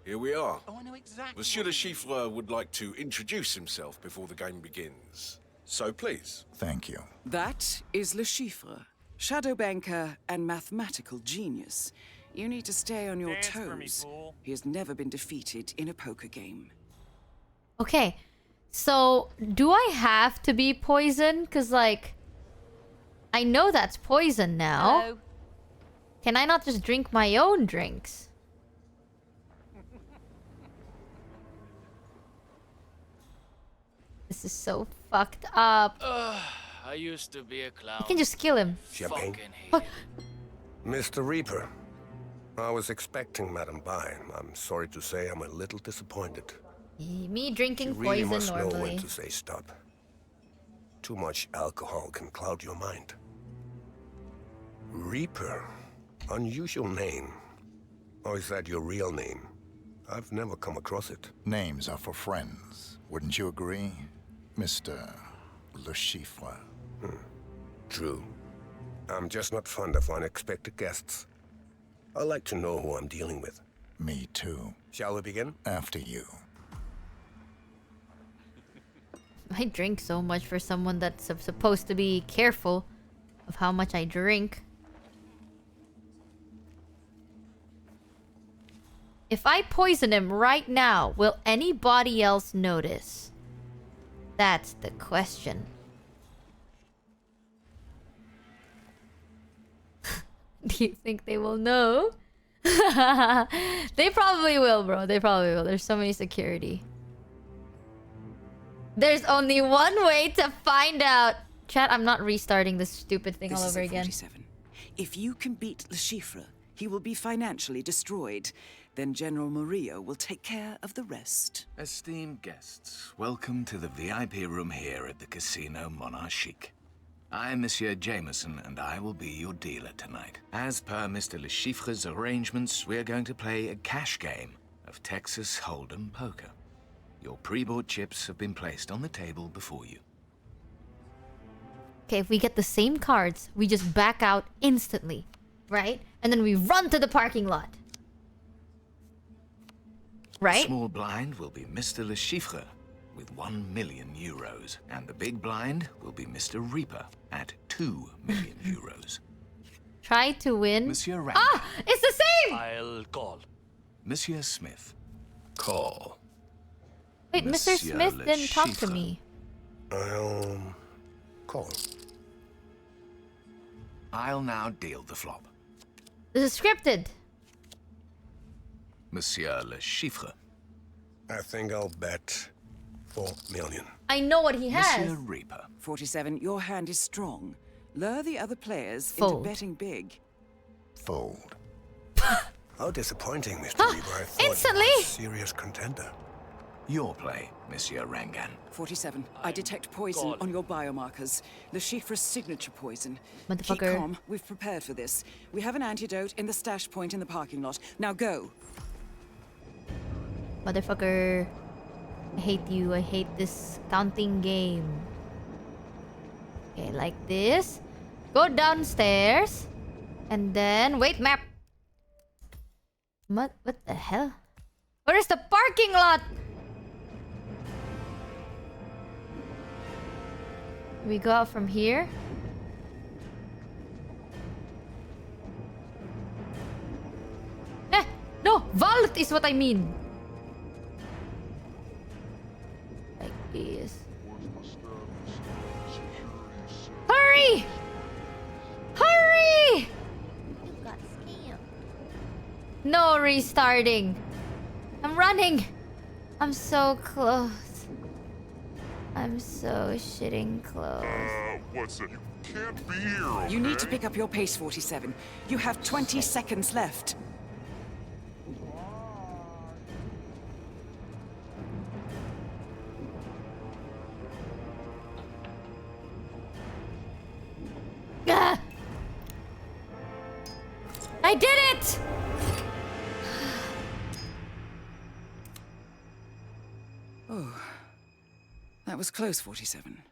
Here we are. Oh, I know exactly. Monsieur Le Chiffre would like to introduce himself before the game begins. So please. Thank you. That is Le Chiffre, shadow banker and mathematical genius. You need to stay on your Dance for me, toes. fool. He has never been defeated in a poker game. Okay. So, do I have to be poisoned? Because, like, I know that's poison now. Hello. Can I not just drink my own drinks? This is so fucked up. I used to be a clown. I can just kill him. Champagne. What? Mr. Reaper, I was expecting Madame Bye. I'm sorry to say I'm a little disappointed. Me drinking You really poison must know normally. when to say stop. Too much alcohol can cloud your mind. Reaper, unusual name. Or is that your real name? I've never come across it. Names are for friends. Wouldn't you agree, Mr. Le Chiffre? True. I'm just not fond of unexpected guests. I like to know who I'm dealing with. Me too. Shall we begin? After you. I drink so much for someone that's supposed to be careful of how much I drink. If I poison him right now, will anybody else notice? That's the question. Do you think they will know? They probably will, bro. They probably will. There's so many security. There's only one way to find out. Chat, I'm not restarting this stupid thing This all is over at again. 47. If you can beat Le Chiffre, he will be financially destroyed. Then General Murillo will take care of the rest. Esteemed guests, welcome to the VIP room here at the Casino Monarchique. I'm Monsieur Jameson, and I will be your dealer tonight. As per Mr. Le Chiffre's arrangements, we're going to play a cash game of Texas Hold'em poker. Your pre-bought chips have been placed on the table before you. Okay, if we get the same cards, we just back out instantly, right? And then we run to the parking lot. Right? Small blind will be Mr. Le Chiffre with 1 million euros, and the big blind will be Mr. Reaper at 2 million euros. Try to win. Monsieur Rank. Ah! It's the same! I'll call. Monsieur Smith. Call. Wait, Mr. Monsieur Smith Le didn't talk to Chiffre. me. I'll call. I'll now deal the flop. This is scripted. Monsieur Le Chiffre. I think I'll bet 4 million. I know what he has. Monsieur Reaper. 47, your hand is strong. Lure the other players Fold. into betting big. Fold. How disappointing, Mr. Reaper. I thought instantly. you were a serious contender. Your play, Monsieur Rangan. 47, I detect poison on your biomarkers. Le Chiffre's signature poison. Keep Motherfucker. calm. We've prepared for this. We have an antidote in the stash point in the parking lot. Now go. Motherfucker. I hate you. I hate this counting game. Okay, like this. Go downstairs. And then... Wait, map. What the hell? Where's the parking lot? We go out from here. No! Vault is what I mean. Like this. Hurry! Hurry! No restarting. I'm running. I'm so close. I'm so shitting close. What's it? You can't be here, okay? You need to pick up your pace, 47. You have 20 seconds left. Ah! I did it! Oh, that was close, 47.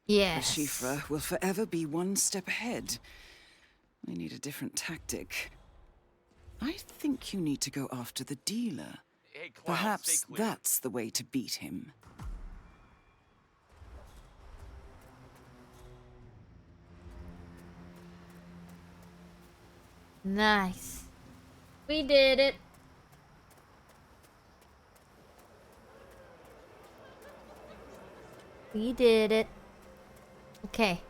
Yes. The Chiffre will forever be one step ahead. We need a different tactic. I think you need to go after the dealer. Hey, Cloud, Perhaps stay clear. that's the way to beat him. Nice. We did it. We did it. Okay.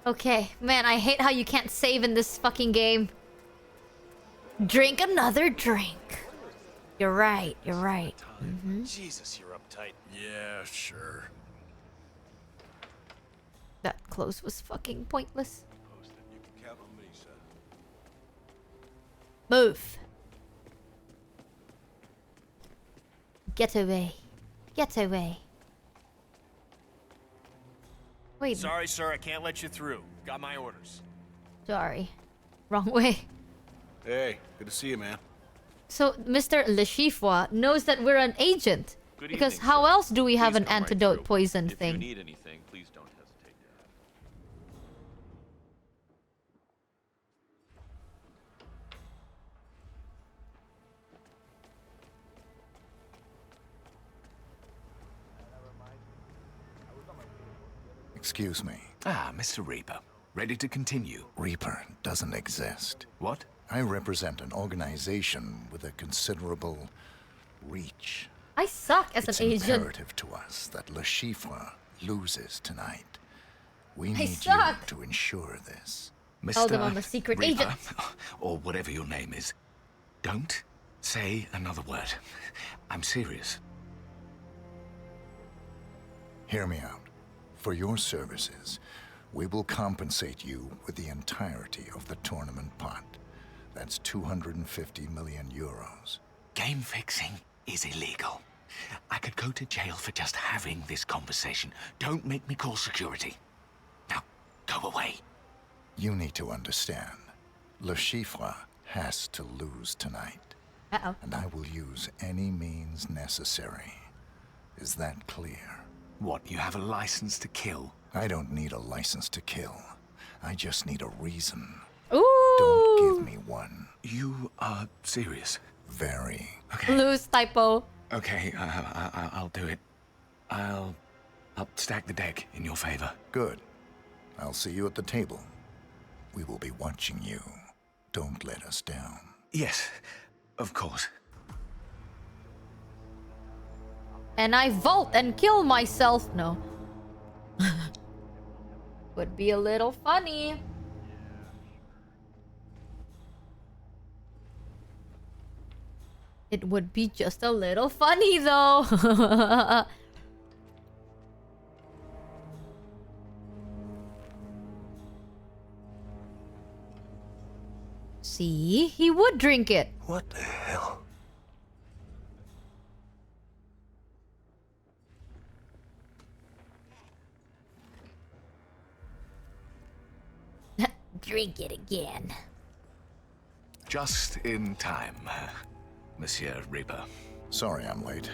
Okay. Man, I hate how you can't save in this fucking game. Drink another drink. You're right. You're right. Jesus, you're uptight. Yeah, sure. That close was fucking pointless. You can count on me, sir. Move. Get away. Get away. Wait. Sorry, sir, I can't let you through. Got my orders. Sorry. Wrong way. Hey, good to see you, man. So, Mr. Le Chiffre knows that we're an agent. Good Because evening, how sir. else do we have Please an come right antidote through. poison If thing? you need anything, please don't hesitate to ask. Excuse me. Ah, Mr. Reaper. Ready to continue? Reaper doesn't exist. What? I represent an organization with a considerable reach. I suck as It's an agent. imperative to us that Le Chiffre loses tonight. We need you suck. to ensure this. Tell them I'm a secret Reaper, agent. or whatever your name is, don't say another word. I'm serious. Hear me out. For your services, we will compensate you with the entirety of the tournament pot. That's 250 million euros. Game fixing is illegal. I could go to jail for just having this conversation. Don't make me call security. Now, go away. You need to understand. Le Chiffre has to lose tonight. Uh-oh. And I will use any means necessary. Is that clear? What, you have a license to kill? I don't need a license to kill. I just need a reason. Ooh. Don't give me one. You are serious? Very. Okay. Lose typo. Okay, I'll do it. I'll stack the deck in your favor. Good. I'll see you at the table. We will be watching you. Don't let us down. Yes, of course. And I vault and kill myself. No. Would be a little funny. It would be just a little funny though. See? He would drink it. What the hell? Drink it again. Just in time, Monsieur Reaper. Sorry I'm late.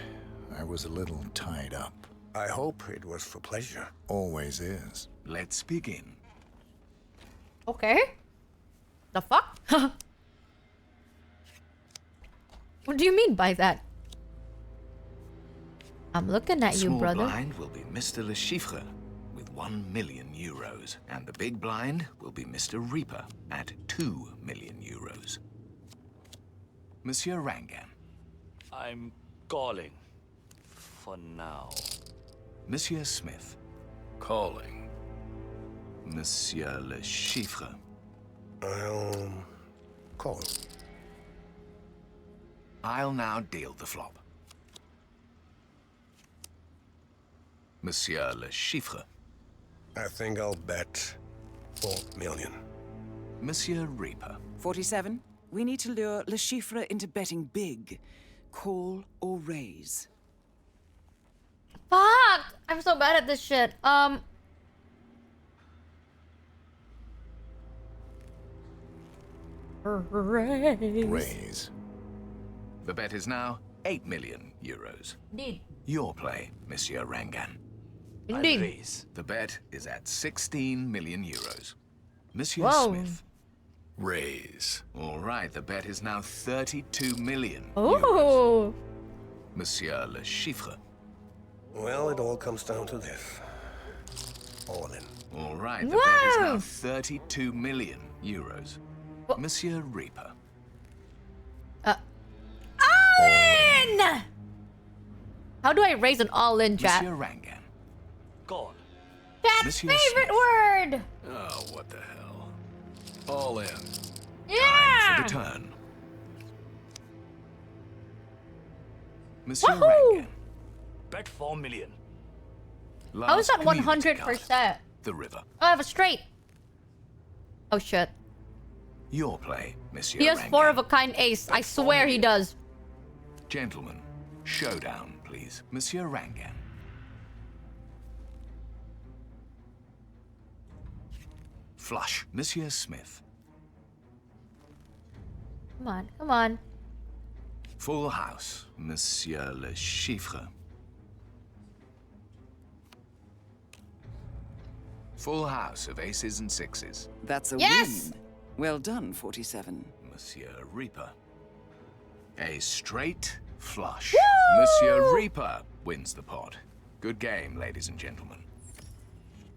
I was a little tied up. I hope it was for pleasure. Always is. Let's begin. Okay. The fuck? What do you mean by that? I'm looking at you, brother. Small blind will be Mr. Le Chiffre with 1 million euros, and the big blind will be Mr. Reaper at 2 million euros. Monsieur Rangan. I'm calling. For now. Monsieur Smith. Calling. Monsieur Le Chiffre. I'll call. I'll now deal the flop. Monsieur Le Chiffre. I think I'll bet 4 million. Monsieur Reaper. 47. We need to lure Le Chiffre into betting big. Call or raise. Fuck! I'm so bad at this shit. Raise. The bet is now 8 million euros. Indeed. Your play, Monsieur Rangan. Indeed. The bet is at 16 million euros. Monsieur Whoa. Smith. Raise. All right, the bet is now 32 million Oh. euros. Monsieur Le Chiffre. Well, it all comes down to this. All in. All right, the bet is now 32 million euros. Monsieur Reaper. All-in! How do I raise an all-in, chat? Monsieur Rangan. Call. Chat's Monsieur favorite Smith. word! Oh, what the hell? All in. Yeah! For the turn. Monsieur Woohoo! Rangan. Bet 4 million. How is that Last community 100%? card. The river. Oh, I have a straight. Oh shit. Your play, Monsieur He has Rangan. 4 of a kind ace. I swear he does. Gentlemen, showdown, please. Monsieur Rangan. Flush. Monsieur Smith. Come on, come on. Full house, Monsieur Le Chiffre. Full house of aces and sixes. That's a Yes! win. Well done, 47. Monsieur Reaper. A straight flush. Woo! Monsieur Reaper wins the pot. Good game, ladies and gentlemen.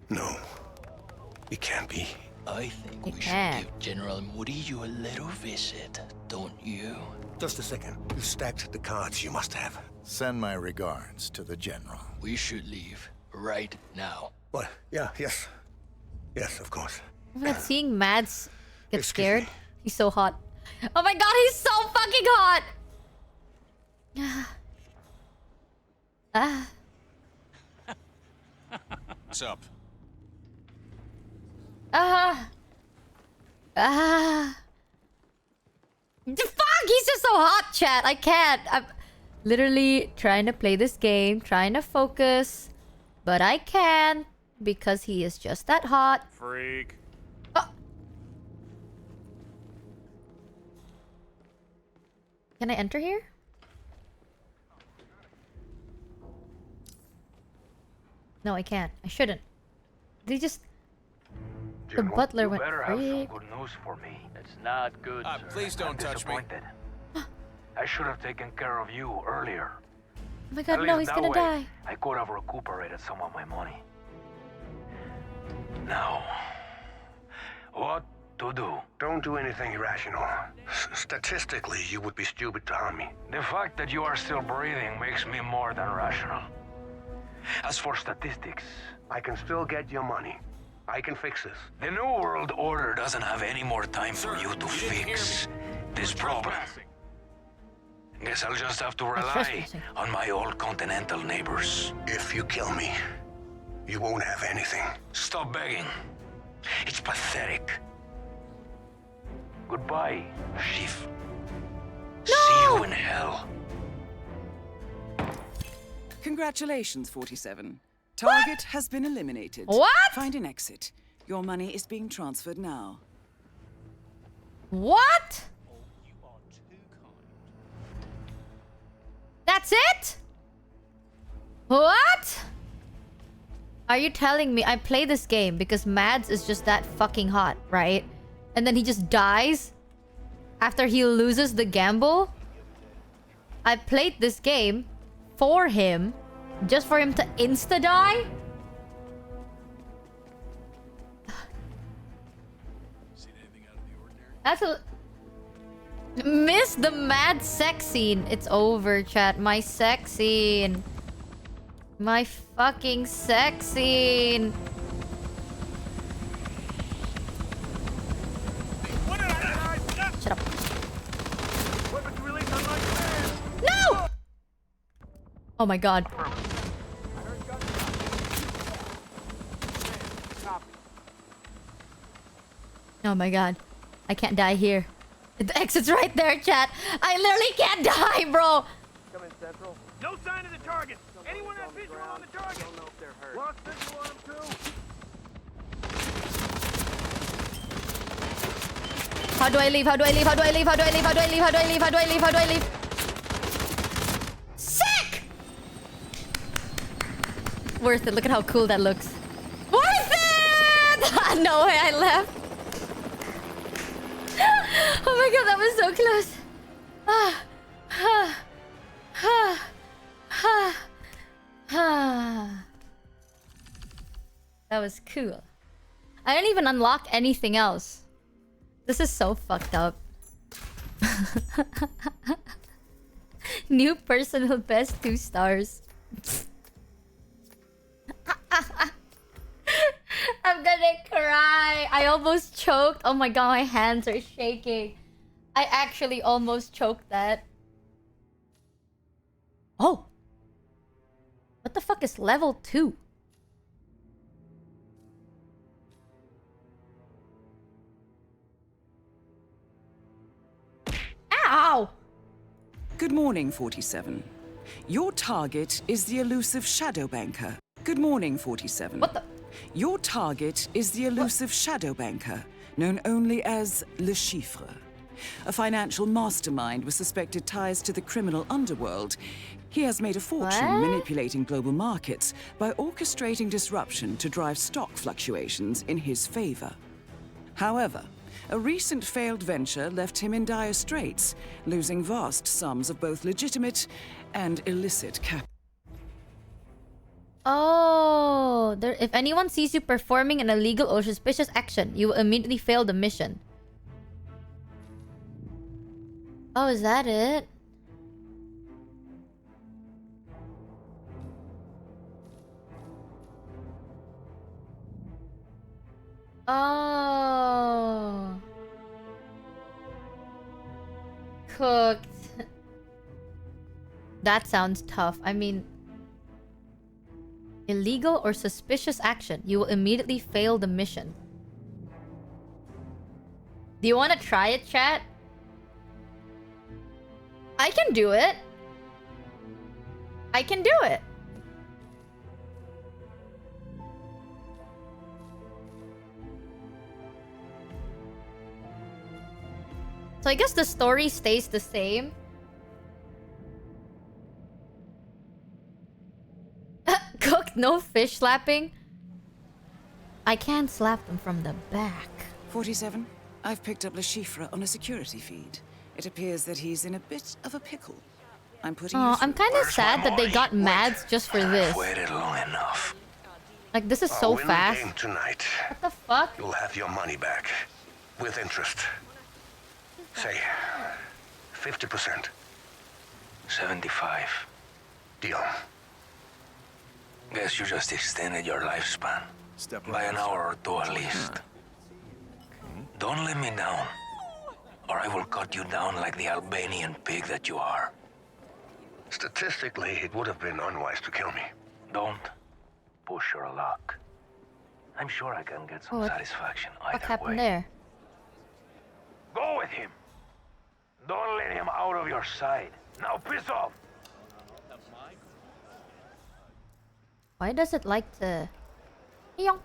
No. It can't be. I think It we can. should give General Moody you a little visit, don't you? Just a second. You stacked the cards you must have. Send my regards to the General. We should leave right now. What? Yeah, yes. Yes, of course. I'm not seeing Mads get Excuse scared. me. He's so hot. Oh my god, he's so fucking hot! What's up? Fuck, he's just so hot, chat. I can't. I'm literally trying to play this game, trying to focus, but I can't because he is just that hot. Freak. Can I enter here? No, I can't. I shouldn't. They just... The butler went freak. good news for me. It's not good, sir. Please don't touch me. I should have taken care of you earlier. Oh my god, no, he's gonna die. I could have recuperated some of my money. Now, what to do? Don't do anything irrational. Statistically, you would be stupid to harm me. The fact that you are still breathing makes me more than rational. As for statistics, I can still get your money. I can fix this. the New World Order doesn't have any more time for you to fix this problem. Guess I'll just have to rely trespassing. on my old continental neighbors. If you kill me, you won't have anything. Stop begging. It's pathetic. Goodbye, Chief. See you in hell. Congratulations, 47. Target has been eliminated. What? Find an exit. Your money is being transferred now. What? That's it? What? Are you telling me I play this game because Mads is just that fucking hot, right? And then he just dies after he loses the gamble? I played this game for him, just for him to insta-die? That's a... Miss the mad sex scene. It's over, chat. My sex scene. My fucking sex scene. Shut up. No! Oh my god. Oh my god. I can't die here. The exit's right there, chat. I literally can't die, bro. Come in central. No sign of the target. Anyone have visual on the target? Don't know if they're hurt. Lost visual on him too. How do I leave? How do I leave? How do I leave? How do I leave? How do I leave? How do I leave? How do I leave? How do I leave? Sick! Worth it. Look at how cool that looks. Worth it! No way I left. Oh my god, that was so close. That was cool. I didn't even unlock anything else. This is so fucked up. New personal best 2 stars. I'm gonna cry. I almost choked. Oh my god, my hands are shaking. I actually almost choked that. Oh. What the fuck is level 2? Ow! Good morning, 47. Your target is the elusive Shadow Banker. Good morning, 47. What the? Your target is the elusive Shadow Banker, known only as Le Chiffre. A financial mastermind with suspected ties to the criminal underworld. He has made a fortune manipulating global markets by orchestrating disruption to drive stock fluctuations in his favor. However, a recent failed venture left him in dire straits, losing vast sums of both legitimate and illicit capital. Oh, if anyone sees you performing an illegal or suspicious action, you will immediately fail the mission. Oh, is that it? Oh. Cooked. That sounds tough. I mean... Illegal or suspicious action. You will immediately fail the mission. Do you want to try it, chat? I can do it. I can do it. So I guess the story stays the same. Cooked, no fish slapping. I can slap them from the back. 47. I've picked up Le Chiffre on a security feed. It appears that he's in a bit of a pickle. I'm putting you I'm kind of sad that they got Mads just for this. Waited long enough. Like, this is so win fast. The game tonight. What the fuck? You'll have your money back. With interest. Say, 50%. 75. Deal. Guess you just extended your lifespan. By an hour or two at least. Don't let me down, or I will cut you down like the Albanian pig that you are. Statistically, it would have been unwise to kill me. Don't push your luck. I'm sure I can get some satisfaction either What happened way. there? Go with him. Don't let him out of your sight. Now piss off. Why does it like to... Yonk.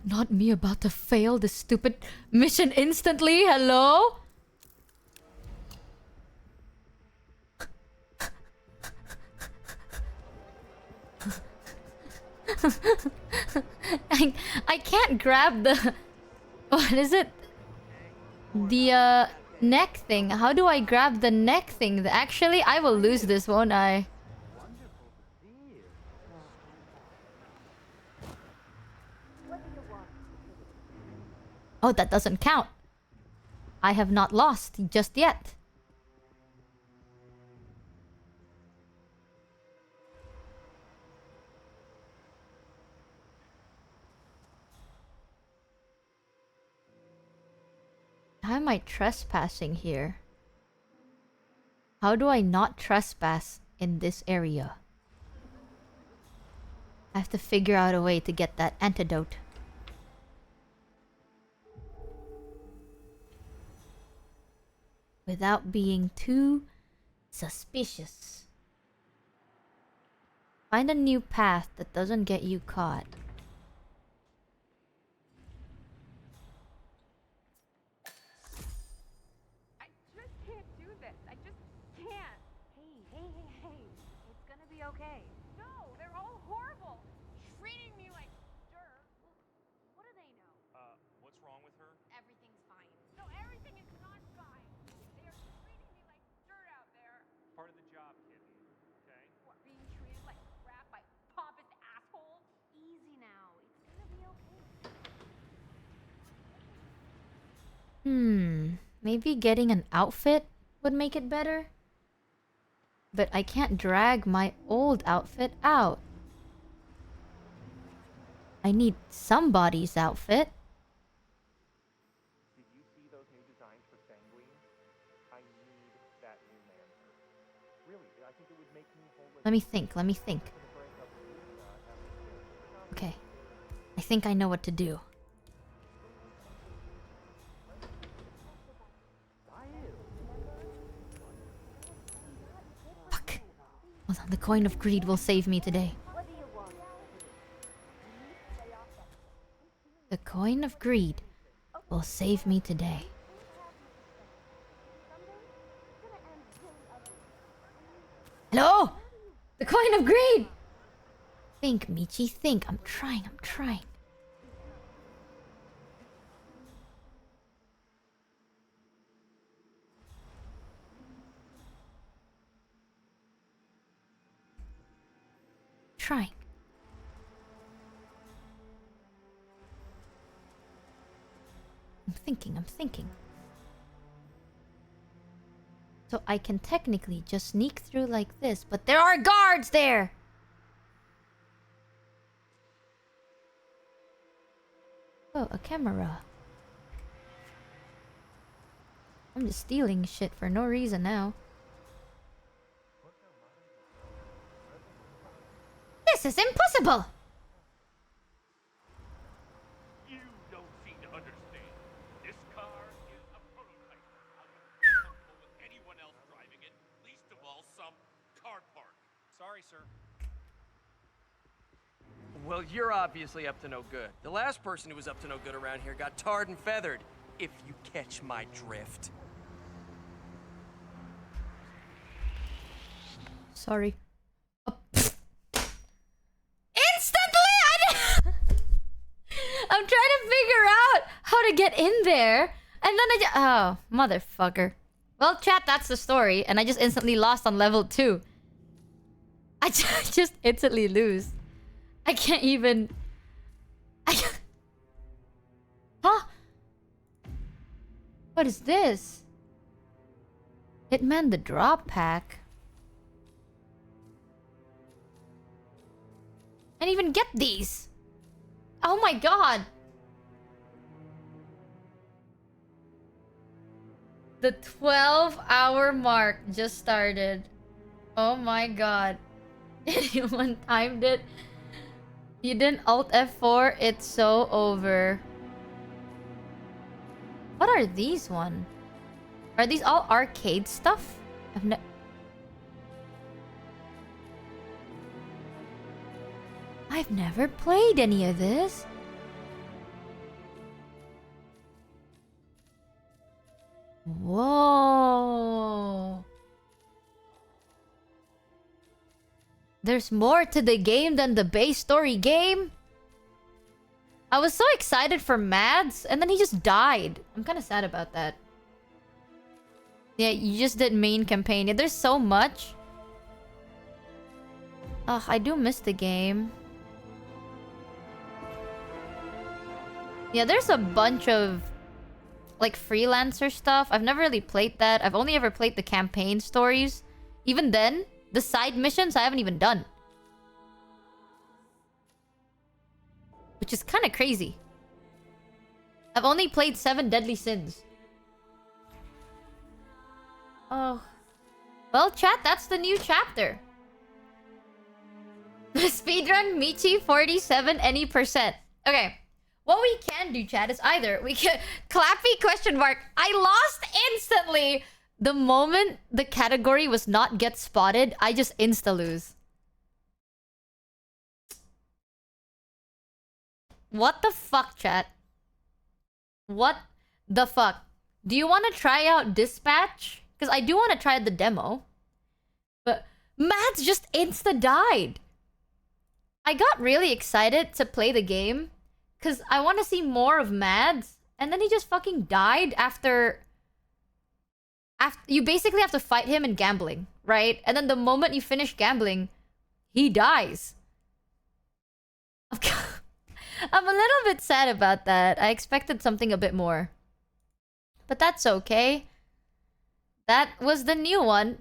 Not me about to fail this stupid mission instantly. Hello? I can't grab the... What is it? The neck thing. How do I grab the neck thing? Actually, I will lose this, won't I? Oh, that doesn't count. I have not lost just yet. How am I trespassing here? How do I not trespass in this area? I have to figure out a way to get that antidote. Without being too suspicious. Find a new path that doesn't get you caught. I just can't do this. I just can't. Hey. It's gonna be okay. No, they're all horrible. Treating me like dirt. What do they know? What's wrong with her? Everything's fine. No, everything is not fine. They are treating me like dirt out there. Part of the job, kid. Okay? What, being treated like crap by pompous assholes? Easy now. It's gonna be okay. Maybe getting an outfit would make it better? But I can't drag my old outfit out. I need somebody's outfit. Did you see those new designs for Sanguine? I need that new manhunter. Really, I think it would make me whole. Let me think. Okay. I think I know what to do. Fuck. Hold on, the coin of greed will save me today. The coin of greed will save me today. Hello? The coin of greed! Think, Michi, think. I'm trying. I'm thinking. So I can technically just sneak through like this, but there are guards there! Oh, a camera. I'm just stealing shit for no reason now. This is impossible! You don't seem to understand. This car is a prototype. I'm not comfortable with anyone else driving it, least of all some car park. Sorry, sir. Well, you're obviously up to no good. The last person who was up to no good around here got tarred and feathered, if you catch my drift. Sorry. Oh. Instantly! I'm trying to figure out how to get in there. And then oh, motherfucker. Well, chat, that's the story. And I just instantly lost on level 2. I just instantly lose. I can't even... Huh? What is this? Hitman the drop pack. I didn't even get these. Oh my god. The 12-hour mark just started. Oh my god. Anyone timed it? You didn't Alt F4, it's so over. What are these one? Are these all arcade stuff? I've never played any of this. Whoa. There's more to the game than the base story game. I was so excited for Mads, and then he just died. I'm kind of sad about that. Yeah, you just did main campaign. Yeah, there's so much. Ugh, I do miss the game. Yeah, there's a bunch of like freelancer stuff. I've never really played that. I've only ever played the campaign stories. Even then, the side missions I haven't even done. Which is kind of crazy. I've only played 7 Deadly Sins. Oh. Well, chat, that's the new chapter. Speedrun Michi 47 any %. Okay. What we can do, chat, is either we can... Clappy question mark. I lost instantly. The moment the category was not get spotted, I just insta-lose. What the fuck, chat? What the fuck? Do you want to try out Dispatch? Because I do want to try the demo. But Mads just insta-died. I got really excited to play the game. Because I want to see more of Mads. And then he just fucking died after... You basically have to fight him in gambling, right? And then the moment you finish gambling, he dies. I'm a little bit sad about that. I expected something a bit more. But that's okay. That was the new one.